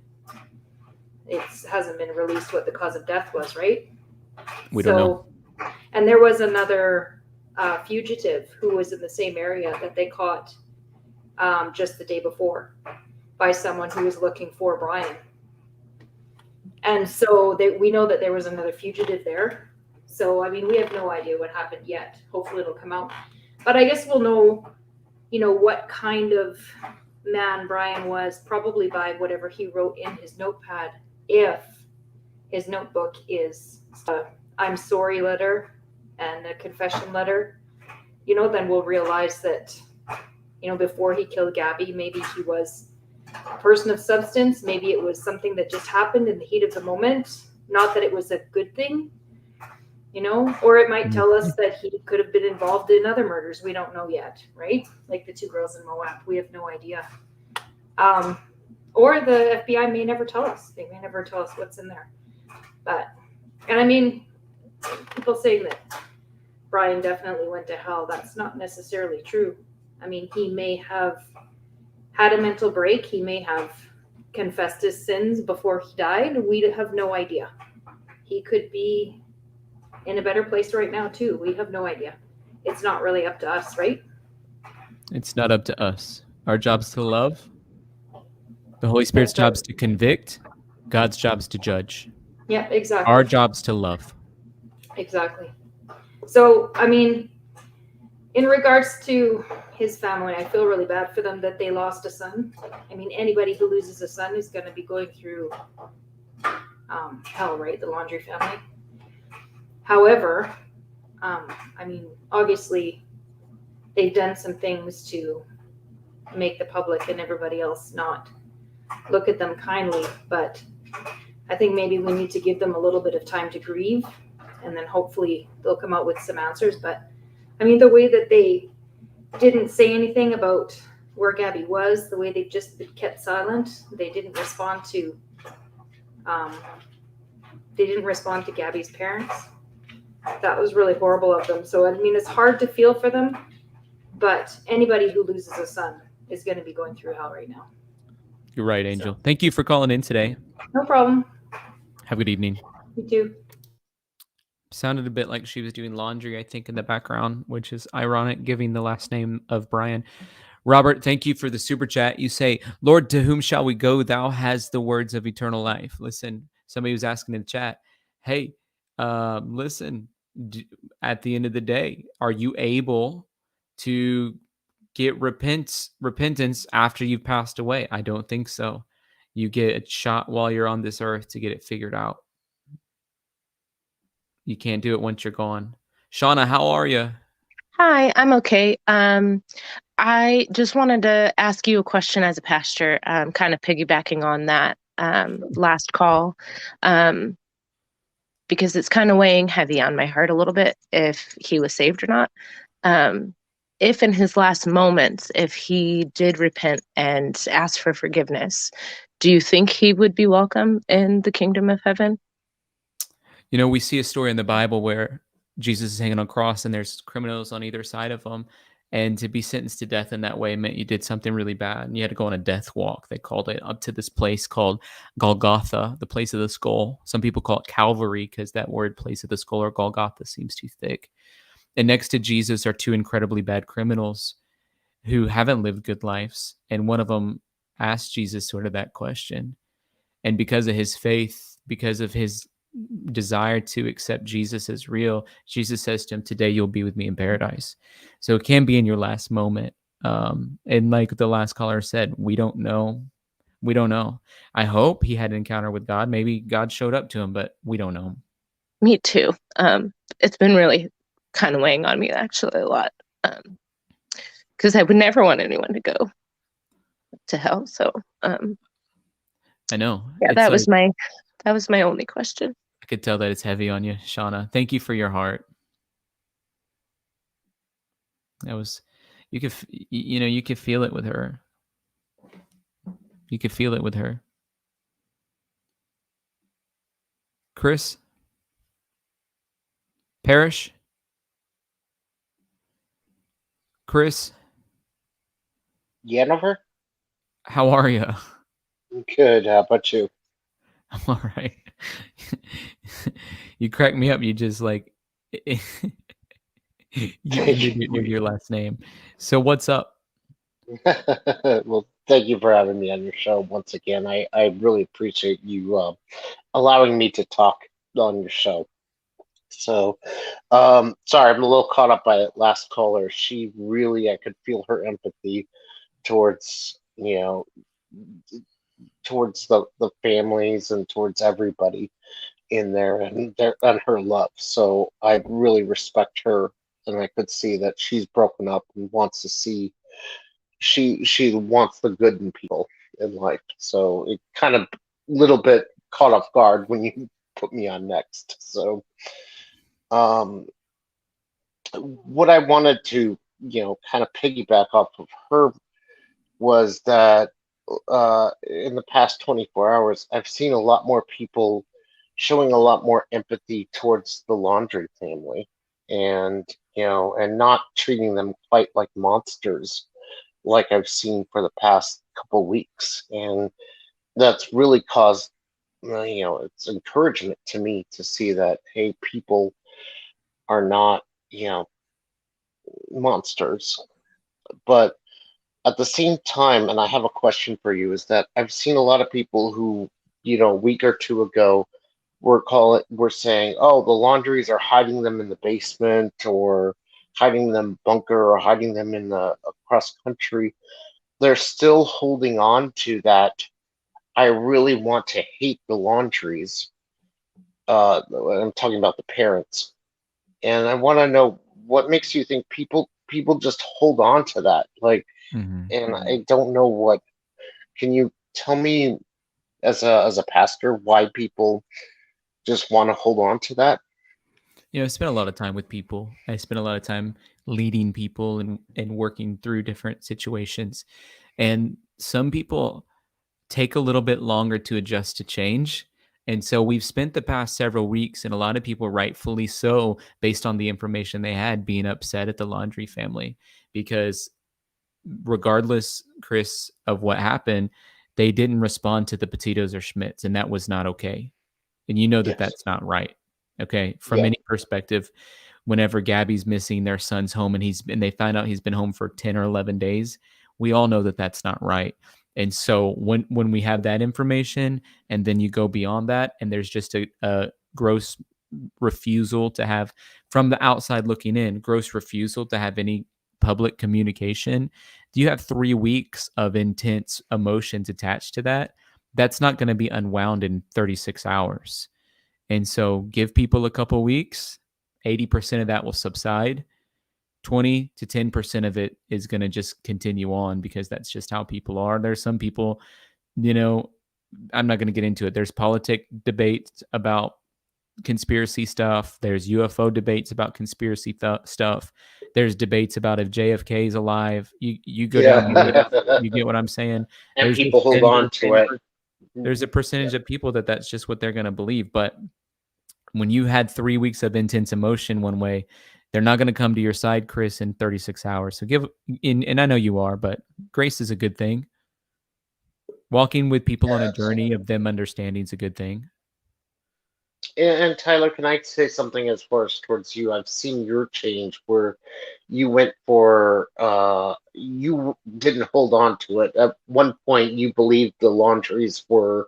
It hasn't been released what the cause of death was, right? We don't know. And there was another fugitive who was in the same area that they caught just the day before by someone who was looking for Brian. And so we know that there was another fugitive there. So, I mean, we have no idea what happened yet. Hopefully it'll come out. But I guess we'll know, what kind of man Brian was, probably by whatever he wrote in his notepad. If his notebook is a I'm sorry letter and a confession letter, then we'll realize that, before he killed Gabby, maybe he was a person of substance. Maybe it was something that just happened in the heat of the moment. Not that it was a good thing. Or it might tell us that he could have been involved in other murders. We don't know yet, right? Like the 2 girls in Moab. We have no idea. Or the FBI may never tell us. They may never tell us what's in there. And I mean, people saying that Brian definitely went to hell, that's not necessarily true. I mean, he may have had a mental break. He may have confessed his sins before he died. We have no idea. He could be in a better place right now too. We have no idea. It's not really up to us, right? It's not up to us. Our job's to love The Holy Spirit's That's right. job is to convict. God's job is to judge. Yeah, exactly. Our job's to love. Exactly. So, I mean, in regards to his family, I feel really bad for them that they lost a son. I mean, anybody who loses a son is going to be going through hell, right? The Laundrie family. However, I mean, obviously, they've done some things to make the public and everybody else not look at them kindly. But I think maybe we need to give them a little bit of time to grieve, and then hopefully they'll come out with some answers. But I mean, the way that they didn't say anything about where Gabby was, the way they just kept silent, they didn't respond to Gabby's parents. That was really horrible of them. So I mean, it's hard to feel for them, but anybody who loses a son is going to be going through hell right now. You're right, Angel. Thank you for calling in today. No problem. Have a good evening. You too. Sounded a bit like she was doing laundry, I think, in the background, which is ironic, given the last name of Brian. Robert, thank you for the super chat. You say, Lord, to whom shall we go? Thou has the words of eternal life. Listen, somebody was asking in the chat, hey, listen, at the end of the day, are you able to get repentance after you've passed away? I don't think so. You get a shot while you're on this earth to get it figured out. You can't do it once you're gone. Shauna, how are you? Hi, I'm okay. I just wanted to ask you a question as a pastor, kind of piggybacking on that last call, because it's kind of weighing heavy on my heart a little bit if he was saved or not. If in his last moments, if he did repent and ask for forgiveness, do you think he would be welcome in the kingdom of heaven? You know, we see a story in the Bible where Jesus is hanging on a cross and there's criminals on either side of him. And to be sentenced to death in that way meant you did something really bad and you had to go on a death walk. They called it up to this place called Golgotha, the place of the skull. Some people call it Calvary because that word place of the skull or Golgotha seems too thick. And next to Jesus are two incredibly bad criminals who haven't lived good lives. And one of them asked Jesus sort of that question. And because of his faith, because of his desire to accept Jesus as real, Jesus says to him, today you'll be with me in paradise. So it can be in your last moment. And like the last caller said, we don't know. We don't know. I hope he had an encounter with God. Maybe God showed up to him, but we don't know. Me too. It's been really kind of weighing on me actually a lot. Because I would never want anyone to go to hell. So I know. yeah, that was my only question. I could tell that it's heavy on you, Shauna. Thank you for your heart. That was, you could feel it with her. You could feel it with her. Chris? Parrish? Chris? Jennifer? How are you? Good. How about you? I'm all right. You crack me up. You just like you ended with your last name. So what's up? Well, thank you for having me on your show once again. I really appreciate you allowing me to talk on your show. So, sorry, I'm a little caught up by that last caller. She really, I could feel her empathy towards, towards the families and towards everybody in there and her love. So I really respect her, and I could see that she's broken up and wants to see she wants the good in people in life. So it kind of little bit caught off guard when you put me on next. So what I wanted to kind of piggyback off of her was that in the past 24 hours, I've seen a lot more people showing a lot more empathy towards the Laundrie family, and and not treating them quite like monsters like I've seen for the past couple weeks. And that's really caused it's encouragement to me to see that, hey, people are not monsters. But At the same time, and I have a question for you, is that I've seen a lot of people who, a week or two ago we're saying, oh, the laundries are hiding them in the basement or hiding them bunker or hiding them in the across country. They're still holding on to that. I really want to hate the laundries. I'm talking about the parents, and I want to know what makes you think people just hold on to that, like, and I don't know what. Can you tell me, as a pastor, why people just want to hold on to that? I spent a lot of time with people. I spent a lot of time leading people and working through different situations. And some people take a little bit longer to adjust to change. And so we've spent the past several weeks, and a lot of people, rightfully so, based on the information they had, being upset at the Laundrie family because regardless, Chris, of what happened, they didn't respond to the Petitos or Schmidts, and that was not okay. And you know that that's not right. Okay. From any perspective, whenever Gabby's missing, their son's home and they find out he's been home for 10 or 11 days, we all know that that's not right. And so when we have that information and then you go beyond that and there's just a gross refusal to have, from the outside looking in, gross refusal to have any public communication, you have 3 weeks of intense emotions attached to that. That's not going to be unwound in 36 hours. And so give people a couple weeks, 80% of that will subside. 20 to 10% of it is going to just continue on because that's just how people are. There's some people, I'm not going to get into it. There's politic debates about conspiracy stuff. There's UFO debates about conspiracy stuff. There's debates about if JFK is alive. You go down the list, you get what I'm saying. And There's people hold on to it. There's a percentage of people that's just what they're going to believe. But when you had 3 weeks of intense emotion one way, they're not going to come to your side, Chris, in 36 hours. So and I know you are, but grace is a good thing. Walking with people on a journey of them understanding is a good thing. And Tyler, can I say something as far as towards you? I've seen your change where you went for you didn't hold on to it. At one point you believed the laundries were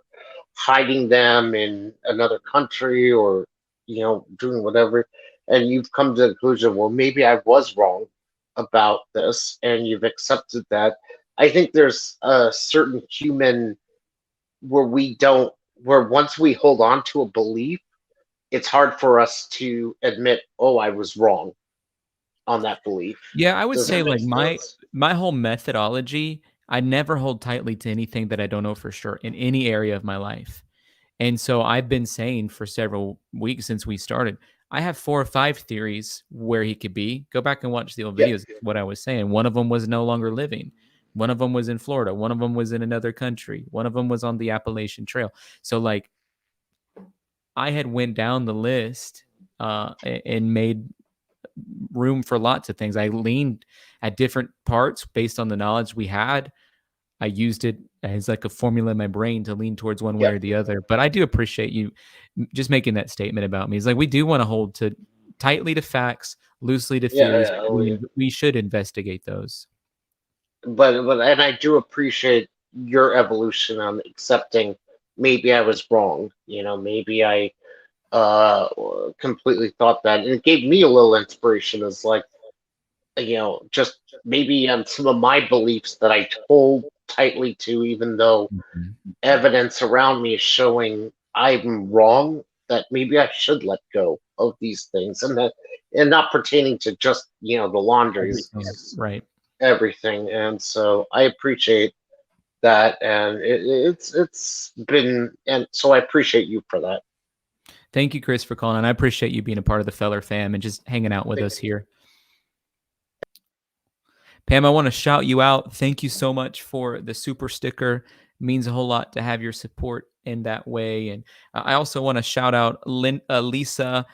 hiding them in another country or doing whatever, and you've come to the conclusion, well, maybe I was wrong about this, and you've accepted that. I think there's a certain human where once we hold on to a belief, it's hard for us to admit, oh, I was wrong on that belief. Yeah, I would Does say that make like sense? my whole methodology, I never hold tightly to anything that I don't know for sure in any area of my life. And so I've been saying for several weeks since we started, I have 4 or 5 theories where he could be. Go back and watch the old Yeah. videos. What I was saying. One of them was no longer living. One of them was in Florida. One of them was in another country. One of them was on the Appalachian Trail. So like I had went down the list and made room for lots of things. I leaned at different parts based on the knowledge we had. I used it as like a formula in my brain to lean towards one way or the other. But I do appreciate you just making that statement about me. It's like we do want to hold to tightly to facts, loosely to theories. We should investigate those. But and I do appreciate your evolution on accepting maybe I was wrong. Maybe I uh completely thought that, and it gave me a little inspiration as like just maybe on some of my beliefs that I hold tightly to, even though evidence around me is showing I'm wrong, that maybe I should let go of these things, and not pertaining to just the laundries, right? Everything. And so I appreciate that, and it's been, and so I appreciate you for that. Thank you, Chris, for calling, and I appreciate you being a part of the Feller fam and just hanging out with us here. Pam, I want to shout you out. Thank you so much for the super sticker. It means a whole lot to have your support in that way. And I also want to shout out Lisa.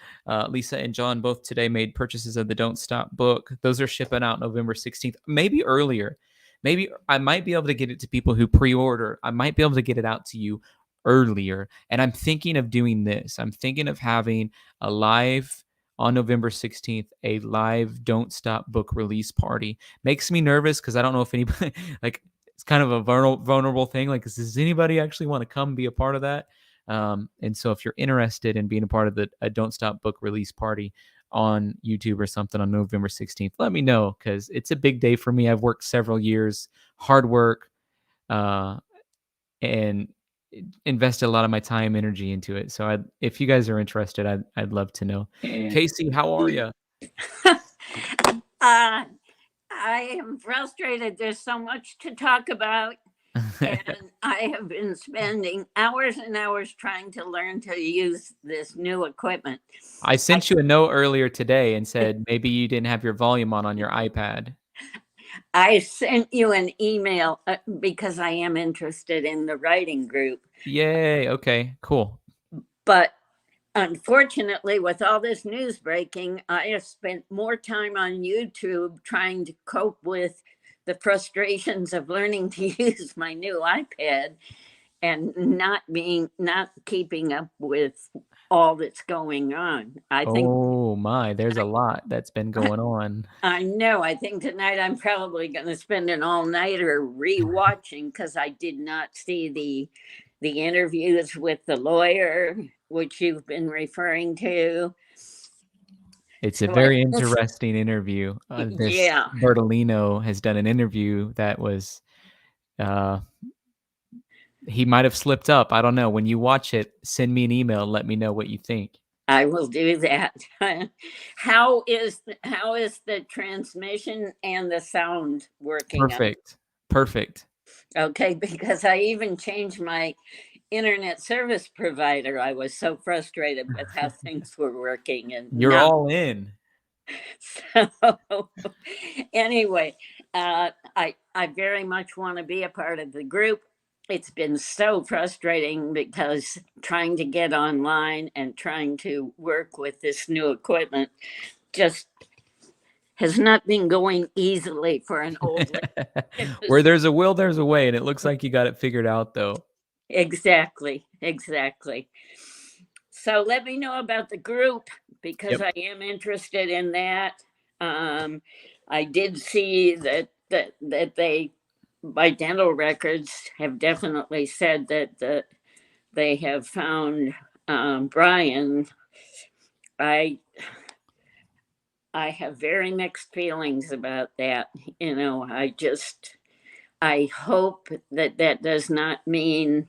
Lisa and John both today made purchases of the Don't Stop book. Those are shipping out November 16th, maybe earlier. Maybe I might be able to get it to people who pre-order. I might be able to get it out to you earlier. And I'm thinking of doing this. I'm thinking of having a live on November 16th, a live Don't Stop book release party. Makes me nervous because I don't know if anybody, like, it's kind of a vulnerable thing. Like, does anybody actually want to come be a part of that? And so if you're interested in being a part of the Don't Stop book release party on YouTube or something on November 16th, let me know, because it's a big day for me. I've worked several years, hard work, and invested a lot of my time, energy into it. So if you guys are interested, I'd love to know. Casey, how are you? I am frustrated. There's so much to talk about. And I have been spending hours and hours trying to learn to use this new equipment. I sent you a note earlier today and said maybe you didn't have your volume on your iPad. I sent you an email because I am interested in the writing group. Yay. Okay, cool. But unfortunately, with all this news breaking, I have spent more time on YouTube trying to cope with the frustrations of learning to use my new iPad and not keeping up with all that's going on. I think, Oh my, there's a lot that's been going on. I know. I think tonight I'm probably going to spend an all-nighter rewatching because I did not see the interviews with the lawyer, which you've been referring to. It's a very interesting interview. Yeah. Bertolino has done an interview that was, he might have slipped up. I don't know. When you watch it, send me an email. Let me know what you think. I will do that. How is the transmission and the sound working? Perfect. Okay, because I even changed my internet service provider. I was so frustrated with how things were working, and you're all in. So anyway, I very much want to be a part of the group. It's been so frustrating because trying to get online and trying to work with this new equipment just has not been going easily for an old lady. Where there's a will, there's a way, and it looks like you got it figured out, though. Exactly. So let me know about the group because Yep. I am interested in that. I did see that they, by dental records, have definitely said that they have found Brian. I have very mixed feelings about that. You know, I hope that does not mean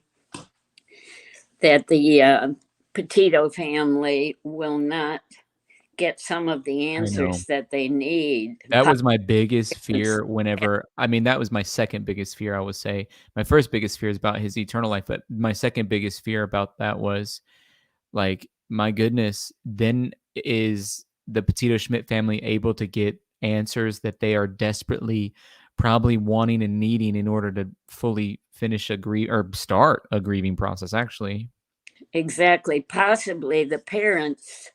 that the Petito family will not get some of the answers that they need. That was my biggest fear whenever, I mean, that was my second biggest fear, I would say. My first biggest fear is about his eternal life, but my second biggest fear about that was, like, my goodness, then is the Petito Schmidt family able to get answers that they are desperately probably wanting and needing in order to fully finish start a grieving process, actually. Exactly. Possibly the parents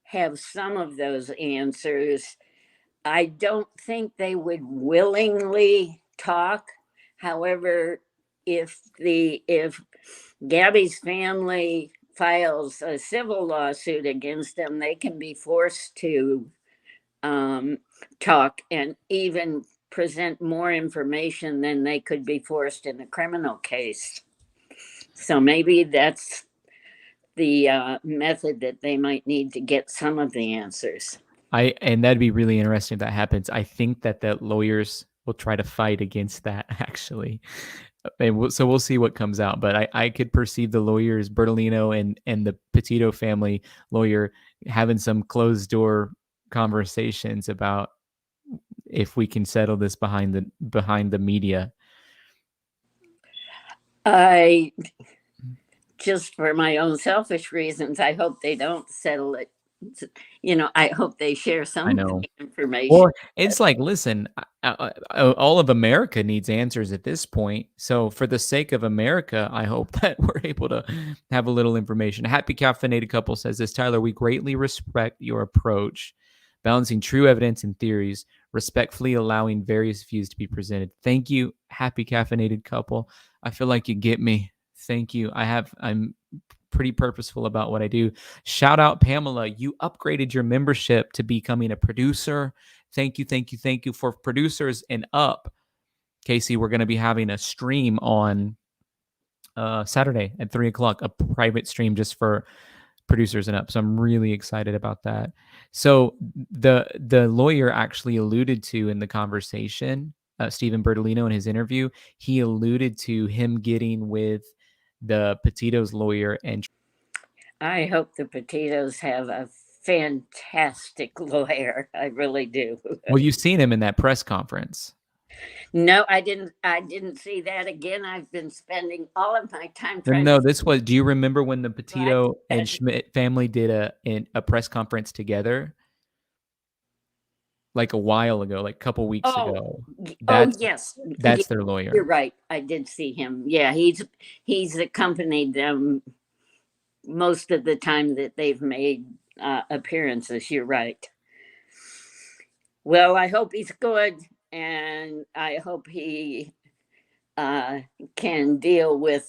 have some of those answers. I don't think they would willingly talk. However, if Gabby's family files a civil lawsuit against them, they can be forced to talk and even present more information than they could be forced in a criminal case. So maybe that's the method that they might need to get some of the answers. And that'd be really interesting if that happens. I think that the lawyers will try to fight against that, actually. And so we'll see what comes out. But I could perceive the lawyers, Bertolino and the Petito family lawyer, having some closed door conversations about if we can settle this behind the media. I just, for my own selfish reasons, I hope they don't settle it. You know, I hope they share some of the information. Well, it's like, listen, all of America needs answers at this point. So for the sake of America, I hope that we're able to have a little information. Happy Caffeinated Couple says this, Tyler, we greatly respect your approach, balancing true evidence and theories, respectfully allowing various views to be presented. Thank you, Happy Caffeinated Couple. I feel like you get me. Thank you. I'm pretty purposeful about what I do. Shout out Pamela. You upgraded your membership to becoming a producer. Thank you for producers and up. Casey, we're going to be having a stream on Saturday at 3:00, a private stream just for producers and up. So I'm really excited about that. So the lawyer actually alluded to in the conversation, Stephen Bertolino in his interview, he alluded to him getting with the Petito's lawyer. And I hope the Petitos have a fantastic lawyer. I really do. well, you've seen him in that press conference. No, I didn't see that again. I've been spending all of my time trying No, to this was, do you remember when the Petito and Schmidt family did a press conference together? Like a while ago, like a couple weeks ago. Yes. That's their lawyer. You're right. I did see him. Yeah, he's accompanied them most of the time that they've made appearances. You're right. Well, I hope he's good, and I hope he can deal with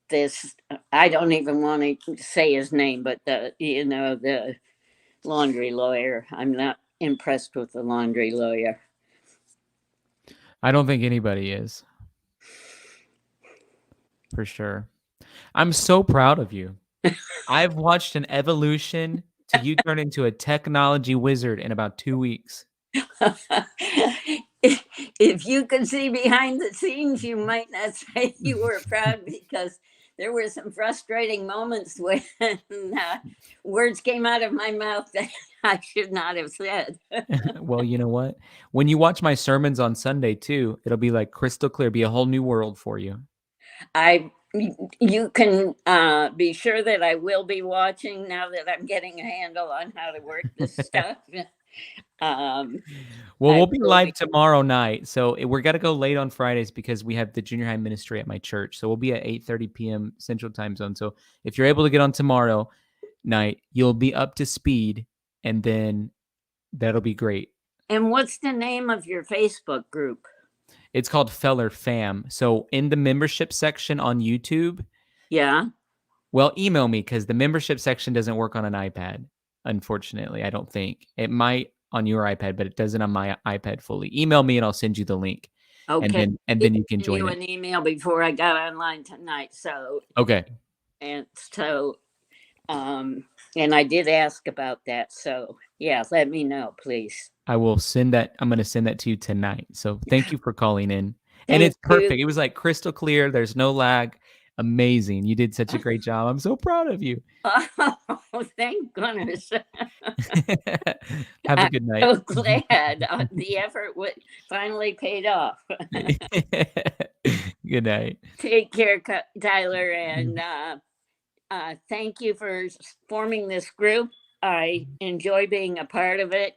this. I don't even want to say his name, but the laundry lawyer. I'm not impressed with the laundry lawyer. I don't think anybody is. For sure. I'm so proud of you. I've watched an evolution to you turn into a technology wizard in about 2 weeks. If you could see behind the scenes, you might not say you were proud, because there were some frustrating moments when words came out of my mouth that I should not have said. Well, you know what? When you watch my sermons on Sunday too, it'll be like crystal clear, be a whole new world for you. You can be sure that I will be watching now that I'm getting a handle on how to work this stuff. Well, we'll be live tomorrow night. So we're got to go late on Fridays because we have the junior high ministry at my church. So we'll be at 8:30 p.m. Central Time Zone. So if you're able to get on tomorrow night, you'll be up to speed, and then that'll be great. And what's the name of your Facebook group? It's called Feller Fam. So in the membership section on YouTube. Yeah. Well, email me because the membership section doesn't work on an iPad. Unfortunately, I don't think. It might on your iPad, but it doesn't on my iPad fully. Email me and I'll send you the link. Okay. And then you can join you it. an email before I got online tonight. So okay. And so and I did ask about that. So yeah, let me know, please. I will send that. I'm going to send that to you tonight. So thank you for calling in. And it's perfect. It was like crystal clear. There's no lag. Amazing. You did such a great job. I'm so proud of you. Oh, thank goodness. Have a good night. I'm so glad the effort finally paid off. Good night. Take care, Tyler. And thank you for forming this group. I enjoy being a part of it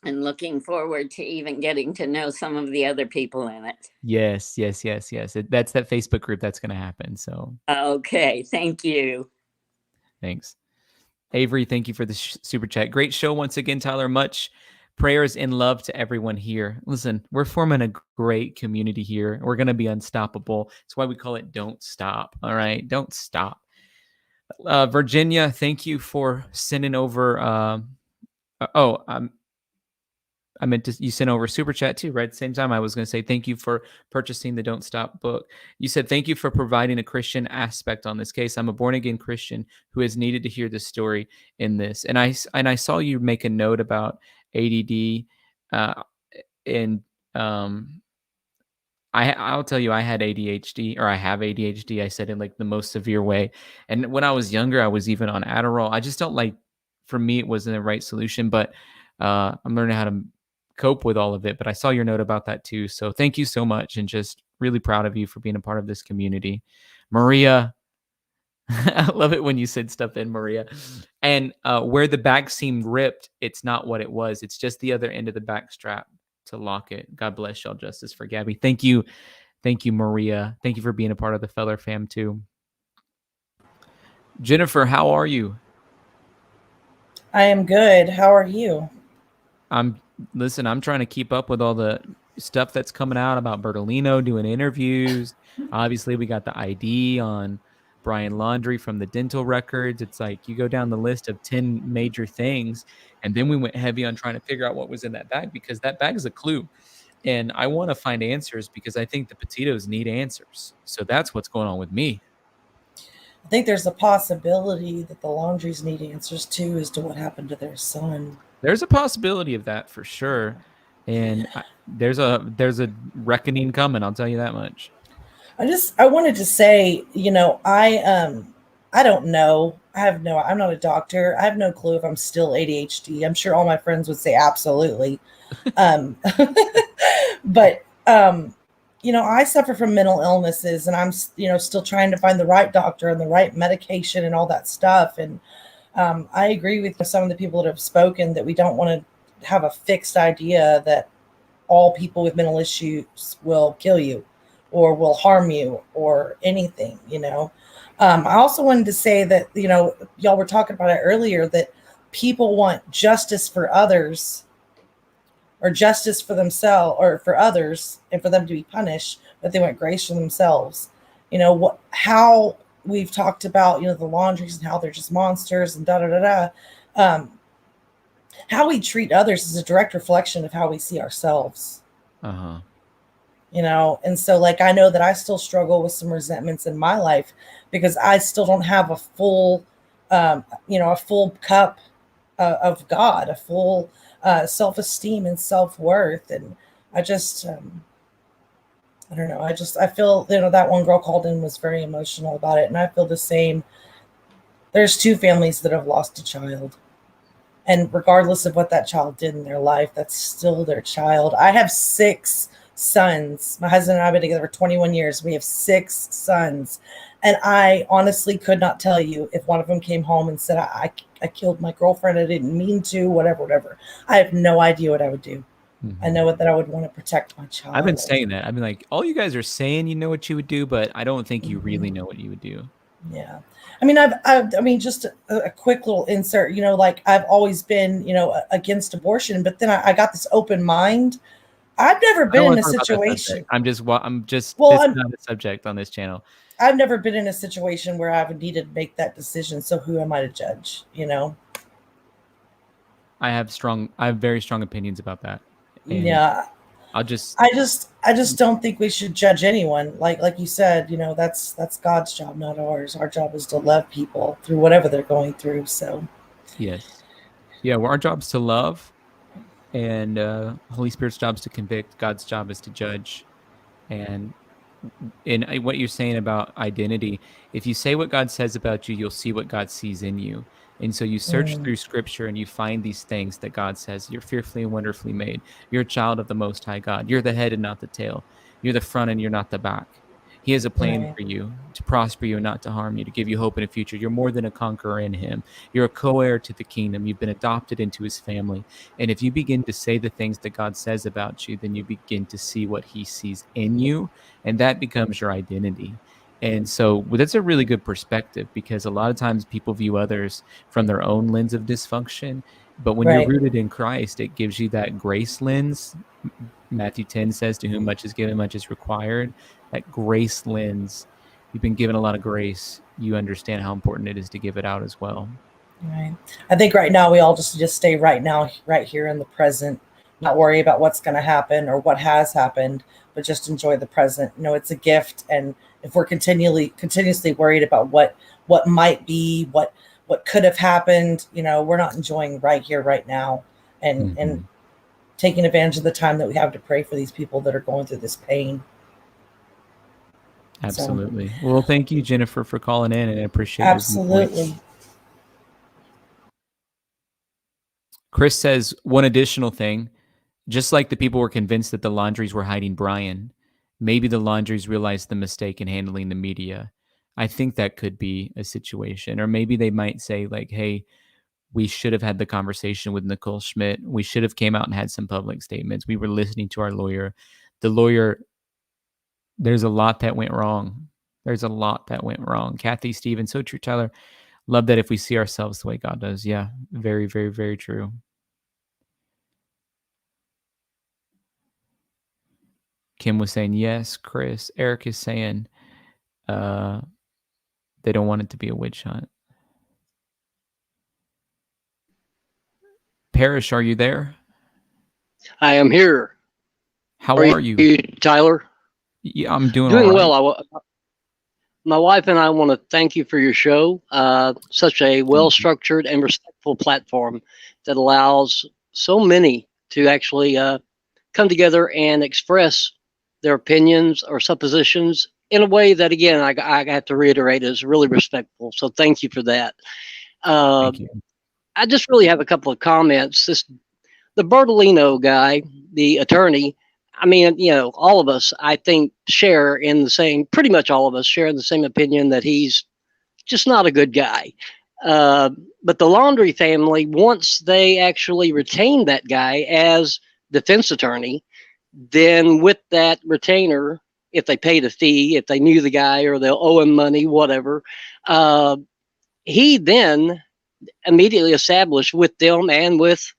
and looking forward to even getting to know some of the other people in it. Yes. That's that Facebook group that's going to happen. So, okay. Thank you. Thanks. Avery, thank you for the super chat. Great show once again, Tyler. Much prayers and love to everyone here. Listen, we're forming a great community here. We're going to be unstoppable. That's why we call it Don't Stop. All right. Don't stop. Virginia, thank you for sending over. I meant to, you sent over super chat too, right? At the same time, I was going to say thank you for purchasing the Don't Stop book. You said, thank you for providing a Christian aspect on this case. I'm a born again Christian who has needed to hear this story in this. And I saw you make a note about ADD. I'll tell you, I had ADHD, or I have ADHD. I said in like the most severe way. And when I was younger, I was even on Adderall. I just don't like, for me, it wasn't the right solution, but I'm learning how to cope with all of it. But I saw your note about that too. So thank you so much. And just really proud of you for being a part of this community. Maria, I love it when you said stuff in, Maria. And where the back seam ripped, it's not what it was. It's just the other end of the back strap to lock it. God bless y'all. Justice for Gabby. Thank you, Maria. Thank you for being a part of the Feller fam too. Jennifer, how are you? I am good. How are you? I'm trying to keep up with all the stuff that's coming out about Bertolino doing interviews. Obviously, we got the ID on Brian Laundrie from the dental records. It's like you go down the list of 10 major things. And then we went heavy on trying to figure out what was in that bag, because that bag is a clue. And I want to find answers because I think the Petitos need answers. So that's what's going on with me. I think there's a possibility that the Laundries need answers too as to what happened to their son. There's a possibility of that for sure. And there's a reckoning coming, I'll tell you that much. I wanted to say, I don't know. I'm not a doctor. I have no clue if I'm still ADHD. I'm sure all my friends would say absolutely. But I suffer from mental illnesses, and I'm still trying to find the right doctor and the right medication and all that stuff. And I agree with some of the people that have spoken that we don't want to have a fixed idea that all people with mental issues will kill you or will harm you or anything. I also wanted to say that, y'all were talking about it earlier, that people want justice for others or justice for themselves or for others and for them to be punished, but they want grace for themselves. How we've talked about, the Laundries and how they're just monsters and how we treat others is a direct reflection of how we see ourselves. Uh-huh. And so I know that I still struggle with some resentments in my life because I still don't have a full cup of God, a full self-esteem and self-worth. And I just, I don't know. I feel, that one girl called in was very emotional about it. And I feel the same. There's 2 families that have lost a child. And regardless of what that child did in their life, that's still their child. I have 6 sons. My husband and I have been together for 21 years. We have 6 sons. And I honestly could not tell you if one of them came home and said, I killed my girlfriend. I didn't mean to, whatever. I have no idea what I would do. Mm-hmm. I know that I would want to protect my child. I've been saying that. I've been like, all you guys are saying you know what you would do, but I don't think you really know what you would do. Yeah. Just a quick little insert, I've always been, against abortion, but then I got this open mind. I've never been in a situation. This is not a subject on this channel. I've never been in a situation where I've needed to make that decision. So who am I to judge? I have very strong opinions about that. And yeah. I just don't think we should judge anyone. Like you said, that's God's job, not ours. Our job is to love people through whatever they're going through. So yes. Yeah, well, our job is to love, and Holy Spirit's job is to convict. God's job is to judge. And in what you're saying about identity, if you say what God says about you, you'll see what God sees in you. And so you search through scripture and you find these things that God says. You're fearfully and wonderfully made. You're a child of the Most High God. You're the head and not the tail. You're the front and you're not the back. He has a plan for you, to prosper you and not to harm you, to give you hope in a future. You're more than a conqueror in him. You're a co-heir to the kingdom. You've been adopted into his family. And if you begin to say the things that God says about you, then you begin to see what he sees in you, and that becomes your identity. And so that's a really good perspective, because a lot of times people view others from their own lens of dysfunction. But when you're rooted in Christ, it gives you that grace lens. Matthew 10 says, to whom much is given, much is required. That grace lens, you've been given a lot of grace. You understand how important it is to give it out as well. Right. I think right now we all just stay right now, right here in the present, not worry about what's going to happen or what has happened, but just enjoy the present. It's a gift. And if we're continuously worried about what might be, what could have happened, we're not enjoying right here, right now, and taking advantage of the time that we have to pray for these people that are going through this pain. Absolutely. Well, thank you, Jennifer, for calling in, and I appreciate absolutely. Chris says one additional thing. Just like the people were convinced that the Laundries were hiding Brian, maybe the Laundries realized the mistake in handling the media. I think that could be a situation. Or maybe they might say, like, hey, we should have had the conversation with Nicole Schmidt. We should have came out and had some public statements. We were listening to our lawyer. The lawyer, there's a lot that went wrong. Kathy, Stephen, so true, Tyler. Love that if we see ourselves the way God does. Yeah, very, very, very true. Kim was saying yes, Chris. Eric is saying that They don't want it to be a witch hunt. Parrish, are you there? I am here. How are you? Tyler? Yeah, I'm doing Doing all right. well. My wife and I want to thank you for your show. Such a well-structured and respectful platform that allows so many to actually come together and express their opinions or suppositions in a way that, again, I have to reiterate, is really respectful. So thank you for that. Thank you. I just really have a couple of comments. The Bertolino guy, the attorney, I mean, all of us, I think, pretty much all of us share in the same opinion that he's just not a good guy. But the Laundrie family, once they actually retained that guy as defense attorney, then with that retainer, if they paid a fee, if they knew the guy or they'll owe him money, whatever, he then immediately established with them and with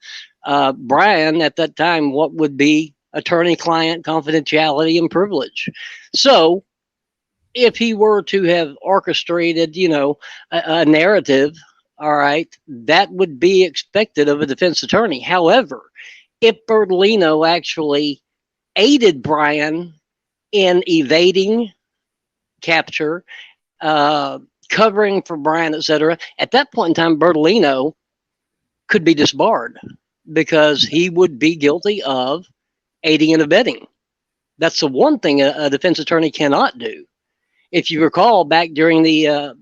Brian at that time what would be attorney-client confidentiality and privilege. So if he were to have orchestrated, a narrative, all right, that would be expected of a defense attorney. However, if Bertolino actually aided Brian in evading capture, covering for Brian, etc., at that point in time, Bertolino could be disbarred because he would be guilty of aiding and abetting. That's the one thing a defense attorney cannot do. If you recall back during the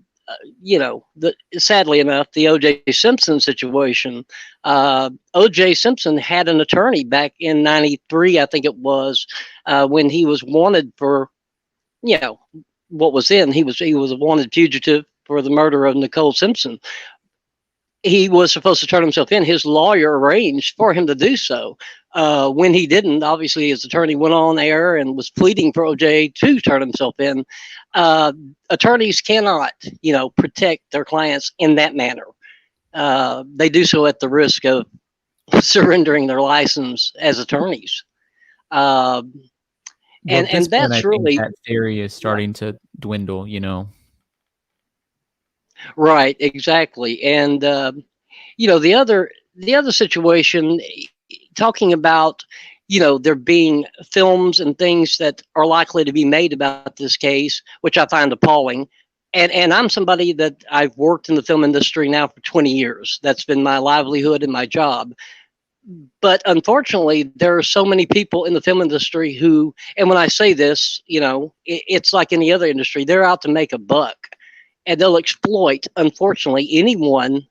sadly enough, the O.J. Simpson situation, O.J. Simpson had an attorney back in '93, I think it was, when he was wanted for, what was then, he was a wanted fugitive for the murder of Nicole Simpson. He was supposed to turn himself in. His lawyer arranged for him to do so. When he didn't, obviously his attorney went on air and was pleading for OJ to turn himself in. Attorneys cannot, protect their clients in that manner. They do so at the risk of surrendering their license as attorneys. Well, at this And point, I that's think really that theory is starting to dwindle. right, exactly. And the other situation, talking about there being films and things that are likely to be made about this case, which I find appalling. And I'm somebody that I've worked in the film industry now for 20 years. That's been my livelihood and my job. But unfortunately, there are so many people in the film industry who, and when I say this, it's like any other industry, they're out to make a buck, and they'll exploit, unfortunately, anyone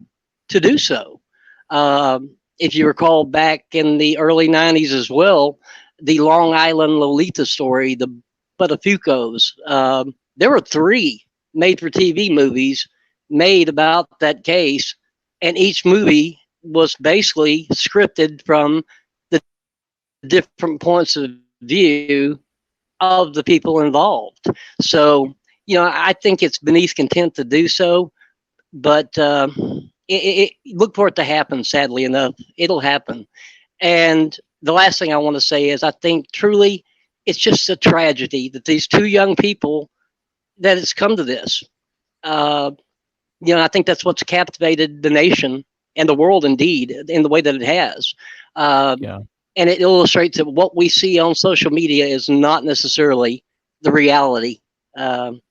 to do so. If you recall back in the early 90s as well, the Long Island Lolita story, the Buttafuoco's, there were 3 made-for-TV movies made about that case, and each movie was basically scripted from the different points of view of the people involved. So, I think it's beneath contempt to do so, but look for it to happen. Sadly enough, it'll happen. And the last thing I want to say is I think truly it's just a tragedy that these 2 young people, that it's come to this. I think that's what's captivated the nation and the world, indeed, in the way that it has. And it illustrates that what we see on social media is not necessarily the reality.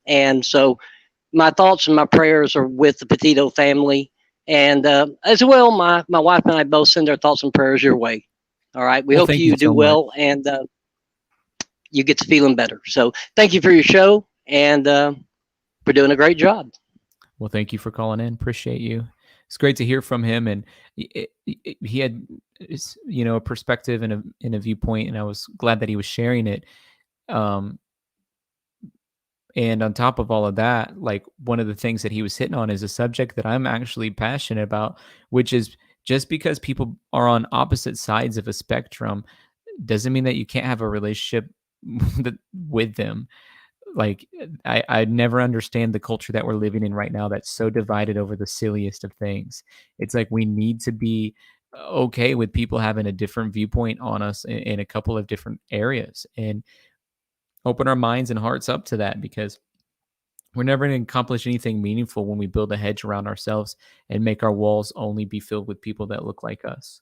And so my thoughts and my prayers are with the Petito family. And as well, my wife and I both send our thoughts and prayers your way. All right. We Well, hope thank you you do so well and you get to feeling better. So thank you for your show. And we're doing a great job. Well, thank you for calling in. Appreciate you. It's great to hear from him, and he had, a perspective and a viewpoint, and I was glad that he was sharing it. And on top of all of that, like, one of the things that he was hitting on is a subject that I'm actually passionate about, which is just because people are on opposite sides of a spectrum doesn't mean that you can't have a relationship with them. Like, I never understand the culture that we're living in right now that's so divided over the silliest of things. It's like we need to be okay with people having a different viewpoint on us in a couple of different areas and open our minds and hearts up to that, because We're never going to accomplish anything meaningful when we build a hedge around ourselves and make our walls only be filled with people that look like us.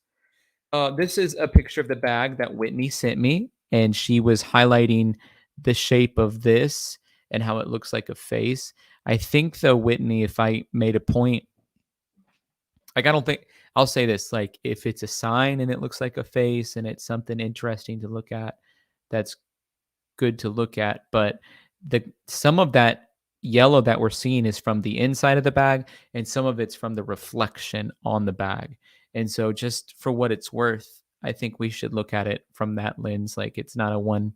This is a picture of the bag that Whitney sent me, and she was highlighting the shape of this and how it looks like a face. I think, though, Whitney, if I made a point, like, I don't think I'll say this, like, if it's a sign and it looks like a face and it's something interesting to look at, that's good to look at. But some of that yellow that we're seeing is from the inside of the bag, and some of it's from the reflection on the bag. And so, just for what it's worth, I think we should look at it from that lens. Like, it's not a one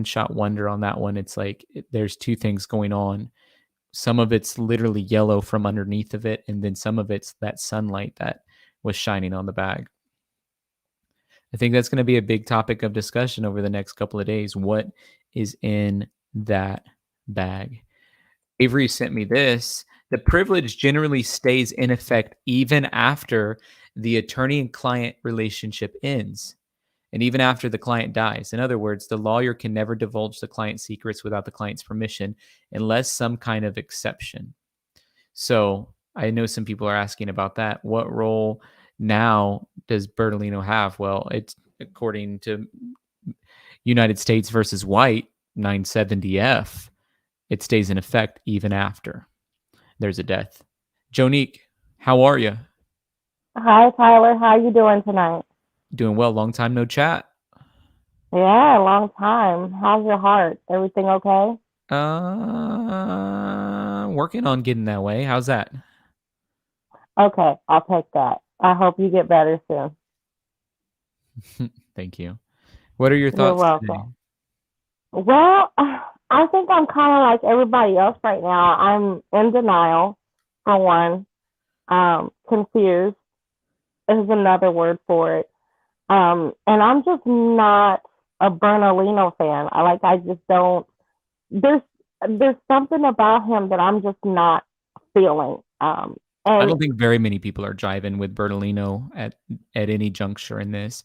shot wonder on that one. It's like there's two things going on. Some of it's literally yellow from underneath of it, and then some of it's that sunlight that was shining on the bag. I think that's going to be a big topic of discussion over the next couple of days. What is in that bag? Avery sent me this. The privilege generally stays in effect even after the attorney and client relationship ends, and even after the client dies. In other words, the lawyer can never divulge the client's secrets without the client's permission unless some kind of exception. So I know some people are asking about that. What role now does Bertolino have? Well, it's according to United States versus White 970F, it stays in effect even after there's a death. Jonique, how are you? Hi, Tyler. How you doing tonight? Doing well. Long time no chat. Yeah, long time. How's your heart? Everything okay? Working on getting that way. How's that? Okay, I'll take that. I hope you get better soon. Thank you. What are your You're thoughts welcome. today? Well, I think I'm kind of like everybody else right now. I'm in denial, for one. Confused is another word for it. And I'm just not a Bernardino fan. I just don't. There's something about him that I'm just not feeling. I And don't think very many people are jiving with Bertolino at any juncture in this.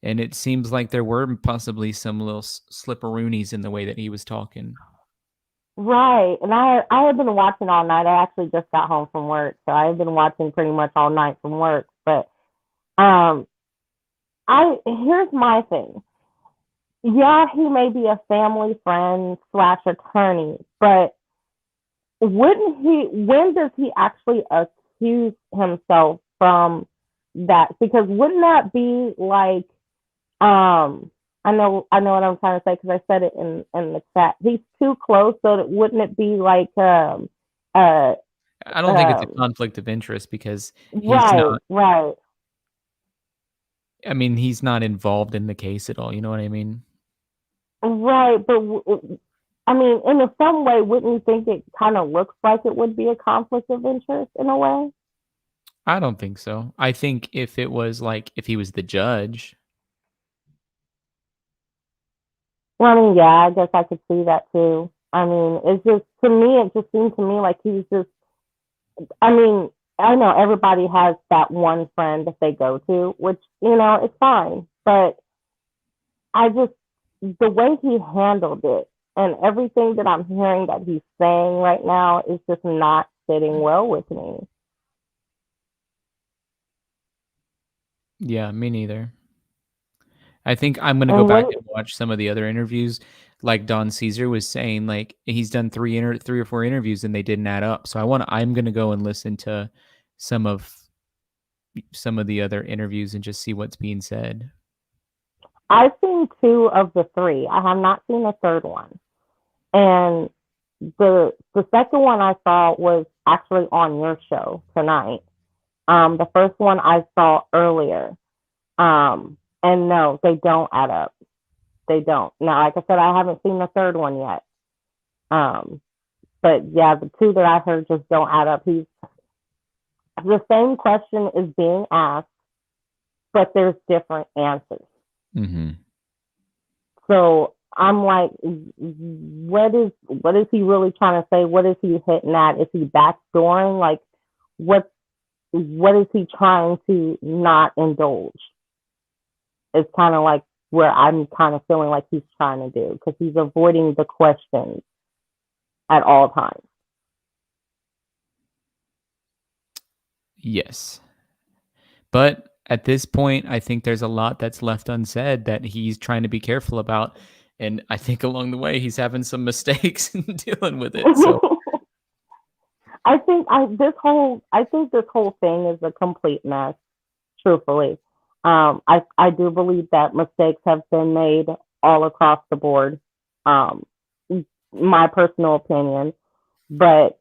And it seems like there were possibly some little slipperoonies in the way that he was talking. right, and I have been watching all night. I actually just got home from work, so I've been watching pretty much all night from work. But here's my thing. Yeah, he may be a family friend / attorney, but when does he actually accuse himself from that? Because wouldn't that be like, I know what I'm trying to say because I said it in the chat. He's too close, so wouldn't it be like, I don't think it's a conflict of interest because he's not. right. I mean, he's not involved in the case at all. You know what I mean? Right, but I mean, in some way, wouldn't you think it kind of looks like it would be a conflict of interest in a way? I don't think so. I think if he was the judge. Well, I mean, yeah, I guess I could see that too. I mean, it just seemed to me like he's just, I mean, I know everybody has that one friend that they go to, which, it's fine. But the way he handled it and everything that I'm hearing that he's saying right now is just not sitting well with me. Yeah, me neither. I think I'm going to go back and watch some of the other interviews. Like Don Caesar was saying, like he's done three or four interviews and they didn't add up. So I'm going to go and listen to some of the other interviews and just see what's being said. I've seen 2 of the 3. I have not seen the third one. And the second one I saw was actually on your show tonight. The first one I saw earlier. And no, they don't add up. They don't. Now, like I said, I haven't seen the third one yet. But yeah, the 2 that I heard just don't add up. The same question is being asked, but there's different answers. Mm-hmm. So I'm like, what is he really trying to say? What is he hitting at? Is he backdooring? Like, what is he trying to not indulge? It's kind of like where I'm kind of feeling like he's trying to do, because he's avoiding the questions. at all times. Yes. But at this point, I think there's a lot that's left unsaid that he's trying to be careful about. And I think along the way, he's having some mistakes in dealing with it. So I think this whole thing is a complete mess. Truthfully, I do believe that mistakes have been made all across the board. My personal opinion, but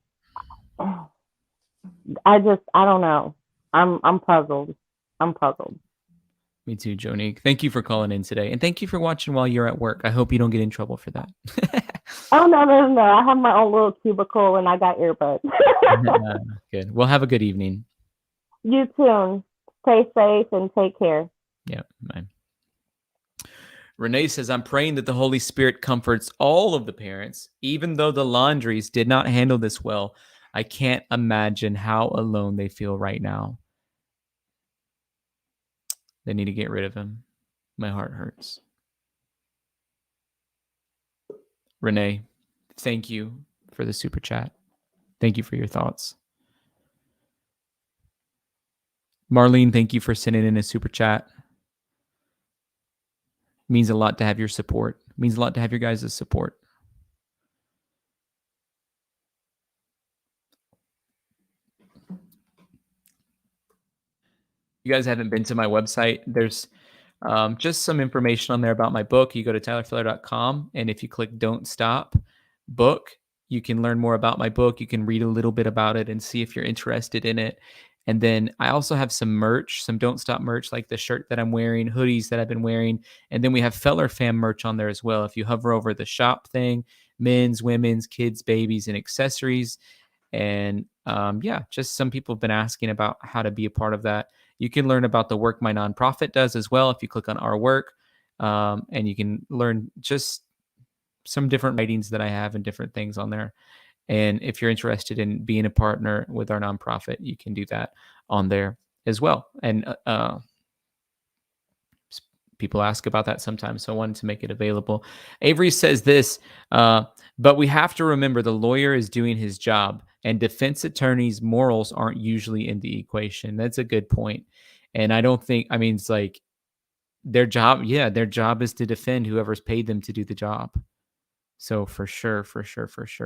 I don't know. I'm puzzled. I'm puzzled. me too, Jonique. Thank you for calling in today. And thank you for watching while you're at work. I hope you don't get in trouble for that. Oh no! I have my own little cubicle and I got earbuds. Good. Well, have a good evening. You too. Stay safe and take care. Yeah, bye. Renee says, I'm praying that the Holy Spirit comforts all of the parents, even though the Laundries did not handle this well. I can't imagine how alone they feel right now. They need to get rid of him. My heart hurts. Renee, thank you for the super chat. Thank you for your thoughts. Marlene, thank you for sending in a super chat. Means a lot to have your support. Means a lot to have your guys' support. You guys haven't been to my website, there's just some information on there about my book. You go to tylerfiller.com, and if you click Don't Stop Book, you can learn more about my book. You can read a little bit about it and see if you're interested in it. And then I also have some merch, some Don't Stop merch, like the shirt that I'm wearing, hoodies that I've been wearing. And then we have Feller Fam merch on there as well. If you hover over the shop thing, men's, women's, kids, babies, and accessories. And yeah, just some people have been asking about how to be a part of that. You can learn about the work my nonprofit does as well if you click on our work. And you can learn just some different writings that I have and different things on there. And if you're interested in being a partner with our nonprofit, you can do that on there as well. And people ask about that sometimes, so I wanted to make it available. Avery says this, but we have to remember the lawyer is doing his job, and defense attorneys' morals aren't usually in the equation. That's a good point. And I don't think, I mean, it's like their job, their job is to defend whoever's paid them to do the job. So for sure,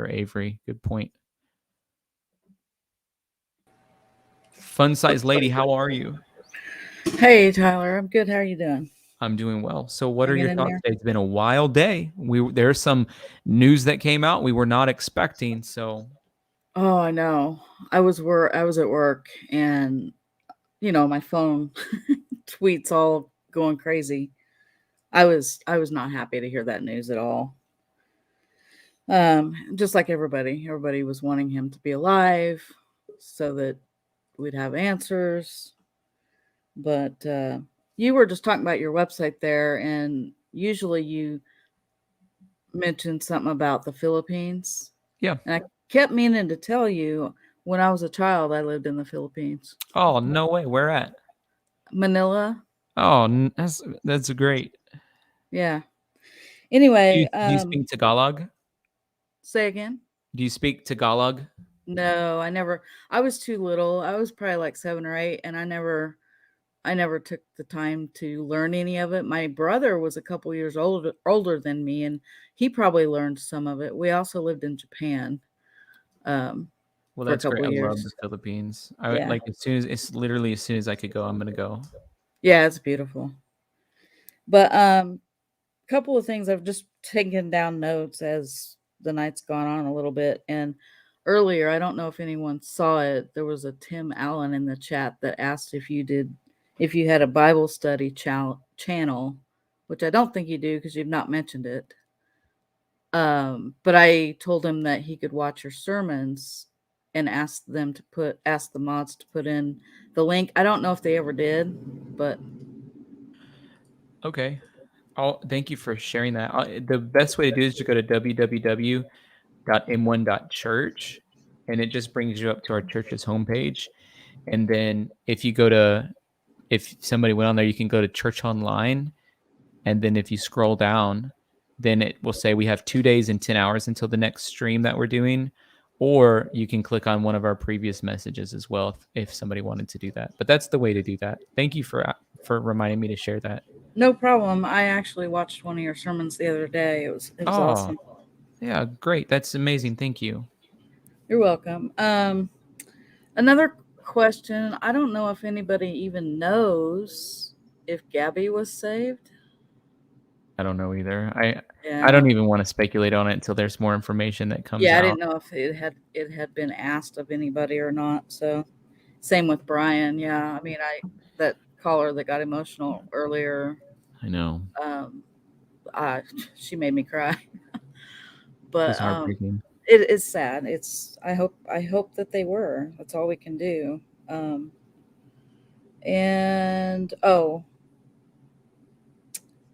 Avery, good point. Fun size lady, how are you? Hey Tyler, I'm good. How are you doing? I'm doing well. So what are Hanging your in thoughts there? today? It's been a wild day. There's some news that came out we were not expecting. So Oh, I know. I was at work, and my phone tweets all going crazy. I was not happy to hear that news at all. Just like everybody was wanting him to be alive so that we'd have answers. But you were just talking about your website there, and usually you mentioned something about the Philippines. Yeah. And I kept meaning to tell you, when I was a child, I lived in the Philippines. Oh, no way. Where at? Manila. Oh, that's great. Yeah. Anyway, Do you speak Tagalog? say again? Do you speak Tagalog? No, I was too little. I was probably like 7 or 8, and I never took the time to learn any of it. My brother was a couple years older than me, and he probably learned some of it. We also lived in Japan. Well, For a that's great. couple I love years. the Philippines. Yeah. Like as soon as I could go, I'm gonna go. Yeah, it's beautiful. But couple of things, I've just taken down notes as the night's gone on a little bit. And earlier, I don't know if anyone saw it, there was a Tim Allen in the chat that asked if you had a Bible study channel, which I don't think you do because you've not mentioned it. But I told him that he could watch your sermons and ask the mods to put in the link. I don't know if they ever did, but Okay. Thank you for sharing that. The best way to do is to go to www.m1.church, and it just brings you up to our church's homepage. And then if somebody went on there, you can go to church online. And then if you scroll down, then it will say we have 2 days and 10 hours until the next stream that we're doing. Or you can click on one of our previous messages as well if somebody wanted to do that. But that's the way to do that. Thank you for reminding me to share that. No problem. I actually watched one of your sermons the other day. It was awesome. Yeah, great. That's amazing. Thank you. You're welcome. Another question. I don't know if anybody even knows if Gabby was saved. I don't know either. I Yeah. don't even want to speculate on it until there's more information that comes Yeah, I out. didn't know if it had been asked of anybody or not. So same with Brian. Yeah. I mean, that caller that got emotional earlier. I know. She made me cry. It was But heartbreaking. it is sad. I hope that they were. That's all we can do.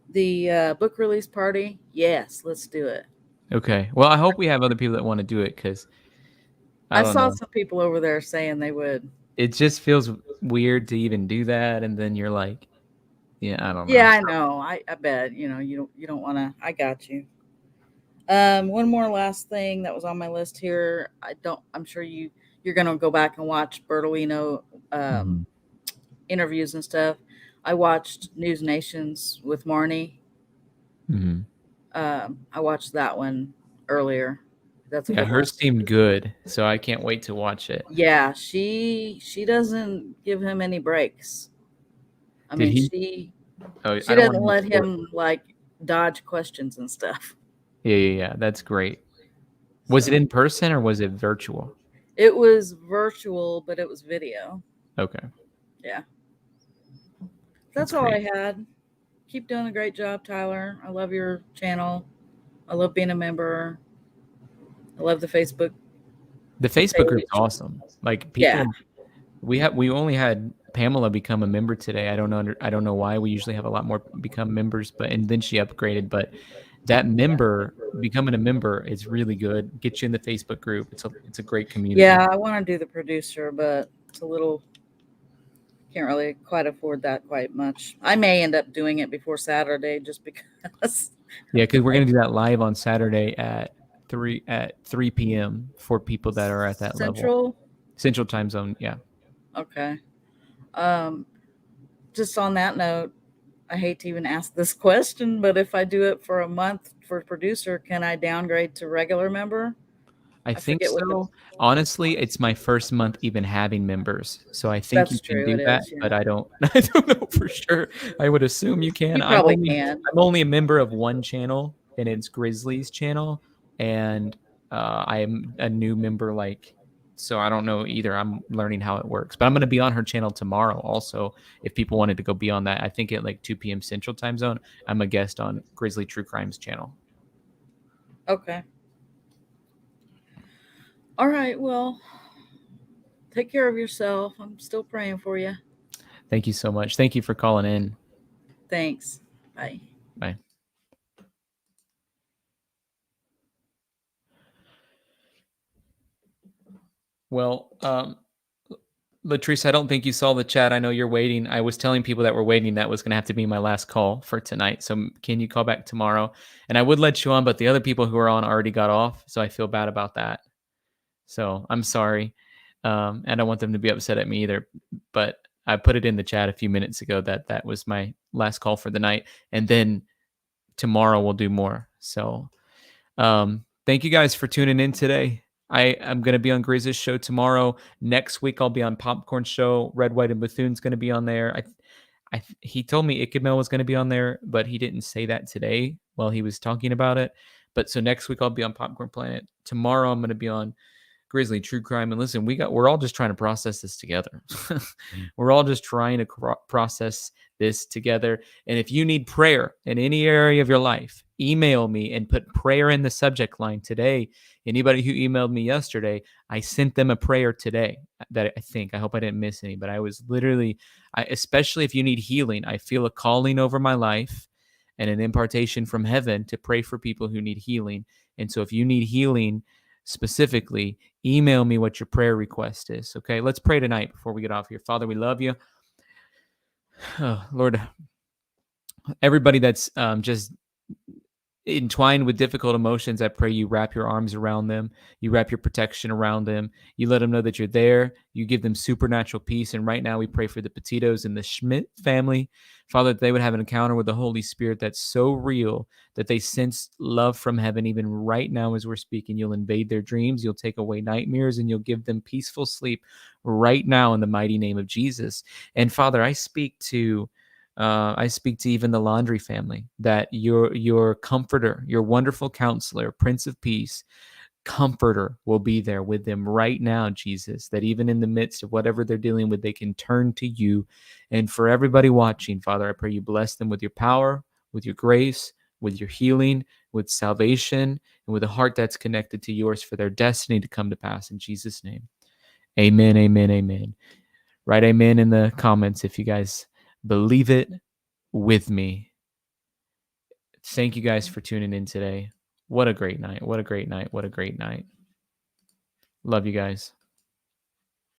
The book release party. Yes, let's do it. Okay. Well, I hope we have other people that want to do it because I don't saw know. some people over there saying they would. It just feels weird to even do that, and then you're like, yeah, I don't know. Yeah, I know. I bet you don't want to. I got you. One more last thing that was on my list here. I'm sure you're gonna go back and watch Bertolino interviews and stuff. I watched News Nations with Marnie. Mm-hmm. I watched that one earlier. That's a Yeah, good hers one. seemed good, so I can't wait to watch it. Yeah, she doesn't give him any breaks. Did he? She Oh, she I don't doesn't want let to. him like dodge questions and stuff. Yeah. That's great. Was it in person or was it virtual? It was virtual, but it was video. Okay. Yeah. That's all I had. Keep doing a great job, Tyler. I love your channel. I love being a member. I love the Facebook. The Facebook group's awesome. Like people, we only had Pamela become a member today. I don't know why. We usually have a lot more become members, and then she upgraded. But that becoming a member is really good. Get you in the Facebook group. It's a great community. Yeah, I want to do the producer, but it's a little. Can't really quite afford that quite much. I may end up doing it before Saturday just because. Yeah, because we're gonna do that live on Saturday at 3 p.m. for people that are at that level. Central time zone. Yeah. Okay. Just on that note, I hate to even ask this question, but if I do it for a month for producer, can I downgrade to regular member? I think so. Honestly, it's my first month even having members, so I think you can do that. But I don't know for sure. I would assume you can. You probably can. I'm only a member of one channel, and it's Grizzly's channel, and I am a new member. So I don't know either. I'm learning how it works, but I'm going to be on her channel tomorrow. Also, if people wanted to go be on that, I think at 2 p.m. Central Time Zone, I'm a guest on Grizzly True Crimes channel. Okay. All right. Well, take care of yourself. I'm still praying for you. Thank you so much. Thank you for calling in. Thanks. Bye. Bye. Well, Latrice, I don't think you saw the chat. I know you're waiting. I was telling people that were waiting that was going to have to be my last call for tonight. So can you call back tomorrow? And I would let you on, but the other people who are on already got off. So I feel bad about that. So I'm sorry. And I don't want them to be upset at me either. But I put it in the chat a few minutes ago that was my last call for the night. And then tomorrow we'll do more. So thank you guys for tuning in today. I'm going to be on Grizz's show tomorrow. Next week, I'll be on Popcorn Show. Red, White, and Bethune's going to be on there. He told me Ikemel was going to be on there, but he didn't say that today while he was talking about it. But so next week, I'll be on Popcorn Planet. Tomorrow, I'm going to be on Grizzly True Crime. And listen, we're all just trying to process this together. We're all just trying to process this together. And if you need prayer in any area of your life, email me and put prayer in the subject line today. Anybody who emailed me yesterday, I sent them a prayer today that I hope I didn't miss any, but I was literally, especially if you need healing, I feel a calling over my life and an impartation from heaven to pray for people who need healing. And so if you need healing specifically, email me what your prayer request is. Okay, let's pray tonight before we get off here. Father, we love you. Oh, Lord, everybody that's just entwined with difficult emotions, I pray you wrap your arms around them. You wrap your protection around them. You let them know that you're there. You give them supernatural peace. And right now we pray for the Petitos and the Schmidt family, Father, that they would have an encounter with the Holy Spirit that's so real that they sense love from heaven. Even right now as we're speaking, you'll invade their dreams. You'll take away nightmares and you'll give them peaceful sleep right now in the mighty name of Jesus. And Father, I speak to even the Laundrie family, that your comforter, your wonderful counselor, Prince of Peace, comforter will be there with them right now, Jesus, that even in the midst of whatever they're dealing with, they can turn to you. And for everybody watching, Father, I pray you bless them with your power, with your grace, with your healing, with salvation, and with a heart that's connected to yours for their destiny to come to pass in Jesus' name. Amen, amen, amen. Write amen in the comments if you guys believe it with me. Thank you guys for tuning in today. What a great night. What a great night. What a great night. Love you guys.